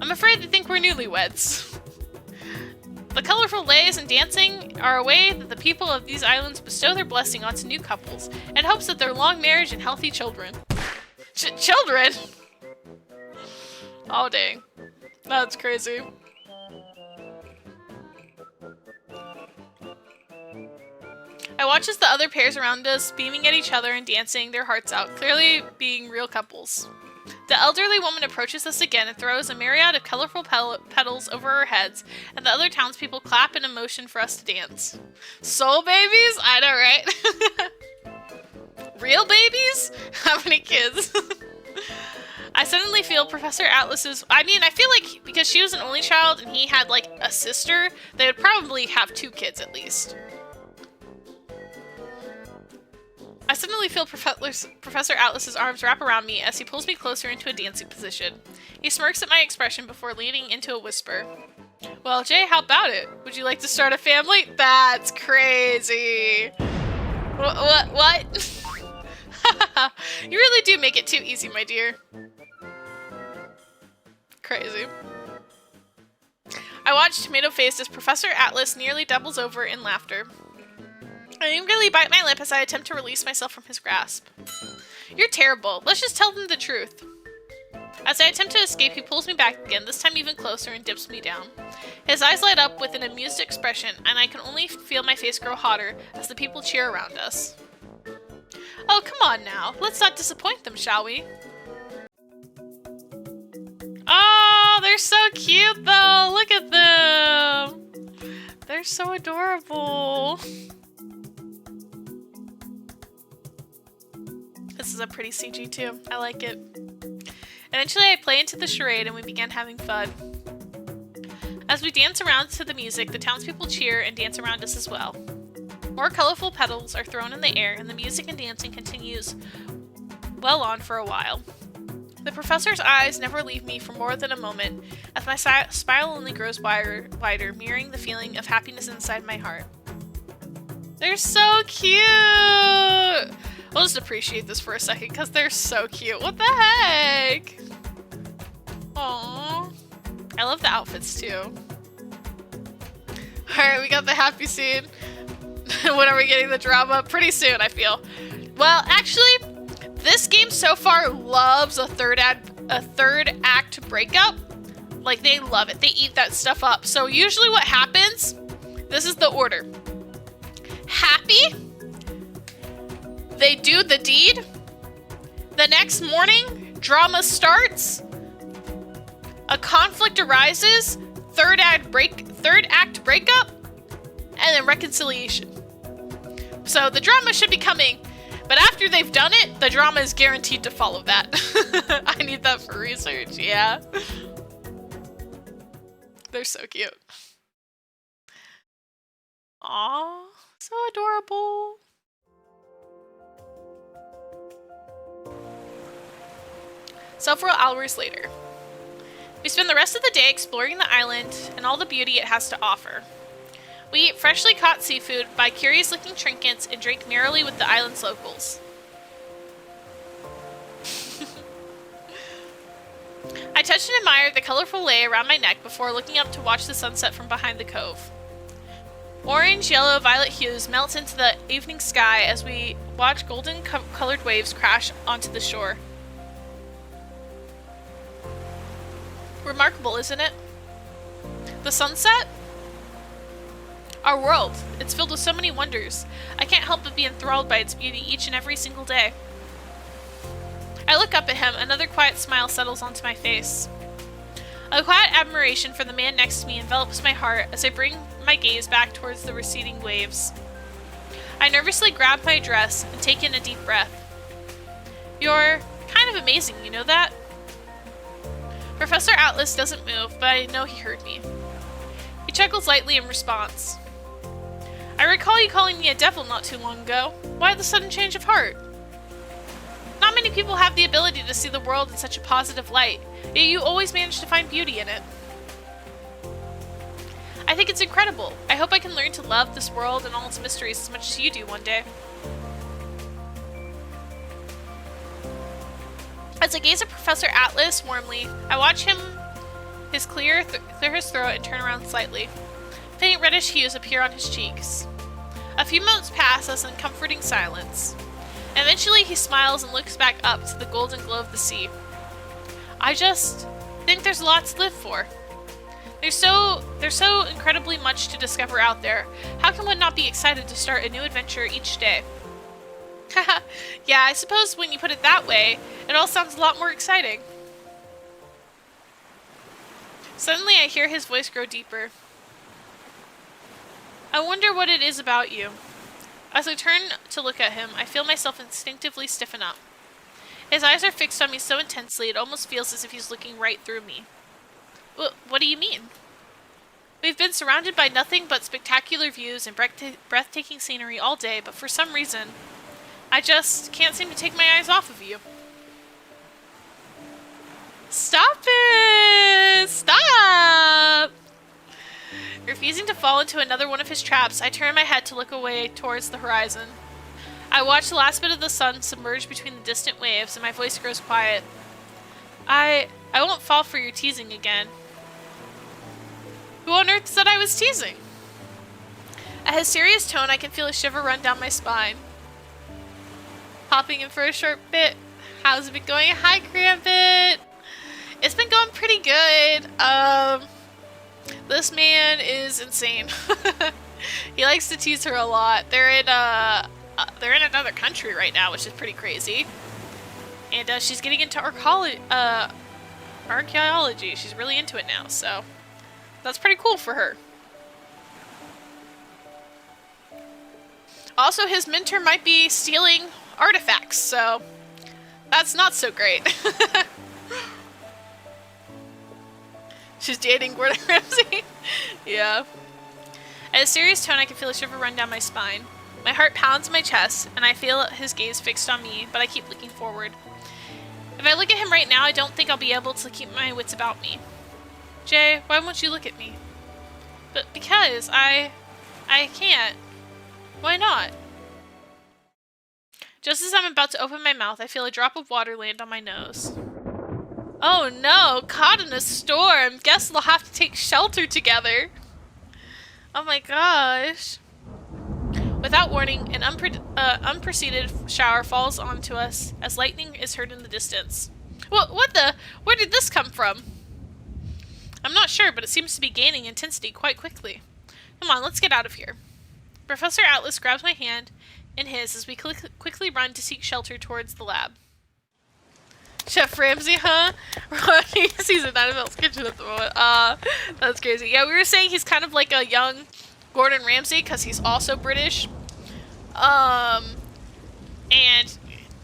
I'm afraid they think we're newlyweds. The colorful leis and dancing are a way that the people of these islands bestow their blessing onto new couples in hopes that their long marriage and healthy children. Children? Oh dang. That's crazy. I watch as the other pairs around us beaming at each other and dancing their hearts out, clearly being real couples. The elderly woman approaches us again and throws a myriad of colorful petals over our heads, and the other townspeople clap in emotion for us to dance. Soul babies? I know, right? Real babies? How many kids? I suddenly feel Professor Atlas's... I feel like because she was an only child and he had, like, a sister, they would probably have 2 kids at least. I suddenly feel Professor Atlas's arms wrap around me as he pulls me closer into a dancing position. He smirks at my expression before leading into a whisper. Well, Jay, how about it? Would you like to start a family? That's crazy. What? You really do make it too easy, my dear. Crazy. I watch tomato-faced as Professor Atlas nearly doubles over in laughter. I angrily bite my lip as I attempt to release myself from his grasp. You're terrible. Let's just tell them the truth. As I attempt to escape, he pulls me back again, this time even closer, and dips me down. His eyes light up with an amused expression, and I can only feel my face grow hotter as the people cheer around us. Oh, come on now. Let's not disappoint them, shall we? Oh, they're so cute, though. Look at them. They're so adorable. This is a pretty CG too. I like it. Eventually I play into the charade and we began having fun. As we dance around to the music, the townspeople cheer and dance around us as well. More colorful petals are thrown in the air and the music and dancing continues well on for a while. The professor's eyes never leave me for more than a moment as my smile only grows wider, mirroring the feeling of happiness inside my heart. They're so cute! We'll just appreciate this for a second because they're so cute. What the heck? Aww. I love the outfits too. Alright, we got the happy scene. When are we getting the drama? Pretty soon, I feel. Well, actually, this game so far loves a third act breakup. Like, they love it. They eat that stuff up. So usually what happens, this is the order. Happy. They do the deed. The next morning, drama starts. A conflict arises. Third act breakup, and then reconciliation. So the drama should be coming, but after they've done it, the drama is guaranteed to follow that. I need that for research. Yeah. They're so cute. Aww, so adorable. Several hours later. We spend the rest of the day exploring the island and all the beauty it has to offer. We eat freshly caught seafood, buy curious-looking trinkets, and drink merrily with the island's locals. I touch and admire the colorful lei around my neck before looking up to watch the sunset from behind the cove. Orange, yellow, violet hues melt into the evening sky as we watch golden-colored waves crash onto the shore. Remarkable, isn't it? The sunset? Our world. It's filled with so many wonders. I can't help but be enthralled by its beauty each and every single day. I look up at him, another quiet smile settles onto my face. A quiet admiration for the man next to me envelops my heart as I bring my gaze back towards the receding waves. I nervously grab my dress and take in a deep breath. You're kind of amazing, you know that? Professor Atlas doesn't move, but I know he heard me. He chuckles lightly in response. I recall you calling me a devil not too long ago. Why the sudden change of heart? Not many people have the ability to see the world in such a positive light, yet you always manage to find beauty in it. I think it's incredible. I hope I can learn to love this world and all its mysteries as much as you do one day. As I gaze at Professor Atlas warmly, I watch him clear his throat and turn around slightly. Faint reddish hues appear on his cheeks. A few moments pass as in comforting silence. Eventually he smiles and looks back up to the golden glow of the sea. I just think there's a lot to live for. There's so incredibly much to discover out there. How can one not be excited to start a new adventure each day? Haha, yeah, I suppose when you put it that way, it all sounds a lot more exciting. Suddenly I hear his voice grow deeper. I wonder what it is about you. As I turn to look at him, I feel myself instinctively stiffen up. His eyes are fixed on me so intensely, it almost feels as if he's looking right through me. What do you mean? We've been surrounded by nothing but spectacular views and breathtaking scenery all day, but for some reason, I just can't seem to take my eyes off of you. Stop it! Stop! Refusing to fall into another one of his traps, I turn my head to look away towards the horizon. I watch the last bit of the sun submerge between the distant waves, and my voice grows quiet. I won't fall for your teasing again. Who on earth said I was teasing? At his serious tone, I can feel a shiver run down my spine. Hopping in for a short bit. How's it been going? Hi, Grambit! It's been going pretty good. This man is insane. He likes to tease her a lot. They're in another country right now, which is pretty crazy. And she's getting into archaeology. She's really into it now, so that's pretty cool for her. Also, his mentor might be stealing artifacts, so that's not so great. She's dating Gordon Ramsay. Yeah. At a serious tone, I can feel a shiver run down my spine. My heart pounds in my chest, and I feel his gaze fixed on me, but I keep looking forward. If I look at him right now, I don't think I'll be able to keep my wits about me. Jay, why won't you look at me? But because I can't. Why not? Just as I'm about to open my mouth, I feel a drop of water land on my nose. Oh no, caught in a storm. Guess we'll have to take shelter together. Oh my gosh. Without warning, an unpreceded shower falls onto us as lightning is heard in the distance. Where did this come from? I'm not sure, but it seems to be gaining intensity quite quickly. Come on, let's get out of here. Professor Atlas grabs my hand in his as we quickly run to seek shelter towards the lab. Chef Ramsay, huh? He's in Annabelle's kitchen at the moment. That's crazy. Yeah, we were saying he's kind of like a young Gordon Ramsay because he's also British. And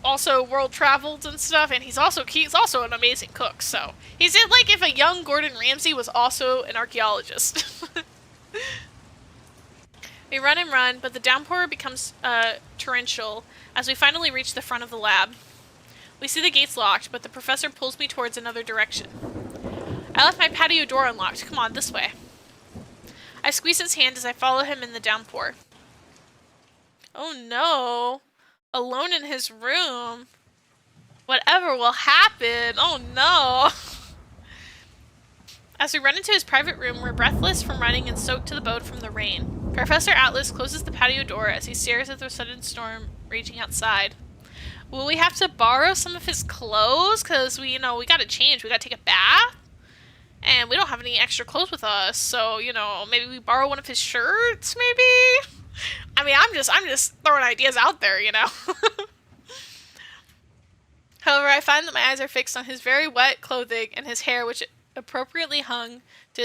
also world traveled and stuff, and he's also an amazing cook, so he's like if a young Gordon Ramsay was also an archaeologist. We run and run, but the downpour becomes torrential as we finally reach the front of the lab. We see the gates locked, but the professor pulls me towards another direction. I left my patio door unlocked. Come on, this way. I squeeze his hand as I follow him in the downpour. Oh no. Alone in his room. Whatever will happen. Oh no. As we run into his private room, we're breathless from running and soaked to the bone from the rain. Professor Atlas closes the patio door as he stares at the sudden storm raging outside. Will we have to borrow some of his clothes? Because we gotta change. We gotta take a bath. And we don't have any extra clothes with us. So, maybe we borrow one of his shirts, maybe? I mean, I'm just throwing ideas out there, However, I find that my eyes are fixed on his very wet clothing and his hair, which appropriately hung to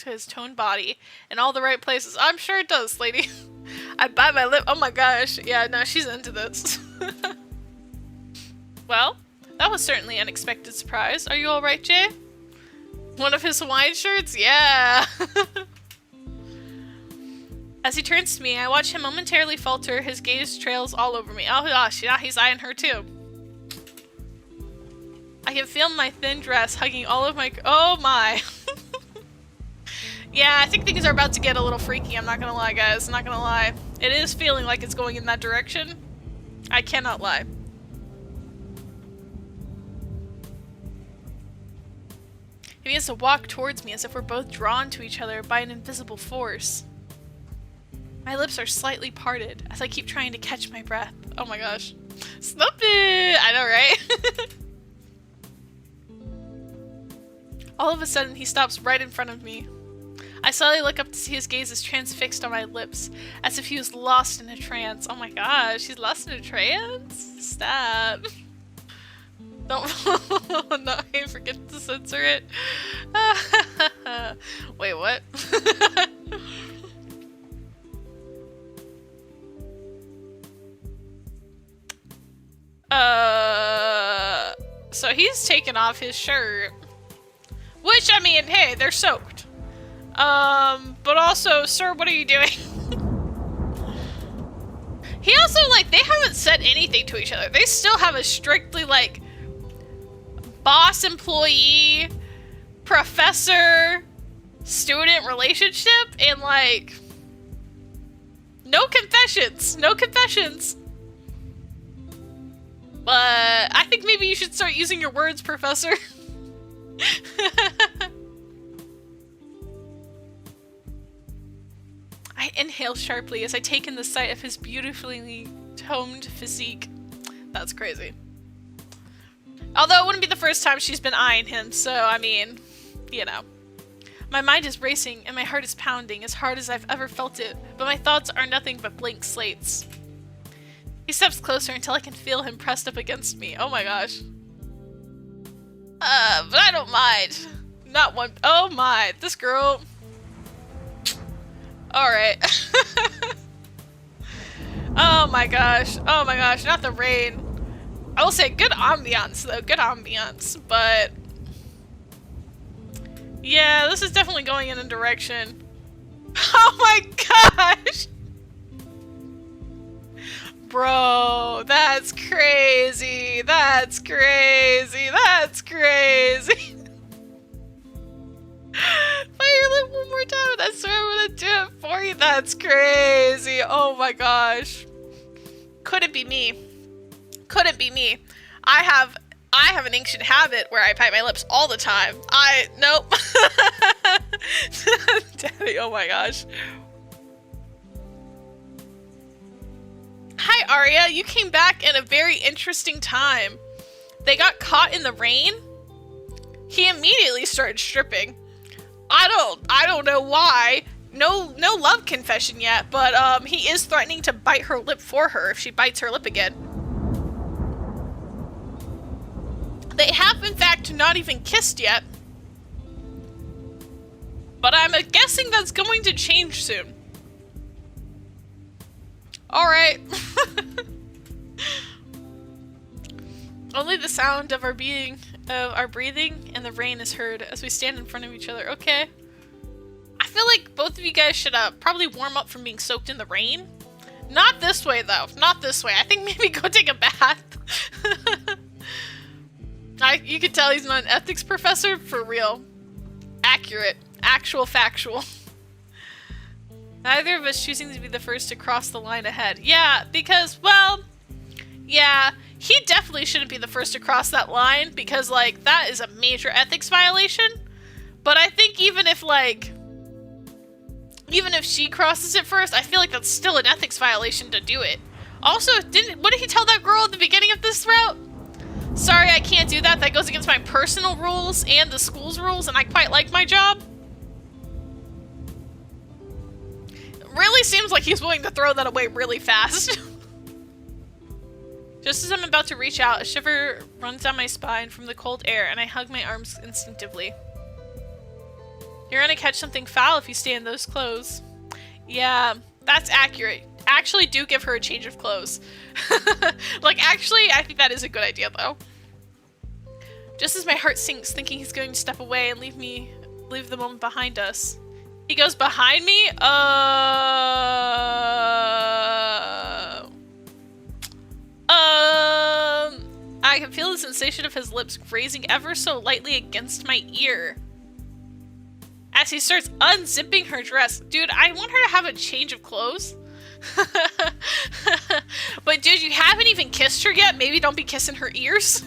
his toned body in all the right places. I'm sure it does, lady. I bite my lip. Oh my gosh. Yeah, no, she's into this. Well, that was certainly an unexpected surprise. Are you alright, Jay? One of his Hawaiian shirts? Yeah. As he turns to me, I watch him momentarily falter, his gaze trails all over me. Oh gosh, yeah, he's eyeing her too. I can feel my thin dress hugging all of my- oh my. Yeah, I think things are about to get a little freaky, I'm not gonna lie, guys. I'm not gonna lie. It is feeling like it's going in that direction. I cannot lie. He begins to walk towards me as if we're both drawn to each other by an invisible force. My lips are slightly parted as I keep trying to catch my breath. Oh my gosh. Stop it! I know, right? All of a sudden, he stops right in front of me. I slowly look up to see his gaze is transfixed on my lips, as if he was lost in a trance. Oh my gosh, he's lost in a trance? Stop. Don't no, I forget to censor it. Wait, what? So he's taken off his shirt. Which, I mean, hey, they're soaked. But also, sir, what are you doing? He also, like, they haven't said anything to each other. They still have a strictly, like, boss-employee, professor-student relationship, and, like, no confessions. No confessions. But I think maybe you should start using your words, Professor. I inhale sharply as I take in the sight of his beautifully toned physique. That's crazy. Although it wouldn't be the first time she's been eyeing him, so I mean, you know. My mind is racing and my heart is pounding as hard as I've ever felt it, but my thoughts are nothing but blank slates. He steps closer until I can feel him pressed up against me. Oh my gosh. But I don't mind. Not one. Oh my, this girl. Alright. Oh my gosh. Oh my gosh, not the rain. I will say good ambiance though, good ambiance, but yeah, this is definitely going in a direction. Oh my gosh! Bro, that's crazy. That's crazy. That's crazy. Bite your lip one more time and I swear I'm gonna do it for you. That's crazy. Oh my gosh. Couldn't be me. Couldn't be me. I have an ancient habit where I bite my lips all the time. Nope. Daddy, oh my gosh. Hi, Arya. You came back in a very interesting time. They got caught in the rain. He immediately started stripping. I don't know why. No love confession yet, but he is threatening to bite her lip for her if she bites her lip again. They have, in fact, not even kissed yet. But I'm guessing that's going to change soon. Alright. Only the sound of our breathing and the rain is heard as we stand in front of each other. Okay. I feel like both of you guys should probably warm up from being soaked in the rain. Not this way, though. Not this way. I think maybe go take a bath. You could tell he's not an ethics professor. For real. Accurate. Actual factual. Neither of us choosing to be the first to cross the line ahead. Yeah, because, well, yeah, he definitely shouldn't be the first to cross that line because, like, that is a major ethics violation. But I think even if she crosses it first, I feel like that's still an ethics violation to do it. Also, what did he tell that girl at the beginning of this route? Sorry, I can't do that. That goes against my personal rules and the school's rules, and I quite like my job. Really seems like he's willing to throw that away really fast. Just as I'm about to reach out, a shiver runs down my spine from the cold air, and I hug my arms instinctively. You're gonna catch something foul if you stay in those clothes. Yeah, that's accurate. Actually, do give her a change of clothes. Like, actually, I think that is a good idea, though. Just as my heart sinks, thinking he's going to step away and leave the moment behind us, He goes behind me? I can feel the sensation of his lips grazing ever so lightly against my ear. As he starts unzipping her dress. Dude, I want her to have a change of clothes. But dude, you haven't even kissed her yet? Maybe don't be kissing her ears?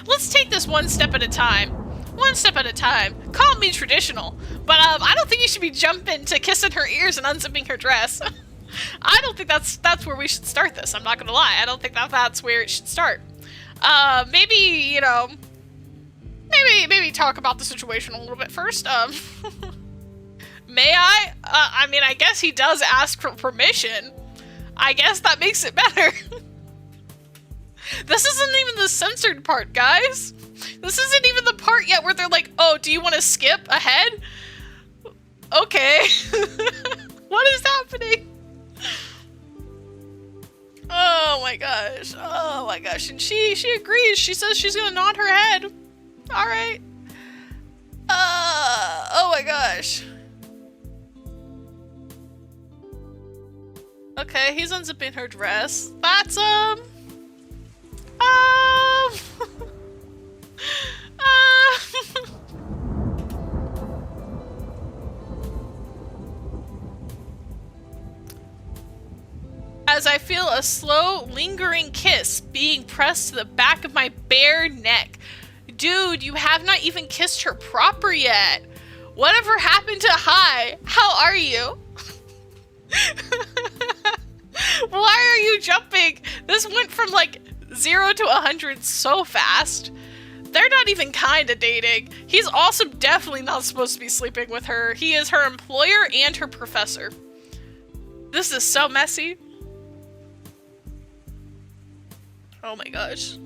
Let's take this one step at a time. One step at a time. Call me traditional. But I don't think you should be jumping to kissing her ears and unzipping her dress. I don't think that's where we should start this. I'm not gonna lie. I don't think that's where it should start. Maybe, you know, maybe talk about the situation a little bit first. May I? I mean, I guess he does ask for permission. I guess that makes it better. This isn't even the censored part, guys. This isn't even the part yet where they're like, oh, do you want to skip ahead? Okay. What is happening? Oh my gosh. Oh my gosh. And she agrees. She says she's gonna nod her head. Alright. Oh my gosh. Okay, he's unzipping her dress. That's, As I feel a slow, lingering kiss being pressed to the back of my bare neck. Dude, you have not even kissed her proper yet. Whatever happened to hi? How are you? Why are you jumping? This went from like 0 to 100 so fast. They're not even kinda dating. He's also definitely not supposed to be sleeping with her. He is her employer and her professor. This is so messy. Oh my gosh.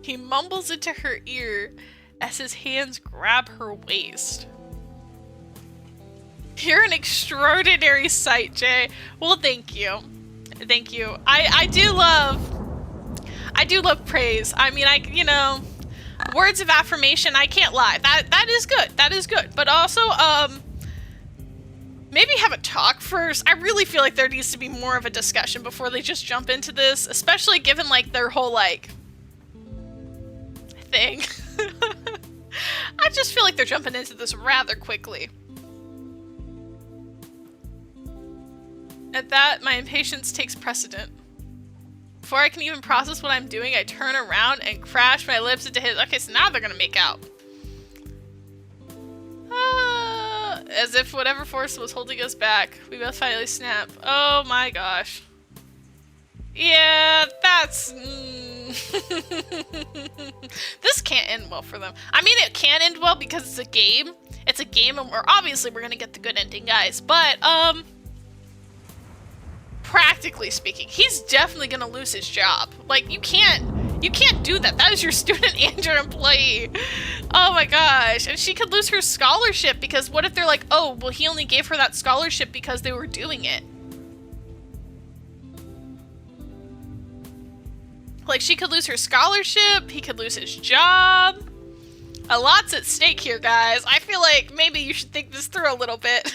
He mumbles into her ear as his hands grab her waist. You're an extraordinary sight, Jay. Well, thank you. Thank you. I do love praise. I mean, you know, words of affirmation, I can't lie. That is good. That is good. But also, maybe have a talk first. I really feel like there needs to be more of a discussion before they just jump into this, especially given, like, their whole, like, thing. I just feel like they're jumping into this rather quickly. At that, my impatience takes precedent. Before I can even process what I'm doing, I turn around and crash my lips into his. Okay, so now they're gonna make out. As if whatever force was holding us back, we both finally snap. Oh my gosh. Yeah, that's... This can't end well for them. I mean, it can end well because it's a game. It's a game and obviously we're gonna get the good ending, guys. But, practically speaking, he's definitely gonna lose his job. Like, you can't do that. That is your student and your employee. Oh my gosh. And she could lose her scholarship because what if they're like, oh, well, he only gave her that scholarship because they were doing it. Like, she could lose her scholarship, he could lose his job. A lot's at stake here, guys. I feel like maybe you should think this through a little bit.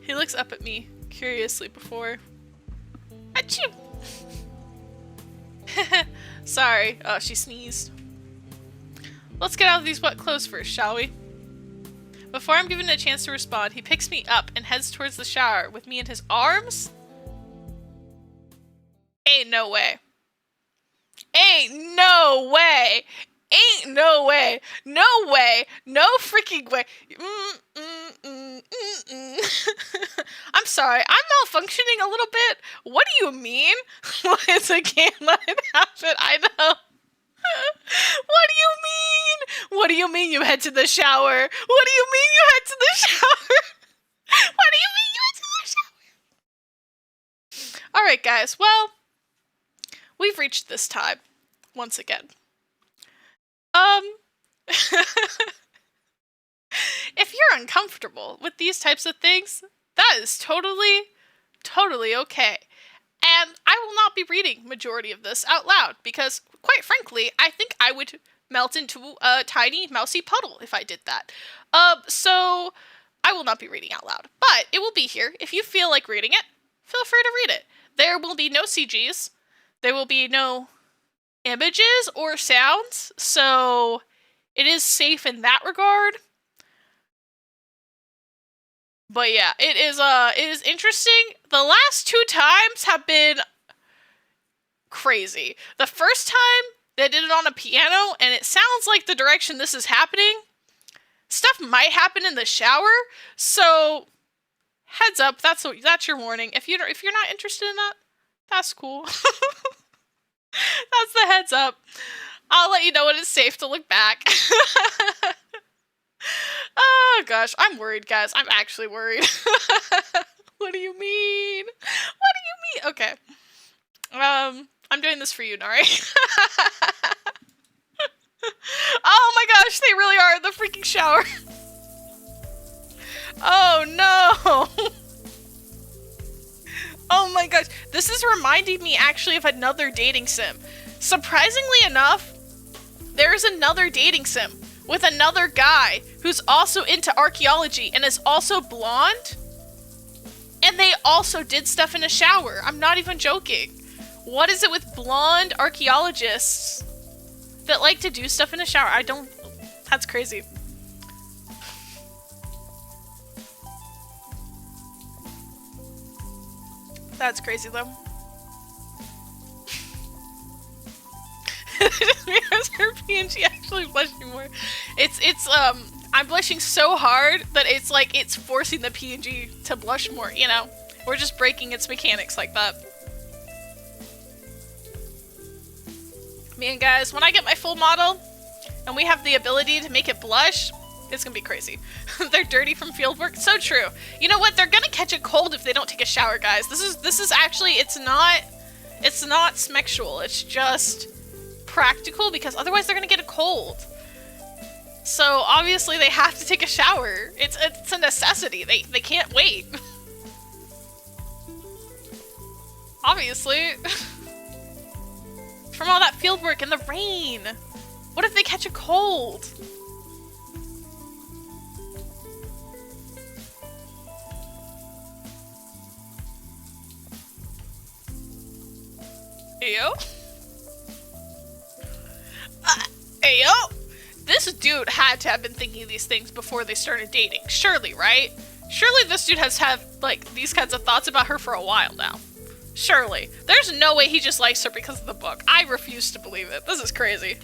He looks up at me, curiously before. Achoo! Sorry. Oh, she sneezed. Let's get out of these wet clothes first, shall we? Before I'm given a chance to respond, he picks me up and heads towards the shower with me in his arms? Ain't no way. Ain't no way! Ain't no way! No way! No freaking way! I'm sorry, I'm malfunctioning a little bit. What do you mean? It's a game, let it happen, I know. What do you mean? What do you mean you head to the shower? What do you mean you head to the shower? What do you mean you head to the shower? Alright guys, well, we've reached this time. Once again. If you're uncomfortable with these types of things, that is totally, totally okay. And I will not be reading majority of this out loud because, quite frankly, I think I would melt into a tiny mousy puddle if I did that. So I will not be reading out loud, but it will be here. If you feel like reading it, feel free to read it. There will be no CGs. There will be no images or sounds, so it is safe in that regard. But yeah, it is interesting. The last 2 times have been crazy. The first time they did it on a piano, and it sounds like the direction this is happening, stuff might happen in the shower. So heads up, that's your warning. If you're not interested in that, that's cool. That's the heads up. I'll let you know when it's safe to look back. Oh gosh, I'm worried, guys. I'm actually worried. What do you mean? What do you mean? Okay. I'm doing this for you, Nari. Oh my gosh, they really are in the freaking shower. Oh no. Oh my gosh. This is reminding me actually of another dating sim. Surprisingly enough, there's another dating sim with another guy who's also into archaeology and is also blonde. And they also did stuff in a shower. I'm not even joking. What is it with blonde archaeologists that like to do stuff in a shower? That's crazy. That's crazy though. Because her PNG actually blushing more. I'm blushing so hard that it's forcing the PNG to blush more, you know? We're just breaking its mechanics like that. Man, guys, when I get my full model and we have the ability to make it blush, it's gonna be crazy. They're dirty from fieldwork. So true. You know what? They're gonna catch a cold if they don't take a shower, guys. This is actually, it's not smexual. It's just practical because otherwise they're gonna get a cold. So obviously they have to take a shower. It's a necessity. They can't wait. Obviously. From all that field work and the rain. What if they catch a cold? Ayo? Ayo? This dude had to have been thinking these things before they started dating. Surely, right? Surely this dude has had, like, these kinds of thoughts about her for a while now. Surely. There's no way he just likes her because of the book. I refuse to believe it. This is crazy.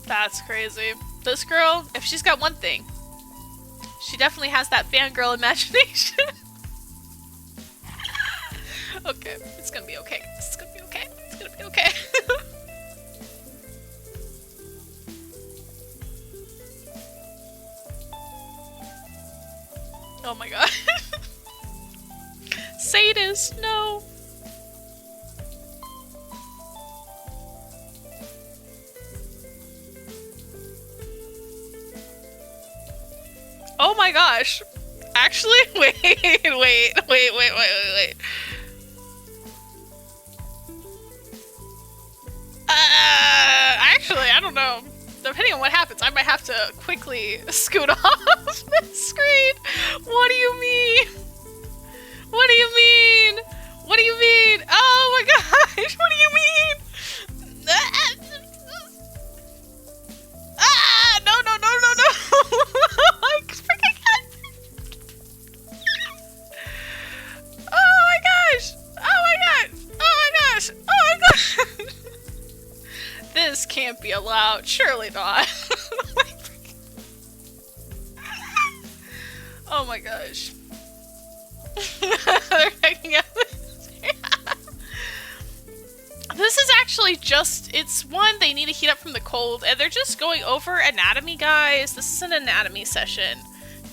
That's crazy. This girl, if she's got one thing, she definitely has that fangirl imagination. Okay, it's gonna be okay. It's gonna be okay. It's gonna be okay. Oh my god. Sadist, no. Oh my gosh. Actually, wait. Actually, I don't know. Depending on what happens, I might have to quickly scoot off the screen. What do you mean? What do you mean? What do you mean? Oh my gosh, what do you mean? No. I freaking can't. Oh my gosh. This can't be allowed. Surely not. Oh my gosh. They're hanging out. this is actually just, it's one, they need to heat up from the cold, and they're just going over anatomy, guys. This is an anatomy session.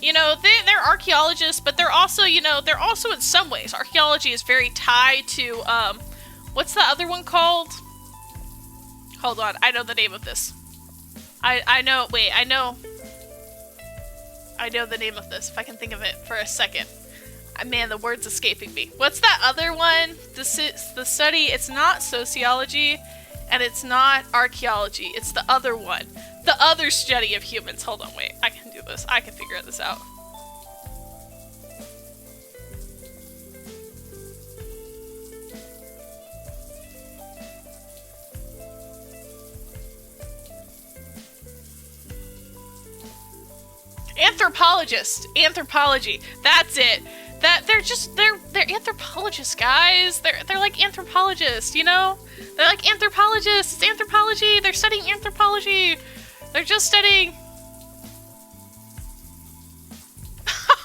You know, they're archaeologists, but they're also, you know, they're also in some ways. Archaeology is very tied to, what's the other one called? Hold on, I know the name of this. I know the name of this, if I can think of it for a second. Man, the word's escaping me. What's that other one? The study, it's not sociology, and it's not archaeology. It's the other one. The other study of humans. Hold on, wait. I can do this. I can figure this out. Anthropologist. Anthropology. That's it. They're anthropologists, guys. They're like anthropologists, you know? They're like anthropologists. It's anthropology. They're studying anthropology. They're just studying.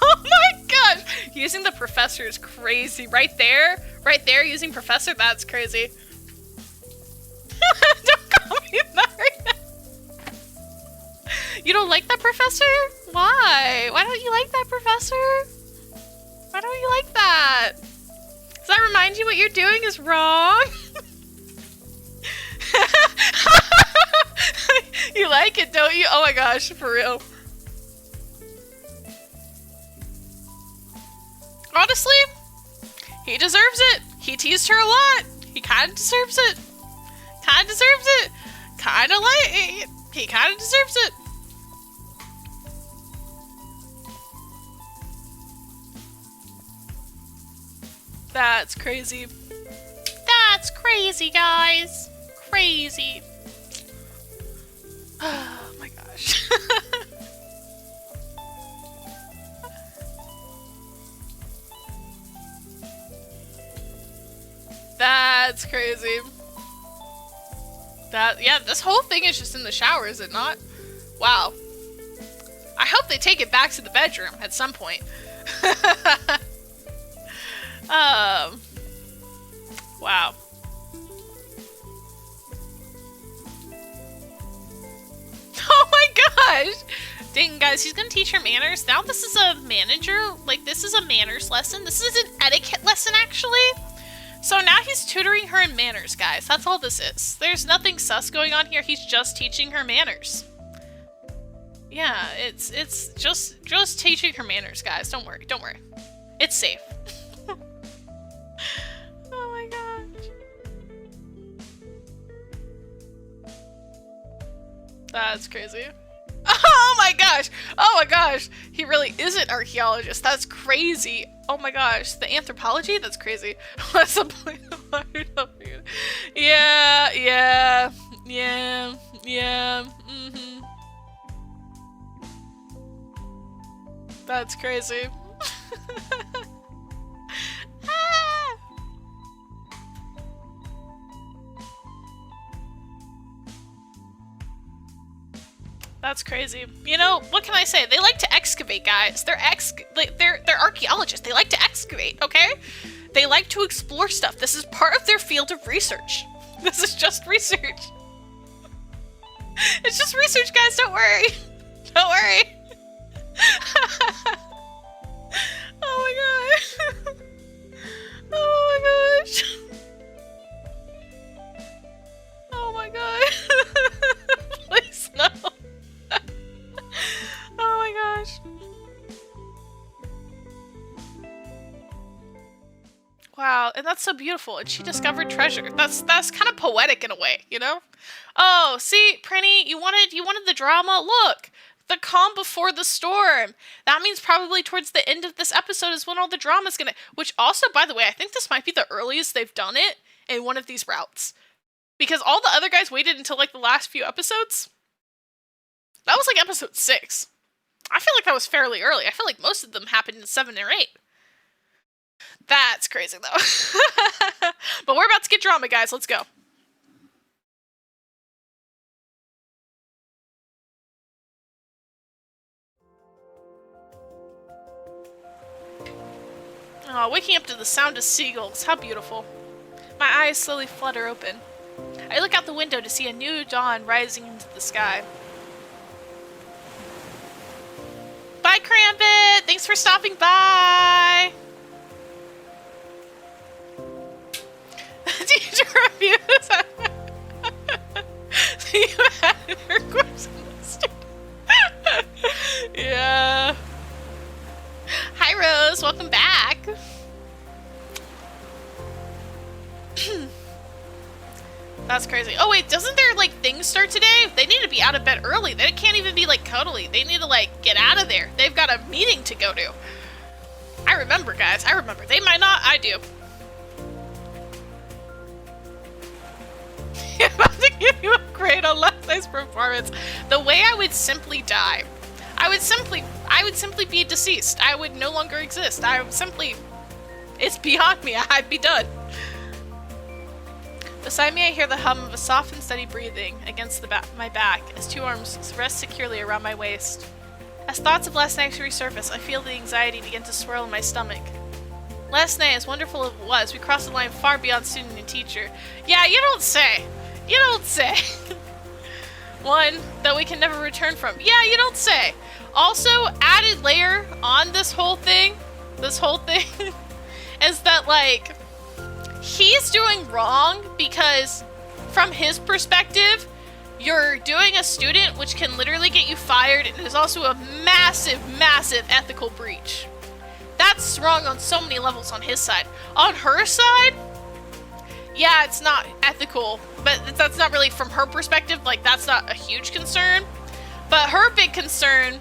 Oh my gosh! Using the professor is crazy. Right there, using professor, that's crazy. Don't call me that right now. You don't like that professor? Why? Why don't you like that professor? Why don't you like that? Does that remind you what you're doing is wrong? You like it, don't you? Oh my gosh, for real. Honestly, he deserves it. He teased her a lot. He kind of deserves it. Kind of deserves it. Kind of like... He kind of deserves it. That's crazy. That's crazy, guys. Crazy. Oh my gosh. That's crazy. Yeah, this whole thing is just in the shower, is it not? Wow. I hope they take it back to the bedroom at some point. Wow. Oh my gosh! Dang, guys, he's gonna teach her manners. Now this is a manager, like, this is a manners lesson. This is an etiquette lesson, actually. So now he's tutoring her in manners, guys. That's all this is. There's nothing sus going on here. He's just teaching her manners. Yeah, it's just teaching her manners, guys. Don't worry, don't worry. It's safe. Oh my gosh. That's crazy. Oh my gosh! Oh my gosh! He really is an archaeologist. That's crazy. Oh my gosh. The anthropology? That's crazy. What's the point of Yeah. Mm-hmm. That's crazy. Ah! That's crazy. You know, what can I say? They like to excavate, guys. They're archaeologists. They like to excavate, okay? They like to explore stuff. This is part of their field of research. This is just research. It's just research, guys. Don't worry. Don't worry. Oh my god. Oh my gosh. Oh my god. Please no. Oh my gosh. Wow, and that's so beautiful. And she discovered treasure. That's kind of poetic in a way, you know? Oh, see, Prinny, you wanted the drama? Look, the calm before the storm. That means probably towards the end of this episode is when all the drama's gonna... Which also, by the way, I think this might be the earliest they've done it in one of these routes. Because all the other guys waited until, like, the last few episodes. That was, like, episode 6. I feel like that was fairly early. I feel like most of them happened in 7 or 8. That's crazy, though. But we're about to get drama, guys. Let's go. Oh, waking up to the sound of seagulls. How beautiful. My eyes slowly flutter open. I look out the window to see a new dawn rising into the sky. Bye, Crambit! Thanks for stopping by! Teacher reviews! You had your course listed. Yeah. Hi, Rose. Welcome back. That's crazy. Oh, wait. Doesn't their, like, thing start today? They need to be out of bed early. They can't even be, like, cuddly. They need to, like, get out of there. They've got a meeting to go to. I remember, guys. I remember. They might not. I do. I'm about to give you a grade on last night's performance. The way I would simply die. I would simply be deceased. I would no longer exist. I would simply... It's beyond me. I'd be done. Beside me, I hear the hum of a soft and steady breathing against my back as two arms rest securely around my waist. As thoughts of last night resurface, I feel the anxiety begin to swirl in my stomach. Last night, as wonderful as it was, we crossed the line far beyond student and teacher. Yeah, you don't say. You don't say. One that we can never return from. Yeah, you don't say. Also, added layer on this whole thing, is that, like, he's doing wrong because, from his perspective, you're doing a student which can literally get you fired, and is also a massive, massive ethical breach. That's wrong on so many levels on his side. On her side, yeah, it's not ethical, but that's not really from her perspective, like, that's not a huge concern. But her big concern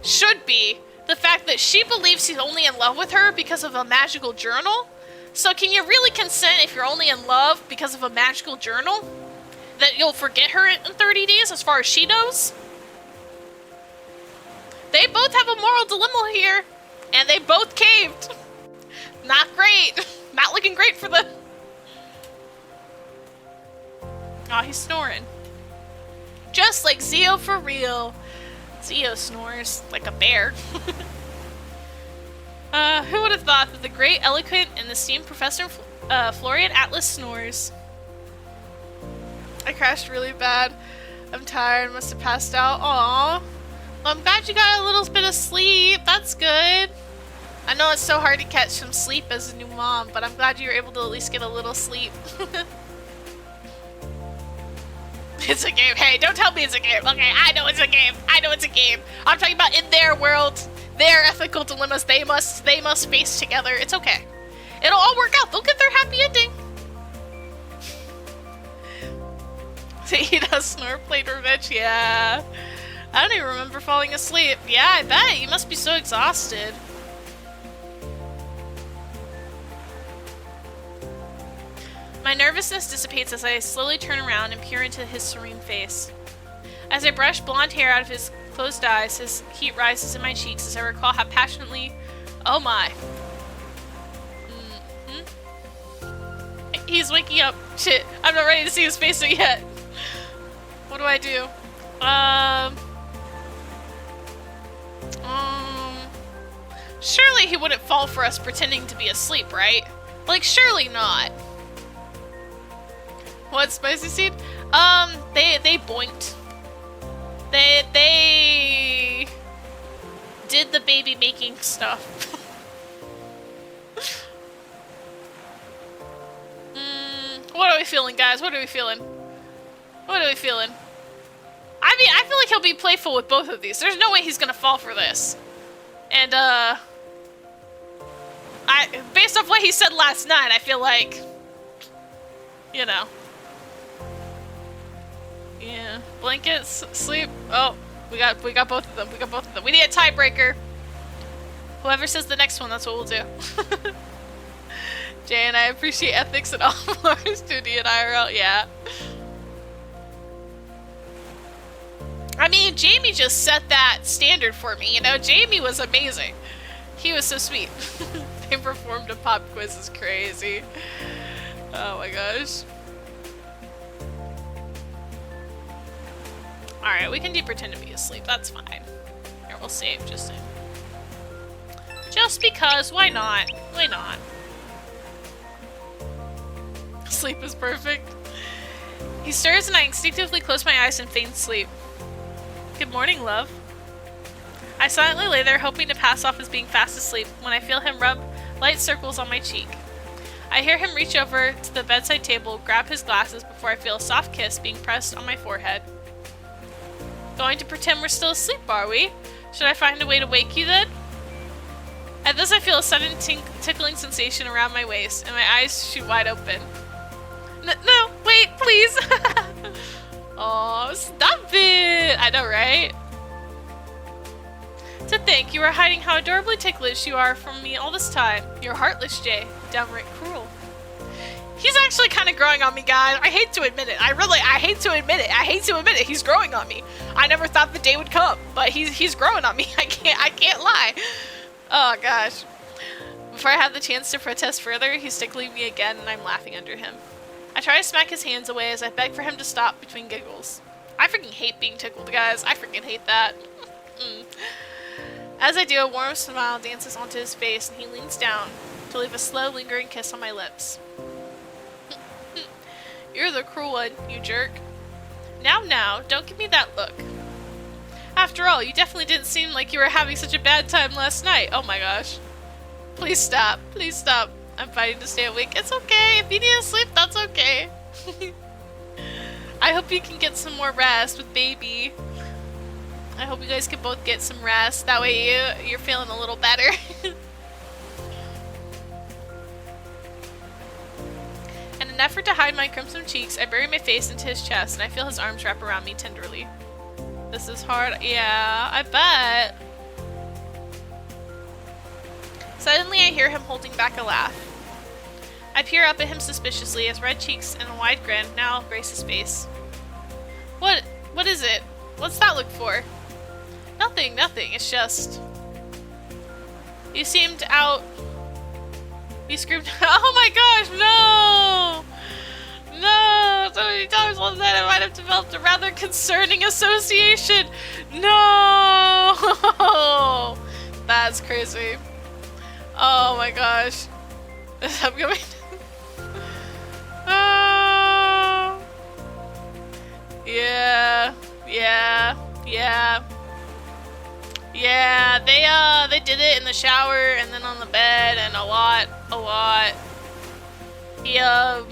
should be the fact that she believes he's only in love with her because of a magical journal. So can you really consent if you're only in love because of a magical journal? That you'll forget her in 30 days as far as she knows? They both have a moral dilemma here, and they both caved. Not great. Not looking great for them. Aw, he's snoring. Just like Zio for real. Zio snores like a bear. Who would have thought that the great, eloquent, and esteemed Professor Florian Atlas snores? I crashed really bad. I'm tired. Must have passed out. Aww. Well, I'm glad you got a little bit of sleep. That's good. I know it's so hard to catch some sleep as a new mom, but I'm glad you were able to at least get a little sleep. It's a game. Hey, don't tell me it's a game. Okay, I know it's a game. I know it's a game. I'm talking about in their world, their ethical dilemmas they must face together. It's okay. It'll all work out. They'll get their happy ending. See, he does snore, played revenge. Yeah. I don't even remember falling asleep. Yeah, I bet. You must be so exhausted. My nervousness dissipates as I slowly turn around and peer into his serene face. As I brush blonde hair out of his closed eyes, his heat rises in my cheeks as I recall how passionately... Oh my. He's waking up. Shit, I'm not ready to see his face yet. What do I do? Surely he wouldn't fall for us pretending to be asleep, right? Like, surely not. What, spicy seed? They boinked. They did the baby making stuff. What are we feeling, guys? What are we feeling? What are we feeling? I mean, I feel like he'll be playful with both of these. There's no way he's gonna fall for this. And, based off what he said last night, I feel like, you know. Yeah. Blankets, sleep. Oh, we got both of them. We got both of them. We need a tiebreaker. Whoever says the next one, that's what we'll do. Jay and I appreciate ethics in all floors, 2D and IRL. Yeah. I mean, Jamie just set that standard for me, you know? Jamie was amazing. He was so sweet. They performed a pop quiz is crazy. Oh my gosh. Alright, we can do pretend to be asleep. That's fine. Here, we'll save just because. Why not? Why not? Sleep is perfect. He stirs and I instinctively close my eyes and feign sleep. Good morning, love. I silently lay there hoping to pass off as being fast asleep when I feel him rub light circles on my cheek. I hear him reach over to the bedside table, grab his glasses before I feel a soft kiss being pressed on my forehead. Going to pretend we're still asleep, are we? Should I find a way to wake you then? At this I feel a sudden tickling sensation around my waist, and my eyes shoot wide open. No, wait, please! Oh, stop it! I know, right? To think you were hiding how adorably ticklish you are from me all this time. You're heartless, Jay. Downright cruel. He's actually kind of growing on me, guys. I hate to admit it. I hate to admit it. I hate to admit it. He's growing on me. I never thought the day would come, but he's growing on me. I can't lie. Oh, gosh. Before I have the chance to protest further, he's tickling me again, and I'm laughing under him. I try to smack his hands away as I beg for him to stop between giggles. I freaking hate being tickled, guys. I freaking hate that. As I do, a warm smile dances onto his face, and he leans down to leave a slow, lingering kiss on my lips. You're the cruel one, you jerk. Now, don't give me that look. After all, you definitely didn't seem like you were having such a bad time last night. Oh my gosh. Please stop. Please stop. I'm fighting to stay awake. It's okay. If you need to sleep, that's okay. I hope you can get some more rest with baby. I hope you guys can both get some rest. That way you're feeling a little better. In an effort to hide my crimson cheeks, I bury my face into his chest and I feel his arms wrap around me tenderly. This is hard. Yeah, I bet. Suddenly I hear him holding back a laugh. I peer up at him suspiciously as red cheeks and a wide grin now grace his face. What is it? What's that look for? Nothing. It's just... You seemed out... You screamed, oh my gosh, no! No! So many times last night I might have developed a rather concerning association. No! That's crazy. Oh my gosh. I'm going... Oh. Yeah, they did it in the shower and then on the bed and a lot. It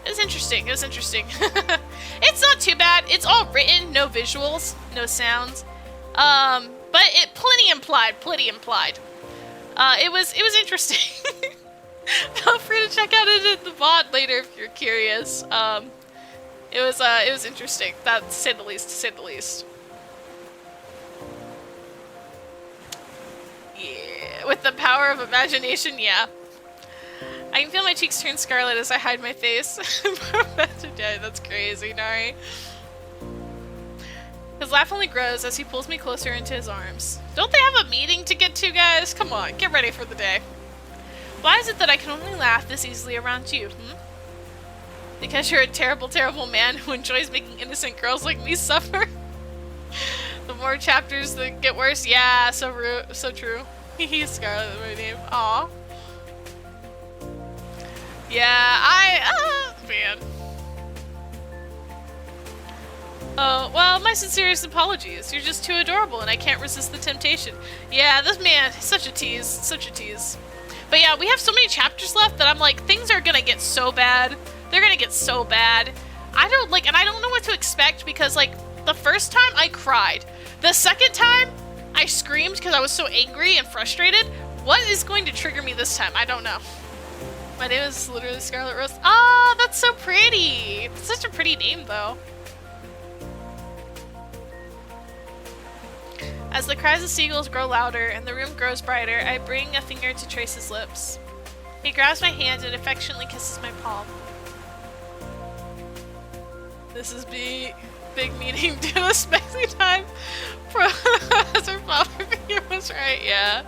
was interesting. It's not too bad. It's all written, no visuals, no sounds. But it plenty implied. It was interesting. Feel free to check out it in the VOD later if you're curious. It was interesting. That's to say the least. Yeah, with the power of imagination, yeah. I can feel my cheeks turn scarlet as I hide my face. That's crazy, Nari. His laugh only grows as he pulls me closer into his arms. Don't they have a meeting to get to, guys? Come on, get ready for the day. Why is it that I can only laugh this easily around you, Because you're a terrible, terrible man who enjoys making innocent girls like me suffer? The more chapters that get worse. Yeah, so true. He's Scarlet, my name. Aw. Yeah, man. Oh, well, my sincerest apologies. You're just too adorable and I can't resist the temptation. Yeah, this man, such a tease. But yeah, we have so many chapters left that I'm like, things are gonna get so bad. They're gonna get so bad. I don't know what to expect because, like, the first time I cried. The second time, I screamed because I was so angry and frustrated. What is going to trigger me this time? I don't know. My name is literally Scarlet Rose. Ah, that's so pretty. It's such a pretty name, though. As the cries of seagulls grow louder and the room grows brighter, I bring a finger to trace his lips. He grabs my hand and affectionately kisses my palm. This is big meeting to a spicy time. Professor Flopperfinger was right, yeah.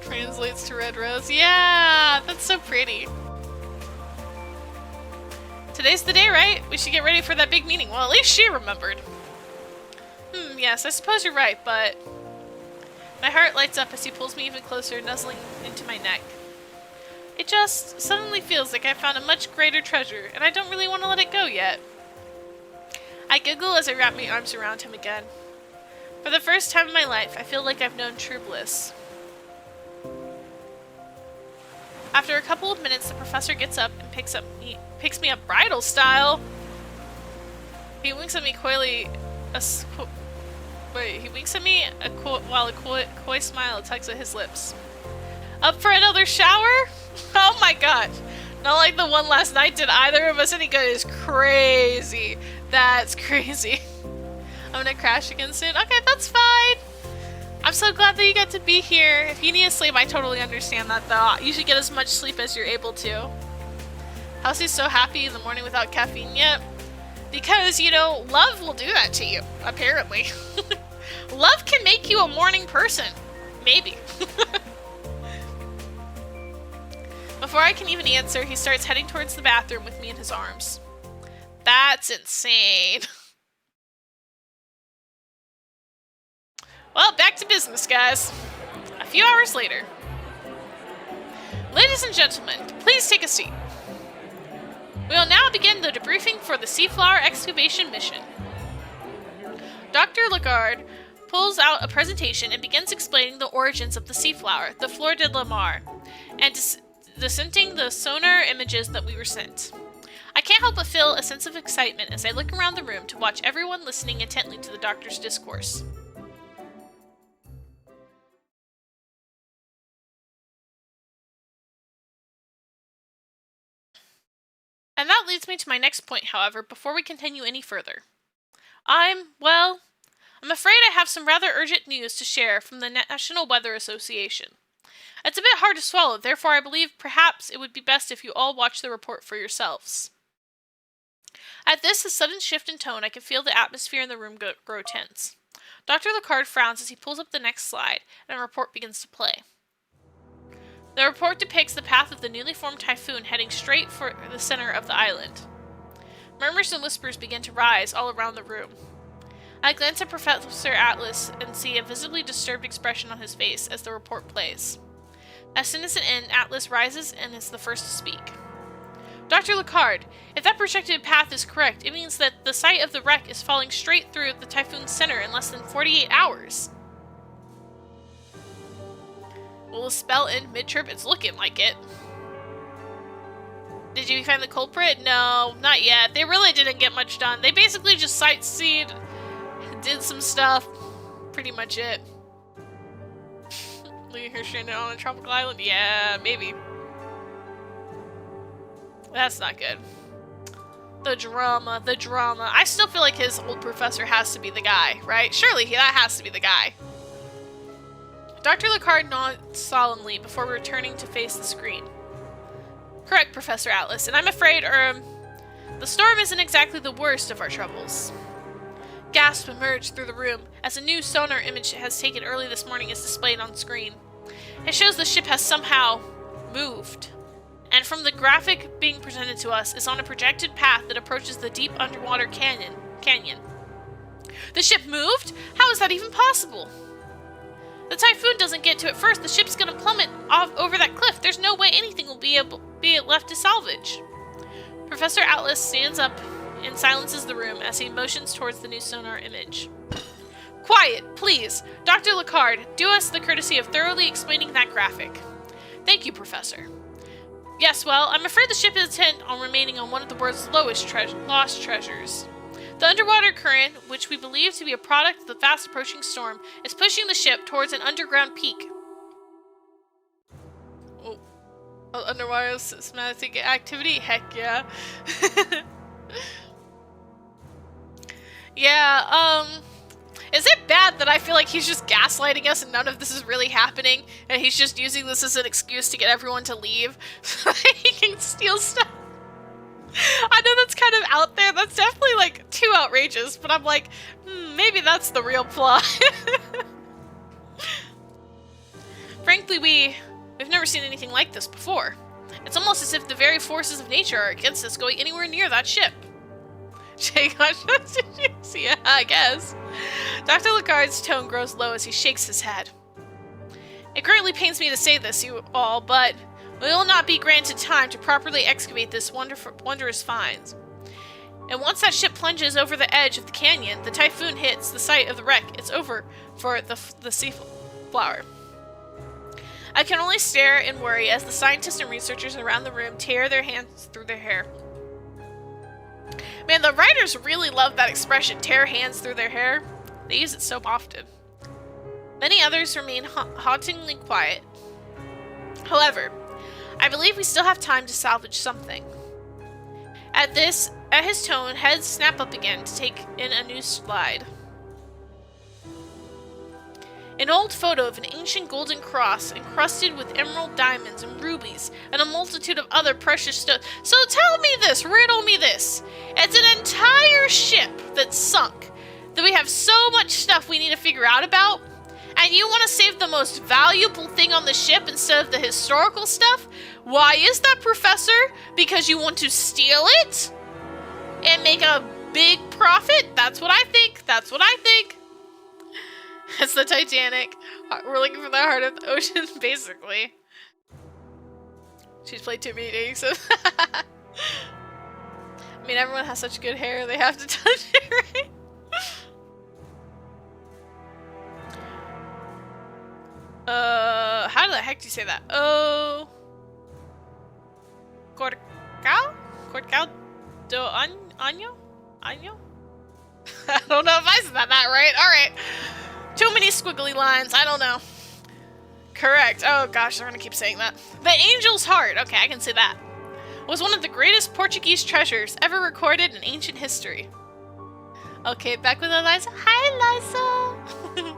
Translates to Red Rose. Yeah, that's so pretty. Today's the day, right? We should get ready for that big meeting. Well, at least she remembered. Yes, I suppose you're right, but... My heart lights up as he pulls me even closer, nuzzling into my neck. It just suddenly feels like I found a much greater treasure, and I don't really want to let it go yet. I giggle as I wrap my arms around him again. For the first time in my life, I feel like I've known true bliss. After a couple of minutes, the professor gets up and picks me up bridal style. He winks at me coyly. He winks at me while a coy smile tugs at his lips. Up for another shower? Oh my god. Not like the one last night did either of us any good. Is crazy. That's crazy. I'm gonna crash again soon. Okay, that's fine. I'm so glad that you got to be here. If you need to sleep, I totally understand that though. You should get as much sleep as you're able to. How's he so happy in the morning without caffeine yet? Because, you know, love will do that to you, apparently. Love can make you a morning person. Maybe. Before I can even answer, he starts heading towards the bathroom with me in his arms. That's insane. Well, back to business, guys. A few hours later. Ladies and gentlemen, please take a seat. We will now begin the debriefing for the Seaflower excavation mission. Dr. Lagarde pulls out a presentation and begins explaining the origins of the Seaflower, the Fleur de la Mar, and dissenting the sonar images that we were sent. I can't help but feel a sense of excitement as I look around the room to watch everyone listening intently to the doctor's discourse. And that leads me to my next point, however, before we continue any further. I'm afraid I have some rather urgent news to share from the National Weather Association. It's a bit hard to swallow, therefore I believe perhaps it would be best if you all watch the report for yourselves. At this, a sudden shift in tone, I can feel the atmosphere in the room grow tense. Dr. Lagarde frowns as he pulls up the next slide, and a report begins to play. The report depicts the path of the newly formed typhoon heading straight for the center of the island. Murmurs and whispers begin to rise all around the room. I glance at Professor Atlas and see a visibly disturbed expression on his face as the report plays. As soon as it ends, Atlas rises and is the first to speak. Dr. Lagarde, if that projected path is correct, it means that the site of the wreck is falling straight through the typhoon's center in less than 48 hours. Will the spell end mid-trip? It's looking like it. Did you find the culprit? No, not yet. They really didn't get much done. They basically just sightseed, did some stuff. Pretty much it. Leaving her stranded on a tropical island? Yeah, maybe. That's not good. The drama. I still feel like his old professor has to be the guy, right? Surely that has to be the guy. Dr. Lagarde nods solemnly before returning to face the screen. Correct, Professor Atlas, and I'm afraid, the storm isn't exactly the worst of our troubles. Gasps emerge through the room as a new sonar image has taken early this morning is displayed on screen. It shows the ship has somehow moved, and from the graphic being presented to us is on a projected path that approaches the deep underwater canyon. The ship moved? How is that even possible? The typhoon doesn't get to it first. The ship's gonna plummet off over that cliff. There's no way anything will be left to salvage. Professor Atlas stands up and silences the room as he motions towards the new sonar image. Quiet, please. Dr. Lagarde, do us the courtesy of thoroughly explaining that graphic. Thank you, Professor. Yes, well, I'm afraid the ship is intent on remaining on one of the world's lost treasures. The underwater current, which we believe to be a product of the fast-approaching storm, is pushing the ship towards an underground peak. Oh, underwater seismic activity? Heck yeah. Yeah, is it bad that I feel like he's just gaslighting us and none of this is really happening, and he's just using this as an excuse to get everyone to leave so that he can steal stuff? I know that's kind of out there. That's definitely, like, too outrageous, but I'm like, maybe that's the real plot. Frankly, we've never seen anything like this before. It's almost as if the very forces of nature are against us going anywhere near that ship. Yeah, I guess. Dr. Lagarde's tone grows low as he shakes his head. It greatly pains me to say this, you all, but We will not be granted time to properly excavate this wondrous finds. And once that ship plunges over the edge of the canyon, the typhoon hits the site of the wreck. It's over for the sea flower. I can only stare and worry as the scientists and researchers around the room tear their hands through their hair. Man, the writers really love that expression, tear hands through their hair. They use it so often. Many others remain hauntingly quiet. However, I believe we still have time to salvage something. At his tone, heads snap up again to take in a new slide. An old photo of an ancient golden cross encrusted with emerald diamonds and rubies and a multitude of other precious stones. So tell me this, riddle me this. It's an entire ship that's sunk, that we have so much stuff we need to figure out about, and you want to save the most valuable thing on the ship instead of the historical stuff? Why is that, Professor? Because you want to steal it? And make a big profit? That's what I think. That's what I think. It's the Titanic. We're looking for the heart of the ocean, basically. She's played too many days, so... I mean, everyone has such good hair, they have to touch it, right? How the heck do you say that? Oh... Corcal? Corcal do Año? Año? I don't know if I said that right. Alright. Too many squiggly lines. I don't know. Correct. Oh gosh, they're gonna keep saying that. The Angel's Heart. Okay, I can say that. Was one of the greatest Portuguese treasures ever recorded in ancient history. Okay, back with Eliza. Hi, Eliza!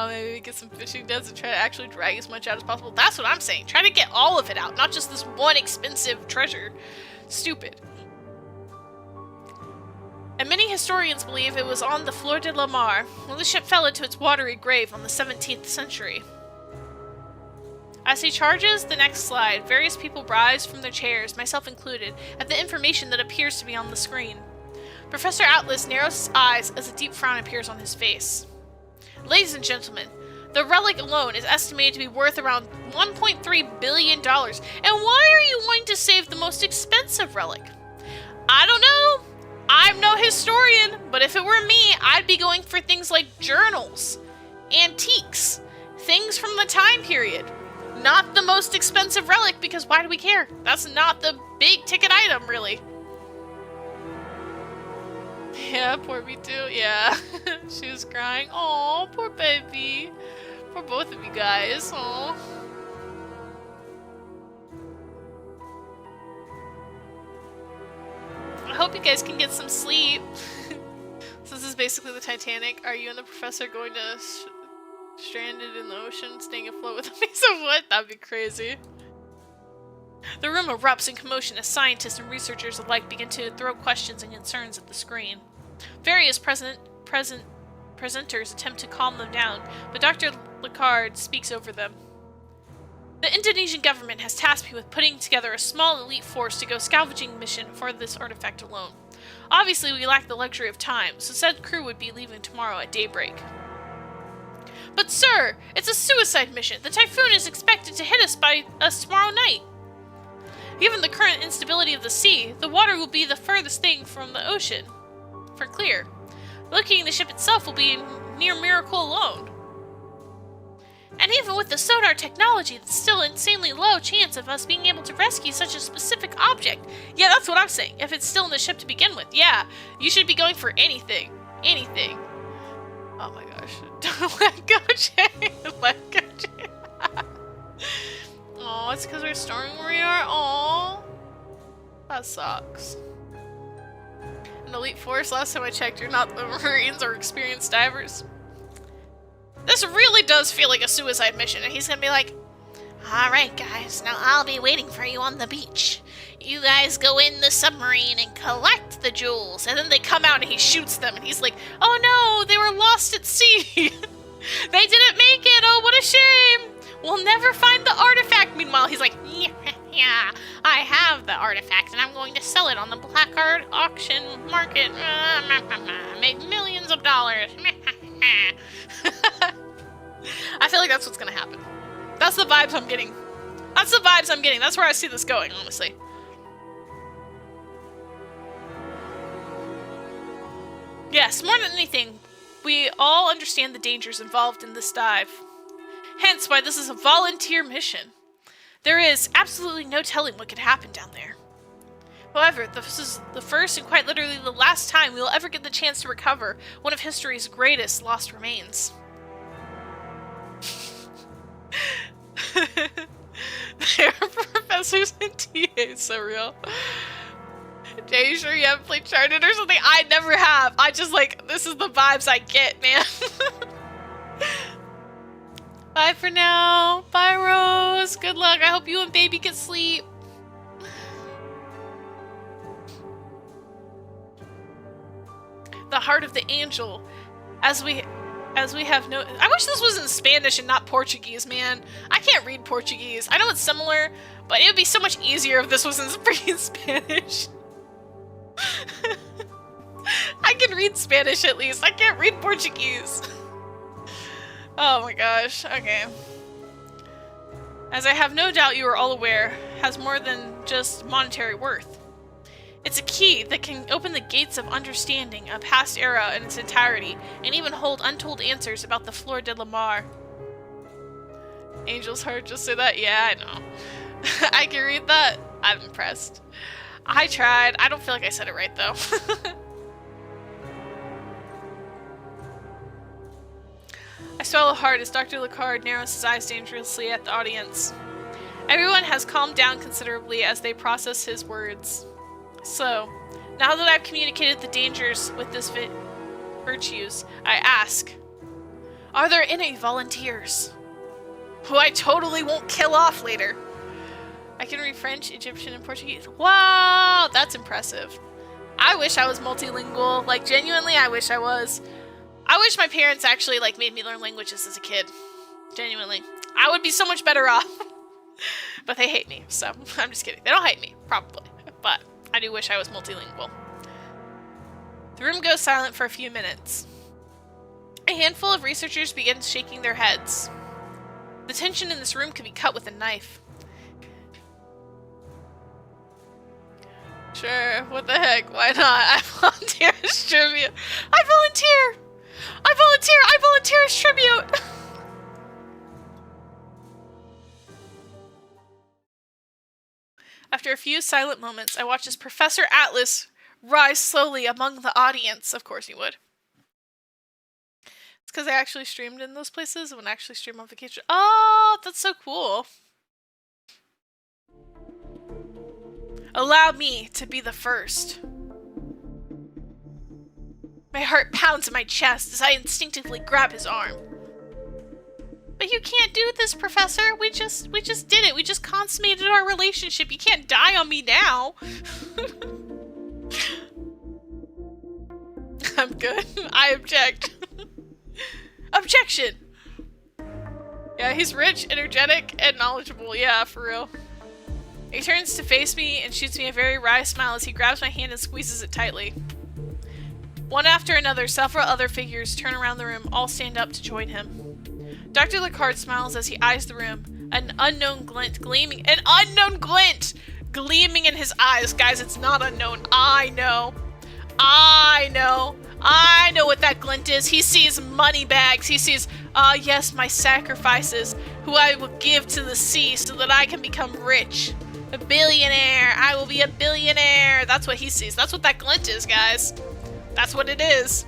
Maybe get some fishing nets and try to actually drag as much out as possible. That's what I'm saying. Try to get all of it out, not just this one expensive treasure. Stupid. And many historians believe it was on the Flor de la Mar when the ship fell into its watery grave on the 17th century. As he charges the next slide, various people rise from their chairs, myself included, at the information that appears to be on the screen. Professor Atlas narrows his eyes as a deep frown appears on his face. Ladies and gentlemen, the relic alone is estimated to be worth around $1.3 billion. And why are you wanting to save the most expensive relic? I don't know. I'm no historian, but if it were me, I'd be going for things like journals, antiques, things from the time period. Not the most expensive relic, because why do we care? That's not the big ticket item, really. Yeah, poor me too. Yeah, she was crying. Oh, poor baby. For both of you guys. Oh. I hope you guys can get some sleep. So this is basically the Titanic. Are you and the professor going to stranded in the ocean, staying afloat with a piece of wood? That'd be crazy. The room erupts in commotion as scientists and researchers alike begin to throw questions and concerns at the screen. Various presenters attempt to calm them down, but Dr. Lecard speaks over them. The Indonesian government has tasked me with putting together a small elite force to go scavenging mission for this artifact alone. Obviously, we lack the luxury of time, so said crew would be leaving tomorrow at daybreak. But sir, it's a suicide mission. The typhoon is expected to hit us tomorrow night. Given the current instability of the sea, the water will be the furthest thing from the ocean for clear. Locating the ship itself will be a near miracle alone. And even with the sonar technology, there's still an insanely low chance of us being able to rescue such a specific object. Yeah, that's what I'm saying. If it's still in the ship to begin with, yeah, you should be going for anything. Anything. Oh my gosh. Don't let go, Jay. Let go, Jay. Oh, it's because we're storing where we are. Oh, that sucks. An elite force, last time I checked, you're not the Marines or experienced divers. This really does feel like a suicide mission, and he's gonna be like, alright guys, now I'll be waiting for you on the beach. You guys go in the submarine and collect the jewels. And then they come out and he shoots them, and he's like, oh no, they were lost at sea. They didn't make it, oh what a shame. We'll never find the artifact. Meanwhile, he's like, yeah, I have the artifact, and I'm going to sell it on the black art auction market. Make millions of dollars. I feel like that's what's gonna happen. That's the vibes I'm getting. That's the vibes I'm getting. That's where I see this going, honestly. Yes, more than anything, we all understand the dangers involved in this dive. Hence why this is a volunteer mission. There is absolutely no telling what could happen down there. However, this is the first and quite literally the last time we will ever get the chance to recover one of history's greatest lost remains. They are professors and TAs, so real. Jay, you sure you haven't played Charted or something? I never have. I just like, this is the vibes I get, man. Bye for now. Bye, Rose. Good luck. I hope you and baby get sleep. The heart of the angel. As we have no... I wish this was in Spanish and not Portuguese, man. I can't read Portuguese. I know it's similar, but it would be so much easier if this was in freaking Spanish. I can read Spanish at least. I can't read Portuguese. Oh my gosh. Okay. As I have no doubt you are all aware, has more than just monetary worth. It's a key that can open the gates of understanding a past era in its entirety, and even hold untold answers about the Flor de la Mar. Angel's heart, just say that? Yeah, I know. I can read that. I'm impressed. I tried. I don't feel like I said it right, though. I swallow hard as Dr. Lecard narrows his eyes dangerously at the audience. Everyone has calmed down considerably as they process his words. So, now that I've communicated the dangers with this virtues, I ask, are there any volunteers who I totally won't kill off later? I can read French, Egyptian, and Portuguese. Wow, that's impressive. I wish I was multilingual. Like, genuinely, I wish I was. I wish my parents actually, like, made me learn languages as a kid. Genuinely. I would be so much better off. But they hate me, so I'm just kidding. They don't hate me, probably. But I do wish I was multilingual. The room goes silent for a few minutes. A handful of researchers begin shaking their heads. The tension in this room could be cut with a knife. Sure, what the heck, why not? I volunteer as tribute. I volunteer! I volunteer! I volunteer as tribute! After a few silent moments, I watch as Professor Atlas rise slowly among the audience. Of course he would. It's because I actually streamed in those places. I wouldn't actually stream on vacation. Oh, that's so cool. Allow me to be the first. My heart pounds in my chest as I instinctively grab his arm. But you can't do this, Professor. We just did it. We just consummated our relationship. You can't die on me now. I'm good. I object. Objection! Yeah, he's rich, energetic, and knowledgeable. Yeah, for real. He turns to face me and shoots me a very wry smile as he grabs my hand and squeezes it tightly. One after another, several other figures turn around the room, all stand up to join him. Dr. Lecard smiles as he eyes the room, an unknown glint gleaming in his eyes. Guys, it's not unknown. I know what that glint is. He sees money bags. He sees, yes, my sacrifices, who I will give to the sea so that I can become rich. A billionaire. I will be a billionaire. That's what he sees. That's what that glint is, guys. That's what it is.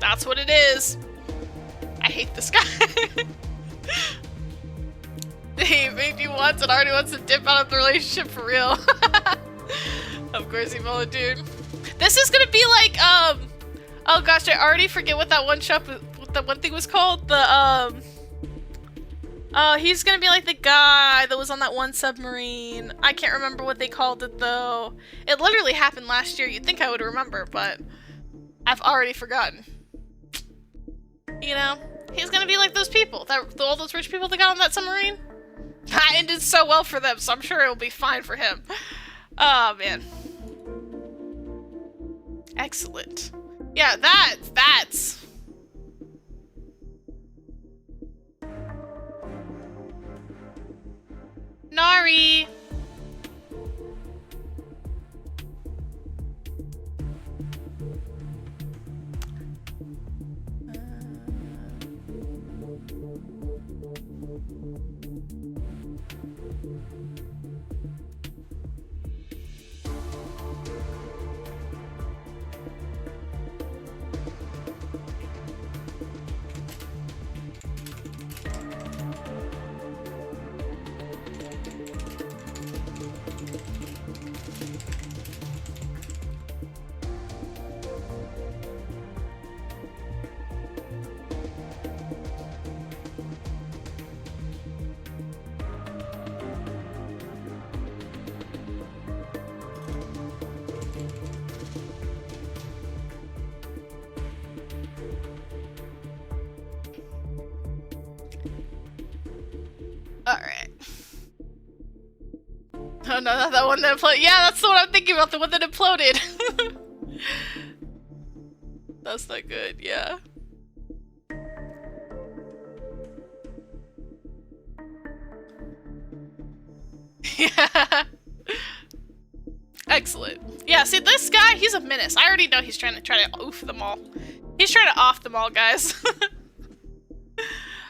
That's what it is. I hate this guy. He made you once and already wants to dip out of the relationship for real. Of course he volunteered. This is gonna be like, oh gosh, I already forget what that one thing was called. He's gonna be like the guy that was on that one submarine. I can't remember what they called it though. It literally happened last year. You'd think I would remember, but I've already forgotten. You know, he's gonna be like those people, all those rich people that got on that submarine. That ended so well for them, so I'm sure it'll be fine for him. Oh man. Excellent. Yeah, that's... Nari! Alright. Oh no, not that one that imploded. Yeah, that's the one I'm thinking about, the one that imploded. That's not good, yeah. Yeah. Excellent. Yeah, see this guy, he's a menace. I already know he's trying to oof them all. He's trying to off them all, guys.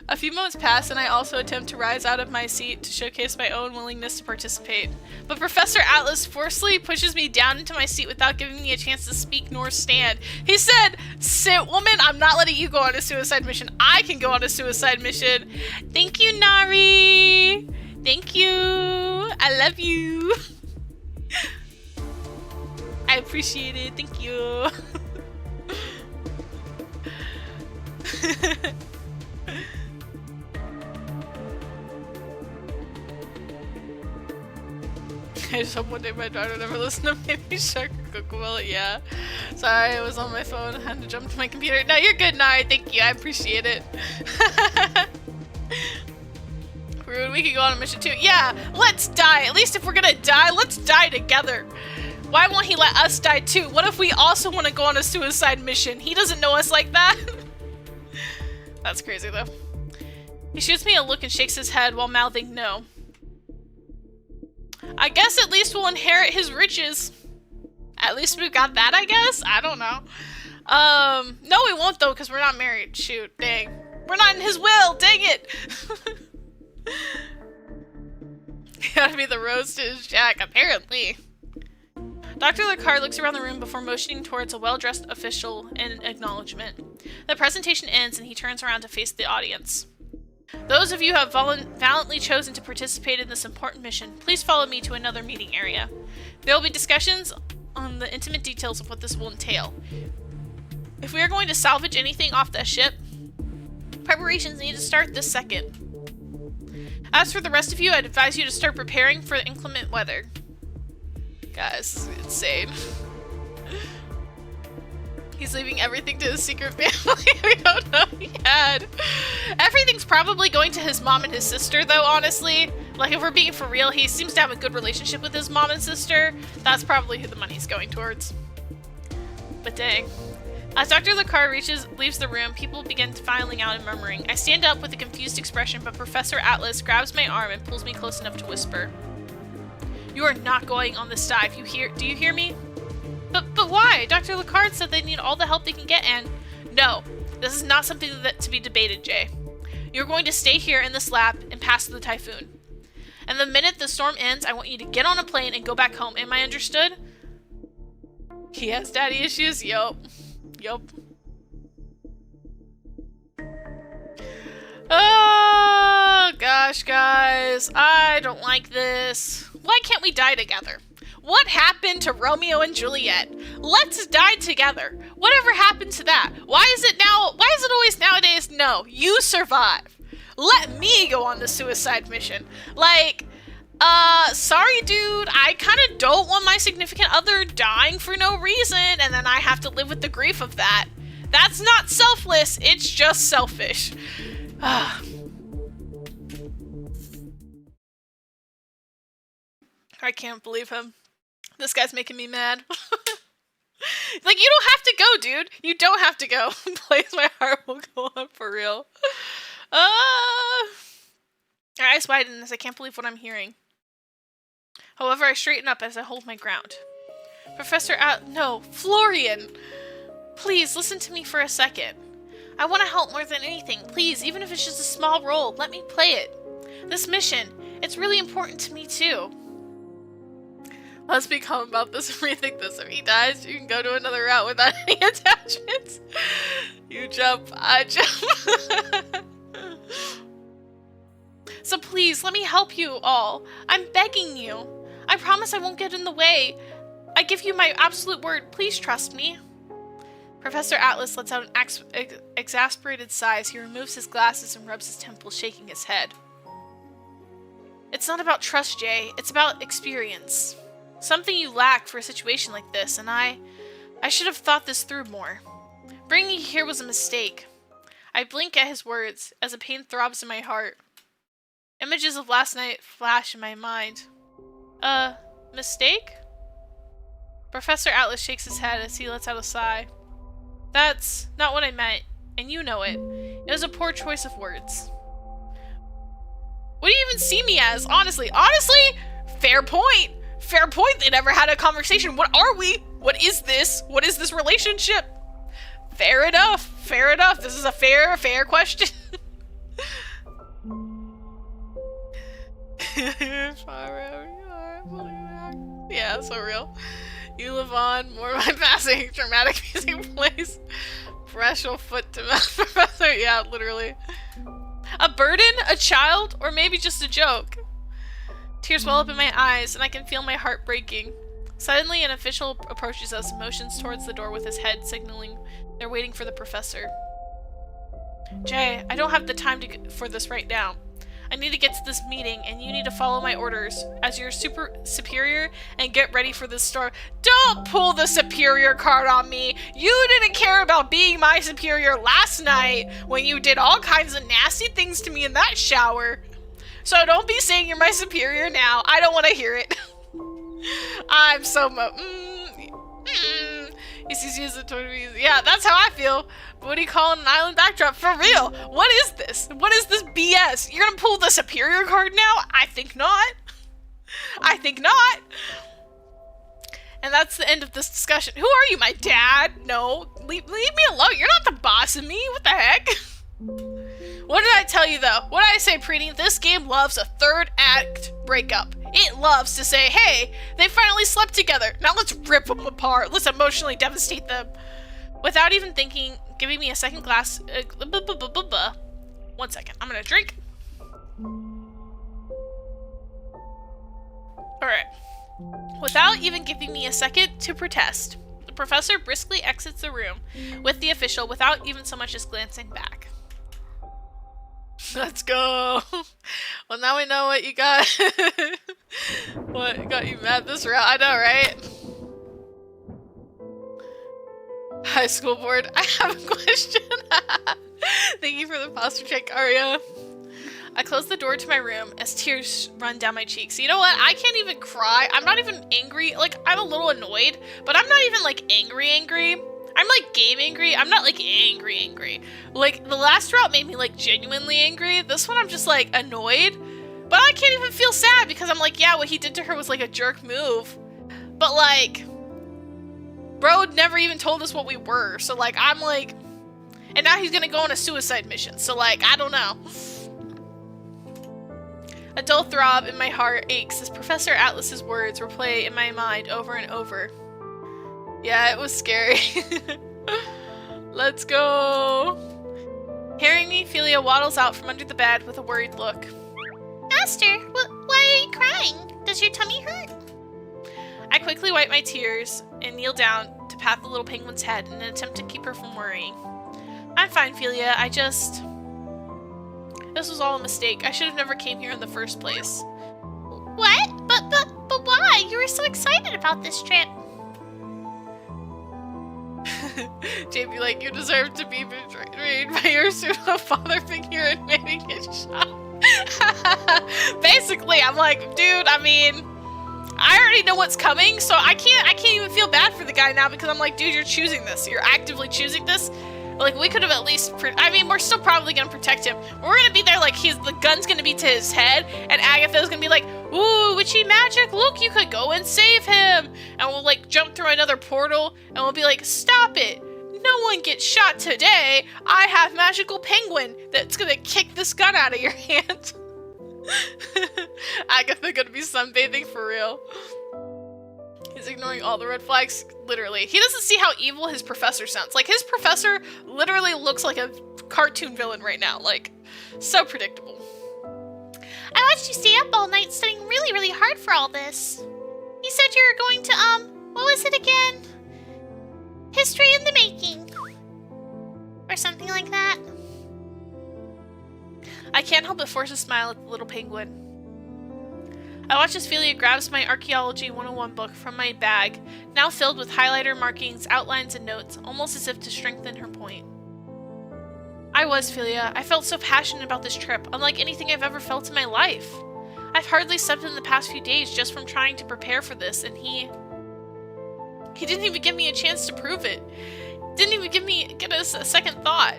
A few moments pass, and I also attempt to rise out of my seat to showcase my own willingness to participate. But Professor Atlas forcefully pushes me down into my seat without giving me a chance to speak nor stand. He said, "Sit, woman, I'm not letting you go on a suicide mission. I can go on a suicide mission." Thank you, Nari! Thank you! I love you! I appreciate it, thank you! I just hope one day my daughter never listen to Baby Shark or Cocomelon. Yeah. Sorry, I was on my phone. I had to jump to my computer. No, you're good, Nari. Thank you. I appreciate it. Rude, we could go on a mission too. Yeah, let's die. At least if we're gonna die, let's die together. Why won't he let us die too? What if we also want to go on a suicide mission? He doesn't know us like that. That's crazy though. He shoots me a look and shakes his head while mouthing no. I guess at least we'll inherit his riches. At least we've got that, I guess? I don't know. No we won't though, because we're not married. Shoot, dang. We're not in his will, dang it! You gotta be the rose to his Jack, apparently. Dr. Lecard looks around the room before motioning towards a well-dressed official in acknowledgement. The presentation ends and he turns around to face the audience. Those of you who have valiantly chosen to participate in this important mission, please follow me to another meeting area. There will be discussions on the intimate details of what this will entail. If we are going to salvage anything off the ship, preparations need to start this second. As for the rest of you, I'd advise you to start preparing for inclement weather. Guys, this is insane. He's leaving everything to his secret family we don't know he had. Everything's probably going to his mom and his sister, though, honestly. Like, if we're being for real, he seems to have a good relationship with his mom and sister. That's probably who the money's going towards. But dang. As Dr. Lecard leaves the room, people begin filing out and murmuring. I stand up with a confused expression, but Professor Atlas grabs my arm and pulls me close enough to whisper. You are not going on this dive. Do you hear me? But why? Dr. Lecard said they need all the help they can get, and... No, this is not something to be debated, Jay. You're going to stay here in this lab and pass through the typhoon. And the minute the storm ends, I want you to get on a plane and go back home. Am I understood? He has daddy issues? Yup. Yup. Oh, gosh, guys. I don't like this. Why can't we die together? What happened to Romeo and Juliet? Let's die together. Whatever happened to that? Why is it always nowadays, no, you survive. Let me go on the suicide mission. Like, sorry dude, I kind of don't want my significant other dying for no reason, and then I have to live with the grief of that. That's not selfless, it's just selfish. I can't believe him. This guy's making me mad. Like, you don't have to go, dude. You don't have to go. Please, my heart will go on for real. Our eyes widen as I can't believe what I'm hearing. However, I straighten up as I hold my ground. No, Florian! Please, listen to me for a second. I want to help more than anything. Please, even if it's just a small role, let me play it. This mission, it's really important to me too. Let's be calm about this and rethink this. If he dies, you can go to another route without any attachments. You jump, I jump. So please, let me help you all. I'm begging you. I promise I won't get in the way. I give you my absolute word. Please trust me. Professor Atlas lets out an exasperated sigh as he removes his glasses and rubs his temples, shaking his head. It's not about trust, Jay. It's about experience. Something you lack for a situation like this, and I should have thought this through more. Bringing you here was a mistake. I blink at his words as a pain throbs in my heart. Images of last night flash in my mind. Mistake? Professor Atlas shakes his head as he lets out a sigh. That's not what I meant, and you know it. It was a poor choice of words. What do you even see me as? Honestly, fair point. Fair point. They never had a conversation. What are we? What is this? What is this relationship? Fair enough. Fair enough. This is a fair question. Yeah, so real. You live on, more by passing, dramatic music plays. Fresh foot to mouth, Professor. Yeah, literally. A burden? A child? Or maybe just a joke? Tears well up in my eyes, and I can feel my heart breaking. Suddenly, an official approaches us, motions towards the door with his head, signaling they're waiting for the professor. Jay, I don't have the time for this right now. I need to get to this meeting, and you need to follow my orders as your superior and get ready for this storm. Don't pull the superior card on me! You didn't care about being my superior last night when you did all kinds of nasty things to me in that shower. So don't be saying you're my superior now. I don't want to hear it. I'm so He sees you as a totally easy. Yeah, that's how I feel. But what do you call an island backdrop? For real? What is this? What is this BS? You're gonna pull the superior card now? I think not. I think not. And that's the end of this discussion. Who are you, my dad? No, leave me alone. You're not the boss of me. What the heck? What did I tell you, though? What did I say, Preety? This game loves a third act breakup. It loves to say, hey, they finally slept together. Now let's rip them apart. Let's emotionally devastate them. Without even thinking, giving me a second glass. 1 second. I'm gonna drink. Alright. Without even giving me a second to protest, the professor briskly exits the room with the official without even so much as glancing back. Let's go. Well, now we know what you got. What got you mad this route? I know, right? High school board. I have a question. Thank you for the posture check, Arya. I close the door to my room as tears run down my cheeks. You know what? I can't even cry. I'm not even angry. Like, I'm a little annoyed, but I'm not even, like, angry. I'm, like, game angry. I'm not, like, angry. Like, the last route made me, like, genuinely angry. This one, I'm just, like, annoyed. But I can't even feel sad because I'm like, yeah, what he did to her was, like, a jerk move. But, like, bro never even told us what we were. So, like, I'm, like... And now he's gonna go on a suicide mission. So, like, I don't know. A dull throb in my heart aches as Professor Atlas's words replay in my mind over and over. Yeah, it was scary. Let's go. Hearing me, Philia waddles out from under the bed with a worried look. Master, why are you crying? Does your tummy hurt? I quickly wipe my tears and kneel down to pat the little penguin's head in an attempt to keep her from worrying. I'm fine, Philia. This was all a mistake. I should have never came here in the first place. What? But why? You were so excited about this trip. JP, like, you deserve to be betrayed by your pseudo-father figure and maybe get shot. Basically, I'm like, dude, I mean, I already know what's coming, so I can't even feel bad for the guy now because I'm like, dude, you're choosing this. You're actively choosing this. Like, we could have at least, I mean, we're still probably gonna protect him. We're gonna be there like the gun's gonna be to his head, and Agatha's gonna be like, Ooh, witchy magic! Look, you could go and save him! And we'll, like, jump through another portal, and we'll be like, stop it! No one gets shot today! I have magical penguin that's gonna kick this gun out of your hand! Agatha gonna be sunbathing for real. He's ignoring all the red flags, literally. He doesn't see how evil his professor sounds. Like, his professor literally looks like a cartoon villain right now. Like, so predictable. I watched you stay up all night studying really, really hard for all this. You said you were going to, what was it again? History in the making. Or something like that. I can't help but force a smile at the little penguin. I watch as Philia grabs my Archaeology 101 book from my bag, now filled with highlighter markings, outlines, and notes, almost as if to strengthen her point. I was, Philia. I felt so passionate about this trip, unlike anything I've ever felt in my life. I've hardly slept in the past few days just from trying to prepare for this, and he didn't even give me a chance to prove it. Didn't even get us a second thought.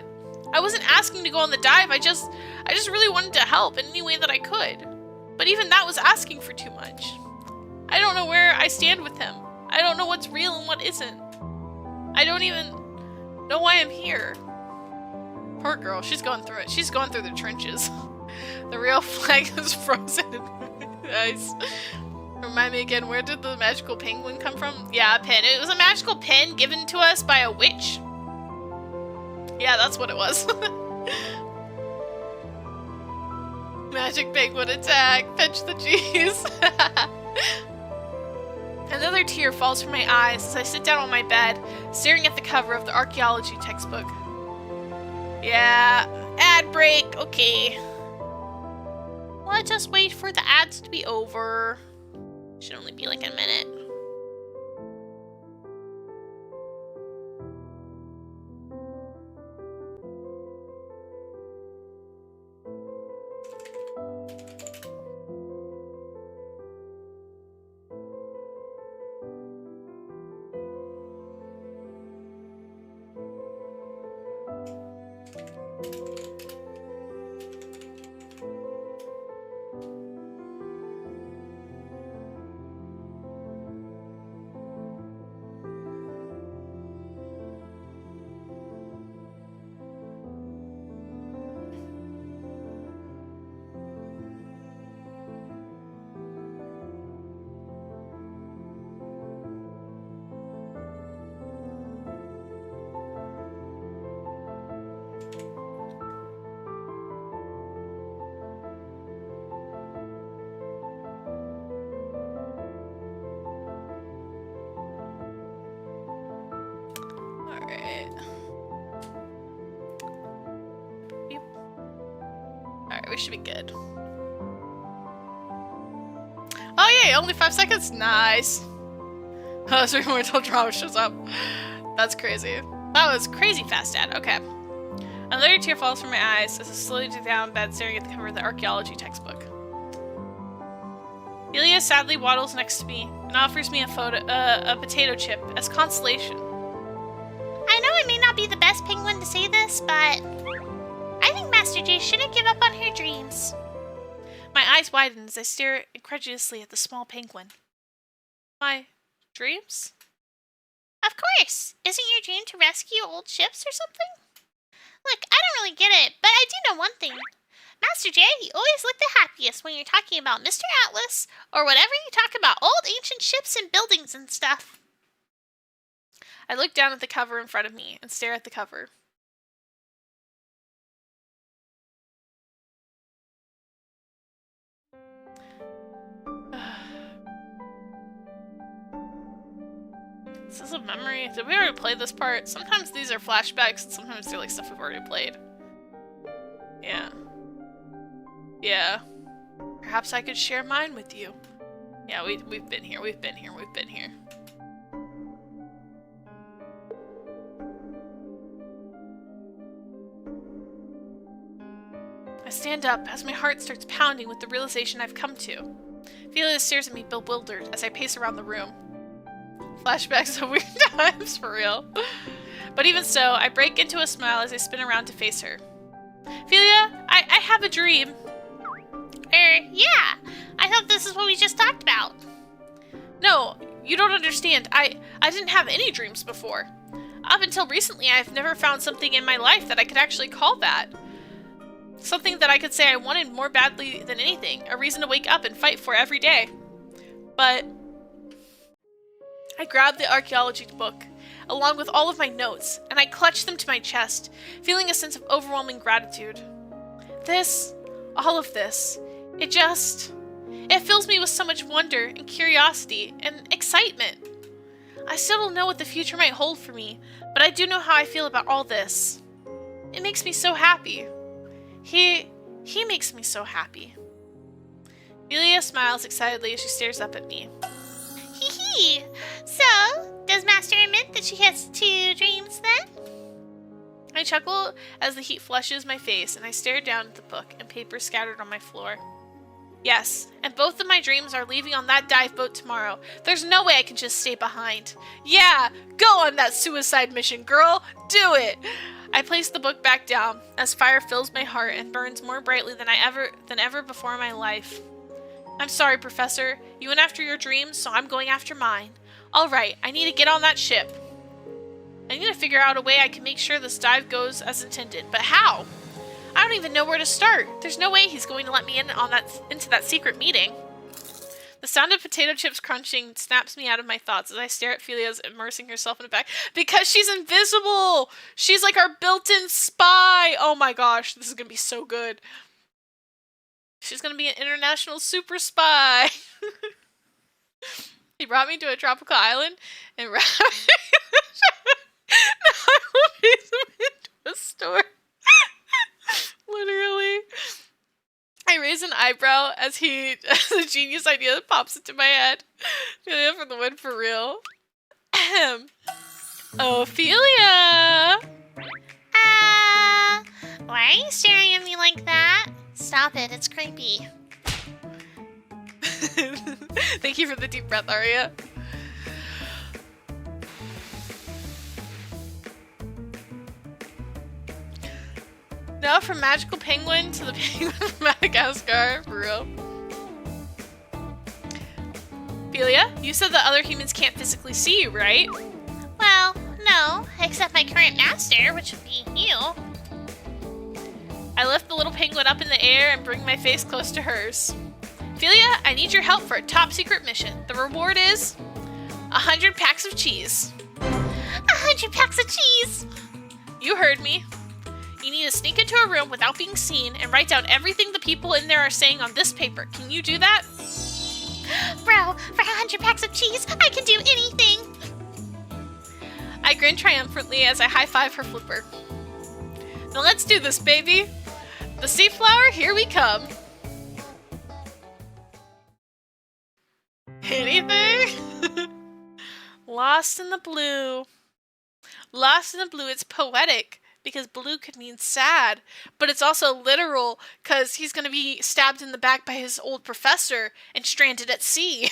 I wasn't asking to go on the dive, I just really wanted to help in any way that I could. But even that was asking for too much. I don't know where I stand with him. I don't know what's real and what isn't. I don't even know why I'm here. Poor girl, she's going through it. She's going through the trenches. The real flag is frozen. Nice. Remind me again, where did the magical penguin come from? Yeah, a pin. It was a magical pin given to us by a witch. Yeah, that's what it was. Magic penguin attack! Fetch the cheese! Another tear falls from my eyes as I sit down on my bed, staring at the cover of the archaeology textbook. Yeah, ad break, okay. Let's just wait for the ads to be over. Should only be like a minute. Alright, we should be good. Oh yay, only 5 seconds? Nice. Oh, 3 more until drama shows up. That's crazy. That was crazy fast, Dad. Okay. Another tear falls from my eyes as I slowly sit down in bed staring at the cover of the archaeology textbook. Elia sadly waddles next to me and offers me a potato chip as consolation. I know I may not be the best penguin to say this, but I think Master J shouldn't give up on her dreams. My eyes widen as I stare incredulously at the small penguin. My dreams? Of course! Isn't your dream to rescue old ships or something? Look, I don't really get it, but I do know one thing. Master J, you always look the happiest when you're talking about Mr. Atlas, or whatever you talk about old ancient ships and buildings and stuff. I look down at the cover in front of me and stare at the cover. Is this a memory? Did we already play this part? Sometimes these are flashbacks and sometimes they're like stuff we've already played. Yeah. Yeah. Perhaps I could share mine with you. Yeah, we've been here, we've been here. I stand up as my heart starts pounding with the realization I've come to. Philia stares at me bewildered as I pace around the room. Flashbacks of weird times, for real. But even so, I break into a smile as I spin around to face her. Philia, I have a dream. Yeah. I thought this is what we just talked about. No, you don't understand. I didn't have any dreams before. Up until recently, I've never found something in my life that I could actually call that. Something that I could say I wanted more badly than anything. A reason to wake up and fight for every day. But I grabbed the archaeology book, along with all of my notes, and I clutched them to my chest, feeling a sense of overwhelming gratitude. All of this, it fills me with so much wonder and curiosity and excitement. I still don't know what the future might hold for me, but I do know how I feel about all this. It makes me so happy. He makes me so happy. Julia smiles excitedly as she stares up at me. Hee hee. So, does Master admit that she has 2 dreams then? I chuckle as the heat flushes my face and I stare down at the book and papers scattered on my floor. Yes, and both of my dreams are leaving on that dive boat tomorrow. There's no way I can just stay behind. Yeah, go on that suicide mission, girl. Do it. I place the book back down as fire fills my heart and burns more brightly than ever before in my life. I'm sorry, Professor. You went after your dreams, so I'm going after mine. All right, I need to get on that ship. I need to figure out a way I can make sure this dive goes as intended, but how? I don't even know where to start. There's no way he's going to let me into that secret meeting. The sound of potato chips crunching snaps me out of my thoughts as I stare at Philia's immersing herself in a bag. Because she's invisible! She's like our built-in spy! Oh my gosh, this is going to be so good. She's going to be an international super spy. He brought me to a tropical island and wrapped me now I will raise him into a store. Literally. I raise an eyebrow as a genius idea pops into my head. Ophelia for the win for real. Ophelia! Why are you staring at me like that? Stop it, it's creepy. Thank you for the deep breath, Aria. Now from magical penguin to the penguin from Madagascar, for real. Ophelia, you said that other humans can't physically see you, right? Well, no, except my current master, which would be you. I lift the little penguin up in the air and bring my face close to hers. Ophelia, I need your help for a top secret mission. The reward is 100 packs of cheese. 100 packs of cheese! You heard me. You need to sneak into a room without being seen and write down everything the people in there are saying on this paper. Can you do that? Bro, for 100 packs of cheese, I can do anything! I grin triumphantly as I high-five her flipper. Now let's do this, baby. The sea flower, here we come. Anything? Lost in the blue. Lost in the blue, it's poetic. Because blue could mean sad, but it's also literal because he's going to be stabbed in the back by his old professor and stranded at sea.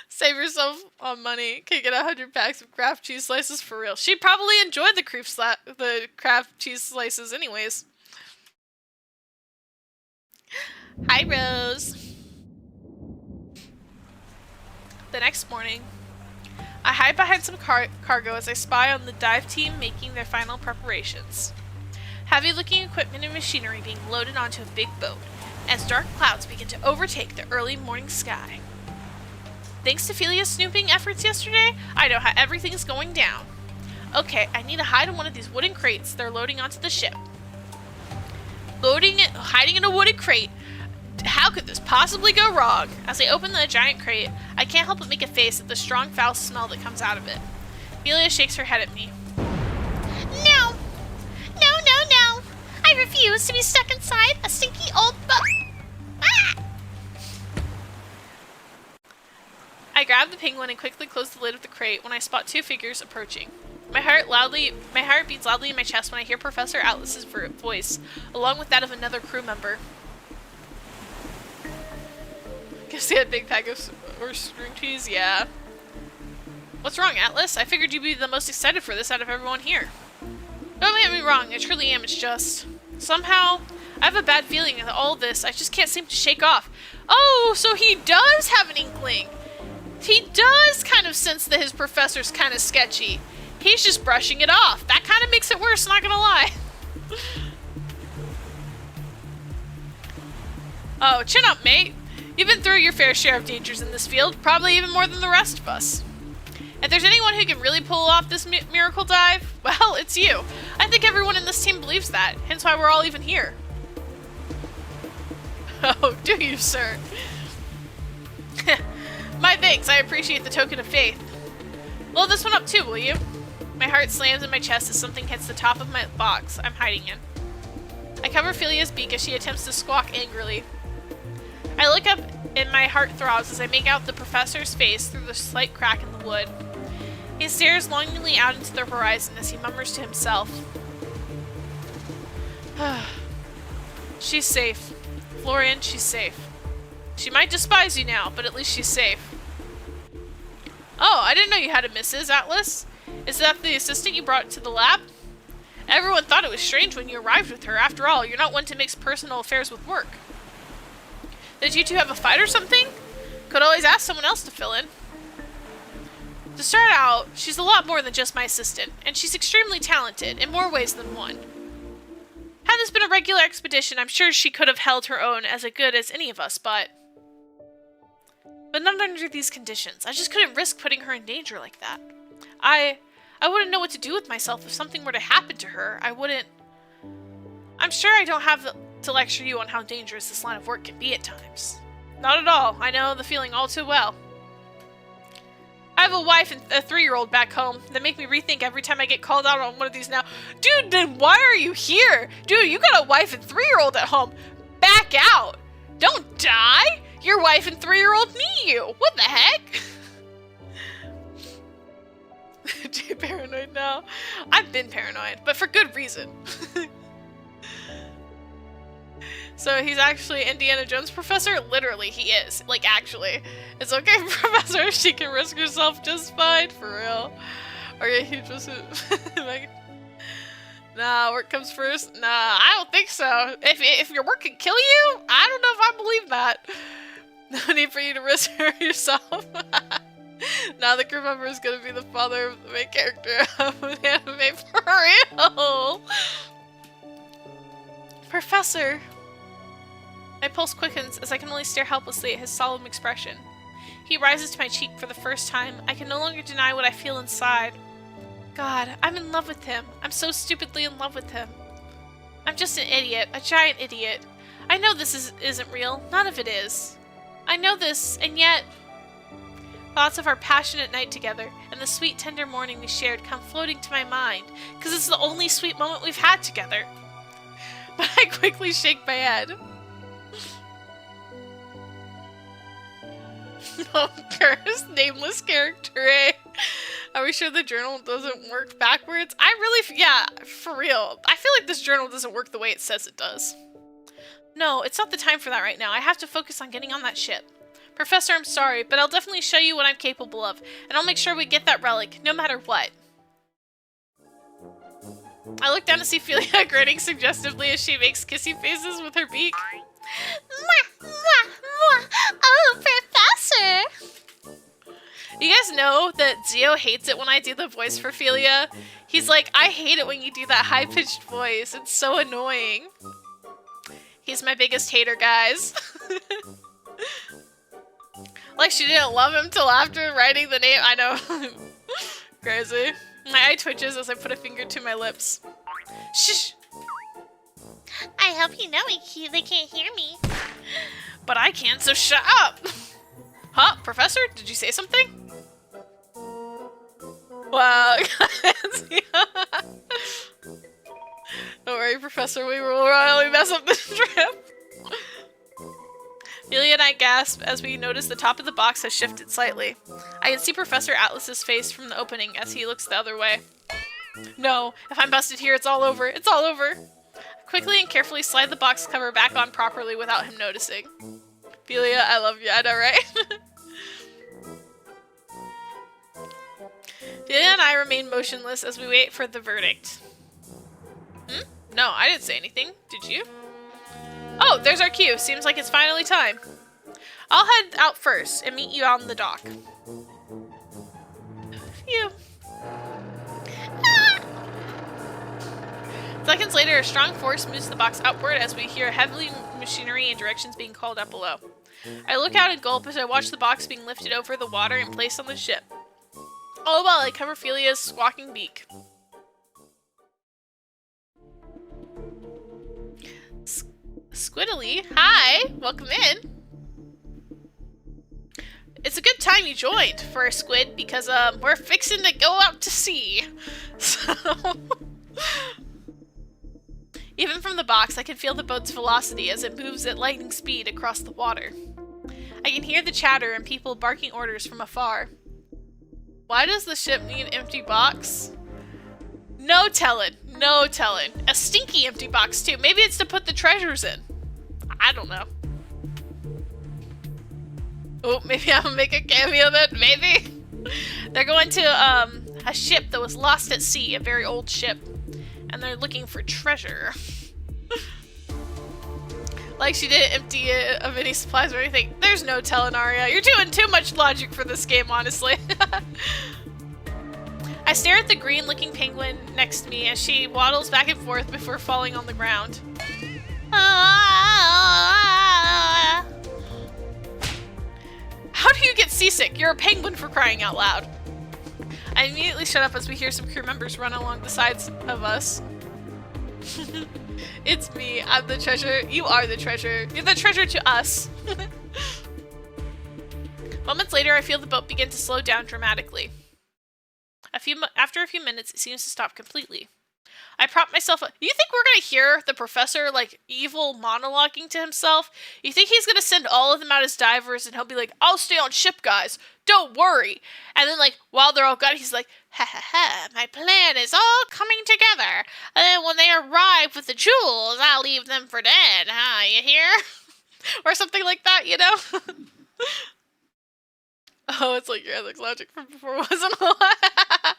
Save yourself on money. Can get 100 packs of Kraft cheese slices for real. She'd probably enjoy the Kraft cheese slices anyways. Hi, Rose. The next morning, I hide behind some cargo as I spy on the dive team making their final preparations. Heavy-looking equipment and machinery being loaded onto a big boat, as dark clouds begin to overtake the early morning sky. Thanks to Philia's snooping efforts yesterday, I know how everything's going down. Okay, I need to hide in one of these wooden crates they're loading onto the ship. Hiding in a wooden crate. How could this possibly go wrong? As I open the giant crate, I can't help but make a face at the strong foul smell that comes out of it. Philia shakes her head at me. No! No, no, no! I refuse to be stuck inside a stinky old boat! Ah! I grab the penguin and quickly close the lid of the crate when I spot 2 figures approaching. My heart beats loudly in my chest when I hear Professor Atlas's voice, along with that of another crew member. Guess he had a big pack of string cheese? Yeah. What's wrong, Atlas? I figured you'd be the most excited for this out of everyone here. Don't get me wrong, I truly am. It's just, somehow, I have a bad feeling that all this I just can't seem to shake off. Oh, so he does have an inkling. He does kind of sense that his professor's kind of sketchy. He's just brushing it off. That kind of makes it worse, not gonna lie. Oh, chin up, mate. You've been through your fair share of dangers in this field, probably even more than the rest of us. If there's anyone who can really pull off this miracle dive, well, it's you. I think everyone in this team believes that, hence why we're all even here. Oh, do you, sir? My thanks, I appreciate the token of faith. Blow this one up too, will you? My heart slams in my chest as something hits the top of my box I'm hiding in. I cover Philia's beak as she attempts to squawk angrily. I look up and my heart throbs as I make out the professor's face through the slight crack in the wood. He stares longingly out into the horizon as he murmurs to himself. She's safe. Florian, she's safe. She might despise you now, but at least she's safe. Oh, I didn't know you had a Mrs. Atlas. Is that the assistant you brought to the lab? Everyone thought it was strange when you arrived with her. After all, you're not one to mix personal affairs with work. Did you two have a fight or something? Could always ask someone else to fill in. To start out, she's a lot more than just my assistant, and she's extremely talented, in more ways than one. Had this been a regular expedition, I'm sure she could have held her own as good as any of us, but not under these conditions. I just couldn't risk putting her in danger like that. I wouldn't know what to do with myself if something were to happen to her. I'm sure I don't have to lecture you on how dangerous this line of work can be at times. Not at all. I know the feeling all too well. I have a wife and a 3-year-old back home that make me rethink every time I get called out on one of these now. Dude, then why are you here? Dude, you got a wife and 3-year-old at home. Back out. Don't die. Your wife and 3-year-old need you. What the heck? Jay paranoid now. I've been paranoid, but for good reason. So he's actually Indiana Jones professor? Literally, he is. Like, actually. It's okay, professor, she can risk herself just fine, for real. Okay, he just... Nah, work comes first. Nah, I don't think so. If your work can kill you, I don't know if I believe that. No need for you to risk her yourself. Now the crew member is going to be the father of the main character of the anime for real. Professor... My pulse quickens as I can only stare helplessly at his solemn expression. He rises to my cheek for the first time. I can no longer deny what I feel inside. God, I'm in love with him. I'm so stupidly in love with him. I'm just an idiot, a giant idiot. I know this isn't real. None of it is. I know this, and yet... Thoughts of our passionate night together and the sweet, tender morning we shared come floating to my mind, because it's the only sweet moment we've had together. But I quickly shake my head. No curse, nameless character, eh? Are we sure the journal doesn't work backwards? Yeah, for real. I feel like this journal doesn't work the way it says it does. No, it's not the time for that right now. I have to focus on getting on that ship. Professor, I'm sorry, but I'll definitely show you what I'm capable of, and I'll make sure we get that relic, no matter what. I look down to see Philia grinning suggestively as she makes kissy faces with her beak. Mwah, mwah, mwah. Oh, Professor! You guys know that Zio hates it when I do the voice for Philia? He's like, I hate it when you do that high-pitched voice. It's so annoying. He's my biggest hater, guys. Like she didn't love him till after writing the name. I know. Crazy. My eye twitches as I put a finger to my lips. Shh! I hope you know they can't hear me. But I can, so shut up! Huh? Professor? Did you say something? Wow. Don't worry, Professor. We will royally mess up this trip. Philia and I gasp as we notice the top of the box has shifted slightly. I can see Professor Atlas's face from the opening as he looks the other way. No, if I'm busted here, it's all over. It's all over. I quickly and carefully slide the box cover back on properly without him noticing. Philia, I love you. I know, right? Philia and I remain motionless as we wait for the verdict. Hmm? No, I didn't say anything. Did you? Oh, there's our cue. Seems like it's finally time. I'll head out first and meet you out on the dock. Phew. Seconds later, a strong force moves the box upward as we hear heavy machinery and directions being called up below. I look out and gulp as I watch the box being lifted over the water and placed on the ship. All while I cover Felia's squawking beak. Squiddly, hi! Welcome in! It's a good time you joined for a squid because we're fixing to go out to sea. So even from the box, I can feel the boat's velocity as it moves at lightning speed across the water. I can hear the chatter and people barking orders from afar. Why does the ship need an empty box? No telling. No telling. A stinky empty box too. Maybe it's to put the treasures in. I don't know. Oh, maybe I'm gonna make a cameo then. Maybe. They're going to a ship that was lost at sea, a very old ship. And they're looking for treasure. Like she didn't empty it of any supplies or anything. There's no telling, Aria. You're doing too much logic for this game, honestly. I stare at the green-looking penguin next to me as she waddles back and forth before falling on the ground. How do you get seasick? You're a penguin, for crying out loud. I immediately shut up as we hear some crew members run along the sides of us. It's me. I'm the treasure. You are the treasure. You're the treasure to us. Moments later, I feel the boat begin to slow down dramatically. After a few minutes, it seems to stop completely. I prop myself up. You think we're gonna hear the professor, like, evil monologuing to himself? You think he's gonna send all of them out as divers and he'll be like, I'll stay on ship, guys. Don't worry. And then, like, while they're all gone, he's like, ha ha ha, my plan is all coming together. And then when they arrive with the jewels, I'll leave them for dead. Huh, you hear? Or something like that, you know? Oh, it's like your ethics logic from before, wasn't it?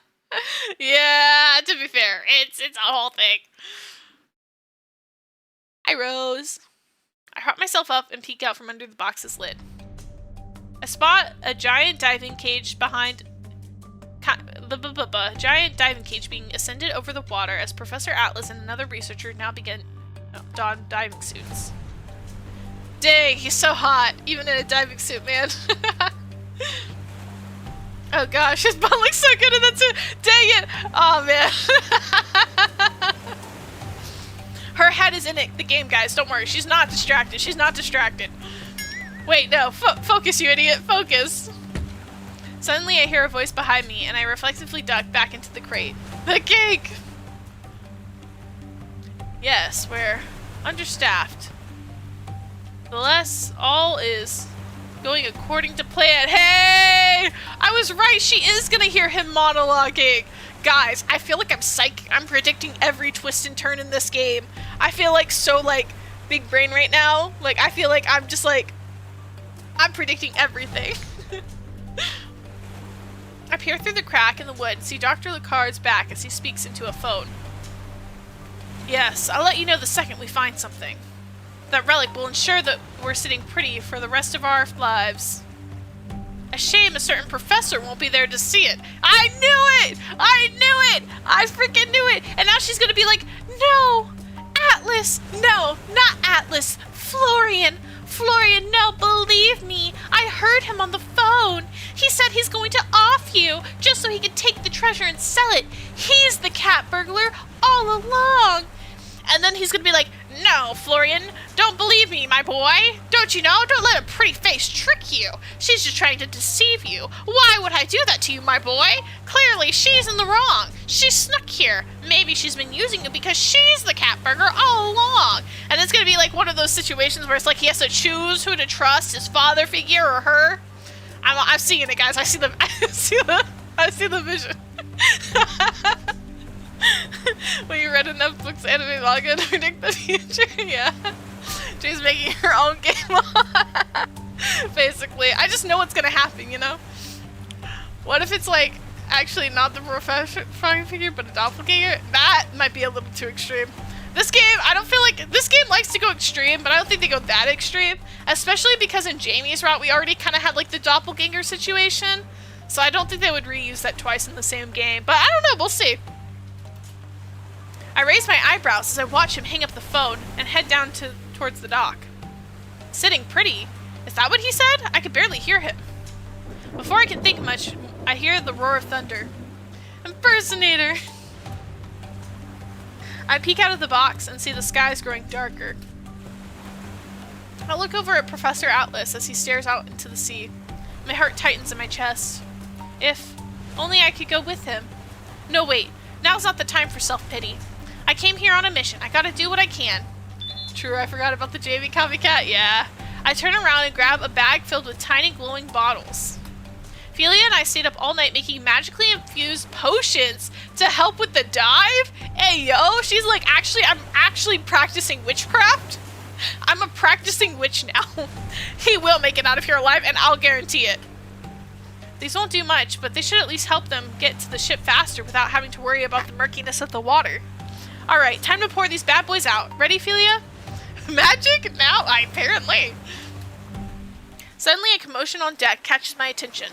Yeah, to be fair, it's a whole thing. I rose. I prop myself up and peek out from under the box's lid. I spot a giant diving cage behind giant diving cage being ascended over the water as Professor Atlas and another researcher now begin don diving suits. Dang, he's so hot, even in a diving suit, man. Oh gosh, his butt looks so good in that suit. Dang it! Oh man. Her head is in it, the game, guys. Don't worry. She's not distracted. She's not distracted. Wait, no. Focus, you idiot. Focus. Suddenly, I hear a voice behind me, and I reflexively duck back into the crate. The cake! Yes, we're understaffed. Nevertheless, all is going according to plan. Hey! I was right. She is gonna hear him monologuing. Guys, I feel like I'm psychic. I'm predicting every twist and turn in this game. I feel like so, like, big brain right now. Like, I feel like I'm just, like, I'm predicting everything. I peer through the crack in the wood and see Dr. Lecard's back as he speaks into a phone. Yes, I'll let you know the second we find something. That relic will ensure that we're sitting pretty for the rest of our lives. A shame a certain professor won't be there to see it. I knew it! I knew it! I freaking knew it! And now she's gonna be like, no! Atlas! No, not Atlas! Florian! Florian, no, believe me! I heard him on the phone! He said he's going to off you, just so he can take the treasure and sell it! He's the cat burglar all along! And then he's gonna be like, no, Florian, don't believe me, my boy. Don't you know? Don't let a pretty face trick you. She's just trying to deceive you. Why would I do that to you, my boy? Clearly, she's in the wrong. She snuck here. Maybe she's been using you because she's the cat burglar all along. And it's gonna be like one of those situations where it's like he has to choose who to trust, his father figure or her. I'm seeing it, guys. I see the vision. When you read enough books, anime, manga to predict the future, yeah. She's making her own game. Basically, I just know what's gonna happen, you know? What if it's like actually not the professional figure, but a doppelganger? That might be a little too extreme. This game, I don't feel like, this game likes to go extreme, but I don't think they go that extreme. Especially because in Jamie's route, we already kind of had like the doppelganger situation. So I don't think they would reuse that twice in the same game. But I don't know, we'll see. I raise my eyebrows as I watch him hang up the phone and head down towards the dock. Sitting pretty. Is that what he said? I could barely hear him. Before I can think much, I hear the roar of thunder. Impersonator! I peek out of the box and see the skies growing darker. I look over at Professor Atlas as he stares out into the sea. My heart tightens in my chest. If only I could go with him. No, wait. Now's not the time for self-pity. I came here on a mission. I gotta do what I can. True, I forgot about the Jamie copycat. Yeah. I turn around and grab a bag filled with tiny glowing bottles. Ophelia and I stayed up all night making magically infused potions to help with the dive. Hey, yo, she's like, I'm actually practicing witchcraft. I'm a practicing witch now. He will make it out of here alive, and I'll guarantee it. These won't do much, but they should at least help them get to the ship faster without having to worry about the murkiness of the water. Alright, time to pour these bad boys out. Ready, Ophelia? Magic? Now? Apparently. Suddenly, a commotion on deck catches my attention.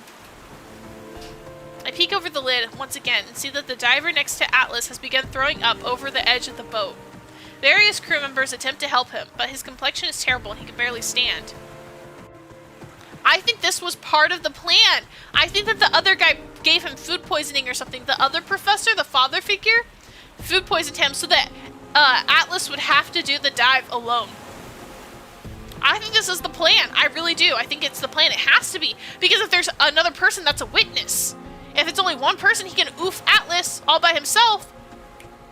I peek over the lid once again and see that the diver next to Atlas has begun throwing up over the edge of the boat. Various crew members attempt to help him, but his complexion is terrible and he can barely stand. I think this was part of the plan. I think that the other guy gave him food poisoning or something. The other professor, the father figure, food poisoned him so that Atlas would have to do the dive alone. I think this is the plan. I really do. I think it's the plan. It has to be. Because if there's another person that's a witness, if it's only one person, he can oof Atlas all by himself.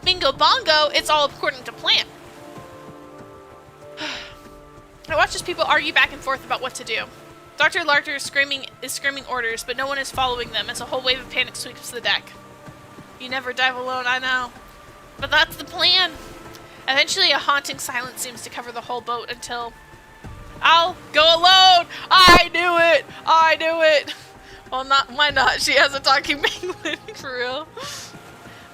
Bingo bongo, it's all according to plan. I watch as people argue back and forth about what to do. Dr. Larter is screaming orders, but no one is following them as a whole wave of panic sweeps the deck. You never dive alone, I know. But that's the plan. Eventually, a haunting silence seems to cover the whole boat until... I'll go alone! I knew it! I knew it! Well, why not? She has a talking penguin, for real.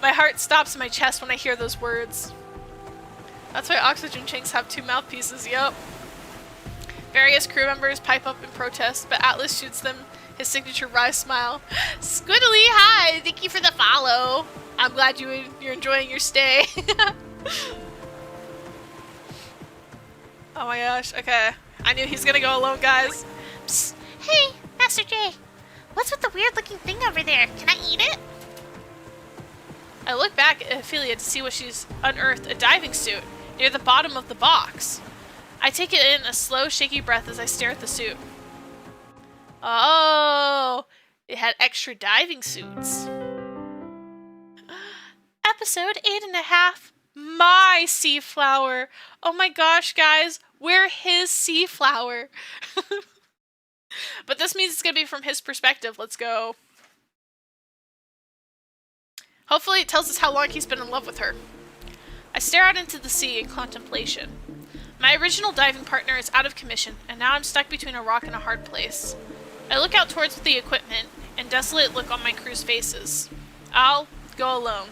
My heart stops in my chest when I hear those words. That's why oxygen tanks have 2 mouthpieces, yup. Various crew members pipe up in protest, but Atlas shoots them his signature wry smile. Squiddly, hi! Thank you for the follow. I'm glad you're enjoying your stay. Oh my gosh, okay. I knew he's gonna go alone, guys. Psst. Hey, Master J. What's with the weird-looking thing over there? Can I eat it? I look back at Ophelia to see what she's unearthed a diving suit near the bottom of the box. I take it in a slow, shaky breath as I stare at the suit. Oh, it had extra diving suits. Episode 8.5, my sea flower. Oh my gosh, guys, we're his sea flower. But this means it's gonna be from his perspective. Let's go. Hopefully it tells us how long he's been in love with her. I stare out into the sea in contemplation. My original diving partner is out of commission, and now I'm stuck between a rock and a hard place. I look out towards the equipment, and desolate look on my crew's faces. I'll go alone.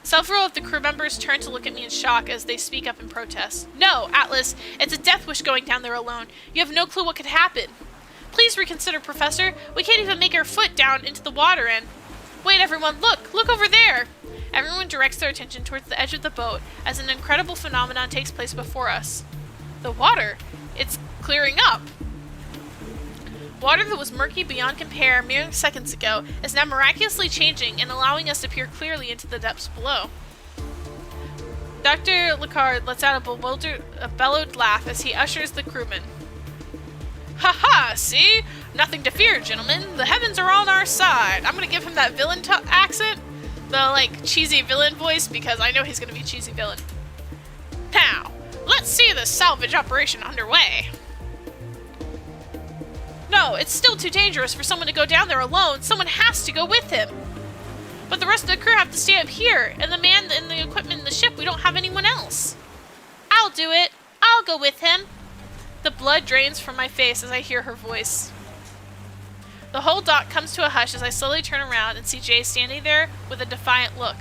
Several of the crew members turn to look at me in shock as they speak up in protest. No, Atlas, it's a death wish going down there alone. You have no clue what could happen. Please reconsider, Professor. We can't even make our foot down into the water and... Wait, everyone, look! Look over there! Everyone directs their attention towards the edge of the boat as an incredible phenomenon takes place before us. The water, it's clearing up. Water that was murky beyond compare mere seconds ago is now miraculously changing and allowing us to peer clearly into the depths below. Dr. Lecard lets out a bellowed laugh as he ushers the crewmen. Ha ha! See? Nothing to fear, gentlemen. The heavens are on our side. I'm gonna give him that villain accent. The, like, cheesy villain voice, because I know he's gonna be a cheesy villain. Now, let's see this salvage operation underway. No, it's still too dangerous for someone to go down there alone. Someone has to go with him. But the rest of the crew have to stay up here, and the man and the equipment in the ship, we don't have anyone else. I'll do it. I'll go with him. The blood drains from my face as I hear her voice. The whole dock comes to a hush as I slowly turn around and see Jay standing there with a defiant look.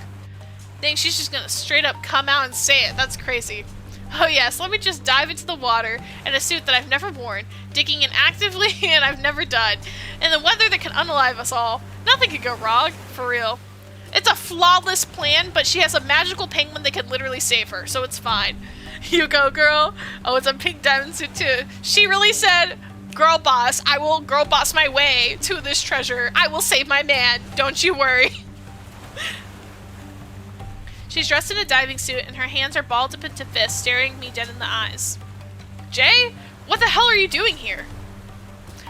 Dang, she's just gonna straight up come out and say it. That's crazy. Oh yes, let me just dive into the water in a suit that I've never worn, digging in actively and I've never done, in the weather that can unalive us all. Nothing could go wrong, for real. It's a flawless plan, but she has a magical penguin that can literally save her, so it's fine. You go, girl. Oh, it's a pink diamond suit too. She really said, girl boss, I will girl boss my way to this treasure. I will save my man. Don't you worry. She's dressed in a diving suit and her hands are balled up into fists, staring me dead in the eyes. Jay, what the hell are you doing here?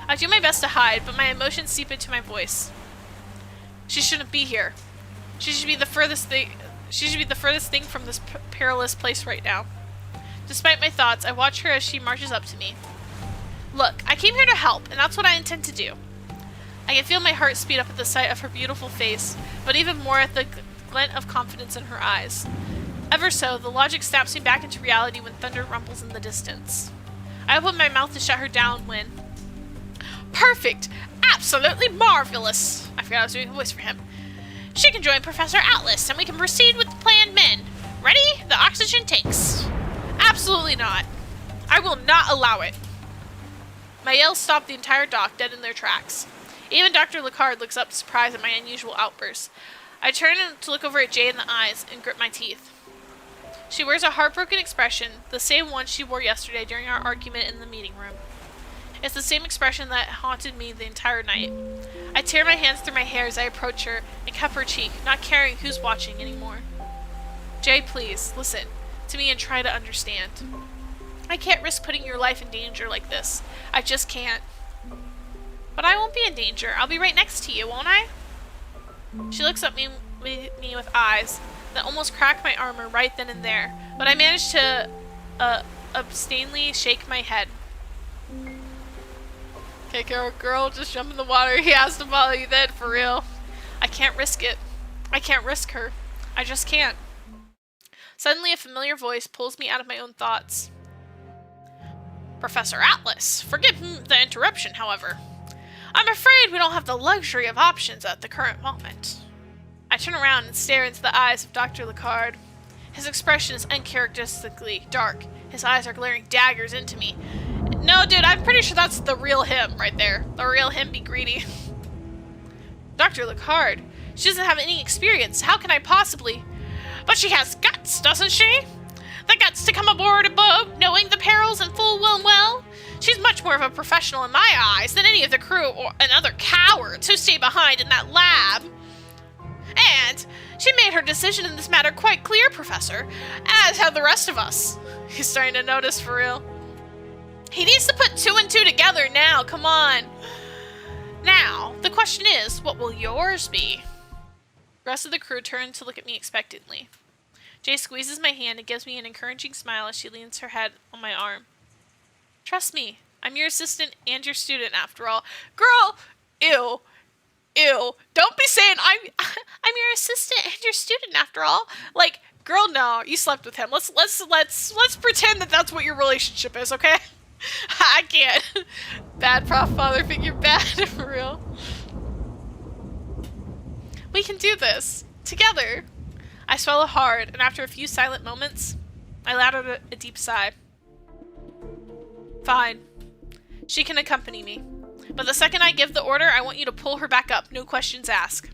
I do my best to hide, but my emotions seep into my voice. She shouldn't be here. She should be the furthest thing. She should be the furthest thing from this perilous place right now. Despite my thoughts, I watch her as she marches up to me. Look, I came here to help, and that's what I intend to do. I can feel my heart speed up at the sight of her beautiful face, but even more at the glint of confidence in her eyes. Ever so, the logic snaps me back into reality when thunder rumbles in the distance. I open my mouth to shut her down when... Perfect! Absolutely marvelous! I forgot I was doing a voice for him. She can join Professor Atlas, and we can proceed with the planned men. Ready? The oxygen tanks. Absolutely not. I will not allow it. My yells stop the entire dock dead in their tracks. Even Dr. Lecard looks up surprised at my unusual outburst. I turn to look over at Jay in the eyes and grit my teeth. She wears a heartbroken expression, the same one she wore yesterday during our argument in the meeting room. It's the same expression that haunted me the entire night. I tear my hands through my hair as I approach her and cup her cheek, not caring who's watching anymore. Jay, please, listen to me and try to understand. I can't risk putting your life in danger like this. I just can't. But I won't be in danger. I'll be right next to you, won't I? She looks at me with eyes that almost crack my armor right then and there, but I manage to abstinently shake my head. Okay, girl, just jump in the water. He has to follow you then, for real. I can't risk it. I can't risk her. I just can't. Suddenly, a familiar voice pulls me out of my own thoughts. Professor Atlas, forgive the interruption, however. I'm afraid we don't have the luxury of options at the current moment. I turn around and stare into the eyes of Dr. Lecard. His expression is uncharacteristically dark. His eyes are glaring daggers into me. No, dude, I'm pretty sure that's the real him right there. The real him be greedy. Dr. Lecard, she doesn't have any experience. How can I possibly... But she has guts, doesn't she? The guts to come aboard a boat, knowing the perils and full well. She's much more of a professional in my eyes than any of the crew and other cowards who stay behind in that lab. And she made her decision in this matter quite clear, Professor, as have the rest of us. He's starting to notice for real. He needs to put 2 and 2 together now, come on. Now, the question is, what will yours be? The rest of the crew turn to look at me expectantly. Jay squeezes my hand and gives me an encouraging smile as she leans her head on my arm. Trust me, I'm your assistant and your student after all. Girl, ew. Don't be saying I'm your assistant and your student after all. Like, girl, no, you slept with him. Let's pretend that that's what your relationship is, okay? I can't. Bad prof father figure, bad for real. We can do this together. I swallow hard, and after a few silent moments, I let out a deep sigh. Fine. She can accompany me. But the second I give the order, I want you to pull her back up, no questions asked.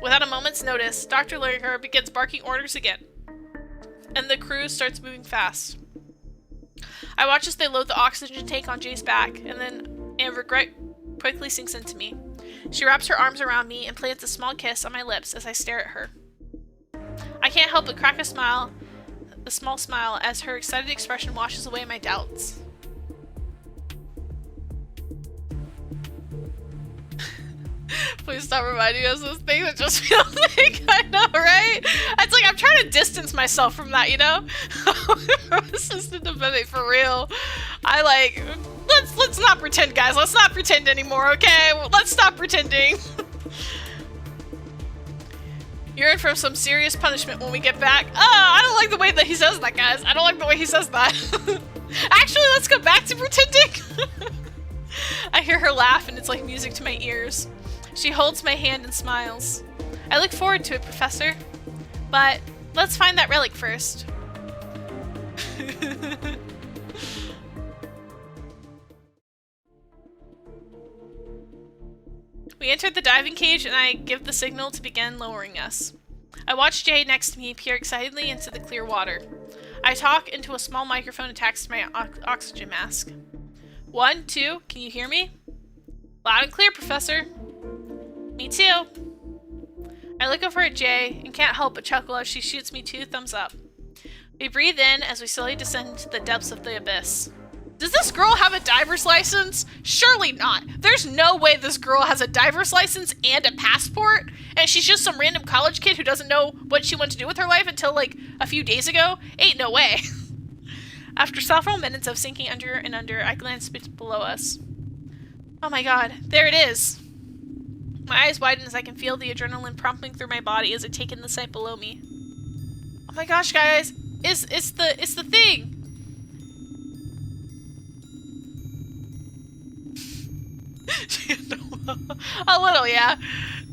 Without a moment's notice, Dr. Lurker begins barking orders again, and the crew starts moving fast. I watch as they load the oxygen tank on Jay's back, and regret quickly sinks into me. She wraps her arms around me and plants a small kiss on my lips as I stare at her. I can't help but crack a small smile as her excited expression washes away my doubts. Please stop reminding us of those things that just feel like, I know, right? It's like I'm trying to distance myself from that, you know? Assistant defendant, for real. Let's not pretend, guys. Let's not pretend anymore, okay? Let's stop pretending. You're in for some serious punishment when we get back. Oh, I don't like the way that he says that, guys. I don't like the way he says that. Actually, let's go back to pretending. I hear her laugh and it's like music to my ears. She holds my hand and smiles. I look forward to it, Professor. But let's find that relic first. We entered the diving cage and I give the signal to begin lowering us. I watch Jay next to me peer excitedly into the clear water. I talk into a small microphone attached to my oxygen mask. 1, 2, can you hear me? Loud and clear, Professor. Me too. I look over at Jay and can't help but chuckle as she shoots me 2 thumbs up. We breathe in as we slowly descend into the depths of the abyss. Does this girl have a diver's license? Surely not. There's no way this girl has a diver's license and a passport, and she's just some random college kid who doesn't know what she wants to do with her life until like a few days ago. Ain't no way. After several minutes of sinking under and under, I glance below us. Oh my god, there it is. My eyes widen as I can feel the adrenaline pumping through my body as I take in the sight below me. Oh my gosh, guys, it's the thing. A little, yeah.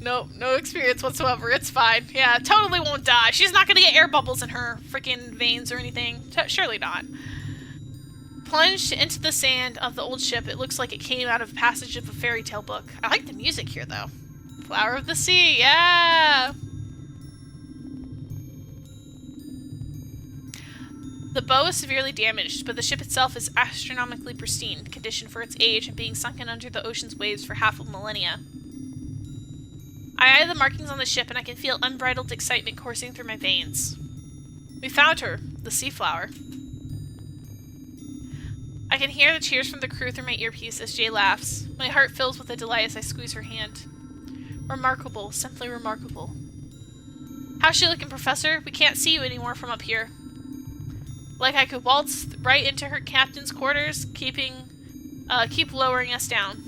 Nope, no experience whatsoever. It's fine. Yeah, totally won't die. She's not gonna get air bubbles in her freaking veins or anything. Surely not. Plunged into the sand of the old ship, it looks like it came out of a passage of a fairy tale book. I like the music here, though. Flower of the Sea, yeah! The bow is severely damaged, but the ship itself is astronomically pristine condition for its age and being sunken under the ocean's waves for half a millennia. I eye the markings on the ship and I can feel unbridled excitement coursing through my veins. We found her, the sea flower. I can hear the cheers from the crew through my earpiece as Jay laughs. My heart fills with a delight as I squeeze her hand. Remarkable, simply remarkable. How's she looking, Professor? We can't see you anymore from up here. Like I could waltz right into her captain's quarters, keep lowering us down.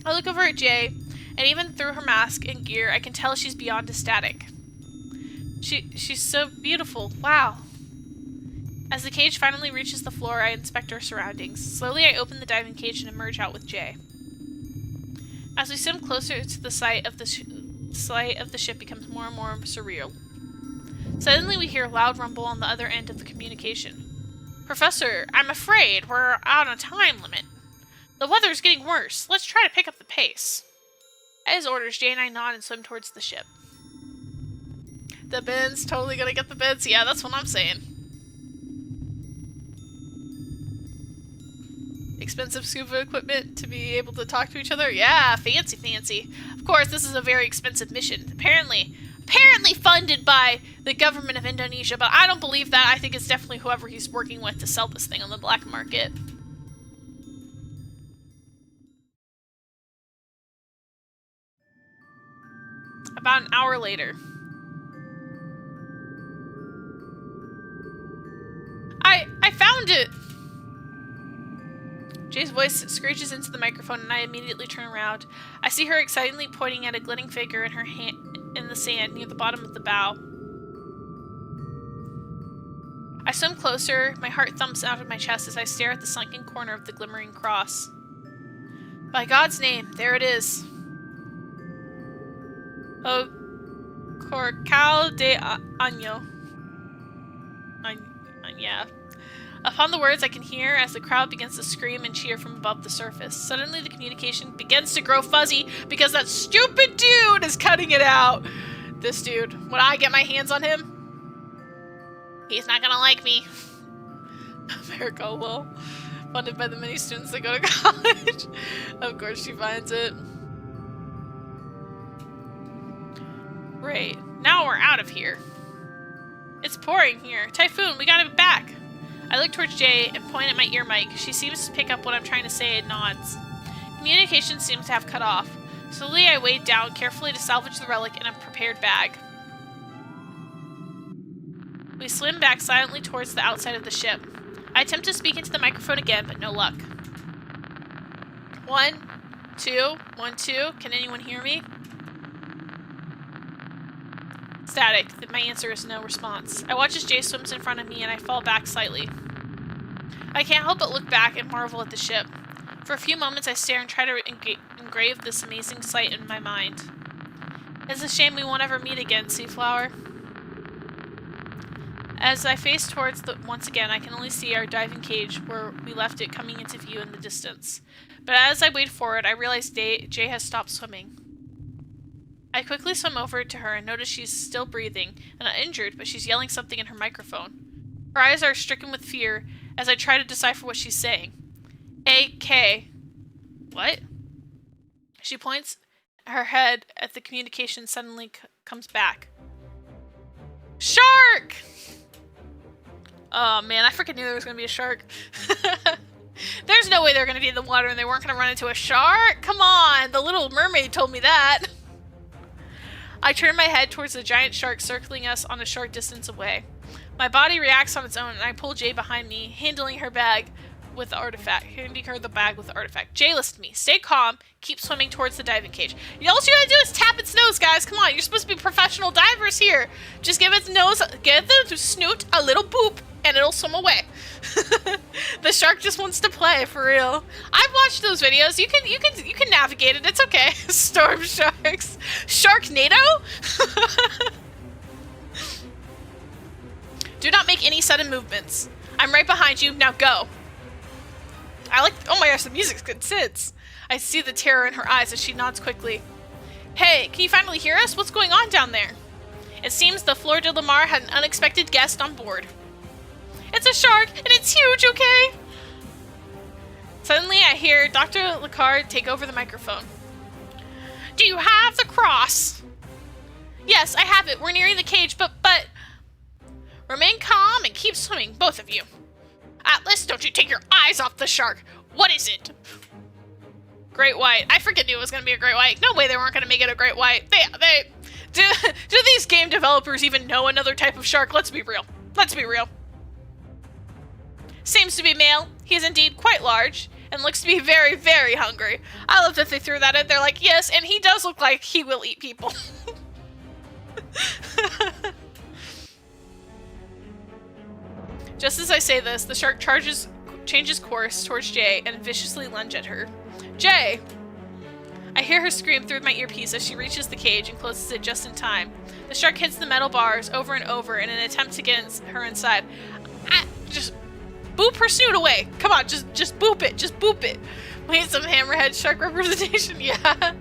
I look over at Jay, and even through her mask and gear, I can tell she's beyond ecstatic. She's so beautiful. Wow. As the cage finally reaches the floor, I inspect our surroundings. Slowly, I open the diving cage and emerge out with Jay. As we swim closer to the sight of the ship becomes more and more surreal. Suddenly, we hear a loud rumble on the other end of the communication. Professor, I'm afraid we're out on a time limit. The weather's getting worse. Let's try to pick up the pace. At his orders, Jay and I nod and swim towards the ship. The bins, totally gonna get the bins. Yeah, that's what I'm saying. Expensive scuba equipment to be able to talk to each other. Yeah, fancy, fancy. Of course, this is a very expensive mission. Apparently funded by the government of Indonesia, but I don't believe that. I think it's definitely whoever he's working with to sell this thing on the black market. About an hour later. I found it! Jay's voice screeches into the microphone and I immediately turn around. I see her excitedly pointing at a glinting figure in her hand in the sand near the bottom of the bow. I swim closer, my heart thumps out of my chest as I stare at the sunken corner of the glimmering cross. By God's name, there it is. O Corcal de Año. Yeah. Upon the words, I can hear as the crowd begins to scream and cheer from above the surface. Suddenly, the communication begins to grow fuzzy because that stupid dude is cutting it out. This dude. When I get my hands on him, he's not gonna like me. America, lol. Funded by the many students that go to college. Of course, she finds it. Great. Now we're out of here. It's pouring here. Typhoon, we gotta be back. I look towards Jay and point at my ear mic. She seems to pick up what I'm trying to say and nods. Communication seems to have cut off. Slowly I wade down carefully to salvage the relic in a prepared bag. We swim back silently towards the outside of the ship. I attempt to speak into the microphone again, but no luck. 1, 2, 1, 2. Can anyone hear me? Static. My answer is no response. I watch as Jay swims in front of me and I fall back slightly. I can't help but look back and marvel at the ship. For a few moments I stare and try to engrave this amazing sight in my mind. It's a shame we won't ever meet again, Seaflower. As I face towards the once again, I can only see our diving cage where we left it coming into view in the distance. But as I wade forward, I realize Jay has stopped swimming. I quickly swim over to her and notice she's still breathing and not injured, but she's yelling something in her microphone. Her eyes are stricken with fear as I try to decipher what she's saying. A.K. What? She points her head at the communication suddenly comes back. Shark! Oh man, I freaking knew there was gonna be a shark. There's no way they're gonna be in the water and they weren't gonna run into a shark. Come on, the Little Mermaid told me that. I turn my head towards the giant shark circling us on a short distance away. My body reacts on its own and I pull Jay behind me, handing her the bag with the artifact. Jay listened to me. Stay calm. Keep swimming towards the diving cage. All you gotta do is tap its nose, guys. Come on, you're supposed to be professional divers here. Just give its nose, give the snoot a little boop, and it'll swim away. The shark just wants to play, for real. I've watched those videos. You can navigate it. It's okay. Storm sharks. Sharknado? Do not make any sudden movements. I'm right behind you. Now go. Oh my gosh, the music's good since. I see the terror in her eyes as she nods quickly. Hey, can you finally hear us? What's going on down there? It seems the Fleur de Lamar had an unexpected guest on board. It's a shark, and it's huge, okay? Suddenly, I hear Dr. Lecard take over the microphone. Do you have the cross? Yes, I have it. We're nearing the cage, but... Remain calm and keep swimming, both of you. Atlas, don't you take your eyes off the shark. What is it? Great white. I freaking knew it was going to be a great white. No way they weren't going to make it a great white. Do these game developers even know another type of shark? Let's be real. Let's be real. Seems to be male. He is indeed quite large and looks to be very, very hungry. I love that they threw that in. They're like, yes, and he does look like he will eat people. Just as I say this, the shark changes course towards Jay and viciously lunges at her. Jay! I hear her scream through my earpiece as she reaches the cage and closes it just in time. The shark hits the metal bars over and over in an attempt to get her inside. Just boop her snoot away. Come on, just boop it. Just boop it. We need some hammerhead shark representation, yeah.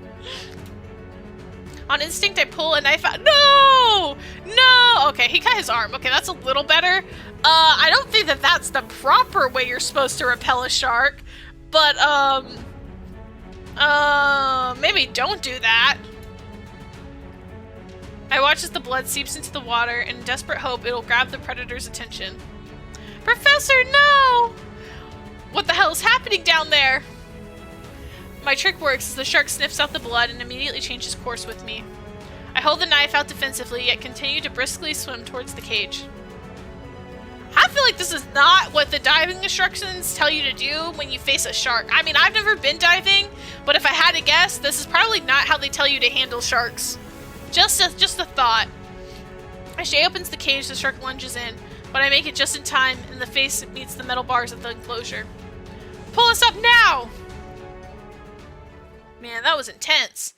On instinct, I pull a knife out. No! No! Okay, he cut his arm. Okay, that's a little better. I don't think that that's the proper way you're supposed to repel a shark. But, maybe don't do that. I watch as the blood seeps into the water in desperate hope it'll grab the predator's attention. Professor, no! What the hell is happening down there? My trick works as the shark sniffs out the blood and immediately changes course with me. I hold the knife out defensively, yet continue to briskly swim towards the cage. I feel like this is not what the diving instructions tell you to do when you face a shark. I mean, I've never been diving, but if I had to guess, this is probably not how they tell you to handle sharks. Just a thought. As Jay opens the cage, the shark lunges in, but I make it just in time, and the face meets the metal bars of the enclosure. Pull us up now! Man, that was intense.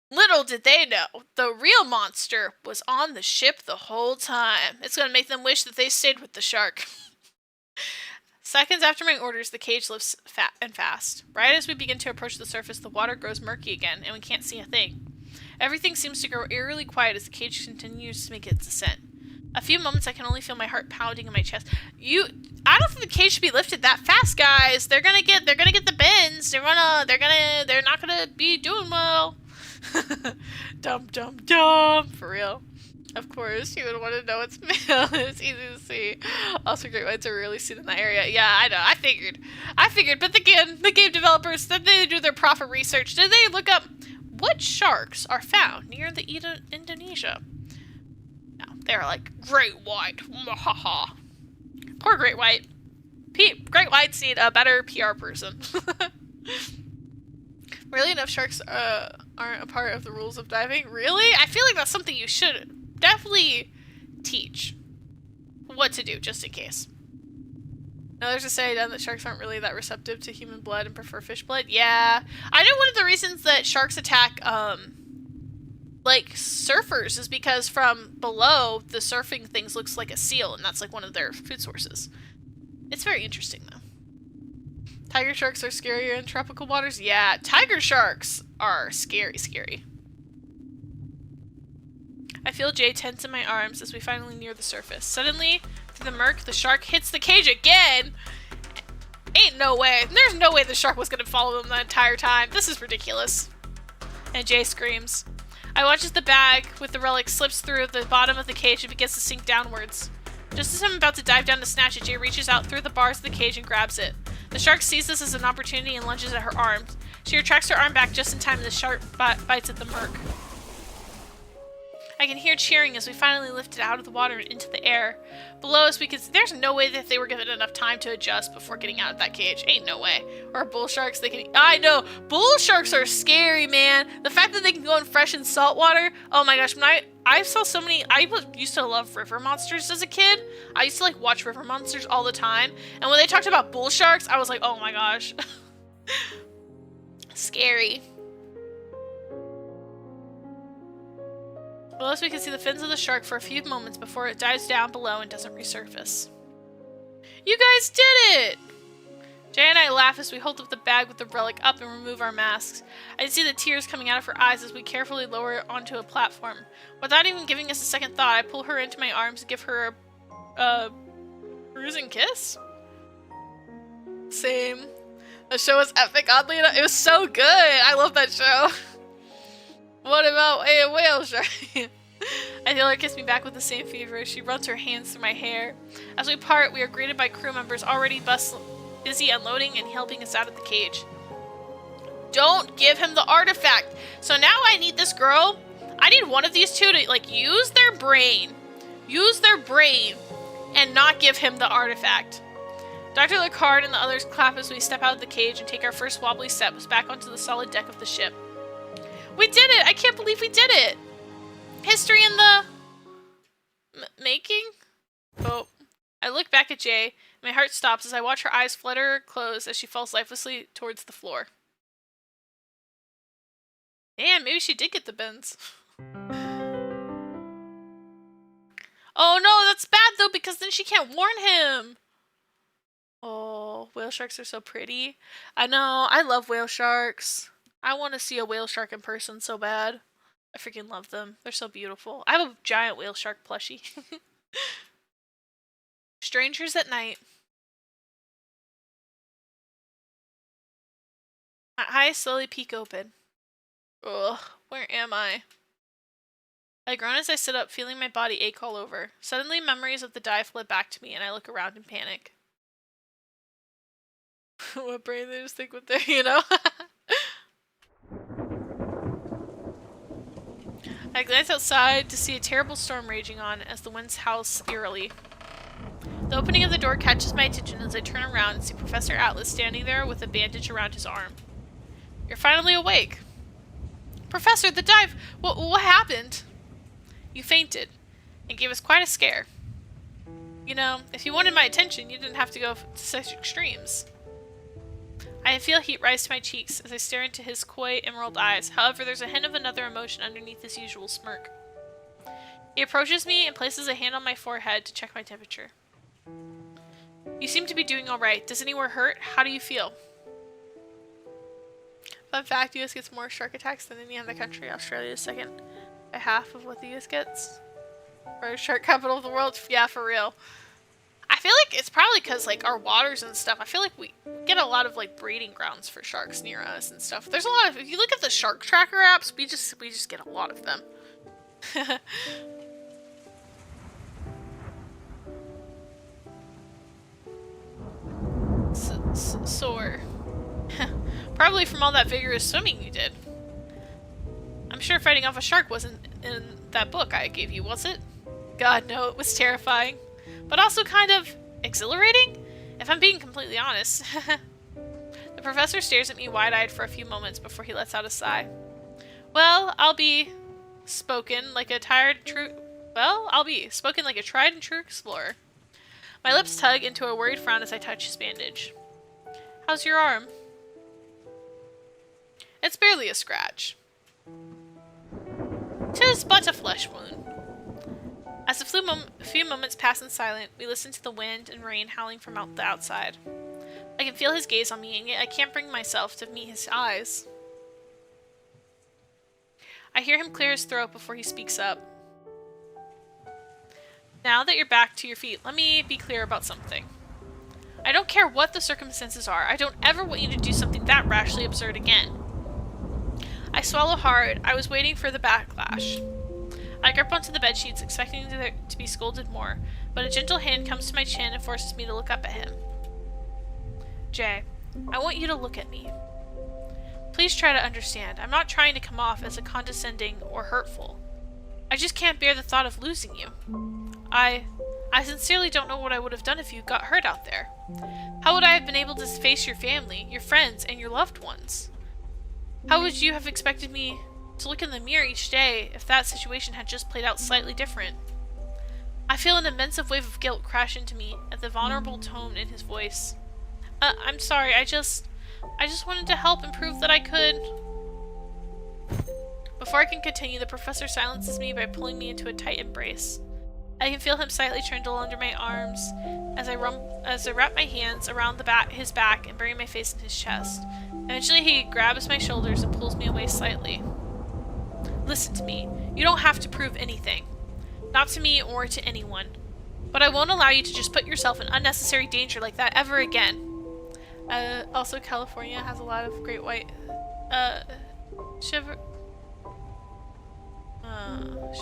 Little did they know, the real monster was on the ship the whole time. It's going to make them wish that they stayed with the shark. Seconds after my orders, the cage lifts fast. Right as we begin to approach the surface, the water grows murky again, and we can't see a thing. Everything seems to grow eerily quiet as the cage continues to make its descent. A few moments, I can only feel my heart pounding in my chest. I don't think the cage should be lifted that fast, guys. They're gonna get the bends. They're not gonna be doing well. Dum dum dum. For real. Of course, you would want to know it's male. It's easy to see. Also, great whites are rarely seen in that area. Yeah, I know. I figured. But again, the game developers, did they do their proper research? Did they look up what sharks are found near the Indonesia? No, they're like great white. Poor great white. Great whites need a better PR person. Really, enough sharks aren't a part of the rules of diving? Really? I feel like that's something you should definitely teach what to do, just in case. Now, there's a say that sharks aren't really that receptive to human blood and prefer fish blood. Yeah. I know one of the reasons that sharks attack like surfers is because from below the surfing things looks like a seal, and that's like one of their food sources. It's very interesting though. Tiger sharks are scarier in tropical waters? Yeah, tiger sharks are scary. I feel Jay tense in my arms as we finally near the surface. Suddenly, through the murk, the shark hits the cage again! Ain't no way. There's no way the shark was gonna follow them the entire time. This is ridiculous. And Jay screams. I watch as the bag with the relic slips through the bottom of the cage and begins to sink downwards. Just as I'm about to dive down to snatch it, Jay reaches out through the bars of the cage and grabs it. The shark sees this as an opportunity and lunges at her arms. She retracts her arm back just in time and the shark bites at the murk. I can hear cheering as we finally lift it out of the water and into the air. Below us, there's no way that they were given enough time to adjust before getting out of that cage. Ain't no way. Or bull sharks, I know! Bull sharks are scary, man! The fact that they can go in fresh and salt water, oh my gosh, when I saw so many, used to love river monsters as a kid. I used to like watch river monsters all the time, and when they talked about bull sharks, I was like, oh my gosh. Scary. Below us, we can see the fins of the shark for a few moments before it dives down below and doesn't resurface. You guys did it! Jay and I laugh as we hold up the bag with the relic up and remove our masks. I can see the tears coming out of her eyes as we carefully lower it onto a platform. Without even giving us a second thought, I pull her into my arms and give her a bruising kiss? Same. The show was epic, oddly enough. It was so good! I love that show. What about a whale shark? I feel her kiss me back with the same fever as she runs her hands through my hair. As we part, we are greeted by crew members already busy unloading and helping us out of the cage. Don't give him the artifact! So now I need this girl. I need one of these two to, like, use their brain. Use their brain and not give him the artifact. Dr. Lecard and the others clap as we step out of the cage and take our first wobbly steps back onto the solid deck of the ship. We did it! I can't believe we did it! History in the... making? Oh. I look back at Jay. My heart stops as I watch her eyes flutter close as she falls lifelessly towards the floor. Man, maybe she did get the bends. Oh no, that's bad though, because then she can't warn him! Oh, whale sharks are so pretty. I know, I love whale sharks. I want to see a whale shark in person so bad. I freaking love them. They're so beautiful. I have a giant whale shark plushie. Strangers at night. My eyes slowly peek open. Ugh, where am I? I groan as I sit up, feeling my body ache all over. Suddenly, memories of the dive flood back to me, and I look around in panic. What brain they just think with their, you know? I glance outside to see a terrible storm raging on as the winds howl eerily. The opening of the door catches my attention as I turn around and see Professor Atlas standing there with a bandage around his arm. You're finally awake. Professor, the dive! What happened? You fainted and gave us quite a scare. You know, if you wanted my attention, you didn't have to go to such extremes. I feel heat rise to my cheeks as I stare into his coy emerald eyes. However, there's a hint of another emotion underneath his usual smirk. He approaches me and places a hand on my forehead to check my temperature. You seem to be doing alright. Does anywhere hurt? How do you feel? Fun fact, US gets more shark attacks than any other country. Australia is second by half of what the US gets. For shark capital of the world? Yeah, for real. I feel like it's probably because, like, our waters and stuff, I feel like we get a lot of, like, breeding grounds for sharks near us and stuff. There's a lot of, if you look at the shark tracker apps, we just get a lot of them. Sore. Probably from all that vigorous swimming you did. I'm sure fighting off a shark wasn't in that book I gave you, was it? God, no, it was terrifying. But also kind of exhilarating, if I'm being completely honest. The professor stares at me wide-eyed for a few moments before he lets out a sigh. Well, I'll be spoken like a tried and true explorer. My lips tug into a worried frown as I touch his bandage. How's your arm? It's barely a scratch. To is but a flesh wound. As a few moments pass in silence, we listen to the wind and rain howling from the outside. I can feel his gaze on me, and yet I can't bring myself to meet his eyes. I hear him clear his throat before he speaks up. Now that you're back to your feet, let me be clear about something. I don't care what the circumstances are. I don't ever want you to do something that rashly absurd again. I swallow hard. I was waiting for the backlash. I grip onto the bedsheets, expecting to be scolded more, but a gentle hand comes to my chin and forces me to look up at him. Jay, I want you to look at me. Please try to understand. I'm not trying to come off as a condescending or hurtful. I just can't bear the thought of losing you. I sincerely don't know what I would have done if you got hurt out there. How would I have been able to face your family, your friends, and your loved ones? How would you have expected me to look in the mirror each day if that situation had just played out slightly different? I feel an immense wave of guilt crash into me at the vulnerable tone in his voice. I'm sorry, I just wanted to help and prove that I could. Before I can continue, the professor silences me by pulling me into a tight embrace. I can feel him slightly trundle under my arms as I wrap my hands around his back and bury my face in his chest. Eventually he grabs my shoulders and pulls me away slightly. Listen to me. You don't have to prove anything. Not to me or to anyone. But I won't allow you to just put yourself in unnecessary danger like that ever again. Also, California has a lot of great white, shiver?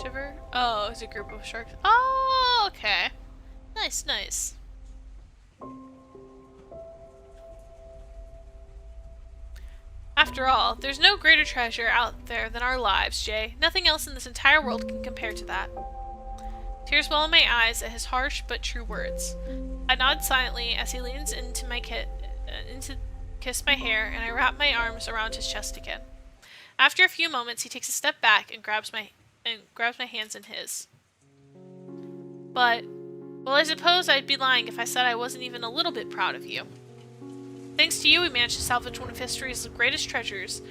Shiver? Oh, it's a group of sharks. Oh, okay. Nice, nice. After all, there's no greater treasure out there than our lives, Jay. Nothing else in this entire world can compare to that. Tears well in my eyes at his harsh but true words. I nod silently as he leans into kiss my hair, and I wrap my arms around his chest again. After a few moments, he takes a step back and grabs my hands in his. But, well, I suppose I'd be lying if I said I wasn't even a little bit proud of you. Thanks to you, we managed to salvage one of history's greatest treasures.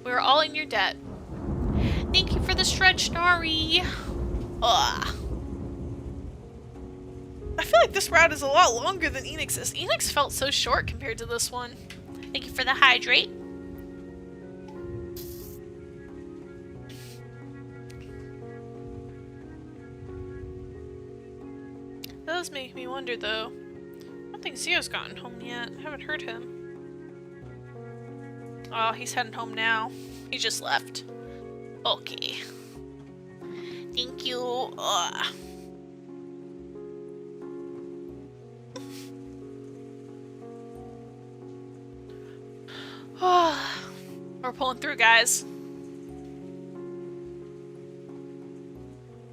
We are all in your debt. Thank you for the stretch, Nari. Ugh. I feel like this route is a lot longer than Enix's. Enix felt so short compared to this one. Thank you for the hydrate. That does make me wonder, though. I don't think Zio's gotten home yet. I haven't heard him. Oh, he's heading home now. He just left. Okay. Thank you. Ugh. We're pulling through, guys.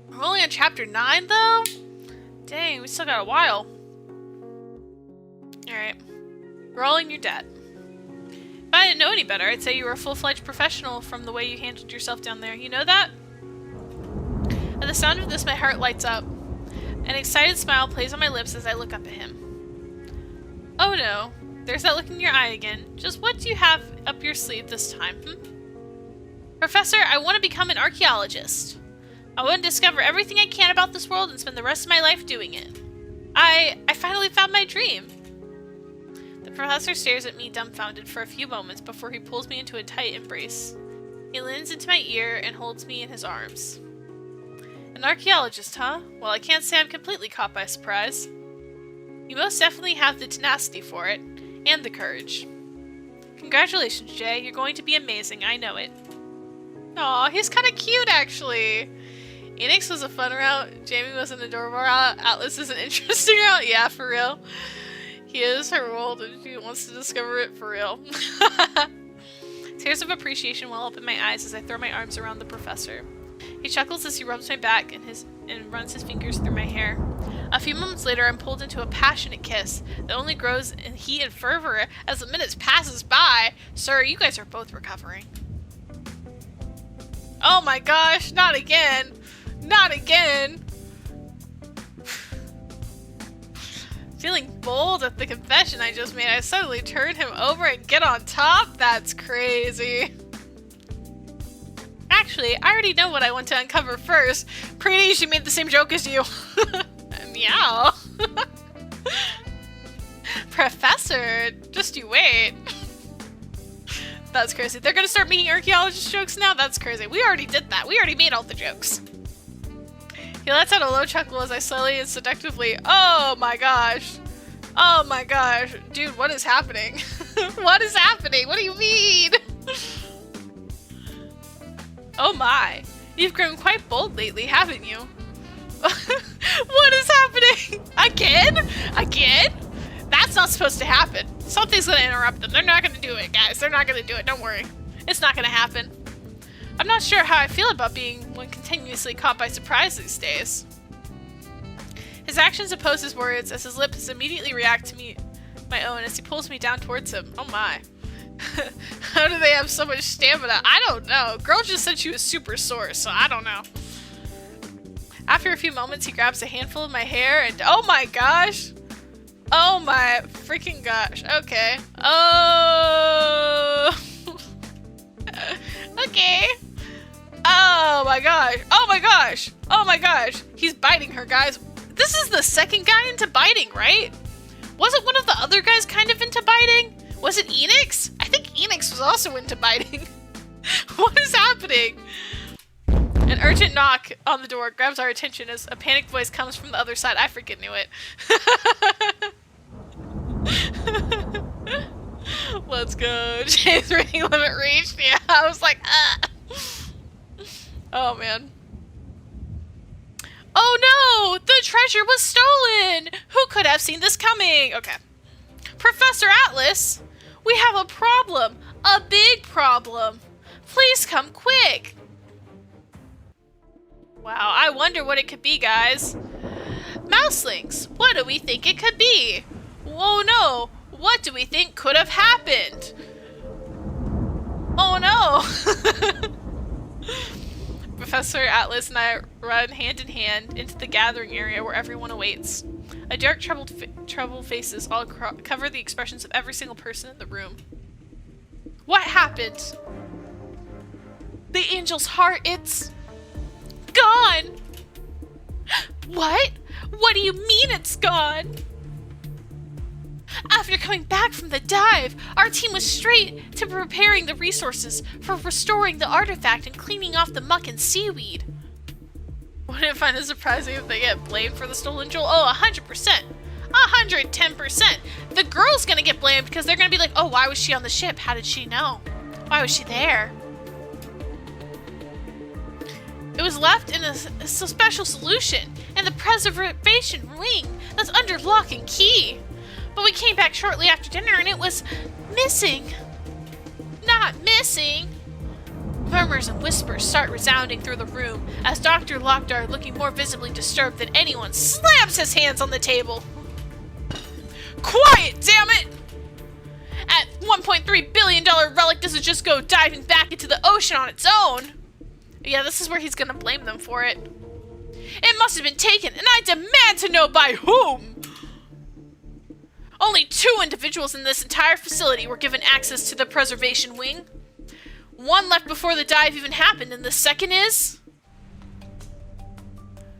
We're only on chapter 9, though? Dang, we still got a while. Alright. We're all in your debt. If I didn't know any better, I'd say you were a full-fledged professional from the way you handled yourself down there. You know that? At the sound of this, my heart lights up. An excited smile plays on my lips as I look up at him. Oh no. There's that look in your eye again. Just what do you have up your sleeve this time, Professor, I want to become an archaeologist. I want to discover everything I can about this world and spend the rest of my life doing it. I finally found my dream. The professor stares at me dumbfounded for a few moments before he pulls me into a tight embrace. He leans into my ear and holds me in his arms. An archaeologist, huh? Well, I can't say I'm completely caught by surprise. You most definitely have the tenacity for it. And the courage. Congratulations, Jay. You're going to be amazing. I know it. Aw, he's kind of cute, actually. Enix was a fun route. Jamie was an adorable route. Atlas is an interesting route. Yeah, for real. He is her world, and she wants to discover it for real. Tears of appreciation well up in my eyes as I throw my arms around the professor. He chuckles as he rubs my back and runs his fingers through my hair. A few moments later, I'm pulled into a passionate kiss that only grows in heat and fervor as the minutes passes by. Sir, you guys are both recovering. Oh my gosh, not again. Not again. Feeling bold at the confession I just made, I suddenly turn him over and get on top? That's crazy. Actually, I already know what I want to uncover first. Pretty, she made the same joke as you. Meow. Professor, just you wait. That's crazy. They're gonna start making archaeologist jokes now? That's crazy. We already did that. We already made all the jokes. He lets out a low chuckle as I slowly and seductively. Oh my gosh. Oh my gosh. Dude, what is happening? What is happening? What do you mean? Oh my. You've grown quite bold lately, haven't you? What is happening? Again? Again? That's not supposed to happen. Something's gonna interrupt them. They're not gonna do it, guys. They're not gonna do it. Don't worry. It's not gonna happen. I'm not sure how I feel about being one continuously caught by surprise these days. His actions oppose his words as his lips immediately react to my own as he pulls me down towards him. Oh my. How do they have so much stamina? I don't know. Girl just said she was super sore, so I don't know. After a few moments, he grabs a handful of my hair and oh my gosh. Oh my freaking gosh. Okay. Oh. Okay. Oh my gosh. Oh my gosh. Oh my gosh. He's biting her, guys. This is the second guy into biting, right? Wasn't one of the other guys kind of into biting? Was it Enix? I think Enix was also into biting. What is happening? An urgent knock on the door grabs our attention as a panicked voice comes from the other side. I freaking knew it. Let's go. Chase rating limit reached. Yeah, I was like, ah. Oh man. Oh no! The treasure was stolen! Who could have seen this coming? Okay. Professor Atlas, we have a problem. A big problem. Please come quick. Wow, I wonder what it could be, guys. Mouselings, what do we think it could be? Oh no, what do we think could have happened? Oh no! Professor Atlas and I run hand in hand into the gathering area where everyone awaits. A dark, troubled faces all cover the expressions of every single person in the room. What happened? The angel's heart, it's gone! What? What do you mean it's gone? After coming back from the dive, our team was straight to preparing the resources for restoring the artifact and cleaning off the muck and seaweed. Wouldn't find it surprising if they get blamed for the stolen jewel? Oh, 100%. 110%. The girl's gonna get blamed because they're gonna be like, oh, why was she on the ship? How did she know? Why was she there? It was left in a special solution in the preservation wing that's under lock and key. But we came back shortly after dinner and it was missing. Not missing. Murmurs and whispers start resounding through the room as Dr. Lockdar, looking more visibly disturbed than anyone, slams his hands on the table. Quiet, damn it! At $1.3 billion relic doesn't just go diving back into the ocean on its own. Yeah, this is where he's gonna blame them for it. It must have been taken, and I demand to know by whom! Only 2 individuals in this entire facility were given access to the preservation wing. One left before the dive even happened, and the second is...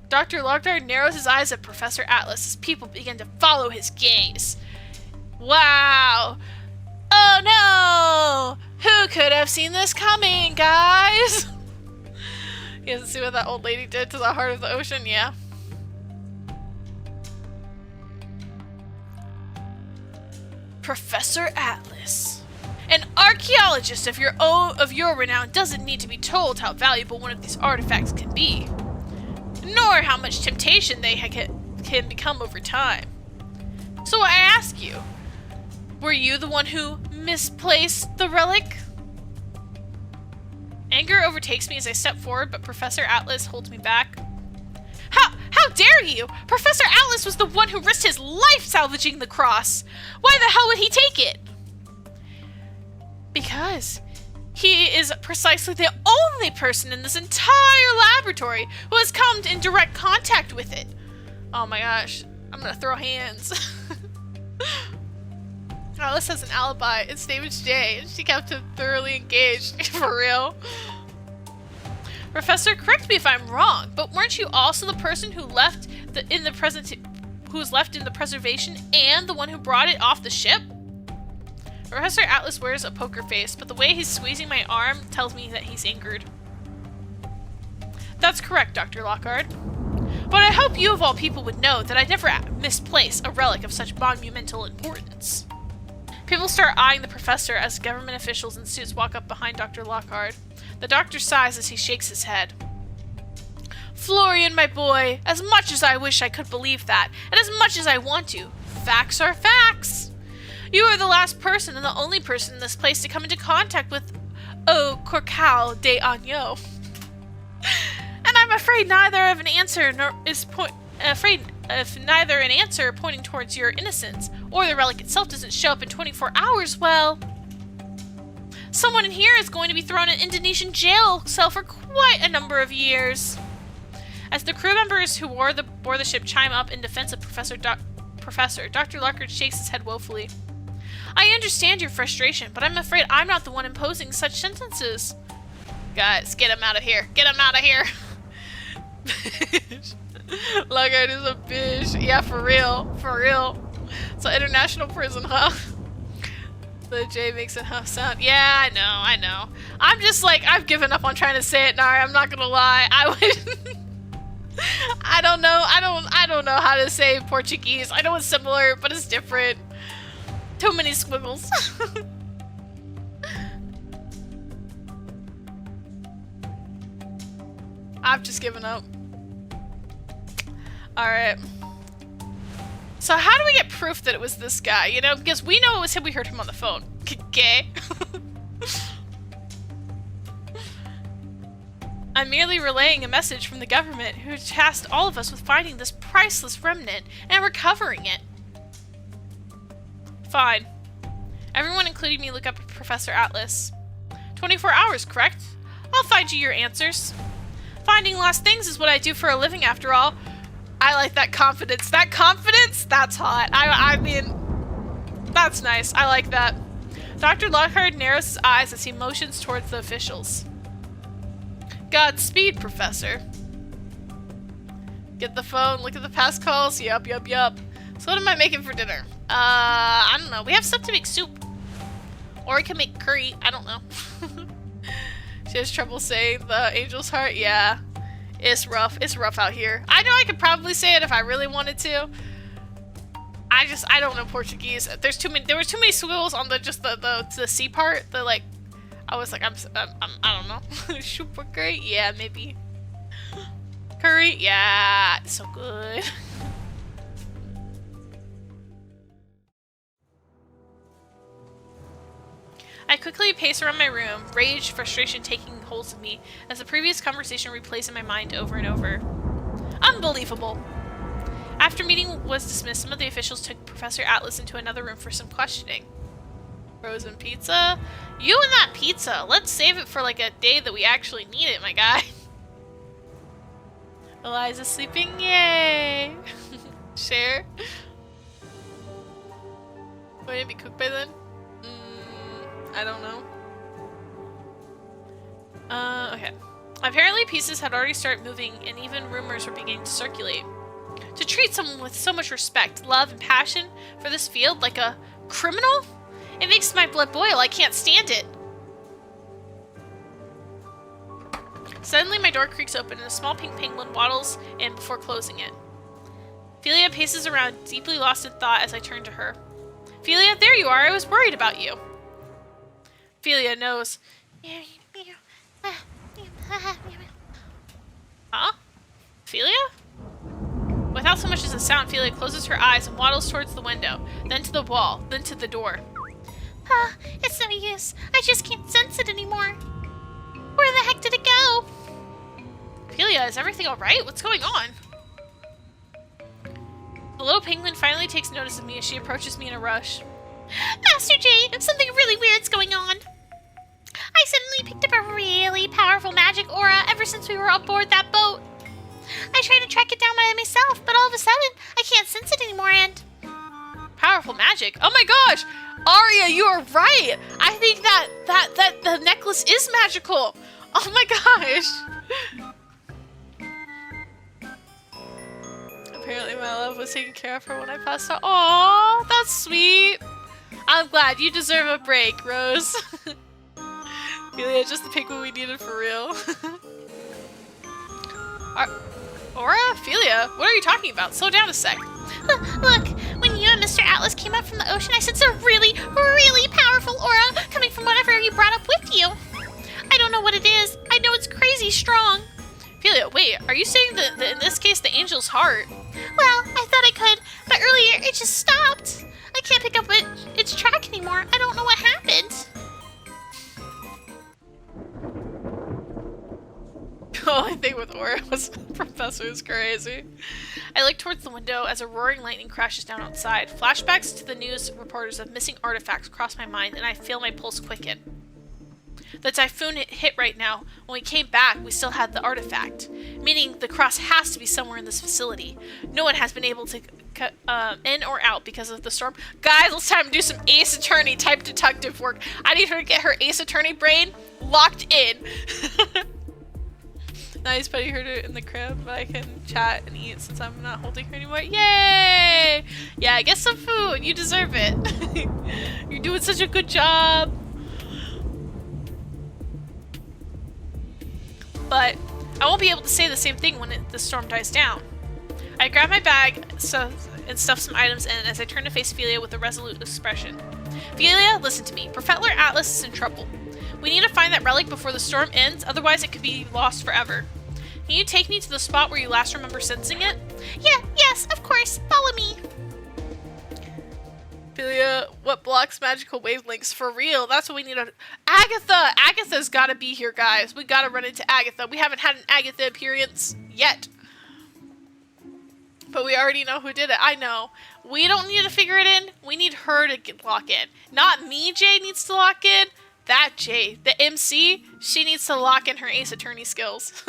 Dr. Lockdar narrows his eyes at Professor Atlas as people begin to follow his gaze. Wow! Oh no! Who could have seen this coming, guys? You guys see what that old lady did to the heart of the ocean? Yeah. Professor Atlas. An archaeologist of your renown doesn't need to be told how valuable one of these artifacts can be, nor how much temptation they can become over time. So I ask you, were you the one who misplaced the relic? Anger overtakes me as I step forward, but Professor Atlas holds me back. How dare you! Professor Atlas was the one who risked his life salvaging the cross! Why the hell would he take it? Because he is precisely the only person in this entire laboratory who has come in direct contact with it. Oh my gosh, I'm gonna throw hands. Alice has an alibi. Its name is Jay, and she kept him thoroughly engaged. For real. Professor, correct me if I'm wrong, but weren't you also the person who left who was left in the preservation and the one who brought it off the ship? Professor Atlas wears a poker face, but the way he's squeezing my arm tells me that he's angered. That's correct, Dr. Lockhart. But I hope you of all people would know that I'd never misplace a relic of such monumental importance. People start eyeing the professor as government officials in suits walk up behind Dr. Lockhart. The doctor sighs as he shakes his head. Florian, my boy, as much as I wish I could believe that, and as much as I want to, facts are facts. You are the last person and the only person in this place to come into contact with Corcal de Agneau. And I'm afraid neither an answer pointing towards your innocence or the relic itself doesn't show up in 24 hours, well, someone in here is going to be thrown in Indonesian jail cell for quite a number of years. As the crew members who board the ship chime up in defense of Dr. Lockhart shakes his head woefully. I understand your frustration, but I'm afraid I'm not the one imposing such sentences. Guys, get him out of here. Get him out of here. Bitch. Lockhart is a bitch. Yeah, for real. For real. It's an international prison, huh? The J makes it huh sound. Yeah, I know. I'm just like, I've given up on trying to say it, Nari. I'm not gonna lie. I would... I don't know how to say Portuguese. I know it's similar, but it's different. Too many squiggles. I've just given up. Alright. So how do we get proof that it was this guy? You know, because we know it was him, we heard him on the phone. Gay. I'm merely relaying a message from the government who tasked all of us with finding this priceless remnant and recovering it. Fine. Everyone, including me, look up at Professor Atlas. 24 hours, correct? I'll find you your answers. Finding lost things is what I do for a living, after all. I like that confidence. That confidence? That's hot. I mean, that's nice. I like that. Dr. Lockhart narrows his eyes as he motions towards the officials. Godspeed, Professor. Get the phone, look at the past calls. Yup. So what am I making for dinner? I don't know. We have stuff to make soup. Or we can make curry. I don't know. She has trouble saying the angel's heart. Yeah. It's rough. It's rough out here. I know I could probably say it if I really wanted to. I don't know Portuguese. There was too many squiggles on the C part. I was like, I don't know. Super great? Yeah, maybe. Curry? Yeah, it's so good. I quickly pace around my room, rage, frustration taking hold of me, as the previous conversation replays in my mind over and over. Unbelievable! After meeting was dismissed, some of the officials took Professor Atlas into another room for some questioning. Frozen pizza? You and that pizza! Let's save it for like a day that we actually need it, my guy. Eliza's sleeping? Yay! Share? Would it be cooked by then? I don't know. Okay. Apparently pieces had already started moving and even rumors were beginning to circulate. To treat someone with so much respect, love, and passion for this field like a criminal? It makes my blood boil. I can't stand it. Suddenly my door creaks open and a small pink penguin waddles in before closing it. Ophelia paces around, deeply lost in thought as I turn to her. Ophelia, there you are. I was worried about you. Ophelia knows. Huh? Ophelia? Without so much as a sound, Ophelia closes her eyes and waddles towards the window, then to the wall, then to the door. It's no use. I just can't sense it anymore. Where the heck did it go? Ophelia, is everything alright? What's going on? The little penguin finally takes notice of me as she approaches me in a rush. Master J, something really weird's going on. I suddenly picked up a really powerful magic aura ever since we were aboard that boat. I tried to track it down by myself, but all of a sudden, I can't sense it anymore and... Powerful magic? Oh my gosh! Arya, you are right! I think that the necklace is magical! Oh my gosh! Apparently my love was taking care of her when I passed out. Aww, that's sweet. I'm glad. You deserve a break, Rose. Really, just the pick what we needed for real. Aura? Philia? What are you talking about? Slow down a sec. Look, when you and Mr. Atlas came up from the ocean, I sensed a really, really powerful aura coming from whatever you brought up with you. I don't know what it is. I know it's crazy strong. Philia, wait, are you saying that in this case the angel's heart? Well, I thought I could, but earlier it just stopped. I can't pick up its track anymore. I don't know what happened. The only thing with Aura was Professor is crazy. I look towards the window as a roaring lightning crashes down outside. Flashbacks to the news reporters of missing artifacts cross my mind, and I feel my pulse quicken. The typhoon hit right now. When we came back, we still had the artifact, meaning the cross has to be somewhere in this facility. No one has been able to cut in or out because of the storm. Guys, it's time to do some Ace Attorney type detective work. I need her to get her Ace Attorney brain locked in. Now he's putting her in the crib, but I can chat and eat since I'm not holding her anymore. Yay! Yeah, get some food. You deserve it. You're doing such a good job. But I won't be able to say the same thing when the storm dies down. I grab my bag and stuff some items in as I turn to face Philia with a resolute expression. Philia, listen to me. Professor Atlas is in trouble. We need to find that relic before the storm ends, otherwise it could be lost forever. Can you take me to the spot where you last remember sensing it? Yes, of course. Follow me. Philia, what blocks magical wavelengths? For real, that's what we need. Agatha! Agatha's gotta be here, guys. We gotta run into Agatha. We haven't had an Agatha appearance yet. But we already know who did it. I know. We don't need to figure it in. We need her to lock in. Not me, Jay needs to lock in. That Jay, the MC, she needs to lock in her Ace Attorney skills.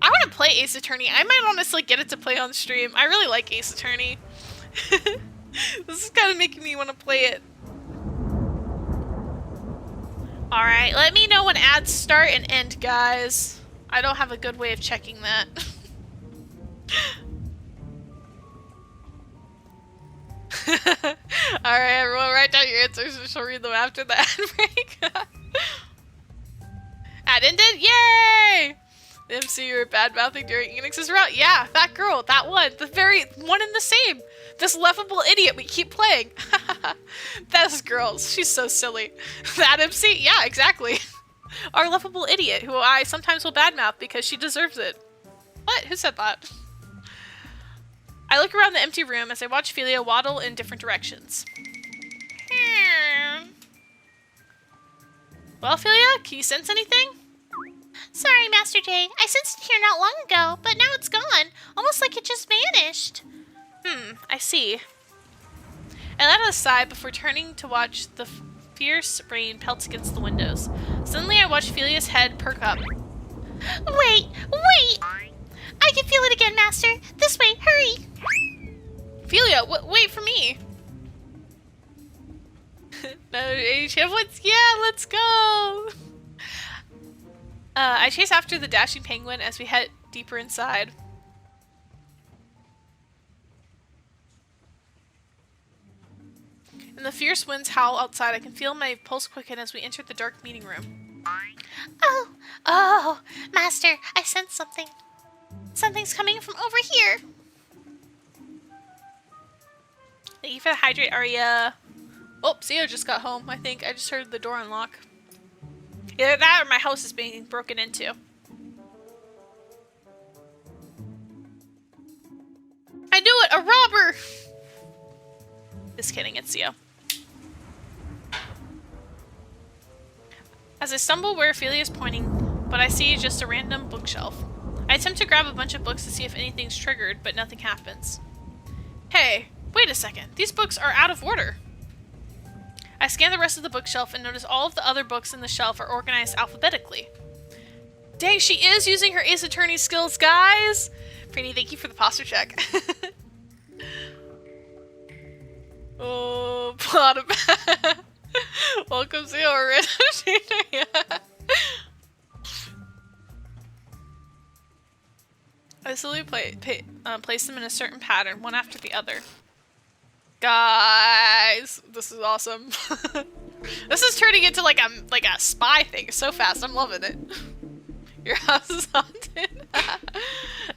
I want to play Ace Attorney. I might honestly get it to play on stream. I really like Ace Attorney. This is kind of making me want to play it. Alright, let me know when ads start and end, guys. I don't have a good way of checking that. Alright, everyone, write down your answers and she'll read them after the ad break. Ad ended? Yay! The MC, you were bad-mouthing during Enix's route? Yeah, that girl, that one. The very one and the same. This lovable idiot we keep playing. This girl, she's so silly. That MC? Yeah, exactly. Our lovable idiot, who I sometimes will badmouth because she deserves it. What? Who said that? I look around the empty room as I watch Philia waddle in different directions. Well, Philia, can you sense anything? Sorry, Master J. I sensed it here not long ago, but now it's gone. Almost like it just vanished. I see. I let out a sigh before turning to watch the fierce rain pelts against the windows. Suddenly I watch Philia's head perk up. Wait! I can feel it again, Master. This way, hurry! Philia, wait for me! No, yeah, let's go! I chase after the dashing penguin as we head deeper inside. And the fierce winds howl outside. I can feel my pulse quicken as we enter the dark meeting room. Oh, Master, I sense something. Something's coming from over here. Thank you for the hydrate, Arya. Oh, Zio just got home, I think. I just heard the door unlock. Either that or my house is being broken into. I knew it! A robber! Just kidding, it's Zio. As I stumble where Ophelia is pointing, but I see just a random bookshelf. I attempt to grab a bunch of books to see if anything's triggered, but nothing happens. Hey, wait a second. These books are out of order. I scan the rest of the bookshelf and notice all of the other books in the shelf are organized alphabetically. Dang, she is using her Ace Attorney skills, guys! Preeny, thank you for the posture check. Oh, plot of welcome to your random. I slowly place them in a certain pattern, one after the other. Guys, this is awesome. This is turning into like a spy thing so fast. I'm loving it. Your house is haunted.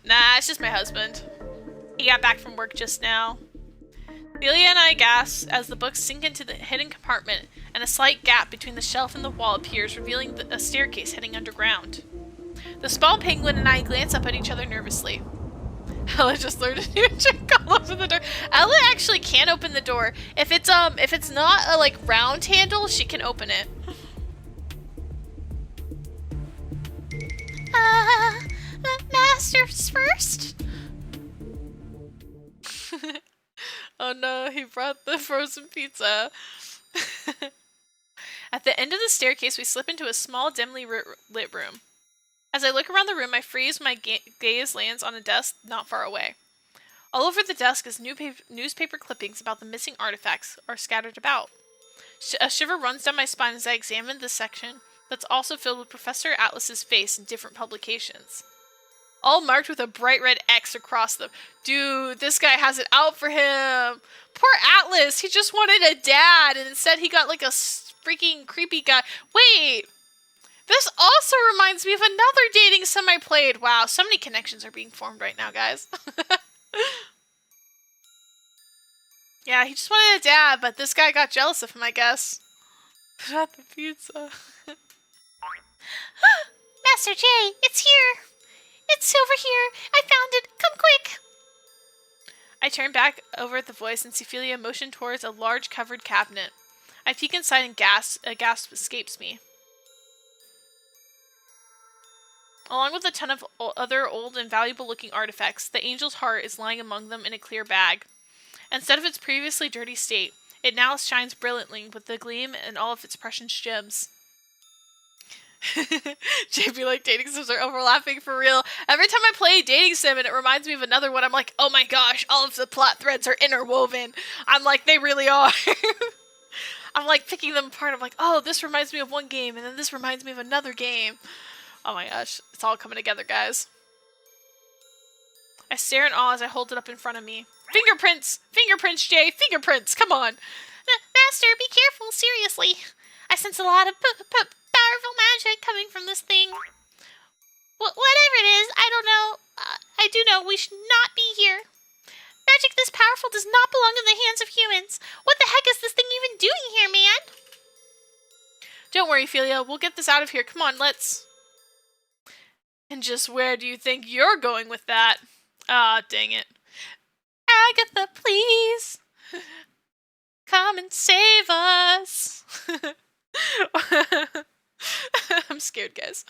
Nah, it's just my husband. He got back from work just now. Celia and I gasp as the books sink into the hidden compartment, and a slight gap between the shelf and the wall appears, revealing a staircase heading underground. The small penguin and I glance up at each other nervously. Ella just learned a new trick. I'll open the door. Ella actually can open the door. If it's not a like round handle, she can open it. Masters first? Oh no, he brought the frozen pizza. At the end of the staircase, we slip into a small, dimly lit room. As I look around the room, I freeze when my gaze lands on a desk not far away. All over the desk is newspaper clippings about the missing artifacts are scattered about. A shiver runs down my spine as I examine this section that's also filled with Professor Atlas's face in different publications. All marked with a bright red X across them. Dude, this guy has it out for him. Poor Atlas, he just wanted a dad, and instead he got like a freaking creepy guy. Wait! This also reminds me of another dating sim I played. Wow, so many connections are being formed right now, guys. Yeah, he just wanted a dad, but this guy got jealous of him, I guess. Not the pizza. Master J, it's here. It's over here. I found it. Come quick. I turn back over at the voice and Ophelia motion towards a large covered cabinet. I peek inside and a gasp escapes me. Along with a ton of other old and valuable-looking artifacts, the angel's heart is lying among them in a clear bag. Instead of its previously dirty state, it now shines brilliantly with the gleam and all of its precious gems. JP, like, dating sims are overlapping for real. Every time I play a dating sim and it reminds me of another one, I'm like, oh my gosh, all of the plot threads are interwoven. I'm like, they really are. I'm like picking them apart. I'm like, oh, this reminds me of one game, and then this reminds me of another game. Oh my gosh, it's all coming together, guys. I stare in awe as I hold it up in front of me. Fingerprints! Fingerprints, Jay! Fingerprints! Come on! Master, be careful, seriously. I sense a lot of powerful magic coming from this thing. Whatever it is, I don't know. I do know we should not be here. Magic this powerful does not belong in the hands of humans. What the heck is this thing even doing here, man? Don't worry, Ophelia. We'll get this out of here. Come on, let's... And just where do you think you're going with that? Ah, dang it. Agatha, please. Come and save us. I'm scared, guys.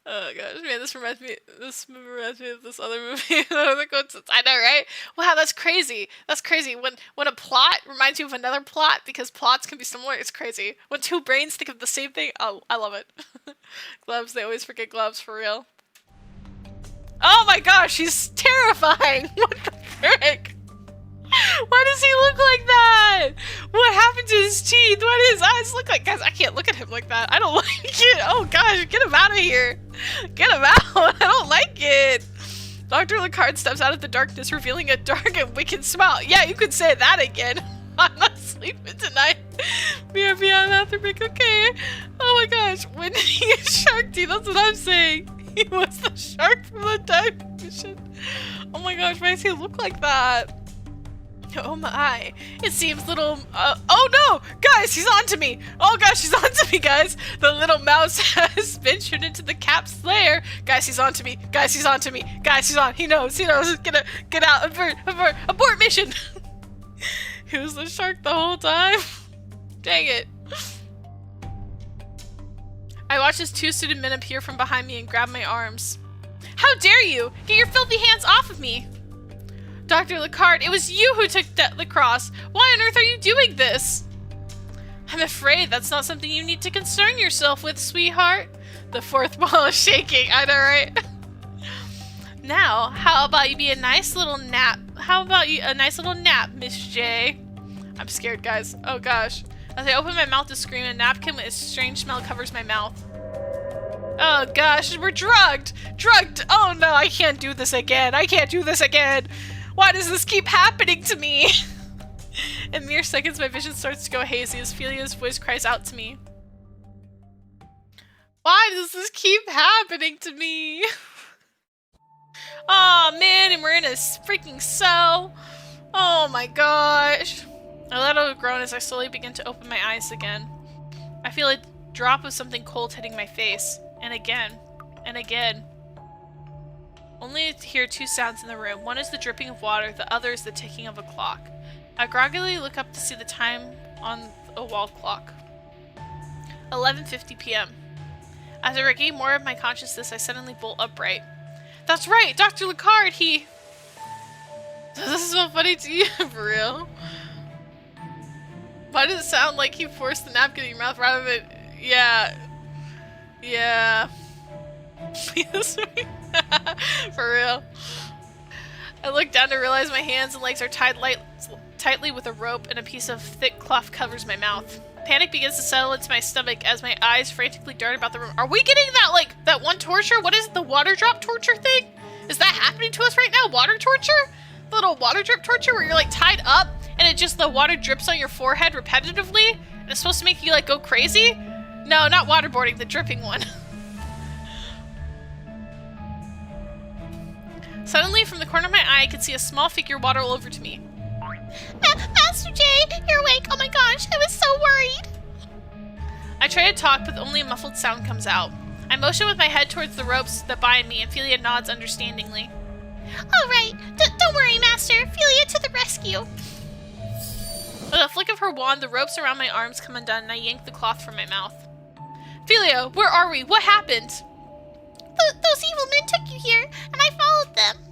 Oh gosh, man, this movie reminds me of this other movie. I know, right? Wow, that's crazy. That's crazy. When a plot reminds you of another plot, because plots can be similar, it's crazy. When two brains think of the same thing, oh, I love it. Gloves, they always forget gloves, for real. Oh my gosh, he's terrifying! What the frick? Why does he look like that? What happened to his teeth? What do his eyes look like? Guys, I can't look at him like that. I don't like it. Oh gosh, get him out of here. Get him out. I don't like it. Dr. Lecard steps out of the darkness, revealing a dark and wicked smile. Yeah, you could say that again. I'm not sleeping tonight. Mia, bathroom, okay. Oh my gosh, when he gets shark teeth, that's what I'm saying. He was the shark from the dive mission. Oh my gosh, why does he look like that? Oh my, it seems little, oh no, guys, he's on to me. Oh gosh, he's on to me, guys. The little mouse has ventured into the cap's lair. Guys, he's on to me. Guys, he's on to me. Guys, he's on. He knows. Get out, abort mission. He was the shark the whole time. Dang it. I watch as two suited men appear from behind me and grab my arms. How dare you! Get your filthy hands off of me! Dr. Lecard, it was you who took the cross. Why on earth are you doing this? I'm afraid that's not something you need to concern yourself with, sweetheart. The fourth ball is shaking, I know, right? Now, how about you be a nice little nap? How about you a nice little nap, Miss J? I'm scared, guys. Oh gosh. As I open my mouth to scream, a napkin with a strange smell covers my mouth. Oh gosh, we're drugged! Drugged! Oh no, I can't do this again. I can't do this again. Why does this keep happening to me? In mere seconds, my vision starts to go hazy as Felia's voice cries out to me. Why does this keep happening to me? Oh man, and we're in a freaking cell. Oh my gosh. I let out a groan as I slowly begin to open my eyes again. I feel a drop of something cold hitting my face. And again. And again. Only to hear two sounds in the room. One is the dripping of water, the other is the ticking of a clock. I groggily look up to see the time on a wall clock. 11:50 p.m. As I regain more of my consciousness, I suddenly bolt upright. That's right! Dr. Lecard, he... This is so funny to you, for real. Why does it sound like he forced the napkin in your mouth rather than... Yeah. Yeah. For real. I look down to realize my hands and legs are tied tightly with a rope and a piece of thick cloth covers my mouth. Panic begins to settle into my stomach as my eyes frantically dart about the room. Are we getting that, like, that one torture? What is it, the water drop torture thing? Is that happening to us right now? Water torture? The little water drip torture where you're, like, tied up and it just, the water drips on your forehead repetitively? And it's supposed to make you, like, go crazy? No, not waterboarding, the dripping one. Suddenly, from the corner of my eye, I could see a small figure waddle over to me. Master J, you're awake. Oh my gosh, I was so worried. I try to talk, but only a muffled sound comes out. I motion with my head towards the ropes that bind me, and Philia nods understandingly. All right, don't worry, Master. Philia to the rescue. With a flick of her wand, the ropes around my arms come undone, and I yank the cloth from my mouth. Philia, where are we? What happened? Those evil men took you here, and I followed them.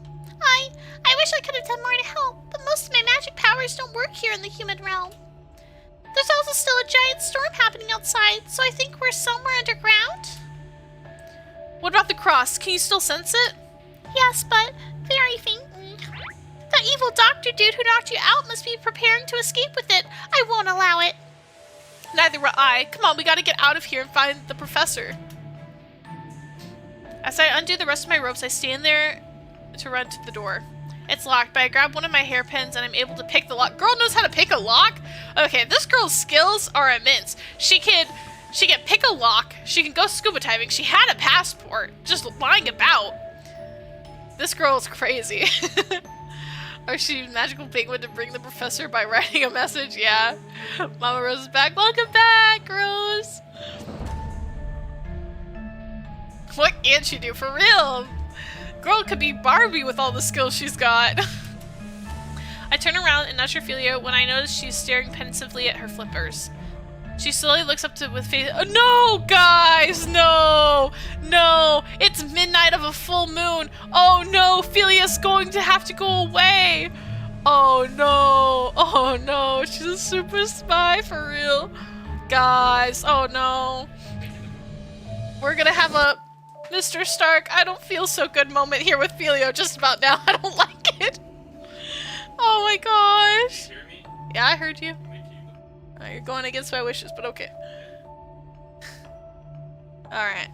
I wish I could have done more to help, but most of my magic powers don't work here in the human realm. There's also still a giant storm happening outside, so I think we're somewhere underground. What about the cross? Can you still sense it? Yes, but very faintly. That evil doctor dude who knocked you out must be preparing to escape with it. I won't allow it. Neither will I. Come on, we gotta get out of here and find the professor. As I undo the rest of my ropes, I stand there to run to the door. It's locked, but I grab one of my hairpins and I'm able to pick the lock. Girl knows how to pick a lock? Okay, this girl's skills are immense. She can pick a lock. She can go scuba diving. She had a passport, just lying about. This girl's crazy. Or she magical penguin to bring the professor by writing a message. Yeah. Mama Rose is back. Welcome back, Rose. What can she do? For real. Girl could be Barbie with all the skills she's got. I turn around and nudge Philia when I notice she's staring pensively at her flippers. She slowly looks up to with face. Oh, no, guys, no, no! It's midnight of a full moon. Oh no, Philia's going to have to go away. Oh no, she's a super spy for real, guys. Oh no, we're gonna have a Mr. Stark, I don't feel so good moment here with Philia just about now. I don't like it. Oh my gosh. Hear me? Yeah, I heard you. You're going against my wishes, but okay. Alright.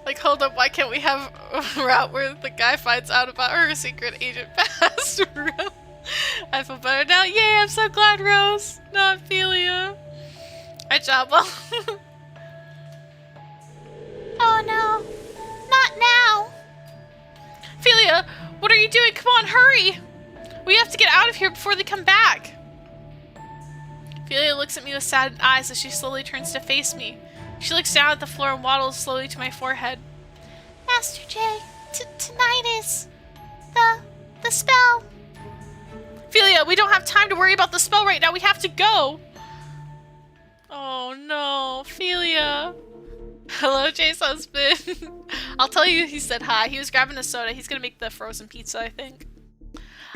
Like, hold up, why can't we have a route where the guy finds out about her secret agent past? I feel better now. Yay, I'm so glad, Rose. Not Philia. Alright, job well. Oh no, not now. Philia, what are you doing? Come on, hurry! We have to get out of here before they come back. Philia looks at me with saddened eyes as she slowly turns to face me. She looks down at the floor and waddles slowly to my forehead. Master J, tonight is the spell. Philia, we don't have time to worry about the spell right now. We have to go. Oh no, Philia. Hello, Jay's husband. I'll tell you he said hi. He was grabbing a soda. He's gonna make the frozen pizza, I think.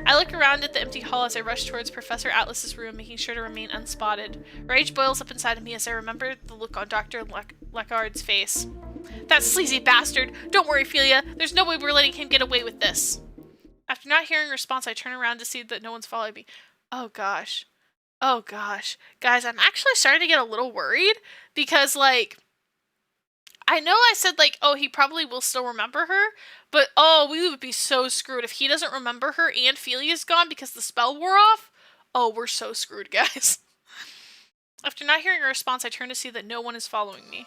I look around at the empty hall as I rush towards Professor Atlas's room, making sure to remain unspotted. Rage boils up inside of me as I remember the look on Dr. Lecard's face. That sleazy bastard! Don't worry, Philia. There's no way we're letting him get away with this. After not hearing a response, I turn around to see that no one's following me. Oh gosh. Oh gosh. Guys, I'm actually starting to get a little worried because, like, I know I said, like, oh, he probably will still remember her, but, oh, we would be so screwed if he doesn't remember her and Phelia's gone because the spell wore off. Oh, we're so screwed, guys. After not hearing a response, I turn to see that no one is following me.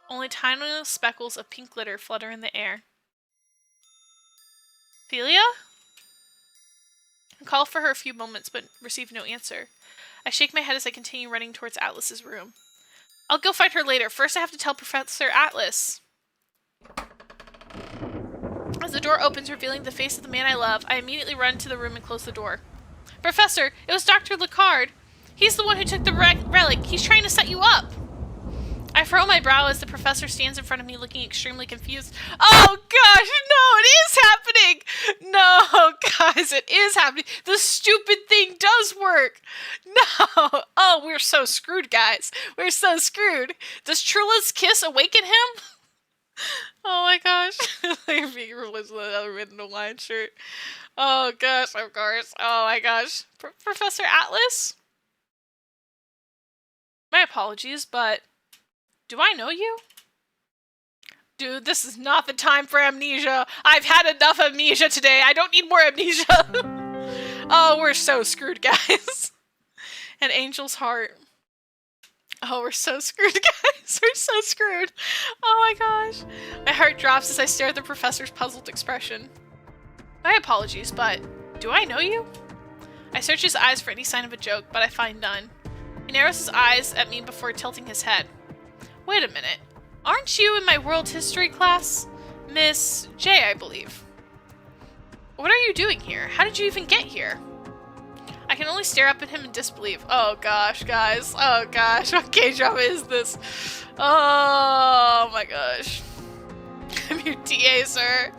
Only tiny little speckles of pink glitter flutter in the air. Phelia? I call for her a few moments, but receive no answer. I shake my head as I continue running towards Atlas's room. I'll go find her later. First, I have to tell Professor Atlas. As the door opens, revealing the face of the man I love, I immediately run to the room and close the door. Professor, it was Dr. Lecard. He's the one who took the relic. He's trying to set you up. I furrow my brow as the professor stands in front of me looking extremely confused. Oh gosh, no, it is happening! No, guys, it is happening. The stupid thing does work. No. Oh, we're so screwed, guys. We're so screwed. Does Trilla's kiss awaken him? Oh my gosh. Like being replaced with another Random Line shirt. Oh gosh, of course. Oh my gosh. Professor Atlas? My apologies, but do I know you? Dude, this is not the time for amnesia. I've had enough amnesia today. I don't need more amnesia. Oh, we're so screwed, guys. An angel's heart. Oh, we're so screwed, guys. We're so screwed. Oh my gosh. My heart drops as I stare at the professor's puzzled expression. My apologies, but do I know you? I search his eyes for any sign of a joke, but I find none. He narrows his eyes at me before tilting his head. Wait a minute. Aren't you in my world history class? Miss J, I believe. What are you doing here? How did you even get here? I can only stare up at him in disbelief. Oh gosh, guys. Oh gosh, what K-drama is this? Oh my gosh. I'm your TA, sir.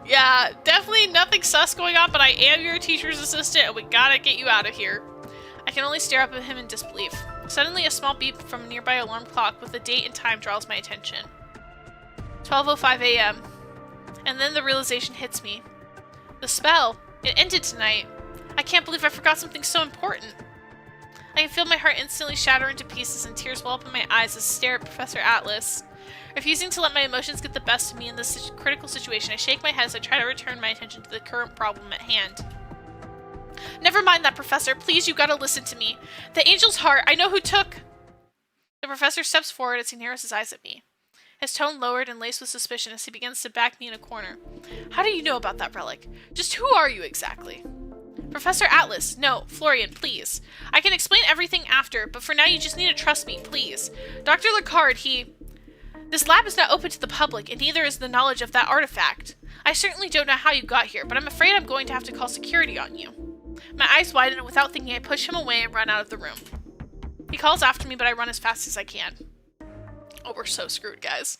Yeah, definitely nothing sus going on, but I am your teacher's assistant and we gotta get you out of here. I can only stare up at him in disbelief. Suddenly, a small beep from a nearby alarm clock with the date and time draws my attention. 12:05 a.m. And then the realization hits me. The spell! It ended tonight. I can't believe I forgot something so important. I can feel my heart instantly shatter into pieces and tears well up in my eyes as I stare at Professor Atlas. Refusing to let my emotions get the best of me in this critical situation, I shake my head as I try to return my attention to the current problem at hand. Never mind that, Professor. Please, you gotta listen to me. The angel's heart, I know who took... The professor steps forward as he narrows his eyes at me. His tone lowered and laced with suspicion as he begins to back me in a corner. How do you know about that relic? Just who are you exactly? Professor Atlas, no, Florian, please. I can explain everything after, but for now you just need to trust me, please. Dr. Lecard, This lab is not open to the public, and neither is the knowledge of that artifact. I certainly don't know how you got here, but I'm afraid I'm going to have to call security on you. My eyes widen, and without thinking, I push him away and run out of the room. He calls after me, but I run as fast as I can. Oh, we're so screwed, guys.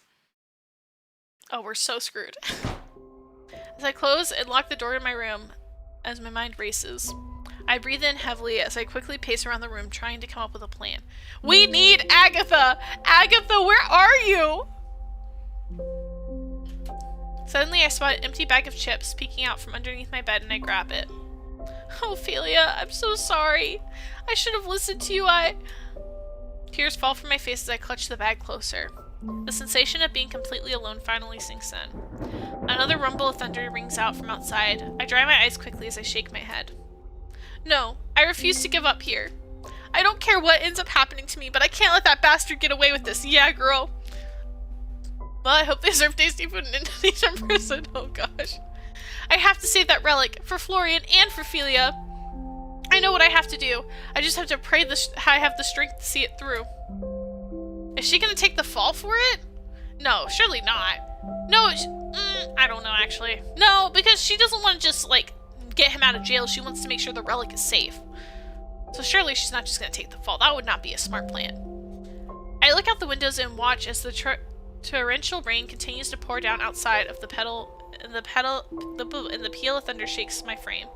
Oh, we're so screwed. As I close and lock the door to my room, as my mind races, I breathe in heavily as I quickly pace around the room, trying to come up with a plan. We need Agatha! Agatha, where are you? Suddenly, I spot an empty bag of chips peeking out from underneath my bed, and I grab it. Oh, Phelia, I'm so sorry. I should have listened to you. Tears fall from my face as I clutch the bag closer. The sensation of being completely alone finally sinks in. Another rumble of thunder rings out from outside. I dry my eyes quickly as I shake my head. No, I refuse to give up here. I don't care what ends up happening to me, but I can't let that bastard get away with this. Yeah, girl. Well, I hope they serve tasty food in Indonesian prison. Oh, gosh. I have to save that relic, for Florian and for Phelia. I know what I have to do. I just have to pray I have the strength to see it through. Is she gonna take the fall for it? No, surely not. No, I don't know, actually. No, because she doesn't want to just, like, get him out of jail. She wants to make sure the relic is safe. So surely she's not just gonna take the fall. That would not be a smart plan. I look out the windows and watch as the torrential rain continues to pour down outside of the the peal of thunder shakes my frame.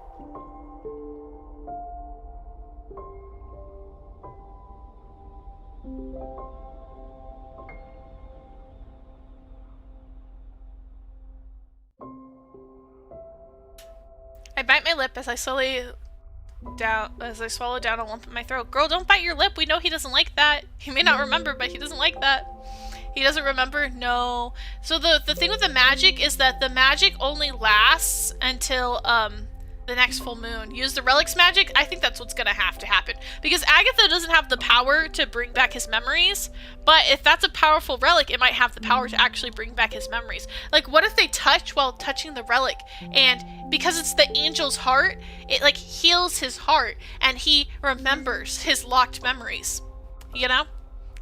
I bite my lip as I swallow down a lump in my throat. Girl, don't bite your lip. We know he doesn't like that. He may not remember, but he doesn't like that. He doesn't remember? No. So the thing with the magic is that the magic only lasts until the next full moon. Use the relic's magic? I think that's what's gonna have to happen. Because Agatha doesn't have the power to bring back his memories, but if that's a powerful relic, it might have the power to actually bring back his memories. Like, what if they touch while touching the relic, and because it's the angel's heart, it like heals his heart, and he remembers his locked memories. You know?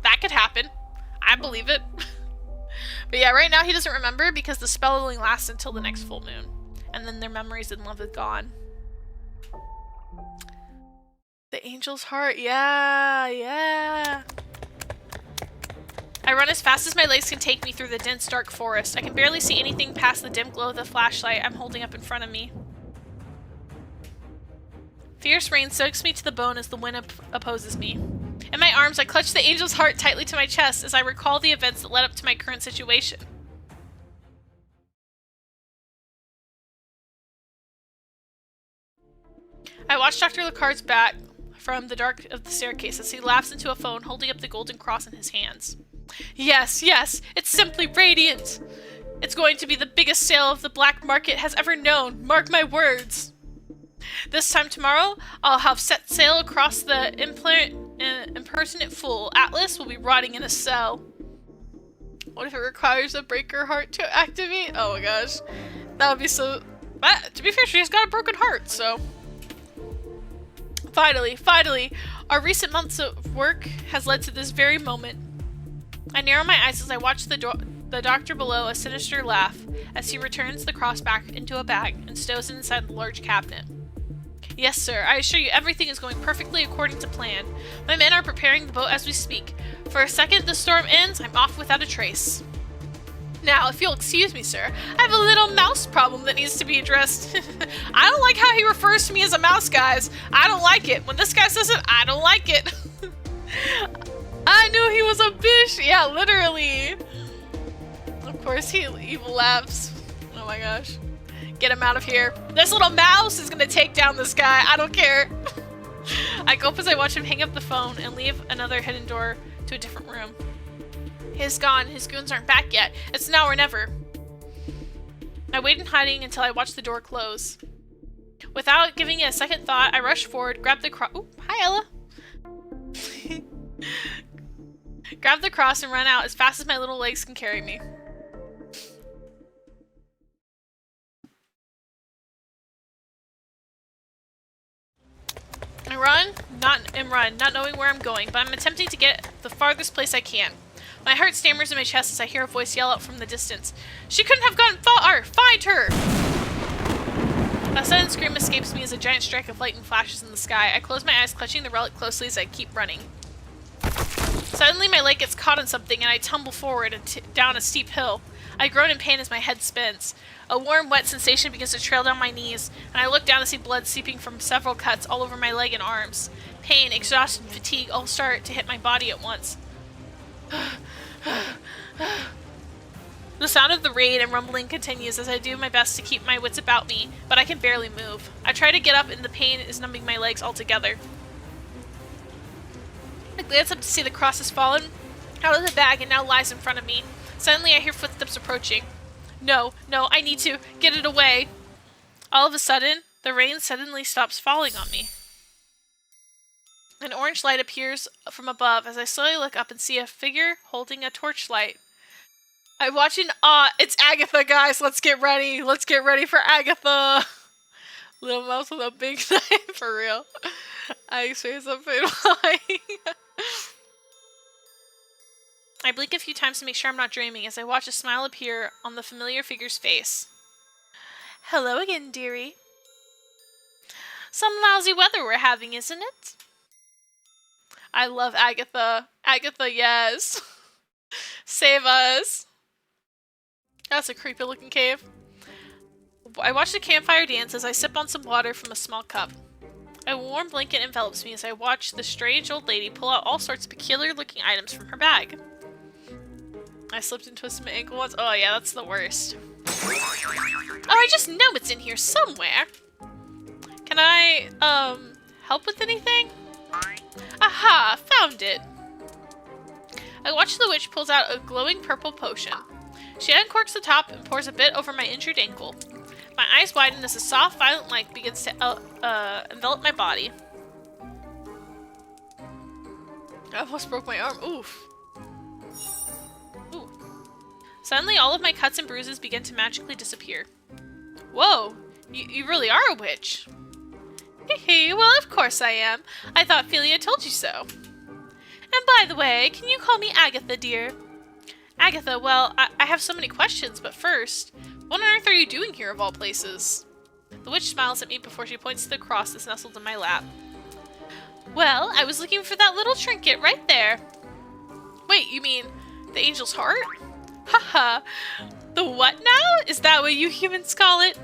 That could happen. I believe it. But yeah, right now he doesn't remember because the spell only lasts until the next full moon. And then their memories in love is gone. The angel's heart, yeah. I run as fast as my legs can take me through the dense, dark forest. I can barely see anything past the dim glow of the flashlight I'm holding up in front of me. Fierce rain soaks me to the bone as the wind opposes me. In my arms, I clutch the angel's heart tightly to my chest as I recall the events that led up to my current situation. I watch Dr. Lecard's back from the dark of the staircase as he laughs into a phone, holding up the golden cross in his hands. Yes, it's simply radiant. It's going to be the biggest sale of the black market has ever known. Mark my words. This time tomorrow, I'll have set sail across the impertinent fool. Atlas will be rotting in a cell. What if it requires a breaker heart to activate? Oh my gosh. That would be so... to be fair, she's got a broken heart, so... Finally, our recent months of work has led to this very moment. I narrow my eyes as I watch the doctor below a sinister laugh as he returns the cross back into a bag and stows it inside the large cabinet. Yes, sir, I assure you everything is going perfectly according to plan. My men are preparing the boat as we speak. For a second the storm ends, I'm off without a trace. Now, if you'll excuse me, sir, I have a little mouse problem that needs to be addressed. I don't like how he refers to me as a mouse, guys. I don't like it. When this guy says it, I don't like it. I knew he was a bitch. Yeah, literally. Of course, he evil laughs. Oh my gosh. Get him out of here. This little mouse is gonna take down this guy. I don't care. I gulp as I watch him hang up the phone and leave another hidden door to a different room. He's gone. His goons aren't back yet. It's now or never. I wait in hiding until I watch the door close. Without giving it a second thought, I rush forward, grab the cross. Oh, hi, Ella. Grab the cross and run out as fast as my little legs can carry me. I run, not knowing where I'm going, but I'm attempting to get the farthest place I can. My heart stammers in my chest as I hear a voice yell out from the distance. She couldn't have gone far! Find her! A sudden scream escapes me as a giant strike of lightning flashes in the sky. I close my eyes, clutching the relic closely as I keep running. Suddenly my leg gets caught in something and I tumble forward and down a steep hill. I groan in pain as my head spins. A warm, wet sensation begins to trail down my knees, and I look down to see blood seeping from several cuts all over my leg and arms. Pain, exhaustion, and fatigue all start to hit my body at once. The sound of the rain and rumbling continues as I do my best to keep my wits about me, but I can barely move. I try to get up and the pain is numbing my legs altogether. I glance up to see the cross has fallen out of the bag and now lies in front of me. Suddenly I hear footsteps approaching. No, I need to get it away. All of a sudden, the rain suddenly stops falling on me. An orange light appears from above as I slowly look up and see a figure holding a torchlight. I watch in awe. It's Agatha, guys. Let's get ready. Let's get ready for Agatha. Little mouse with a big knife, for real. I experience a fatal eye. I blink a few times to make sure I'm not dreaming as I watch a smile appear on the familiar figure's face. Hello again, dearie. Some lousy weather we're having, isn't it? I love Agatha. Agatha, yes. Save us. That's a creepy looking cave. I watch the campfire dance as I sip on some water from a small cup. A warm blanket envelops me as I watch the strange old lady pull out all sorts of peculiar looking items from her bag. I slipped and twisted my ankle once. Oh yeah, that's the worst. Oh, I just know it's in here somewhere. Can I, help with anything? Aha, found it. I watch the witch pulls out a glowing purple potion. She uncorks the top and pours a bit over my injured ankle. My eyes widen as a soft, violent light begins to envelop my body. I almost broke my arm. Oof. Ooh. Suddenly, all of my cuts and bruises begin to magically disappear. Whoa! You really are a witch. Hee well, of course I am. I thought Philia told you so. And by the way, can you call me Agatha, dear? Agatha, well, I have so many questions, but first, what on earth are you doing here of all places? The witch smiles at me before she points to the cross that's nestled in my lap. Well, I was looking for that little trinket right there. Wait, you mean the angel's heart? Haha. The what now? Is that what you humans call it?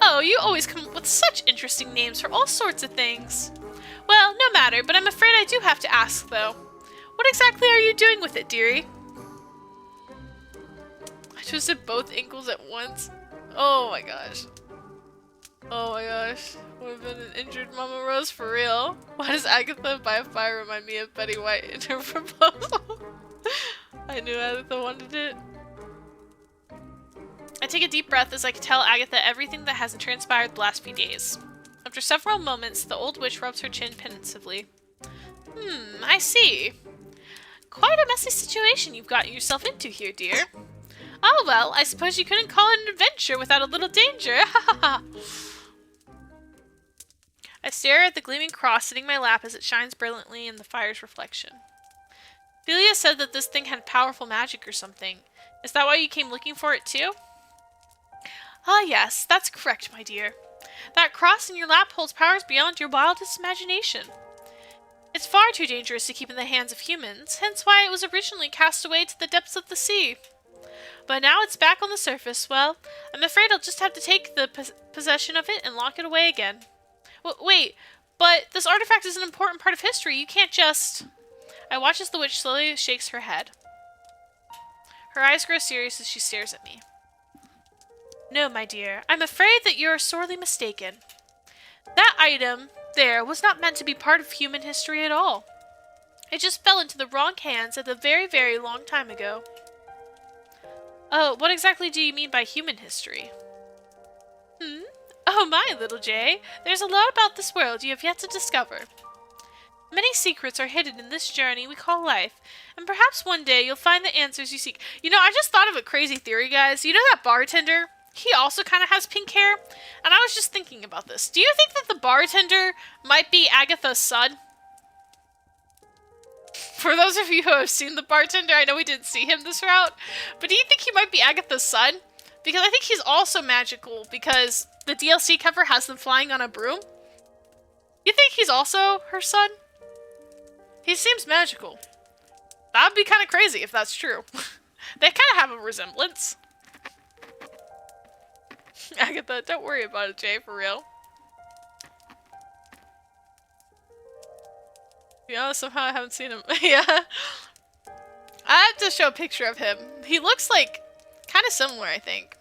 Oh, you always come up with such interesting names for all sorts of things. Well, no matter, but I'm afraid I do have to ask, though. What exactly are you doing with it, dearie? I twisted both ankles at once. Oh my gosh. Oh my gosh. Would have been an injured Mama Rose for real. Why does Agatha by a fire remind me of Betty White in her proposal? I knew Agatha wanted it. I take a deep breath as I tell Agatha everything that has transpired the last few days. After several moments, the old witch rubs her chin pensively. I see. Quite a messy situation you've gotten yourself into here, dear. Oh well, I suppose you couldn't call it an adventure without a little danger. Ha ha ha. I stare at the gleaming cross sitting in my lap as it shines brilliantly in the fire's reflection. Philia said that this thing had powerful magic or something. Is that why you came looking for it too? Ah yes, that's correct, my dear. That cross in your lap holds powers beyond your wildest imagination. It's far too dangerous to keep in the hands of humans, hence why it was originally cast away to the depths of the sea. But now it's back on the surface. Well, I'm afraid I'll just have to take the possession of it and lock it away again. Wait, but this artifact is an important part of history. You can't just... I watch as the witch slowly shakes her head. Her eyes grow serious as she stares at me. No, my dear, I'm afraid that you're sorely mistaken. That item there was not meant to be part of human history at all. It just fell into the wrong hands at a very, very long time ago. Oh, what exactly do you mean by human history? Oh my, little Jay, there's a lot about this world you have yet to discover. Many secrets are hidden in this journey we call life, and perhaps one day you'll find the answers you seek. You know, I just thought of a crazy theory, guys. You know that bartender? He also kind of has pink hair, and I was just thinking about this. Do you think that the bartender might be Agatha's son? For those of you who have seen the bartender, I know we didn't see him this route, but do you think he might be Agatha's son? Because I think he's also magical, because the DLC cover has them flying on a broom. You think he's also her son? He seems magical. That'd be kind of crazy if that's true. They kind of have a resemblance. Agatha, don't worry about it, Jay, for real. To be honest, somehow I haven't seen him. Yeah. I have to show a picture of him. He looks like kind of similar, I think.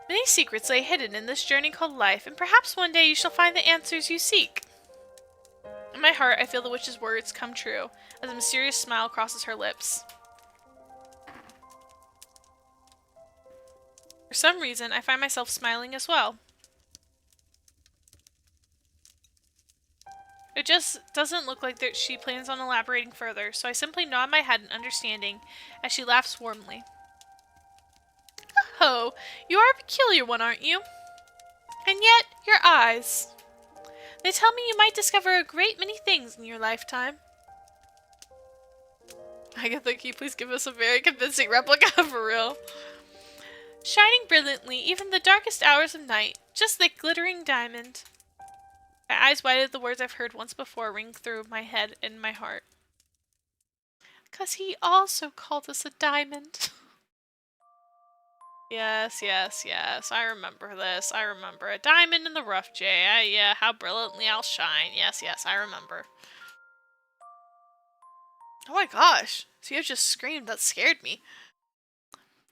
Many secrets lay hidden in this journey called life, and perhaps one day you shall find the answers you seek. In my heart, I feel the witch's words come true, as a mysterious smile crosses her lips. For some reason, I find myself smiling as well. It just doesn't look like that she plans on elaborating further, so I simply nod my head in understanding as she laughs warmly. Oh, you are a peculiar one, aren't you? And yet, your eyes. They tell me you might discover a great many things in your lifetime. Agatha, can you please give us a very convincing replica for real? Shining brilliantly, even the darkest hours of night, just like glittering diamond. My eyes wide at the words I've heard once before ring through my head and my heart. 'Cause he also called us a diamond. Yes, yes, yes. I remember this. I remember. A diamond in the rough, Jay. Yeah, how brilliantly I'll shine. Yes, yes, I remember. Oh my gosh. Sia just screamed. That scared me.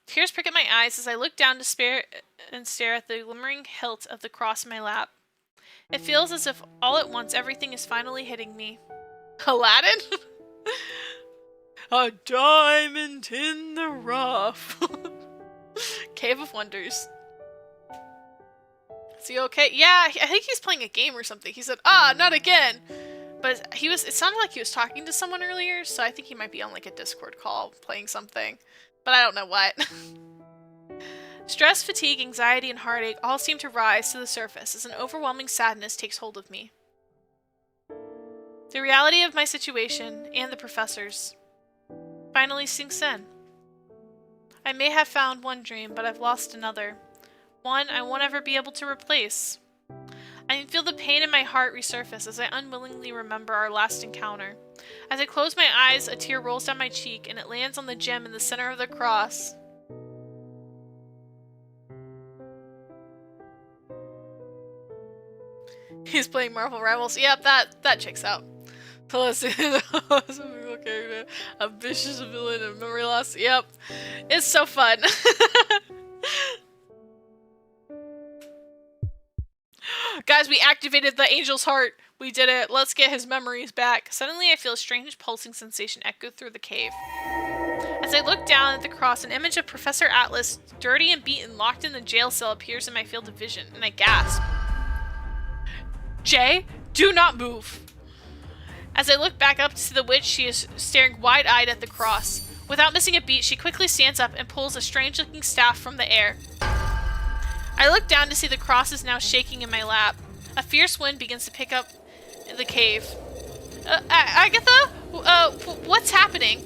Tears prick at my eyes as I look down to stare at the glimmering hilt of the cross in my lap. It feels as if all at once everything is finally hitting me. Aladdin? A diamond in the rough. Cave of Wonders. Is he okay? Yeah, I think he's playing a game or something. He said, "Ah, not again." But it sounded like he was talking to someone earlier, so I think he might be on like a Discord call playing something. But I don't know what. Stress, fatigue, anxiety, and heartache all seem to rise to the surface as an overwhelming sadness takes hold of me. The reality of my situation and the professor's finally sinks in. I may have found one dream, but I've lost another. One I won't ever be able to replace. I can feel the pain in my heart resurface as I unwillingly remember our last encounter. As I close my eyes, a tear rolls down my cheek and it lands on the gem in the center of the cross. He's playing Marvel Rivals. Yep, that checks out. A vicious villain of memory loss. Yep. It's so fun. Guys, we activated the angel's heart. We did it. Let's get his memories back. Suddenly, I feel a strange pulsing sensation echo through the cave. As I look down at the cross, an image of Professor Atlas, dirty and beaten, locked in the jail cell, appears in my field of vision, and I gasp. Jay, do not move. As I look back up to see the witch, she is staring wide-eyed at the cross. Without missing a beat, she quickly stands up and pulls a strange-looking staff from the air. I look down to see the cross is now shaking in my lap. A fierce wind begins to pick up the cave. Agatha? What's happening?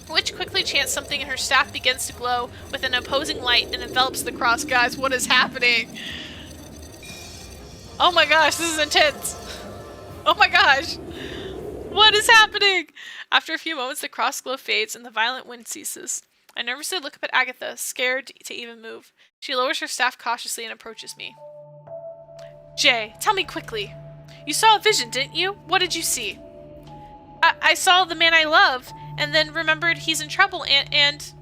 The witch quickly chants something and her staff begins to glow with an opposing light and envelops the cross. Guys, what is happening? Oh my gosh, this is intense. Oh my gosh. What is happening? After a few moments, the cross glow fades and the violent wind ceases. I nervously look up at Agatha, scared to even move. She lowers her staff cautiously and approaches me. Jay, tell me quickly. You saw a vision, didn't you? What did you see? I saw the man I love, and then remembered he's in trouble, and...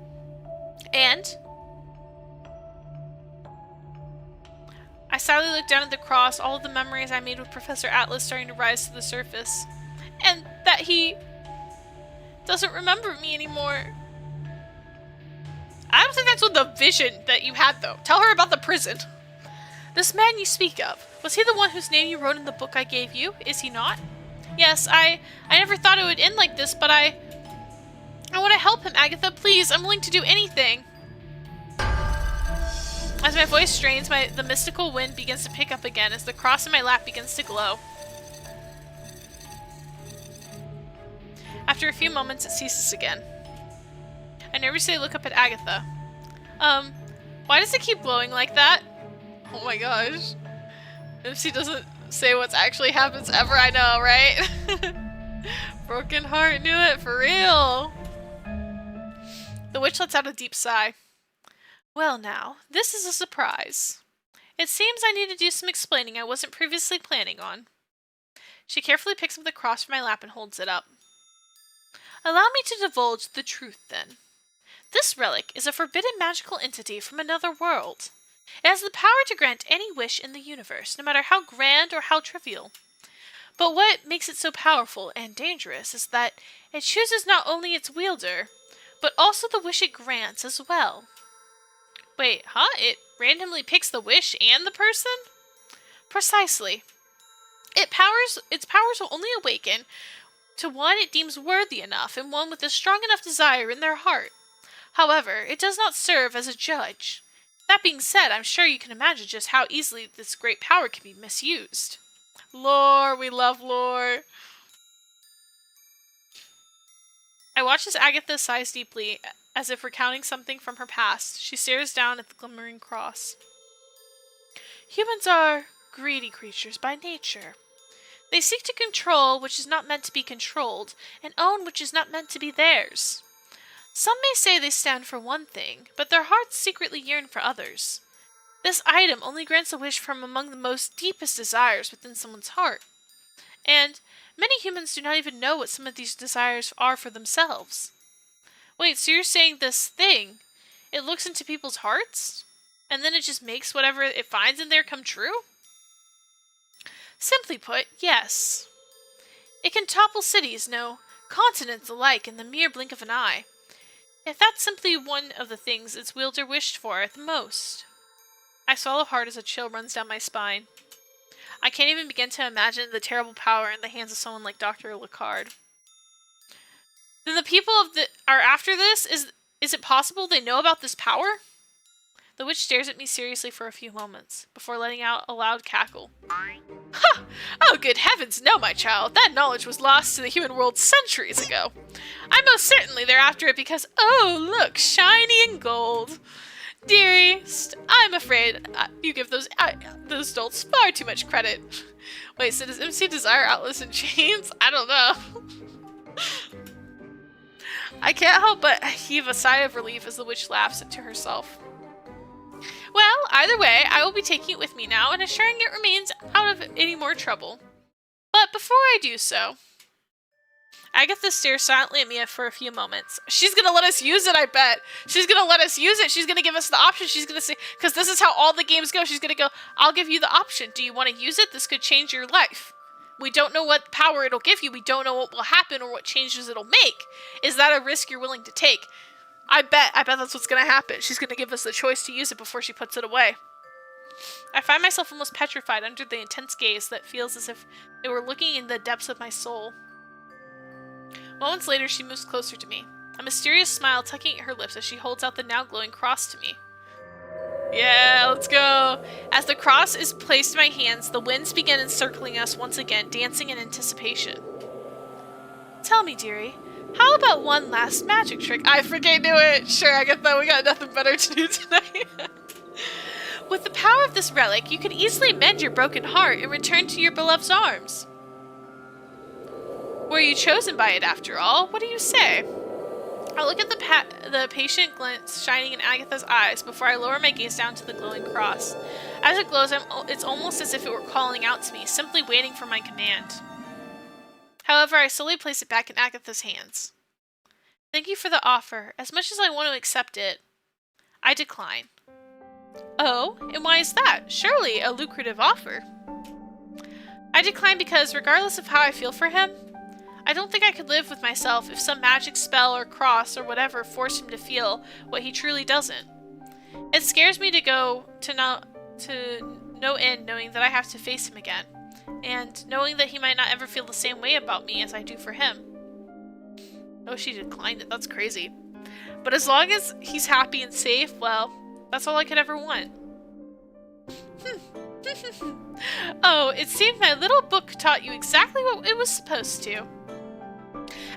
I silently looked down at the cross, all of the memories I made with Professor Atlas starting to rise to the surface. And that he... doesn't remember me anymore. I don't think that's what the vision that you had, though. Tell her about the prison. This man you speak of, was he the one whose name you wrote in the book I gave you? Is he not? Yes, I never thought it would end like this, but I want to help him, Agatha. Please, I'm willing to do anything. As my voice strains, the mystical wind begins to pick up again as the cross in my lap begins to glow. After a few moments, it ceases again. I nervously look up at Agatha. Why does it keep glowing like that? Oh my gosh. If she doesn't say what's actually happens ever, I know, right? Broken heart knew it, for real. The witch lets out a deep sigh. Well now, this is a surprise. It seems I need to do some explaining I wasn't previously planning on. She carefully picks up the cross from my lap and holds it up. Allow me to divulge the truth, then. This relic is a forbidden magical entity from another world. It has the power to grant any wish in the universe, no matter how grand or how trivial. But what makes it so powerful and dangerous is that it chooses not only its wielder, but also the wish it grants as well. Wait, huh? It randomly picks the wish and the person? Precisely. Its powers will only awaken to one it deems worthy enough and one with a strong enough desire in their heart. However, it does not serve as a judge. That being said, I'm sure you can imagine just how easily this great power can be misused. Lore, we love lore. I watch as Agatha sighs deeply, as if recounting something from her past. She stares down at the glimmering cross. Humans are greedy creatures by nature. They seek to control which is not meant to be controlled, and own which is not meant to be theirs. Some may say they stand for one thing, but their hearts secretly yearn for others. This item only grants a wish from among the most deepest desires within someone's heart. And many humans do not even know what some of these desires are for themselves. Wait, so you're saying this thing, it looks into people's hearts? And then it just makes whatever it finds in there come true? Simply put, yes. It can topple cities, no, continents alike in the mere blink of an eye. If that's simply one of the things its wielder wished for at the most. I swallow hard as a chill runs down my spine. I can't even begin to imagine the terrible power in the hands of someone like Dr. Lacard. Then the people are after this? Is it possible they know about this power? The witch stares at me seriously for a few moments, before letting out a loud cackle. Ha! Oh, good heavens, no, my child. That knowledge was lost to the human world centuries ago. I'm most certainly they're after it because, oh, look, shiny and gold. Dearest, I'm afraid you give those adults far too much credit. Wait, so does MC desire Atlas in chains? I don't know. I can't help but heave a sigh of relief as the witch laughs to herself. Well, either way, I will be taking it with me now and assuring it remains out of any more trouble. But before I do so, Agatha stares silently at me for a few moments. She's gonna let us use it, I bet. She's gonna let us use it. She's gonna give us the option. She's gonna say, because this is how all the games go. She's gonna go, I'll give you the option. Do you want to use it? This could change your life. We don't know what power it'll give you. We don't know what will happen or what changes it'll make. Is that a risk you're willing to take? I bet that's what's gonna happen. She's gonna give us the choice to use it before she puts it away. I find myself almost petrified under the intense gaze that feels as if they were looking in the depths of my soul. Moments later, she moves closer to me, a mysterious smile tugging at her lips as she holds out the now glowing cross to me. Yeah, let's go! As the cross is placed in my hands, the winds begin encircling us once again, dancing in anticipation. Tell me, dearie, how about one last magic trick? I freaking knew it! Sure, Agatha, we got nothing better to do tonight. With the power of this relic, you could easily mend your broken heart and return to your beloved's arms. Were you chosen by it after all? What do you say? I look at the patient glint shining in Agatha's eyes before I lower my gaze down to the glowing cross. As it glows, it's almost as if it were calling out to me, simply waiting for my command. However, I slowly place it back in Agatha's hands. Thank you for the offer. As much as I want to accept it, I decline. Oh, and why is that? Surely a lucrative offer. I decline because, regardless of how I feel for him, I don't think I could live with myself if some magic spell or cross or whatever forced him to feel what he truly doesn't. It scares me to go to no end knowing that I have to face him again, and knowing that he might not ever feel the same way about me as I do for him. Oh, she declined it. That's crazy. But as long as he's happy and safe, well, that's all I could ever want. Oh, it seemed my little book taught you exactly what it was supposed to.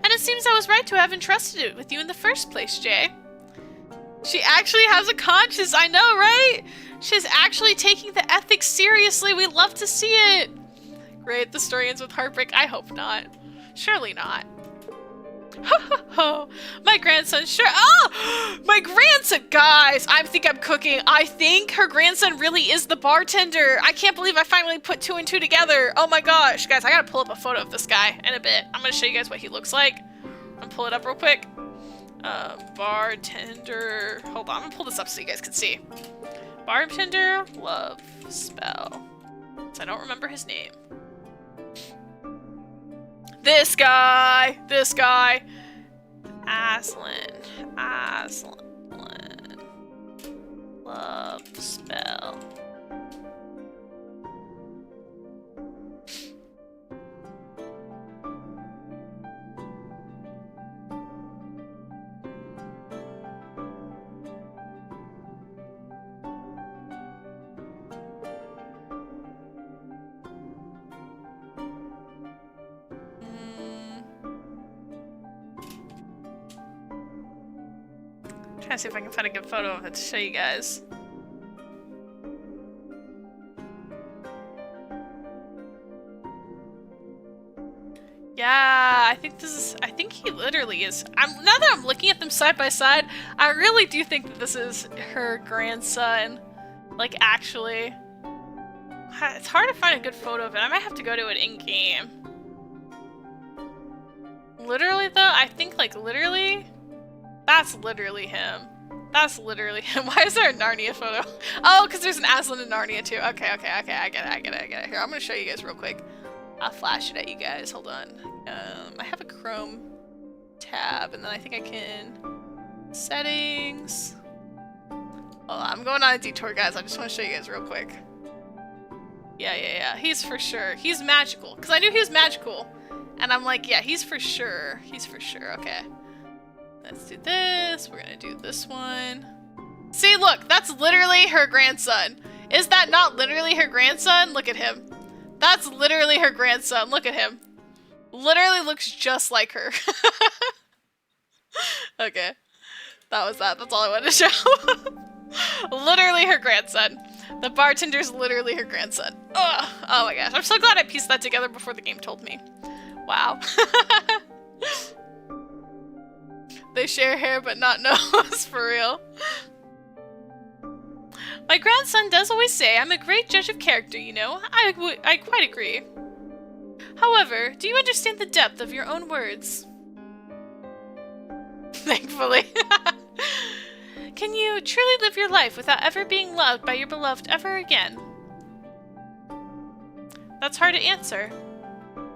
And it seems I was right to have entrusted it with you in the first place, Jay. She actually has a conscience, I know, right? She's actually taking the ethics seriously. We love to see it. Great, the story ends with heartbreak. I hope not. Surely not. Oh, my grandson sure. Oh, my grandson, guys. I think I'm cooking. I think her grandson really is the bartender. I can't believe I finally put two and two together. Oh my gosh, guys, I gotta pull up a photo of this guy in a bit. I'm gonna show you guys what he looks like. I'm gonna pull it up real quick. Bartender. Hold on, I'm gonna pull this up so you guys can see. Bartender, love spell. So I don't remember his name. This guy! Aslan. Love spell. Trying to see if I can find a good photo of it to show you guys. Yeah, I think he literally is. Now that I'm looking at them side by side, I really do think that this is her grandson. Like, actually. It's hard to find a good photo of it. I might have to go to it in-game. Literally, though, I think, like, literally... That's literally him. That's literally him. Why is there a Narnia photo? Oh, because there's an Aslan in Narnia, too. Okay, I get it. Here, I'm going to show you guys real quick. I'll flash it at you guys. Hold on. I have a Chrome tab, and then I think I can settings. Hold on, I'm going on a detour, guys. I just want to show you guys real quick. Yeah. He's for sure. He's magical. Because I knew he was magical. And I'm like, yeah, he's for sure. He's for sure. Okay. Let's do this. We're going to do this one. See, look. That's literally her grandson. Is that not literally her grandson? Look at him. That's literally her grandson. Look at him. Literally looks just like her. Okay. That was that. That's all I wanted to show. Literally her grandson. The bartender's literally her grandson. Ugh. Oh my gosh. I'm so glad I pieced that together before the game told me. Wow. They share hair but not nose, for real. My grandson does always say I'm a great judge of character, you know. I quite agree. However, do you understand the depth of your own words? Thankfully. Can you truly live your life without ever being loved by your beloved ever again? That's hard to answer.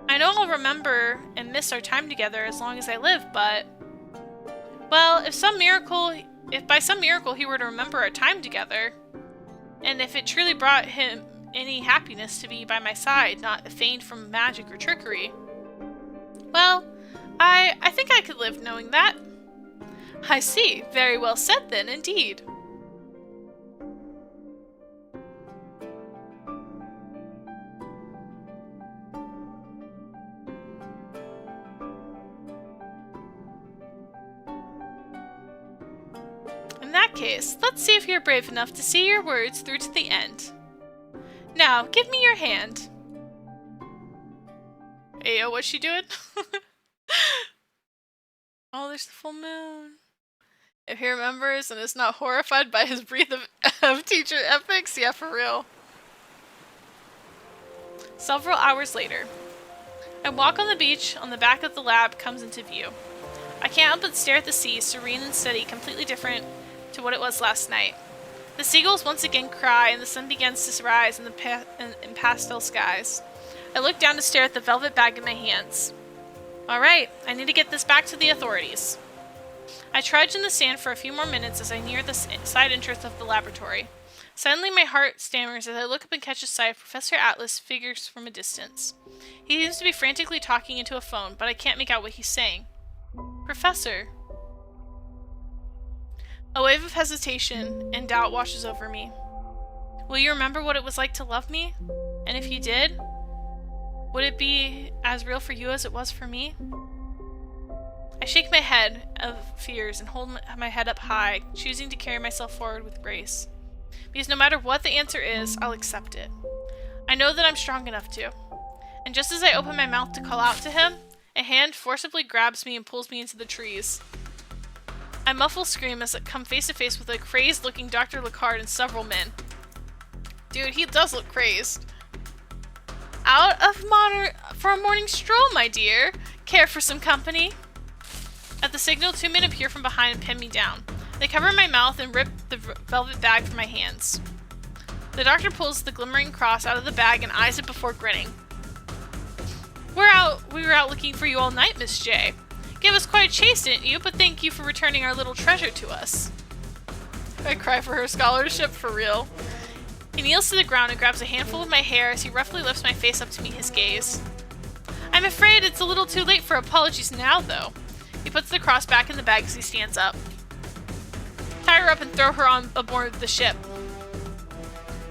I know I'll remember and miss our time together as long as I live, but... Well, if by some miracle he were to remember our time together, and if it truly brought him any happiness to be by my side, not feigned from magic or trickery, well, I think I could live knowing that. I see. Very well said then, indeed. In that case, let's see if you're brave enough to see your words through to the end. Now, give me your hand. Ayo, what's she doing? Oh, there's the full moon. If he remembers and is not horrified by his breath of teacher ethics, yeah, for real. Several hours later, I walk on the beach on the back of the lab comes into view. I can't help but stare at the sea, serene and steady, completely different to what it was last night. The seagulls once again cry and the sun begins to rise in pastel skies. I look down to stare at the velvet bag in my hands. Alright, I need to get this back to the authorities. I trudge in the sand for a few more minutes as I near the side entrance of the laboratory. Suddenly my heart stammers as I look up and catch a sight of Professor Atlas figures from a distance. He seems to be frantically talking into a phone, but I can't make out what he's saying. Professor. A wave of hesitation and doubt washes over me. Will you remember what it was like to love me? And if you did, would it be as real for you as it was for me? I shake my head of fears and hold my head up high, choosing to carry myself forward with grace. Because no matter what the answer is, I'll accept it. I know that I'm strong enough to. And just as I open my mouth to call out to him, a hand forcibly grabs me and pulls me into the trees. I muffle scream as I come face to face with a crazed-looking Dr. Lecard and several men. Dude, he does look crazed. Out for a morning stroll, my dear. Care for some company? At the signal, two men appear from behind and pin me down. They cover my mouth and rip the velvet bag from my hands. The doctor pulls the glimmering cross out of the bag and eyes it before grinning. We were out looking for you all night, Miss J. Gave us quite a chase, didn't you? But thank you for returning our little treasure to us. I cry for her scholarship, for real. He kneels to the ground and grabs a handful of my hair as he roughly lifts my face up to meet his gaze. I'm afraid it's a little too late for apologies now, though. He puts the cross back in the bag as he stands up. Tie her up and throw her on aboard the ship.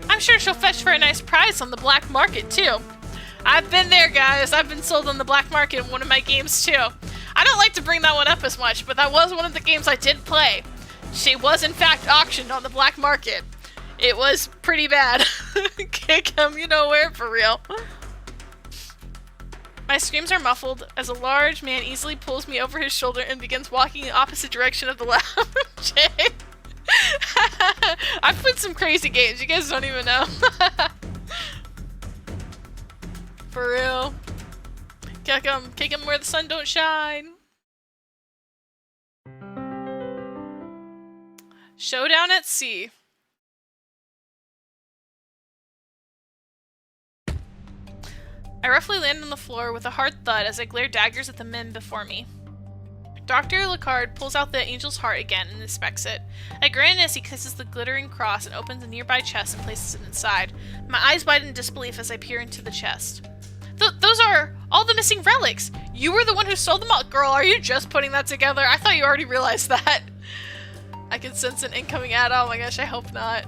I'm sure she'll fetch for a nice price on the black market, too. I've been there, guys. I've been sold on the black market in one of my games, too. I don't like to bring that one up as much, but that was one of the games I did play. She was, in fact, auctioned on the black market. It was pretty bad. Kick him, you know where, for real. My screams are muffled as a large man easily pulls me over his shoulder and begins walking in the opposite direction of the lab. Jay. I've played some crazy games, you guys don't even know. For real. Kick him where the sun don't shine. Showdown at sea. I roughly land on the floor with a hard thud as I glare daggers at the men before me. Dr. Lecard pulls out the angel's heart again and inspects it. I grin as he kisses the glittering cross and opens a nearby chest and places it inside. My eyes widen in disbelief as I peer into the chest. Those are all the missing relics! You were the one who stole them all! Girl, are you just putting that together? I thought you already realized that. I can sense an incoming ad. Oh my gosh, I hope not.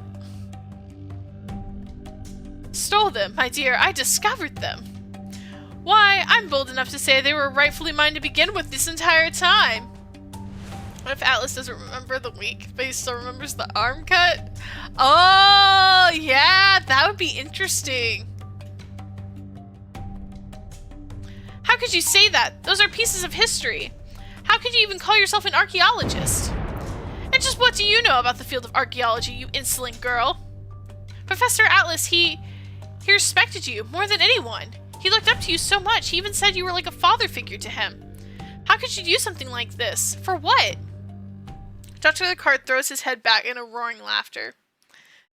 Stole them, my dear. I discovered them. Why, I'm bold enough to say they were rightfully mine to begin with this entire time. What if Atlas doesn't remember the week, but he still remembers the arm cut? Oh, yeah, that would be interesting. How could you say that? Those are pieces of history. How could you even call yourself an archaeologist? And just what do you know about the field of archaeology, you insolent girl? Professor Atlas, he respected you more than anyone. He looked up to you so much, he even said you were like a father figure to him. How could you do something like this? For what? Dr. Lecard throws his head back in a roaring laughter.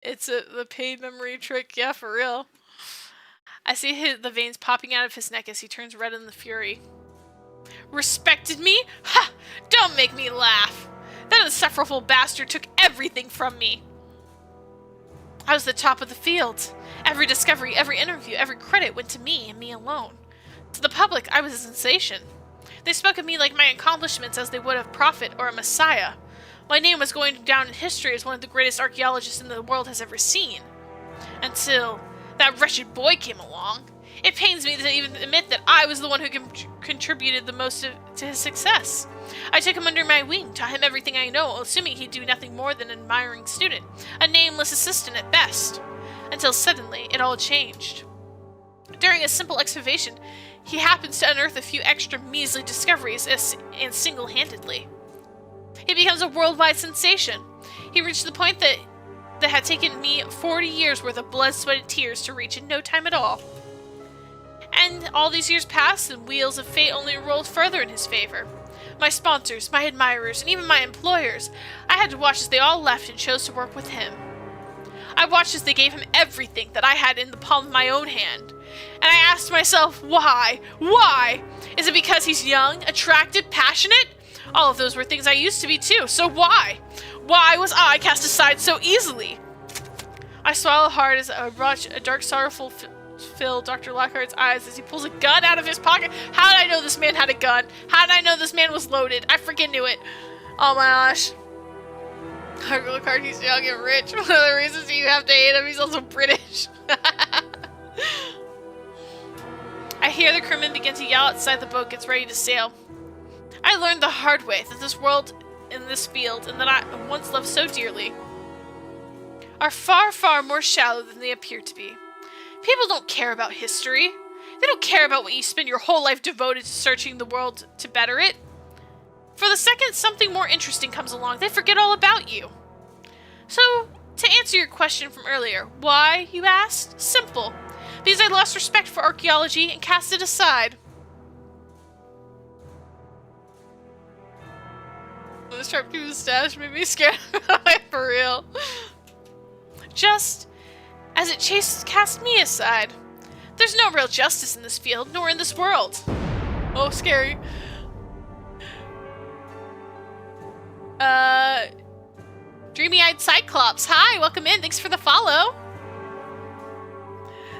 It's the paid memory trick, yeah, for real. I see the veins popping out of his neck as he turns red in the fury. Respected me? Ha! Don't make me laugh! That insufferable bastard took everything from me. I was the top of the field. Every discovery, every interview, every credit went to me and me alone. To the public, I was a sensation. They spoke of me like my accomplishments as they would of a prophet or a messiah. My name was going down in history as one of the greatest archaeologists in the world has ever seen. Until that wretched boy came along. It pains me to even admit that I was the one who contributed the most to his success. I took him under my wing, taught him everything I know, assuming he'd do nothing more than an admiring student, a nameless assistant at best. Until suddenly, it all changed. During a simple excavation, he happens to unearth a few extra measly discoveries and single-handedly. He becomes a worldwide sensation. He reached the point that had taken me 40 years worth of blood, sweat, and tears to reach in no time at all. And all these years passed, and wheels of fate only rolled further in his favor. My sponsors, my admirers, and even my employers, I had to watch as they all left and chose to work with him. I watched as they gave him everything that I had in the palm of my own hand. And I asked myself, why? Why? Is it because he's young, attractive, passionate? All of those were things I used to be too, so why? Why was I cast aside so easily? I swallow hard as I watch a dark, sorrowful fill Dr. Lockhart's eyes as he pulls a gun out of his pocket. How did I know this man had a gun? How did I know this man was loaded? I freaking knew it. Oh my gosh. Dr. Lockhart, he's young and rich. One of the reasons you have to hate him, he's also British. I hear the crewmen begin to yell outside the boat gets ready to sail. I learned the hard way that this world and this field, and that I once loved so dearly, are far, far more shallow than they appear to be. People don't care about history. They don't care about what you spend your whole life devoted to searching the world to better it. For the second something more interesting comes along, they forget all about you. So, to answer your question from earlier, why, you asked? Simple. Because I lost respect for archaeology and cast it aside. This sharp-keeping mustache made me scared for real. Just as it cast me aside. There's no real justice in this field, nor in this world. Oh, scary. Dreamy-eyed Cyclops. Hi, welcome in. Thanks for the follow.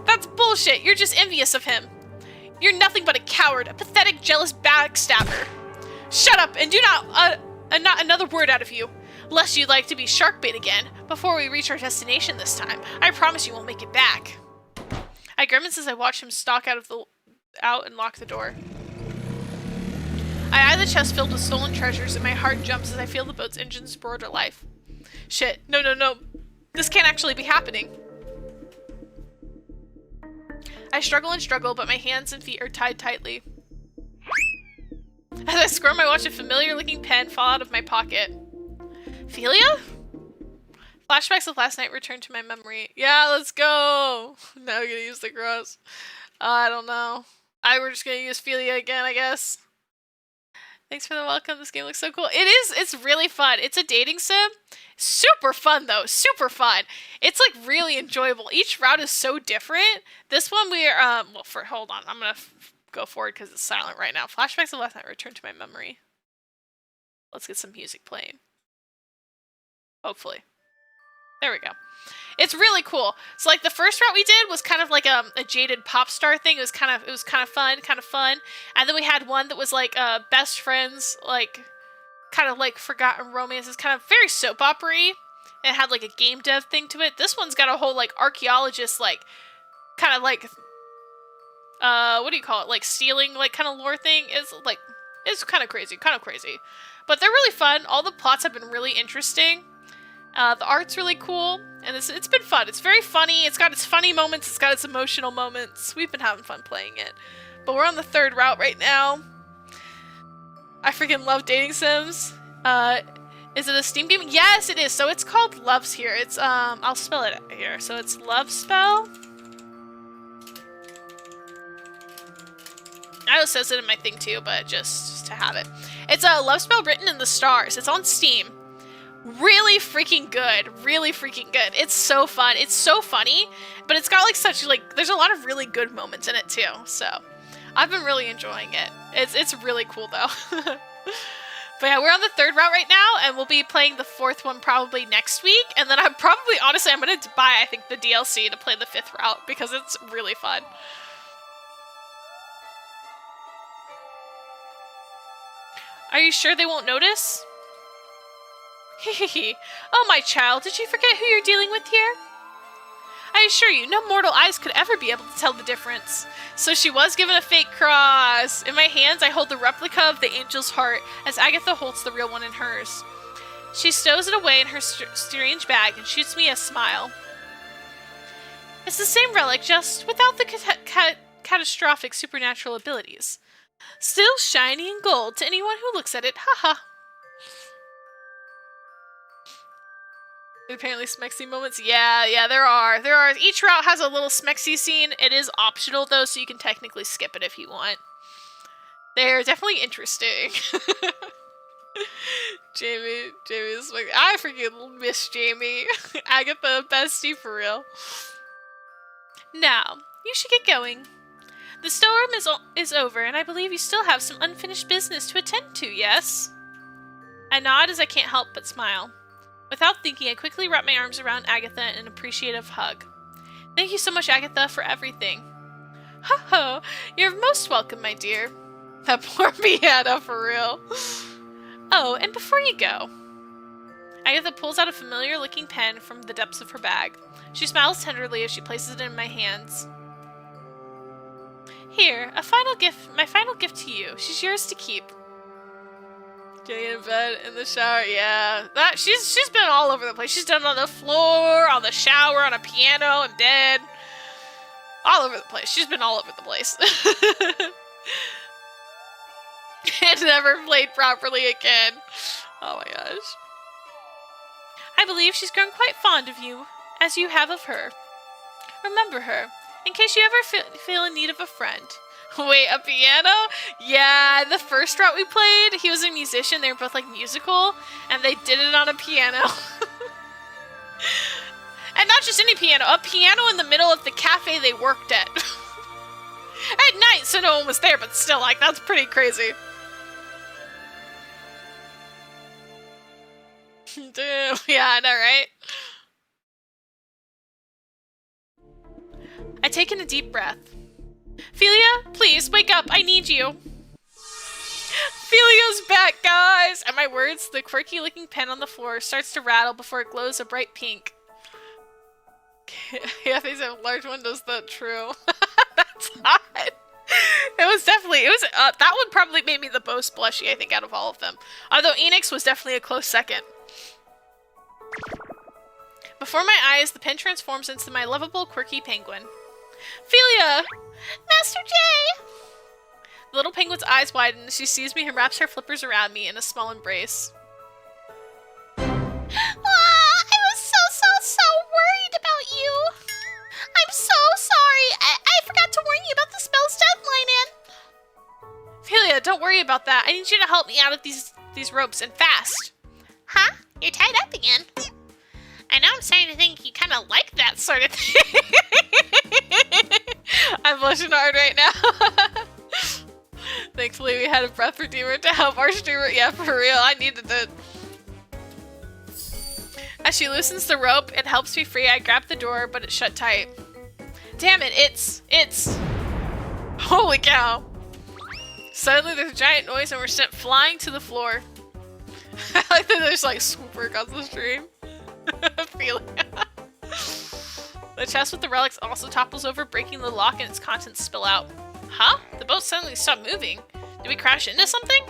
That's bullshit. You're just envious of him. You're nothing but a coward, a pathetic, jealous backstabber. Shut up and do not another word out of you, lest you'd like to be shark bait again before we reach our destination this time. I promise you won't make it back. I grimace as I watch him stalk out and lock the door. I eye the chest filled with stolen treasures, and my heart jumps as I feel the boat's engines roar to life. Shit, no. This can't actually be happening. I struggle and struggle, but my hands and feet are tied tightly. As I squirm, I watch a familiar-looking pen fall out of my pocket. Philia? Flashbacks of last night return to my memory. Yeah, let's go! Now we're gonna use the cross. I don't know. We're just gonna use Philia again, I guess. Thanks for the welcome. This game looks so cool. It's really fun. It's a dating sim. Super fun though, super fun. It's like really enjoyable. Each route is so different. This one we are, hold on, I'm gonna go forward because it's silent right now. Flashbacks of last night return to my memory. Let's get some music playing. Hopefully. There we go. It's really cool. So like the first route we did was kind of like a jaded pop star thing. It was kind of fun. And then we had one that was like best friends, like kind of like forgotten romances, kind of very soap opera-y. It had like a game dev thing to it. This one's got a whole like archaeologist, like kind of like what do you call it? Like stealing like kind of lore thing. It's kind of crazy. But they're really fun. All the plots have been really interesting. The art's really cool, and it's been fun. It's very funny. It's got its funny moments. It's got its emotional moments. We've been having fun playing it. But we're on the third route right now. I freaking love dating sims. Is it a Steam game? Yes, it is. So it's called Loves here. It's, I'll spell it here. So it's Love Spell. I know it says it in my thing too, but just to have it. It's a Love Spell written in the stars. It's on Steam. Really freaking good. It's so fun. It's so funny, but it's got like there's a lot of really good moments in it too. So I've been really enjoying it. It's really cool though. But yeah, we're on the third route right now, and we'll be playing the fourth one probably next week. And then I'm gonna buy, I think, the DLC to play the fifth route because it's really fun. Are you sure they won't notice? Hehehe. Oh, my child, did you forget who you're dealing with here? I assure you, no mortal eyes could ever be able to tell the difference. So she was given a fake cross. In my hands, I hold the replica of the angel's heart, as Agatha holds the real one in hers. She stows it away in her strange bag and shoots me a smile. It's the same relic, just without the catastrophic supernatural abilities. Still shiny and gold to anyone who looks at it, haha. Apparently smexy moments. Yeah, there are. Each route has a little smexy scene. It is optional though, so you can technically skip it if you want. They're definitely interesting. Jamie's like, I freaking miss Jamie. Agatha, bestie for real. Now, you should get going. The storm is over, and I believe you still have some unfinished business to attend to, yes? I nod as I can't help but smile. Without thinking, I quickly wrap my arms around Agatha in an appreciative hug. Thank you so much, Agatha, for everything. Ho-ho! You're most welcome, my dear. That poor Vienna, for real. Oh, and before you go... Agatha pulls out a familiar-looking pen from the depths of her bag. She smiles tenderly as she places it in my hands. Here, my final gift to you. She's yours to keep. Getting in bed, in the shower, yeah. She's been all over the place. She's done it on the floor, on the shower, on a piano, in bed. All over the place. She's been all over the place. And never played properly again. Oh my gosh. I believe she's grown quite fond of you, as you have of her. Remember her, in case you ever feel in need of a friend. Wait, a piano? Yeah, the first route we played, he was a musician. They were both like musical, and they did it on a piano. And not just any piano, a piano in the middle of the cafe they worked at. At night, so no one was there, but still, like, that's pretty crazy. Damn, yeah, I know, right? I take in a deep breath. Philia, please, wake up, I need you. Philia's back, guys! At my words, the quirky-looking pen on the floor starts to rattle before it glows a bright pink. Yeah, these have large windows, that's true. That's hot. That one probably made me the most blushy, I think, out of all of them. Although Enix was definitely a close second. Before my eyes, the pen transforms into my lovable, quirky penguin. Philia! Master J! The little penguin's eyes widen as she sees me and wraps her flippers around me in a small embrace. I was so worried about you. I'm so sorry. I forgot to warn you about the spell's deadline, Philia, don't worry about that. I need you to help me out of these ropes, and fast. Huh? You're tied up again. I know I'm starting to think you kind of like that sort of thing. I'm blushing hard right now. Thankfully, we had a breath redeemer to help our streamer. Yeah, for real, I needed it. As she loosens the rope and helps me free, I grab the door, but it's shut tight. Damn it, it's... Holy cow. Suddenly, there's a giant noise and we're sent flying to the floor. I like that there's like swooper across the stream. Feeling. The chest with the relics also topples over, breaking the lock and its contents spill out. Huh? The boat suddenly stopped moving. Did we crash into something?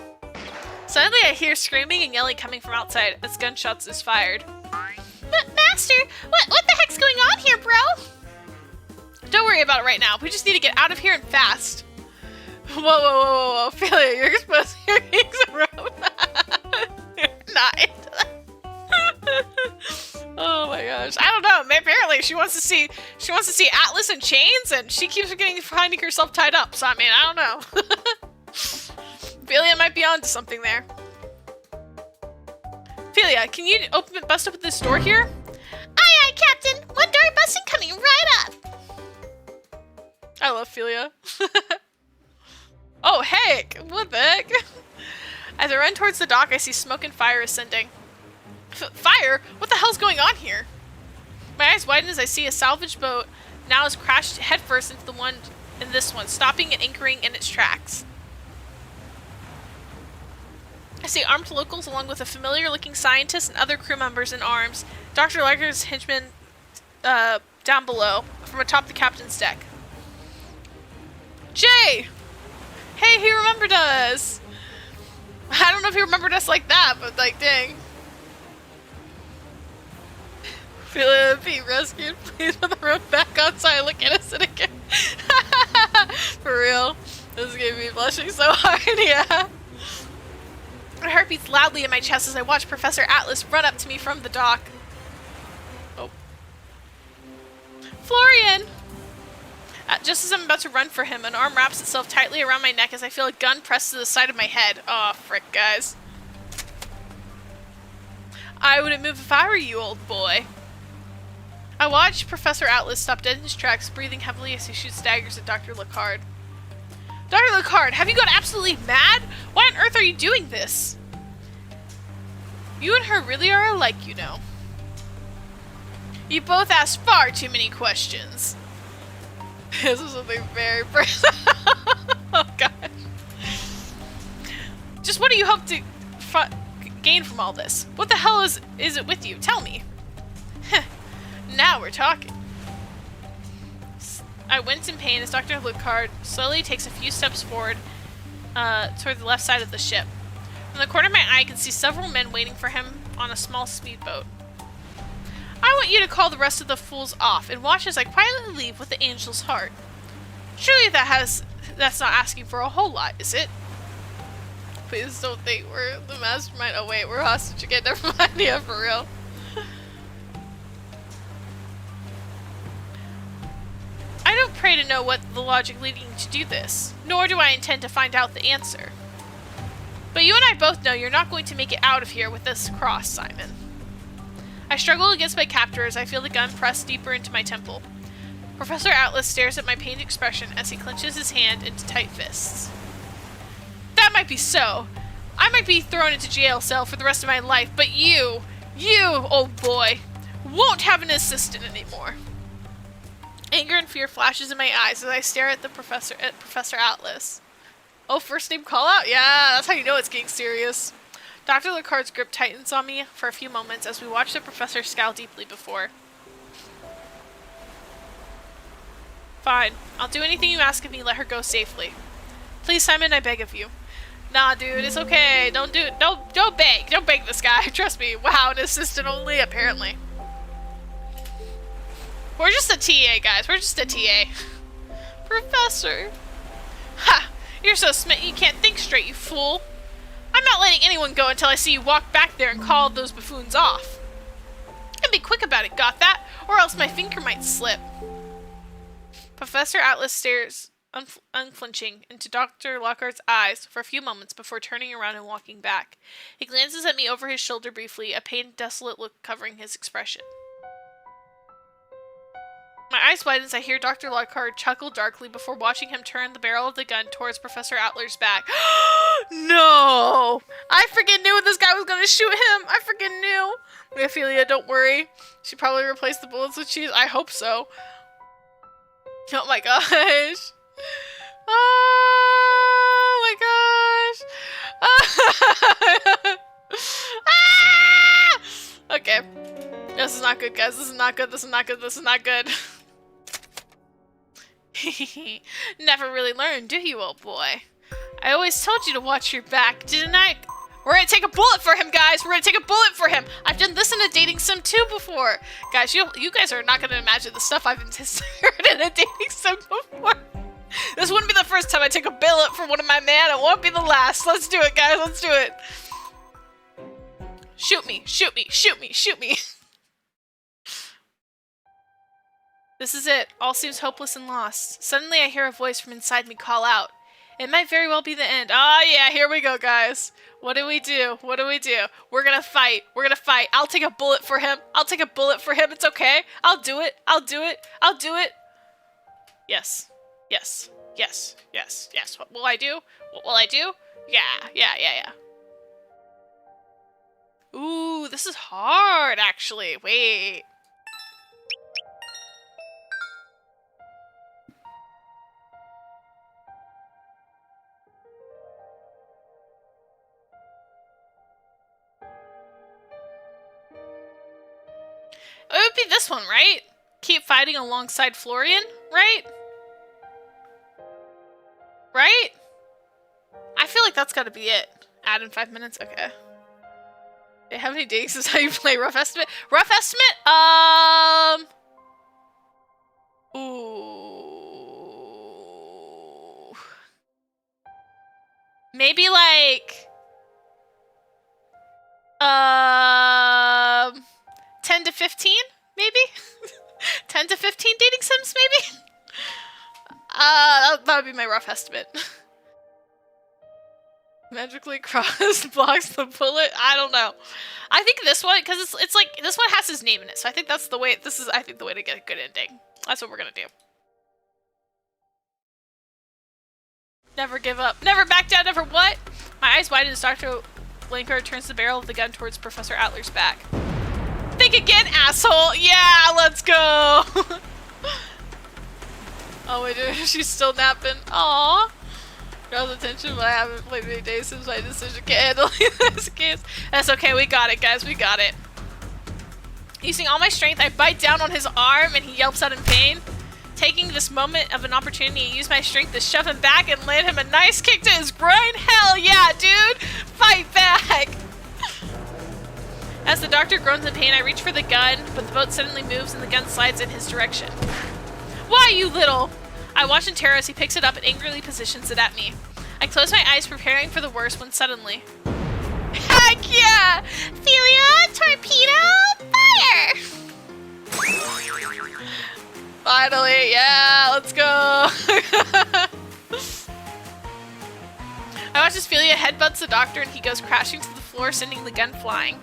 Suddenly I hear screaming and yelling coming from outside as gunshots is fired. But Master, what the heck's going on here, bro? Don't worry about it right now. We just need to get out of here and fast. Whoa. Ophelia, you're supposed to hear King's Road. You're not into that. Oh my gosh. I don't know. Apparently she wants to see Atlas in chains and she keeps finding herself tied up. So I mean, I don't know. Ophelia might be onto something there. Ophelia, can you bust open this door here? Aye, Captain. One door busting coming right up. I love Ophelia. Oh, heck! What the heck? As I run towards the dock, I see smoke and fire ascending. Fire? What the hell's going on here? My eyes widen as I see a salvage boat now has crashed headfirst into the one in this one, stopping and anchoring in its tracks. I see armed locals along with a familiar-looking scientist and other crew members in arms. Dr. Lager's henchmen down below, from atop the captain's deck. Jay! Hey, he remembered us! I don't know if he remembered us like that, but like, dang. Feel be rescued, please, put the rope back on so I look innocent again. For real. This is gonna be blushing so hard, yeah. My heart beats loudly in my chest as I watch Professor Atlas run up to me from the dock. Oh. Florian! Just as I'm about to run for him, an arm wraps itself tightly around my neck as I feel a gun pressed to the side of my head. Aw, frick, guys. I wouldn't move if I were you, old boy. I watch Professor Atlas stop dead in his tracks, breathing heavily as he shoots daggers at Dr. Lacard. Dr. Lacard, have you gone absolutely mad? Why on earth are you doing this? You and her really are alike, you know. You both ask far too many questions. This is something very personal. Oh gosh. Just what do you hope to gain from all this? What the hell is it with you? Tell me. Now we're talking. I wince in pain as Dr. Lucard slowly takes a few steps forward toward the left side of the ship. From the corner of my eye, I can see several men waiting for him on a small speedboat. I want you to call the rest of the fools off and watch as I quietly leave with the angel's heart. Surely that's not asking for a whole lot, is it? Please don't think we're the mastermind. Oh wait, we're hostage again. Never mind. Yeah, for real. I don't pray to know what the logic leading you to do this, nor do I intend to find out the answer. But you and I both know you're not going to make it out of here with this cross, Simon. I struggle against my captor as I feel the gun pressed deeper into my temple. Professor Atlas stares at my pained expression as he clenches his hand into tight fists. That might be so. I might be thrown into jail cell for the rest of my life, but you, old boy, won't have an assistant anymore. Anger and fear flashes in my eyes as I stare at Professor Atlas. Oh, first name call out? Yeah, that's how you know it's getting serious. Dr. Lacard's grip tightens on me for a few moments as we watch the professor scowl deeply before. Fine. I'll do anything you ask of me. Let her go safely. Please, Simon, I beg of you. Nah, dude, it's okay. Don't beg. Don't beg this guy. Trust me. Wow, an assistant only, apparently. We're just a TA, guys. We're just a TA. Professor. Ha! You're so smitten you can't think straight, you fool. I'm not letting anyone go until I see you walk back there and call those buffoons off. And be quick about it, got that? Or else my finger might slip. Professor Atlas stares, unflinching, into Dr. Lockhart's eyes for a few moments before turning around and walking back. He glances at me over his shoulder briefly, a pained, desolate look covering his expression. My eyes widen as I hear Dr. Lockhart chuckle darkly before watching him turn the barrel of the gun towards Professor Adler's back. No! I freaking knew this guy was gonna shoot him! I freaking knew! Ophelia, don't worry. She probably replaced the bullets with cheese. I hope so. Oh my gosh. Oh my gosh. Ah! Okay. This is not good, guys. This is not good. This is not good. This is not good. Never really learned, do you, old boy? I always told you to watch your back, didn't I? We're gonna take a bullet for him, guys! We're gonna take a bullet for him! I've done this in a dating sim too before! Guys, you guys are not gonna imagine the stuff I've heard in a dating sim before. This wouldn't be the first time I take a bullet for one of my men. It won't be the last. Let's do it, guys. Let's do it. Shoot me. Shoot me. Shoot me. Shoot me. This is it. All seems hopeless and lost. Suddenly I hear a voice from inside me call out. It might very well be the end. Oh yeah, here we go, guys. What do we do? What do we do? We're gonna fight. We're gonna fight. I'll take a bullet for him. I'll take a bullet for him. It's okay. I'll do it. I'll do it. I'll do it. Yes. Yes. Yes. Yes. Yes. What will I do? What will I do? Yeah. Yeah. Yeah. Yeah. Ooh, this is hard, actually. Wait. It would be this one, right? Keep fighting alongside Florian, right? Right? I feel like that's gotta be it. Add in 5 minutes? Okay. How many days is how you play Rough Estimate? Rough Estimate? Ooh. Maybe like... 10 to 15, maybe? 10 to 15 dating sims, maybe? That would be my rough estimate. Magically cross blocks the bullet? I don't know. I think this one, because it's like, this one has his name in it, so I think that's the way, this is, I think, the way to get a good ending. That's what we're gonna do. Never give up. Never back down, never what? My eyes widen as Dr. Blinker turns the barrel of the gun towards Professor Adler's back. Think again, asshole! Yeah, let's go! Oh wait, she's still napping. Aww. Draws attention, but I haven't played many days since my decision can't handle this case. That's okay, we got it, guys, we got it. Using all my strength, I bite down on his arm and he yelps out in pain. Taking this moment of an opportunity to use my strength to shove him back and land him a nice kick to his groin. Hell yeah, dude! Fight back! As the doctor groans in pain, I reach for the gun, but the boat suddenly moves and the gun slides in his direction. Why, you little? I watch in terror as he picks it up and angrily positions it at me. I close my eyes, preparing for the worst, when suddenly... Heck yeah! Ophelia, torpedo, fire! Finally, yeah, let's go! I watch as Ophelia headbutts the doctor and he goes crashing to the floor, sending the gun flying.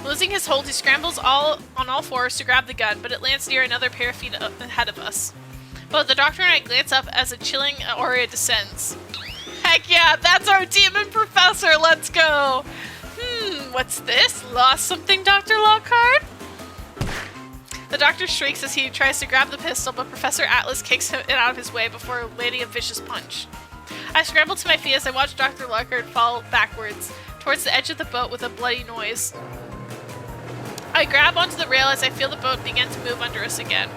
Losing his hold, he scrambles on all fours to grab the gun, but it lands near another pair of feet ahead of us. Both the doctor and I glance up as a chilling aura descends. Heck yeah, that's our demon professor, let's go! What's this? Lost something, Dr. Lockhart? The doctor shrieks as he tries to grab the pistol, but Professor Atlas kicks it out of his way before landing a vicious punch. I scramble to my feet as I watch Dr. Lockhart fall backwards, towards the edge of the boat with a bloody noise. I grab onto the rail as I feel the boat begin to move under us again.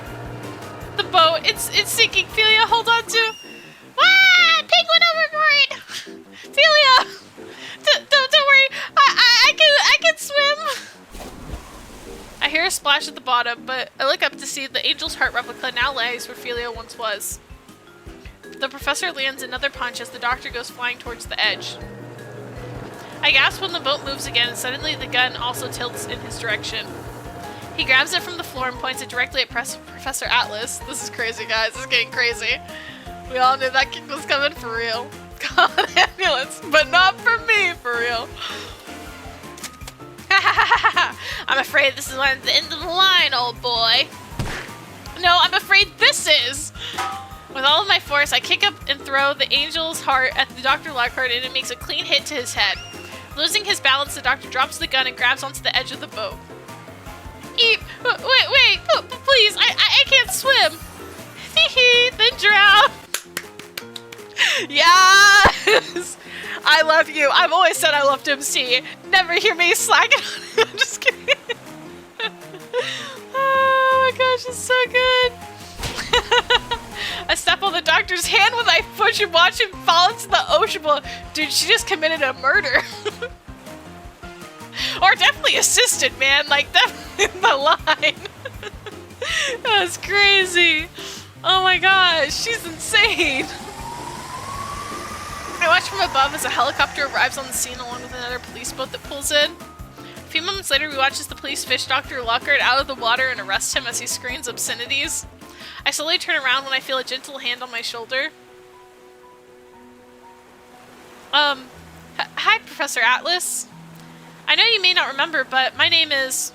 The boat, it's sinking. Ophelia, hold on to... Ah! Penguin overboard! Ophelia! Don't worry. I can swim. I hear a splash at the bottom, but I look up to see the Angel's Heart replica now lies where Ophelia once was. The professor lands another punch as the doctor goes flying towards the edge. I gasp when the boat moves again, and suddenly the gun also tilts in his direction. He grabs it from the floor and points it directly at Professor Atlas. This is crazy, guys. This is getting crazy. We all knew that kick was coming for real. Call an ambulance, but not for me, for real. I'm afraid this is when the end of the line, old boy. No, I'm afraid this is. With all of my force, I kick up and throw the angel's heart at the Dr. Lockhart, and it makes a clean hit to his head. Losing his balance, the doctor drops the gun and grabs onto the edge of the boat. Eep! Wait! Please! I can't swim! Then drown! Yes! I love you. I've always said I loved MC. Never hear me slacking on it. I'm just kidding. Oh my gosh, it's so good. I step on the doctor's hand with my foot and watch him fall into the ocean. Well, dude, she just committed a murder. Or definitely assisted, man. Like, definitely the line. That's crazy. Oh my gosh, she's insane. I watch from above as a helicopter arrives on the scene along with another police boat that pulls in. A few moments later, we watch as the police fish Dr. Lockhart out of the water and arrest him as he screams obscenities. I slowly turn around when I feel a gentle hand on my shoulder. Hi, Professor Atlas. I know you may not remember, but my name is...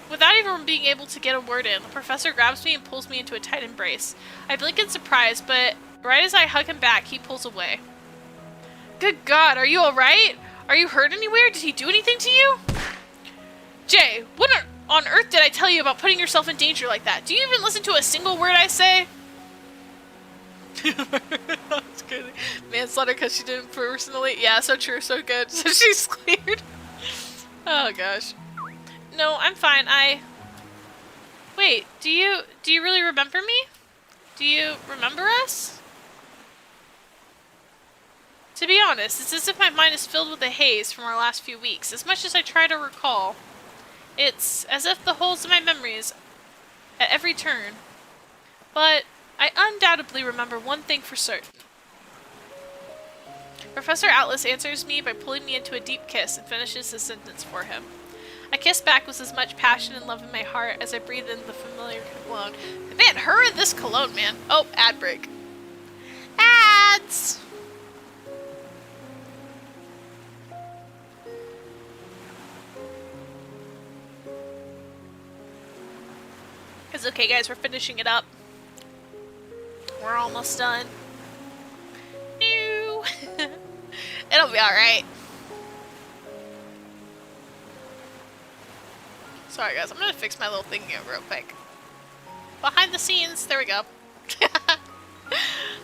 Without even being able to get a word in, the professor grabs me and pulls me into a tight embrace. I blink in surprise, but right as I hug him back, he pulls away. Good God, are you alright? Are you hurt anywhere? Did he do anything to you? Jay, what on earth did I tell you about putting yourself in danger like that? Do you even listen to a single word I say? That's crazy. Manslaughter because she didn't personally. Yeah, so true, so good. So she's cleared. Oh gosh. No, I'm fine. Wait, do you really remember me? Do you remember us? To be honest, it's as if my mind is filled with a haze from our last few weeks. As much as I try to recall, it's as if the holes in my memories at every turn. But I undoubtedly remember one thing for certain. Professor Atlas answers me by pulling me into a deep kiss and finishes his sentence for him. I kiss back with as much passion and love in my heart as I breathe in the familiar cologne. Man, her and this cologne, man. Oh, ad break. Ads! It's okay, guys. We're finishing it up. We're almost done. No. It'll be alright. Sorry, guys. I'm gonna fix my little thing here real quick. Behind the scenes. There we go.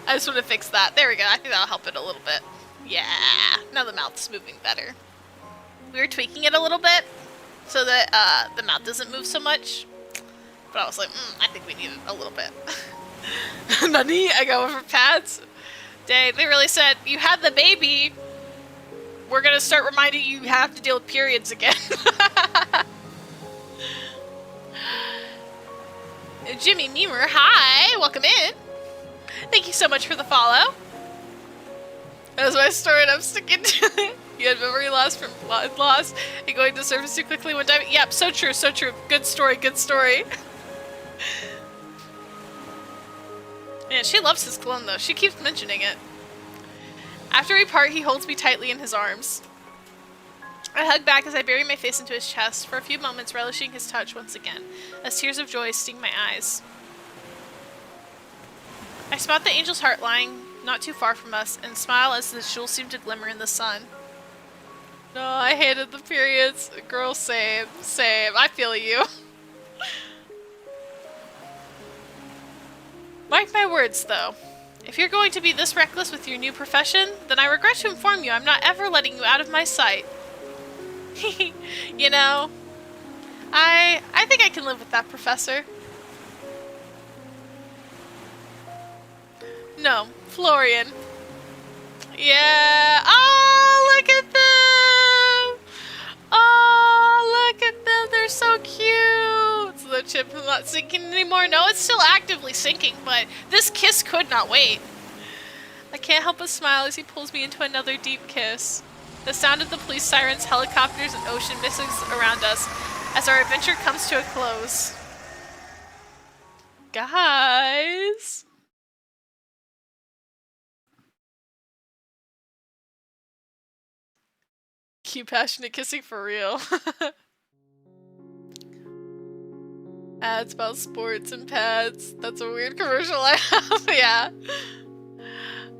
I just want to fix that. There we go. I think that'll help it a little bit. Yeah. Now the mouth's moving better. We were tweaking it a little bit so that the mouth doesn't move so much. But I was like, I think we need it a little bit. Nani? I go over pads. Dang, they really said, you had the baby. We're gonna start reminding you have to deal with periods again. Jimmy Memer, hi! Welcome in. Thank you so much for the follow. That's my story and I'm sticking to it. You had memory loss from blood loss and going to surface too quickly one time. Yep, so true, so true. Good story, good story. Man, she loves his cologne though. She keeps mentioning it. After we part, he holds me tightly in his arms. I hug back as I bury my face into his chest, for a few moments relishing his touch once again, as tears of joy sting my eyes. I spot the angel's heart lying not too far from us, and smile as the jewels seem to glimmer in the sun. No, I hated the periods. Girl, same. Same. I feel you. Mark my words, though. If you're going to be this reckless with your new profession, then I regret to inform you I'm not ever letting you out of my sight. You know, I think I can live with that, Professor. No, Florian. Yeah. Oh, look at them. Oh, look at them. They're so cute. So the chip is not sinking anymore. No, it's still actively sinking, but this kiss could not wait. I can't help but smile as he pulls me into another deep kiss. The sound of the police sirens, helicopters, and ocean mists around us as our adventure comes to a close. Guys. Cute passionate kissing for real. Ads about sports and pets. That's a weird commercial I have. Yeah.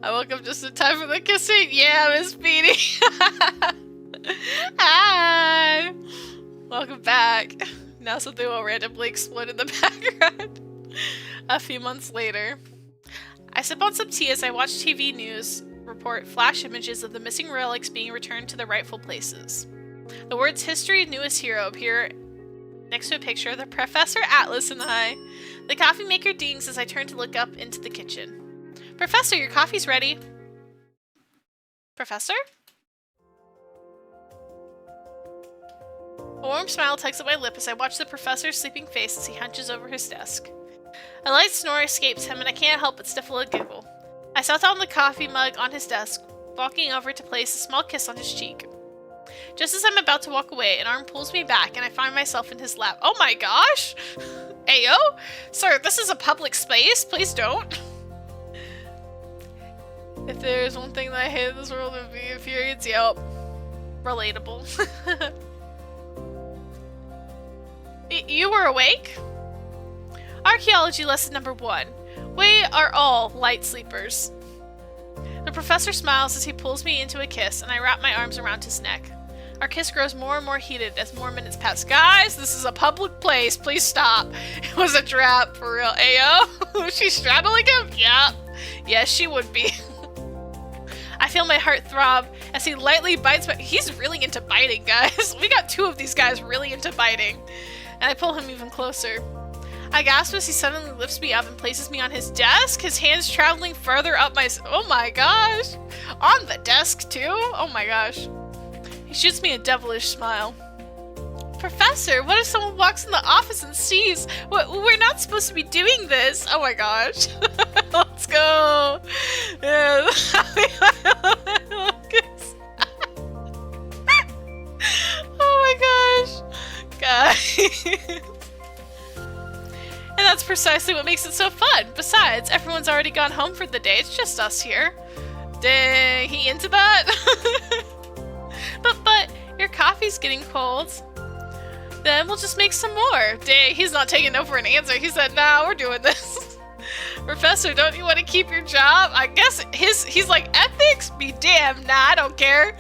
I woke up just in time for the kissing. Yeah, Miss Beanie. Hi. Welcome back. Now something will randomly explode in the background. A few months later. I sip on some tea as I watch TV news report flash images of the missing relics being returned to their rightful places. The words "History Newest Hero" appear next to a picture of the Professor, Atlas, and I. The coffee maker dings as I turn to look up into the kitchen. Professor, your coffee's ready. Professor? A warm smile tugs at my lip as I watch the professor's sleeping face as he hunches over his desk. A light snore escapes him and I can't help but stifle a giggle. I set down the coffee mug on his desk, walking over to place a small kiss on his cheek. Just as I'm about to walk away, an arm pulls me back and I find myself in his lap. Oh my gosh! Ayo? Sir, this is a public space. Please don't. If there's one thing that I hate in this world, it would be periods. Yep. Relatable. You were awake? Archaeology lesson number 1. We are all light sleepers. The professor smiles as he pulls me into a kiss, and I wrap my arms around his neck. Our kiss grows more and more heated as more minutes pass. Guys, this is a public place. Please stop. It was a trap, for real. Ayo? She's straddling him? Yep. Yes, she would be. I feel my heart throb as he lightly bites my... He's really into biting, guys. We got 2 of these guys really into biting. And I pull him even closer. I gasp as he suddenly lifts me up and places me on his desk, his hands traveling further up my... Oh my gosh! On the desk, too? Oh my gosh. He shoots me a devilish smile. Professor, what if someone walks in the office and sees? We're not supposed to be doing this. Oh my gosh. Let's go. Yeah. Oh my gosh. Guys. And that's precisely what makes it so fun. Besides, everyone's already gone home for the day. It's just us here. Dang, he into that? But your coffee's getting cold. Then we'll just make some more. Dang, he's not taking no for an answer. He said, nah, we're doing this. Professor, don't you want to keep your job? I guess he's like, ethics? Be damned. Nah, I don't care.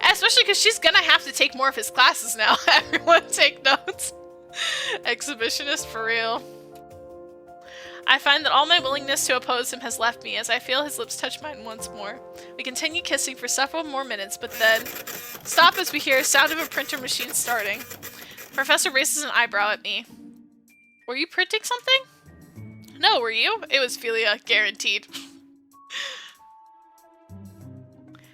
Especially because she's gonna have to take more of his classes now. Everyone take notes. Exhibitionist for real. I find that all my willingness to oppose him has left me as I feel his lips touch mine once more. We continue kissing for several more minutes, but then stop as we hear a sound of a printer machine starting. Professor raises an eyebrow at me. Were you printing something? No, were you? It was Philia, guaranteed.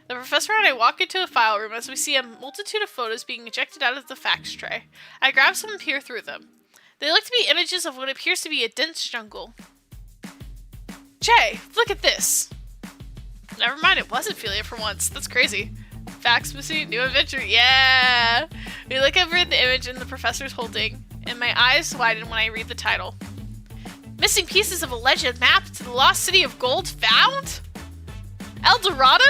The professor and I walk into a file room as we see a multitude of photos being ejected out of the fax tray. I grab some and peer through them. They look to be images of what appears to be a dense jungle. Jay, look at this! Never mind, it wasn't Philia for once. That's crazy. Fax machine, new adventure, yeah! We look over at the image and the professor's holding, and my eyes widen when I read the title. Missing pieces of a legend map to the lost city of gold found? El Dorado?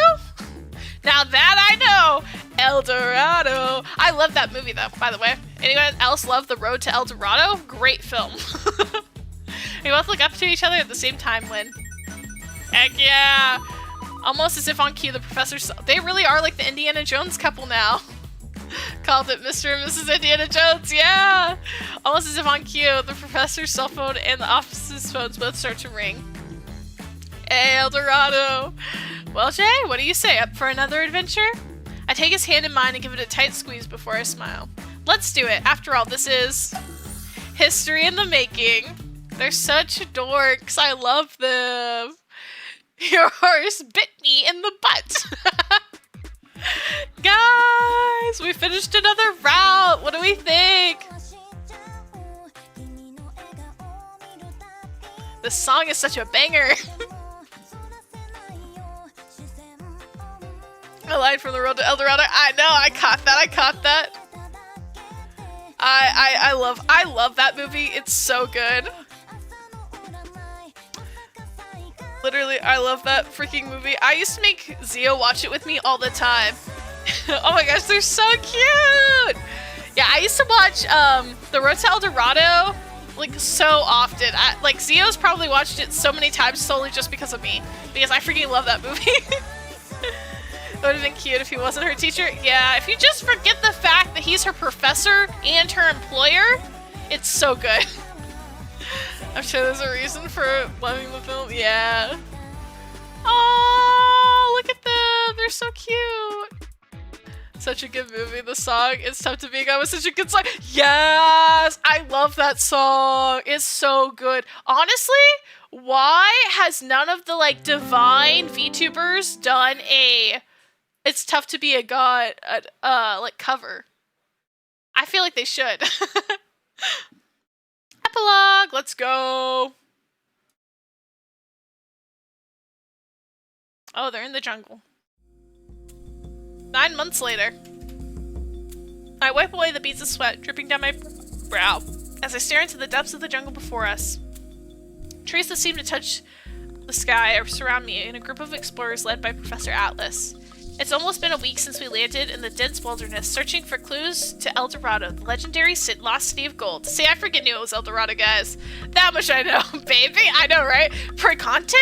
Now that I know! El Dorado! I love that movie though, by the way. Anyone else love The Road to El Dorado? Great film. We both look up to each other at the same time when... Heck yeah! Almost as if on cue, the professors... They really are like the Indiana Jones couple now. Called it Mr. and Mrs. Indiana Jones, yeah! Almost as if on cue, the professor's cell phone and the office's phones both start to ring. Hey, El Dorado! Well, Jay, what do you say? Up for another adventure? I take his hand in mine and give it a tight squeeze before I smile. Let's do it. After all, this is history in the making. They're such dorks. I love them. Your horse bit me in the butt. Guys, we finished another route. What do we think? This song is such a banger. A line from The Road to El Dorado. I know, I caught that. I love that movie. It's so good. Literally, I love that freaking movie. I used to make Zio watch it with me all the time. Oh my gosh, they're so cute! Yeah, I used to watch The Road to El Dorado like so often. Like Zio's probably watched it so many times solely just because of me, because I freaking love that movie. It would have been cute if he wasn't her teacher. Yeah, if you just forget the fact that he's her professor and her employer, it's so good. I'm sure there's a reason for loving the film. Yeah. Oh, look at them. They're so cute. Such a good movie. The song, It's Tough to Be a Guy, was such a good song. Yes! I love that song. It's so good. Honestly, why has none of the like divine VTubers done a It's Tough to Be a God like cover? I feel like they should. Epilogue, let's go. Oh, they're in the jungle. 9 months later. I wipe away the beads of sweat dripping down my brow as I stare into the depths of the jungle before us. Trees that seem to touch the sky surround me in a group of explorers led by Professor Atlas. It's almost been a week since we landed in the dense wilderness, searching for clues to El Dorado, the legendary lost city of gold. See, I freaking knew it was El Dorado, guys. That much I know, baby. I know, right? Precante?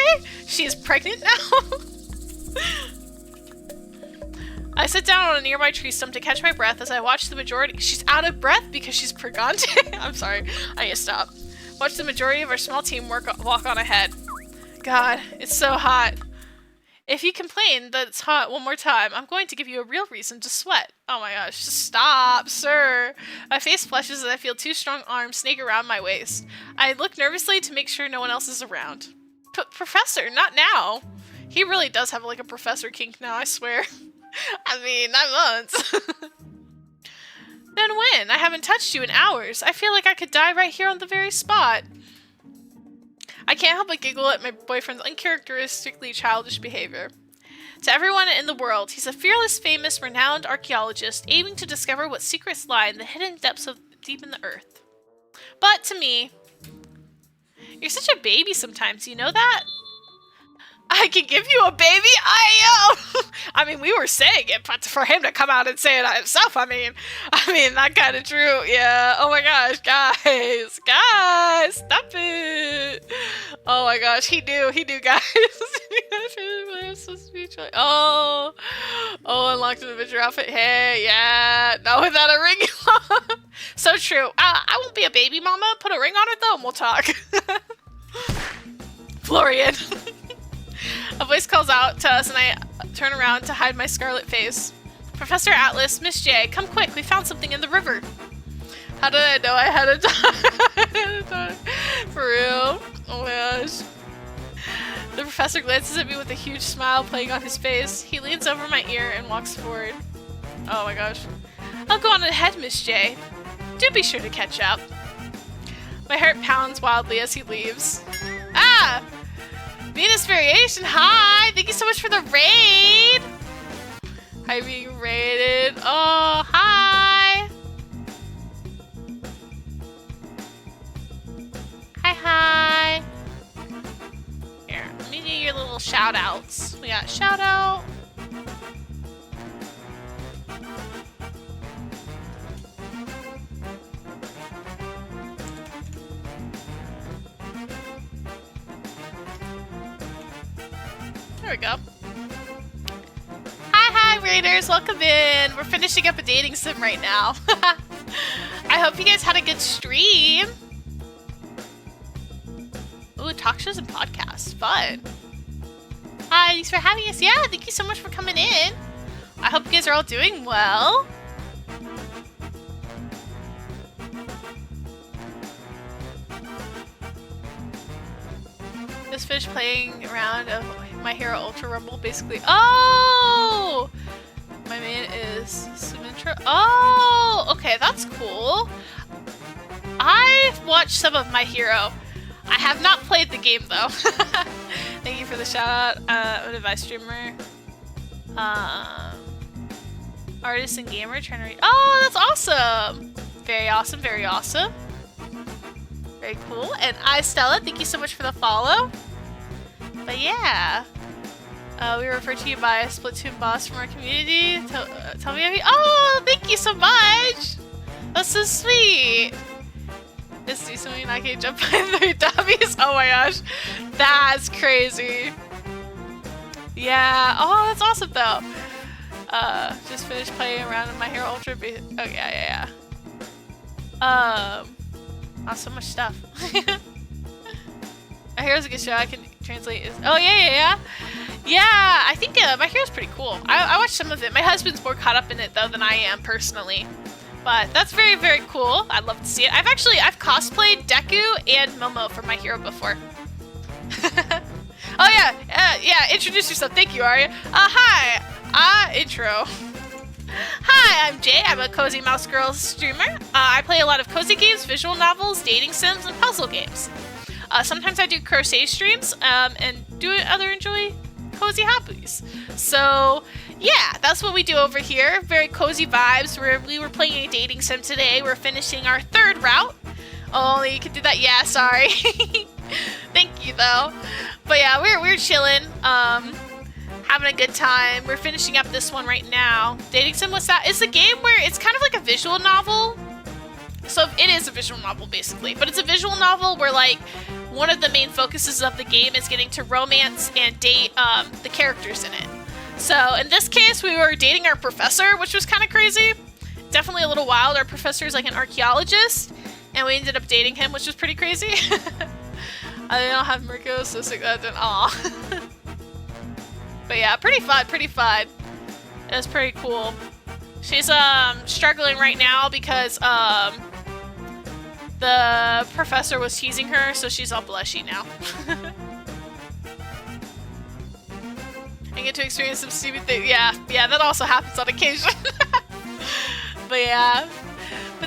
She's pregnant now? I sit down on a nearby tree stump to catch my breath as I watch the majority— She's out of breath because she's pregante? I'm sorry. I need to stop. Watch the majority of our small team walk on ahead. God, it's so hot. If you complain that it's hot one more time, I'm going to give you a real reason to sweat. Oh my gosh, just stop, sir. My face flushes as I feel two strong arms snake around my waist. I look nervously to make sure no one else is around. Professor, not now. He really does have like a professor kink now, I swear. I mean, 9 months. Then when? I haven't touched you in hours. I feel like I could die right here on the very spot. I can't help but giggle at my boyfriend's uncharacteristically childish behavior. To everyone in the world, he's a fearless, famous, renowned archaeologist aiming to discover what secrets lie in the hidden depths of deep in the earth. But to me, you're such a baby sometimes, you know that? I can give you a baby? I mean, we were saying it, but for him to come out and say it himself, I mean, that kind of true. Yeah. Oh my gosh, guys, stop it. Oh my gosh, he knew, guys. Oh, unlocked individual outfit. Hey, yeah, not without a ring. So true. I won't be a baby mama. Put a ring on it though, and we'll talk. Florian. A voice calls out to us and I turn around to hide my scarlet face. Professor Atlas, Miss J, come quick, we found something in the river. How did I know I had a time? For real? Oh my gosh. The professor glances at me with a huge smile playing on his face. He leans over my ear and walks forward. Oh my gosh. I'll go on ahead, Miss J. Do be sure to catch up. My heart pounds wildly as he leaves. Ah! Venus Variation, hi! Thank you so much for the raid! Hi, being raided. Oh, hi! Hi. Here, let me do your little shout outs. We got shout out. There we go. Hi, raiders. Welcome in. We're finishing up a dating sim right now. I hope you guys had a good stream. Ooh, talk shows and podcasts. Fun. Hi, thanks for having us. Yeah, thank you so much for coming in. I hope you guys are all doing well. Just finished playing a round of My Hero Ultra Rumble, basically. Oh! My main is Symmetra. Oh! Okay, that's cool. I've watched some of My Hero. I have not played the game, though. Thank you for the shout out. I'm an advice streamer. Artist and gamer trying to read. Oh, that's awesome! Very awesome, very awesome. Very cool. And Stella, thank you so much for the follow. But yeah, we were referred to you by a Splatoon boss from our community. Tell me, oh, thank you so much. That's so sweet. It's decent when I can jump by 3 W's. Oh my gosh. That's crazy. Yeah. Oh, that's awesome though. Just finished playing around in My Hero Ultra. Oh yeah. Oh, so much stuff. My Hero's a good show. I can translate. Oh yeah. Yeah, I think My Hero's pretty cool. I watched some of it. My husband's more caught up in it though than I am personally. But that's very, very cool. I'd love to see it. I've cosplayed Deku and Momo from My Hero before. Oh yeah, introduce yourself. Thank you, Arya. Hi, intro. Hi, I'm Jay. I'm a Cozy Mouse Girl streamer. I play a lot of cozy games, visual novels, dating sims, and puzzle games. Sometimes I do crochet streams, and enjoy cozy hobbies. So yeah, that's what we do over here. Very cozy vibes. We were playing a dating sim today. We're finishing our 3rd route. Oh, you can do that. Yeah, sorry. Thank you though. But yeah, we're chilling, having a good time. We're finishing up this one right now. Dating sim, what's that? It's a game where it's kind of like a visual novel. So it is a visual novel basically, but it's a visual novel where like one of the main focuses of the game is getting to romance and date the characters in it. So in this case, we were dating our professor, which was kind of crazy. Definitely a little wild. Our professor is like an archaeologist, and we ended up dating him, which was pretty crazy. I don't have Mirko, so sick that didn't. Aw. But yeah, pretty fun. It was pretty cool. She's struggling right now because the professor was teasing her, so she's all blushy now. I get to experience some stupid things. Yeah, that also happens on occasion. But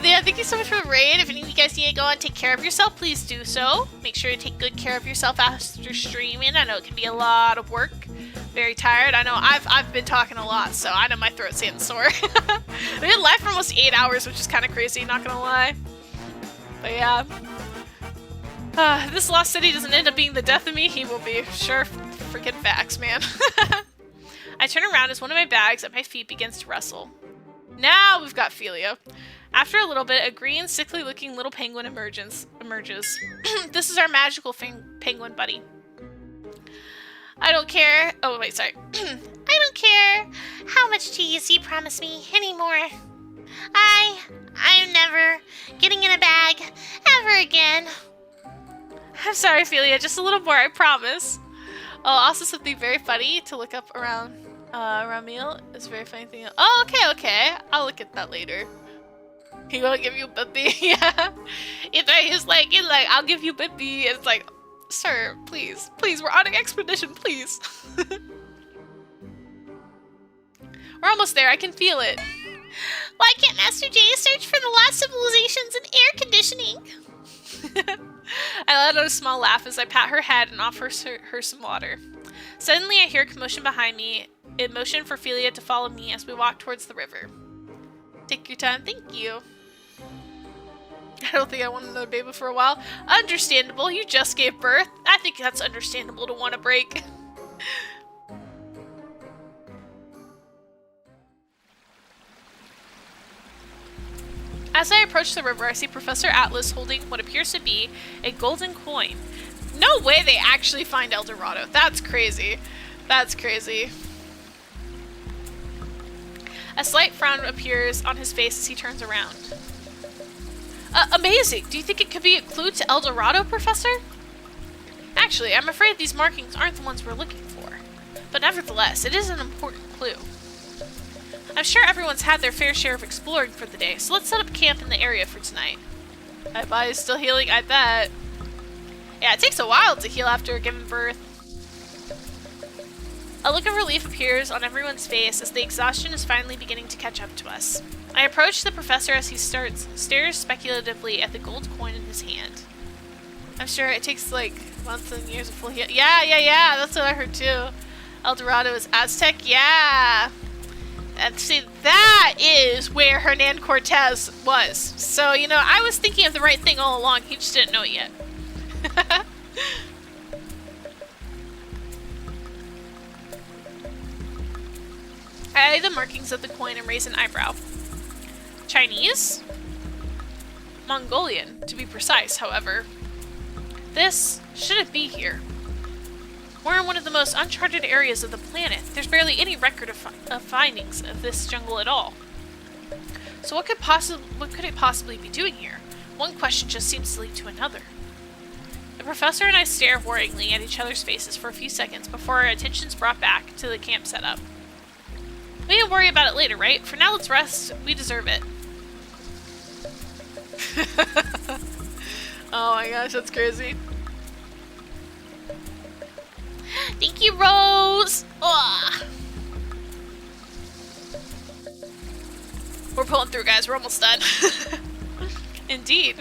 yeah, thank you so much for the raid. If any of you guys need to go and take care of yourself, please do so. Make sure to take good care of yourself after streaming. I know it can be a lot of work. Very tired. I know I've been talking a lot, so I know my throat's getting sore. We've been live for almost 8 hours, which is kind of crazy, not gonna lie. But yeah. This Lost City doesn't end up being the death of me, he will be. Sure, freaking facts, man. I turn around as one of my bags at my feet begins to rustle. Now we've got Philia. After a little bit, a green, sickly-looking little penguin emerges. This is our magical penguin buddy. I don't care. Oh, wait, sorry. I don't care how much cheese you promise me anymore. I'm never getting in a bag ever again. I'm sorry, Philia. Just a little more, I promise. Oh, also something very funny to look up around meal. It's a very funny thing. Oh, okay. I'll look at that later. He gonna give you a baby. Yeah. He's like, I'll give you baby. It's like, sir, please, we're on an expedition, please. We're almost there. I can feel it. Why can't Master J search for the lost civilizations and air conditioning? I let out a small laugh as I pat her head and offer her some water. Suddenly, I hear a commotion behind me. It motioned for Philia to follow me as we walk towards the river. Take your time. Thank you. I don't think I want another baby for a while. Understandable. You just gave birth. I think that's understandable to want a break. As I approach the river, I see Professor Atlas holding what appears to be a golden coin. No way they actually find El Dorado. That's crazy. That's crazy. A slight frown appears on his face as he turns around. Amazing! Do you think it could be a clue to El Dorado, Professor? Actually, I'm afraid these markings aren't the ones we're looking for. But nevertheless, it is an important clue. I'm sure everyone's had their fair share of exploring for the day, so let's set up camp in the area for tonight. My body's still healing, I bet. Yeah, it takes a while to heal after giving birth. A look of relief appears on everyone's face as the exhaustion is finally beginning to catch up to us. I approach the professor as he stares speculatively at the gold coin in his hand. I'm sure it takes like months and years of full heal. Yeah, that's what I heard too. El Dorado is Aztec, yeah. And see, that is where Hernan Cortez was. So, you know, I was thinking of the right thing all along. He just didn't know it yet. I eye the markings of the coin and raise an eyebrow. Chinese? Mongolian, to be precise, however. This shouldn't be here. We're in one of the most uncharted areas of the planet. There's barely any record of findings of this jungle at all. So what could it possibly be doing here? One question just seems to lead to another. The professor and I stare worryingly at each other's faces for a few seconds before our attention's brought back to the camp setup. We can worry about it later, right? For now, let's rest. We deserve it. Oh my gosh, that's crazy. Thank you, Rose! Ugh. We're pulling through, guys. We're almost done. Indeed.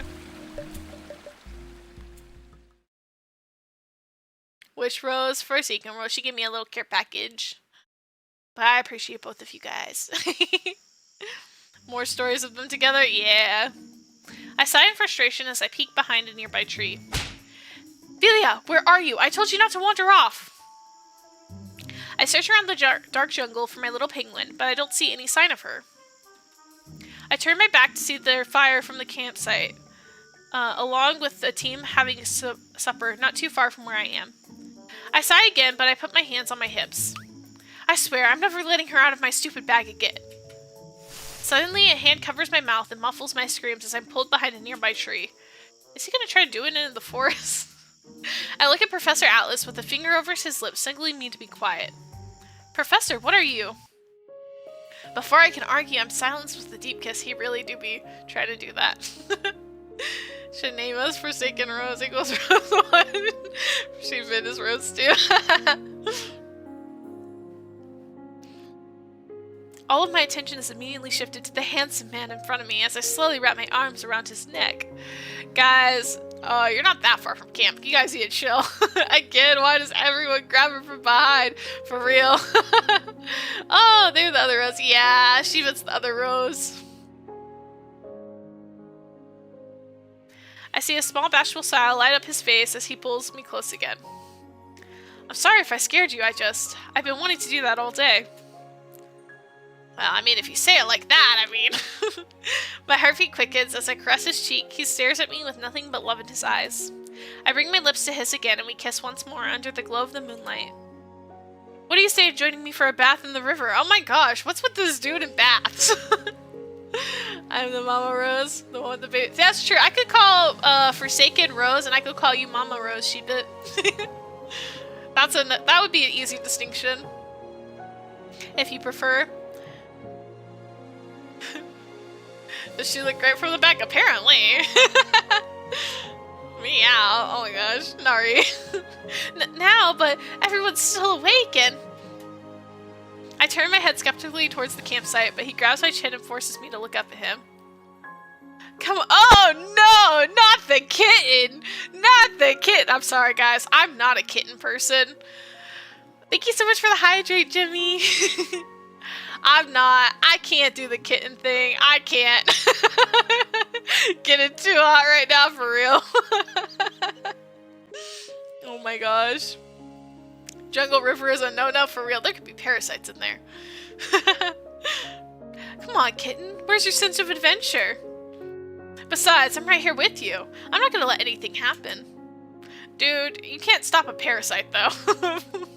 Which Rose? Forsaken Rose. She gave me a little care package. But I appreciate both of you guys. More stories of them together? Yeah. I sigh in frustration as I peek behind a nearby tree. Velia, where are you? I told you not to wander off. I search around the dark jungle for my little penguin, but I don't see any sign of her. I turn my back to see their fire from the campsite, along with the team having supper not too far from where I am. I sigh again, but I put my hands on my hips. I swear, I'm never letting her out of my stupid bag again. Suddenly, a hand covers my mouth and muffles my screams as I'm pulled behind a nearby tree. Is he gonna try doing it in the forest? I look at Professor Atlas with a finger over his lips, signaling me to be quiet. Professor, what are you? Before I can argue, I'm silenced with a deep kiss. He really do be trying to do that. Should name us Forsaken Rose equals Rose 1. She fit is Rose 2. All of my attention is immediately shifted to the handsome man in front of me as I slowly wrap my arms around his neck. Guys, you're not that far from camp. You guys need to chill. Again, why does everyone grab her from behind? For real. Oh, they're the other Rose. Yeah, she fits the other Rose. I see a small bashful smile light up his face as he pulls me close again. I'm sorry if I scared you. I've been wanting to do that all day. Well, I mean, if you say it like that, I mean. My heartbeat quickens as I caress his cheek. He stares at me with nothing but love in his eyes. I bring my lips to his again and we kiss once more under the glow of the moonlight. What do you say to joining me for a bath in the river? Oh my gosh, what's with this dude in baths? I'm the Mama Rose, the one with the baby. That's true. I could call Forsaken Rose and I could call you Mama Rose, she bit. That would be an easy distinction. If you prefer. Does she look great from the back? Apparently. Meow. Oh my gosh. Nari. Now, but everyone's still awake and... I turn my head skeptically towards the campsite, but he grabs my chin and forces me to look up at him. Come on. Oh no! Not the kitten! Not the kitten! I'm sorry guys. I'm not a kitten person. Thank you so much for the hydrate, Jimmy. I'm not. I can't do the kitten thing. I can't. Getting too hot right now for real. Oh my gosh. Jungle River is a no-no for real. There could be parasites in there. Come on, kitten. Where's your sense of adventure? Besides, I'm right here with you. I'm not gonna let anything happen. Dude, you can't stop a parasite though.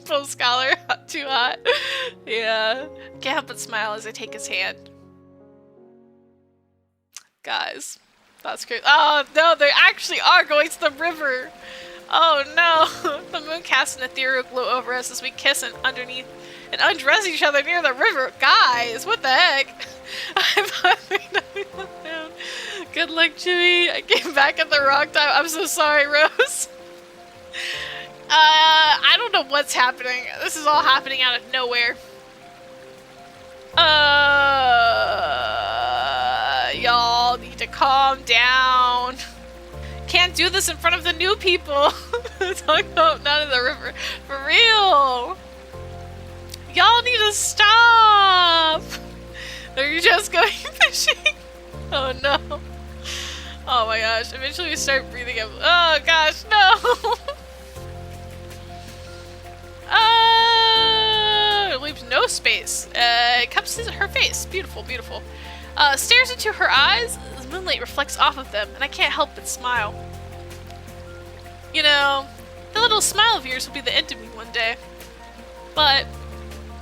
Full scholar, too hot. Yeah. Can't help but smile as I take his hand. Guys, that's crazy. Oh no, they actually are going to the river. Oh no. The moon casts an ethereal glow over us as we kiss and undress each other near the river. Guys, what the heck? Good luck, Chewie. I came back at the wrong time. I'm so sorry, Rose. I don't know what's happening. This is all happening out of nowhere. Y'all need to calm down. Can't do this in front of the new people. Talk about none of the river. For real. Y'all need to stop. They're just going fishing. Oh no. Oh my gosh. Eventually we start breathing up. Oh gosh, no. It leaves no space. It cups her face. Beautiful, beautiful. Stares into her eyes, moonlight reflects off of them, and I can't help but smile. You know, that little smile of yours will be the end of me one day. But,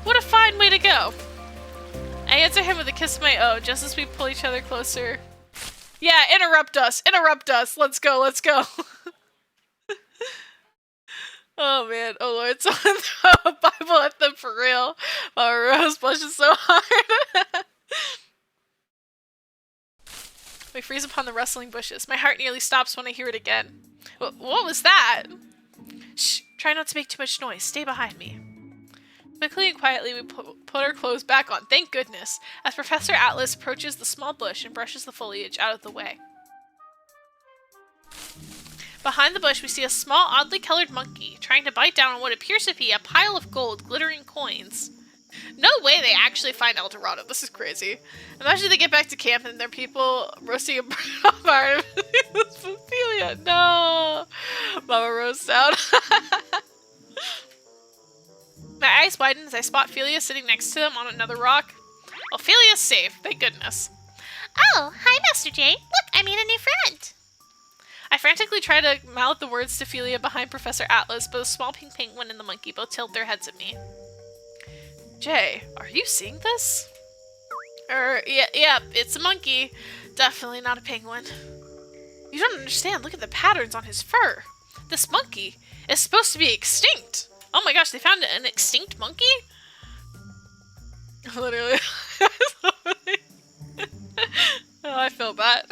what a fine way to go. I answer him with a kiss of my own, just as we pull each other closer. Yeah, interrupt us! Interrupt us! Let's go, let's go! Oh man, oh lord, someone throw a Bible at them for real. Oh, Rose blushes so hard. We freeze upon the rustling bushes. My heart nearly stops when I hear it again. What was that? Shh, try not to make too much noise. Stay behind me. Quickly and quietly, we put our clothes back on. Thank goodness, as Professor Atlas approaches the small bush and brushes the foliage out of the way. Behind the bush, we see a small, oddly colored monkey trying to bite down on what appears to be a pile of gold, glittering coins. No way they actually find El Dorado. This is crazy. Imagine they get back to camp and there are people roasting a bird on fire. Ophelia, no! Mama roast out. My eyes widen as I spot Ophelia sitting next to them on another rock. Ophelia's safe, thank goodness. Oh, hi, Master J. Look, I made a new friend. I frantically try to mouth the words to Ophelia behind Professor Atlas, but the small pink penguin and the monkey both tilt their heads at me. Jay, are you seeing this? Yeah, it's a monkey. Definitely not a penguin. You don't understand. Look at the patterns on his fur. This monkey is supposed to be extinct. Oh my gosh, they found an extinct monkey? Literally. Oh, I feel bad.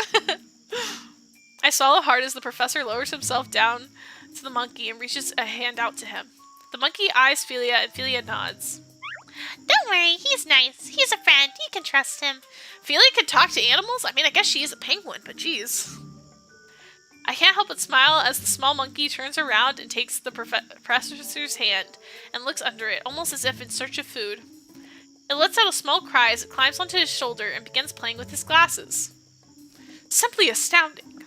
I swallow hard as the professor lowers himself down to the monkey and reaches a hand out to him. The monkey eyes Ophelia and Ophelia nods. Don't worry, he's nice. He's a friend. You can trust him. Ophelia can talk to animals? I mean, I guess she is a penguin, but geez. I can't help but smile as the small monkey turns around and takes the professor's hand and looks under it, almost as if in search of food. It lets out a small cry as it climbs onto his shoulder and begins playing with his glasses. Simply astounding.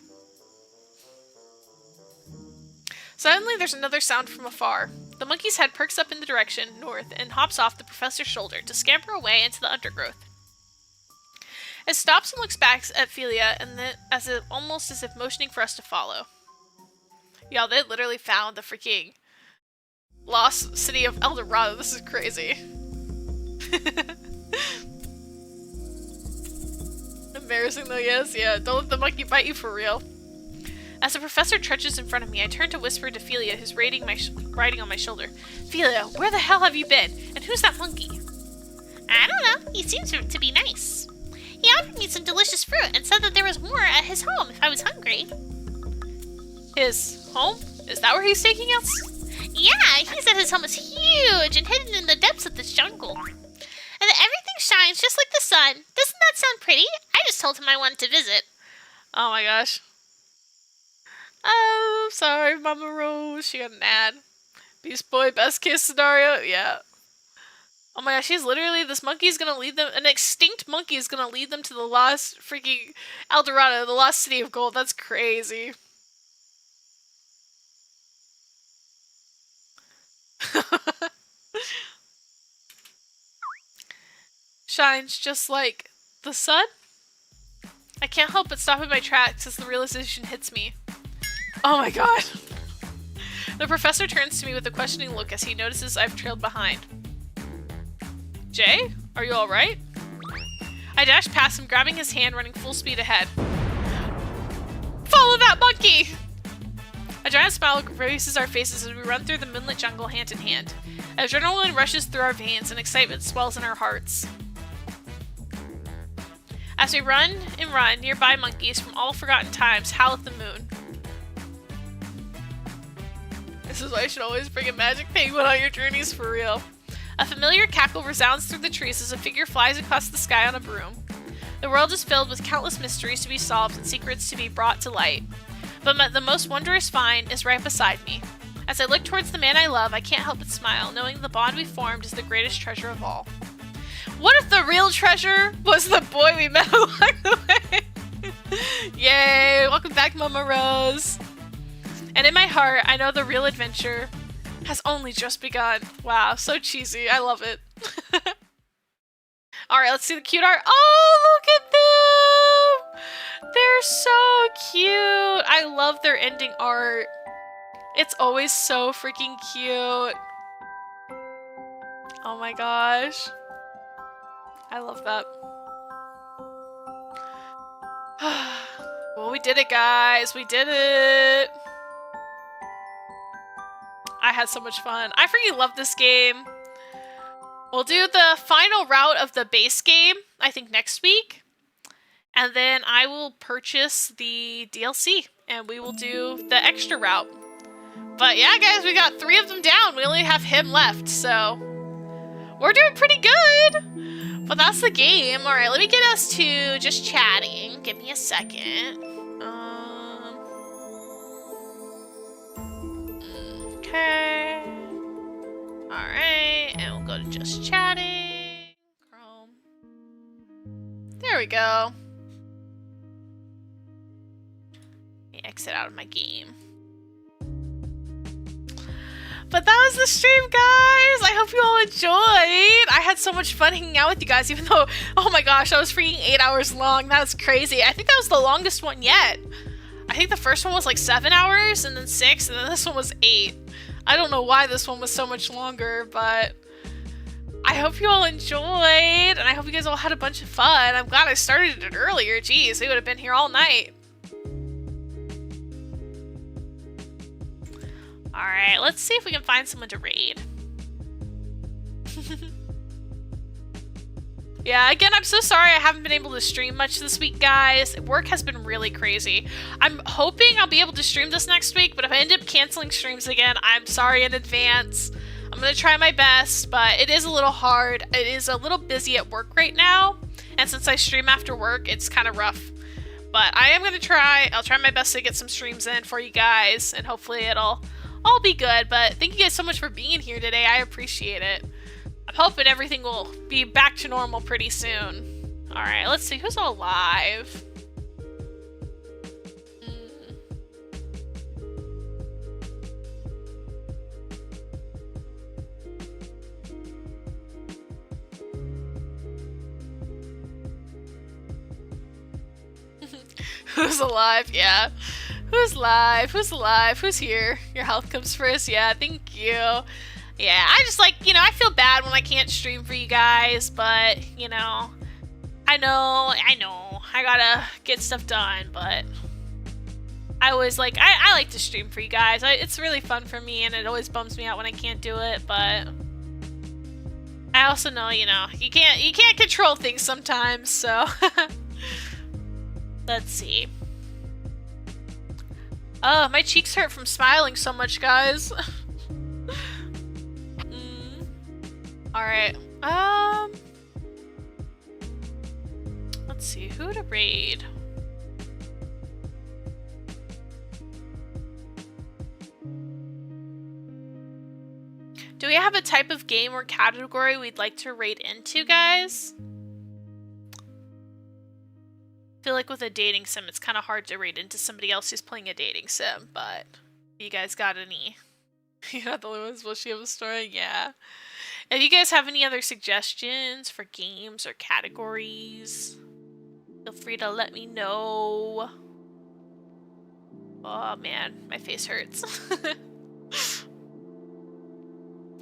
Suddenly, there's another sound from afar. The monkey's head perks up in the direction north and hops off the professor's shoulder to scamper away into the undergrowth. It stops and looks back at Ophelia, and then almost as if motioning for us to follow. Y'all, they literally found the freaking lost city of El Dorado. This is crazy. Embarrassing though, yes, yeah. Don't let the monkey bite you for real. As the professor trudges in front of me, I turn to whisper to Ophelia, who's riding on my shoulder. Ophelia, where the hell have you been? And who's that monkey? I don't know. He seems to be nice. He offered me some delicious fruit and said that there was more at his home if I was hungry. His home? Is that where he's taking us? Yeah, he said his home is huge and hidden in the depths of this jungle. And that everything shines just like the sun. Doesn't that sound pretty? I just told him I wanted to visit. Oh my gosh. Oh, sorry, Mama Rose. She got an ad. Beast Boy, best case scenario? Yeah. Oh my gosh, she's literally, this monkey's gonna lead them, an extinct monkey is gonna lead them to the lost freaking El Dorado, the lost city of gold. That's crazy. Shines just like the sun? I can't help but stop in my tracks as the realization hits me. Oh my god. The professor turns to me with a questioning look as he notices I've trailed behind. Jay? Are you alright? I dash past him, grabbing his hand, running full speed ahead. Follow that monkey! A giant smile graces our faces as we run through the moonlit jungle hand in hand. Adrenaline rushes through our veins and excitement swells in our hearts. As we run and run, nearby monkeys from all forgotten times howl at the moon. This is why you should always bring a magic penguin on your journeys for real. A familiar cackle resounds through the trees as a figure flies across the sky on a broom. The world is filled with countless mysteries to be solved and secrets to be brought to light. But the most wondrous find is right beside me. As I look towards the man I love, I can't help but smile, knowing the bond we formed is the greatest treasure of all. What if the real treasure was the boy we met along the way? Yay! Welcome back, Mama Rose! And in my heart, I know the real adventure has only just begun. Wow, so cheesy. I love it. Alright, let's see the cute art. Oh, look at them! They're so cute. I love their ending art. It's always so freaking cute. Oh my gosh. I love that. Well, we did it, guys. We did it. I had so much fun. I freaking love this game. We'll do the final route of the base game, I think, next week. And then I will purchase the DLC, and we will do the extra route. But yeah, guys, we got 3 of them down. We only have him left, so we're doing pretty good. But that's the game. All right, let me get us to just chatting. Give me a second. Okay. All right, and we'll go to just chatting. Chrome. There we go. Let me exit out of my game. But that was the stream, guys! I hope you all enjoyed! I had so much fun hanging out with you guys, even though, oh my gosh, that was freaking 8 hours long. That was crazy. I think that was the longest one yet. I think the first one was like 7 hours, and then 6, and then this one was 8. I don't know why this one was so much longer, but I hope you all enjoyed, and I hope you guys all had a bunch of fun. I'm glad I started it earlier. Jeez, we would have been here all night. Alright, let's see if we can find someone to raid. Yeah, again, I'm so sorry I haven't been able to stream much this week, guys. Work has been really crazy. I'm hoping I'll be able to stream this next week, but if I end up canceling streams again, I'm sorry in advance. I'm gonna try my best, but it is a little hard. It is a little busy at work right now, and since I stream after work, it's kind of rough. But I am gonna try. I'll try my best to get some streams in for you guys, and hopefully it'll all be good. But thank you guys so much for being here today. I appreciate it. I'm hoping everything will be back to normal pretty soon. Alright, let's see who's all live. Who's alive? Yeah. Who's live? Who's alive? Who's here? Your health comes first. Yeah, thank you. Yeah, I just like, you know, I feel bad when I can't stream for you guys, but, you know, I know, I gotta get stuff done, but I always like, I like to stream for you guys. It's really fun for me, and it always bums me out when I can't do it, but I also know, you know, you can't control things sometimes, so let's see. Oh, my cheeks hurt from smiling so much, guys. Alright, let's see, who to raid? Do we have a type of game or category we'd like to raid into, guys? I feel like with a dating sim, it's kind of hard to raid into somebody else who's playing a dating sim, but you guys got any? You got the limits, will she have a story? Yeah. If you guys have any other suggestions for games or categories, feel free to let me know. Oh man, my face hurts.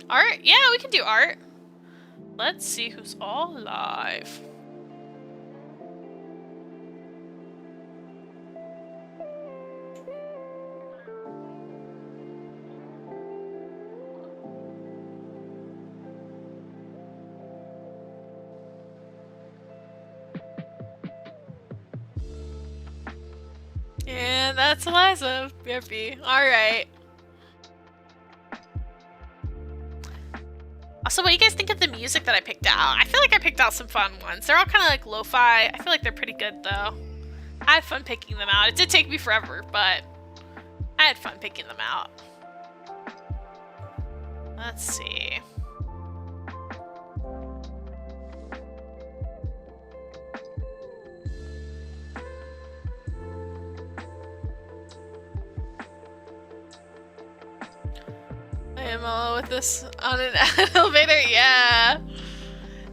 Art? Yeah, we can do art. Let's see who's all live. And that's Eliza. BRB. Alright. Also, what do you guys think of the music that I picked out? I feel like I picked out some fun ones. They're all kind of like lo-fi. I feel like they're pretty good, though. I had fun picking them out. It did take me forever, but I had fun picking them out. Let's see. I am with this on an elevator, yeah.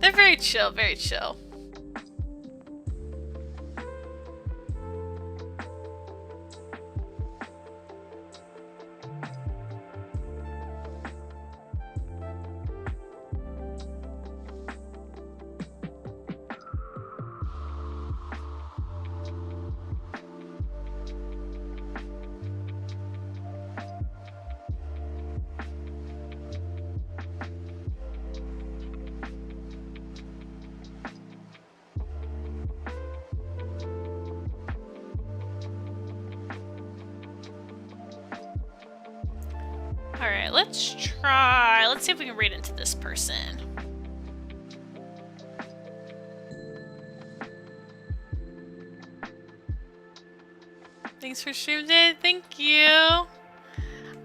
They're very chill, very chill. Alright, let's try. Let's see if we can raid into this person. Thanks for streaming today. Thank you.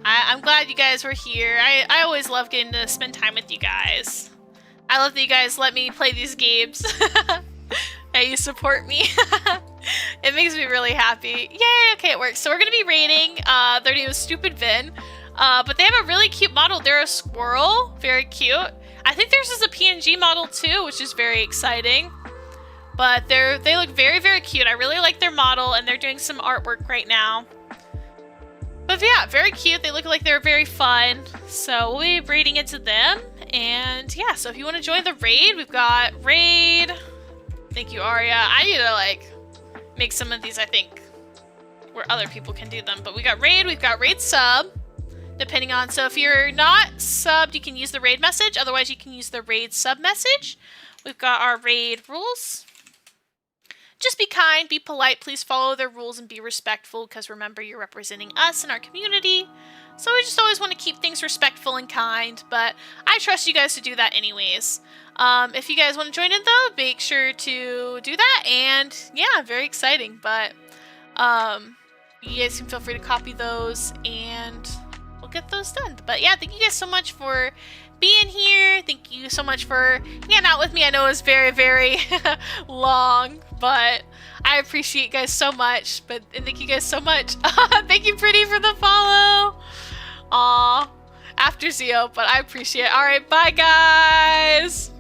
I'm glad you guys were here. I always love getting to spend time with you guys. I love that you guys let me play these games. And you support me. It makes me really happy. Yay, okay, it works. So we're gonna be rating their name is Stupid Vin. But they have a really cute model. They're a squirrel. Very cute. I think theirs is a PNG model too, which is very exciting. But they look very, very cute. I really like their model, and they're doing some artwork right now. But yeah, very cute. They look like they're very fun. So we'll be raiding into them. And yeah, so if you want to join the raid, we've got raid. Thank you, Arya. I need to like make some of these, I think, where other people can do them. But we got raid, we've got raid sub. Depending on, so if you're not subbed, you can use the raid message. Otherwise, you can use the raid sub message. We've got our raid rules. Just be kind, be polite, please follow their rules and be respectful, because remember, you're representing us and our community. So we just always want to keep things respectful and kind, but I trust you guys to do that anyways. If you guys want to join in though, make sure to do that, and yeah, very exciting, but you guys can feel free to copy those and we'll get those done. But yeah, thank you guys so much for being here. Thank you so much for hanging out with me. I know it was very, very long, but I appreciate you guys so much. And thank you guys so much. Thank you, Pretty, for the follow. Aw, after Zio, but I appreciate it. All right, bye, guys.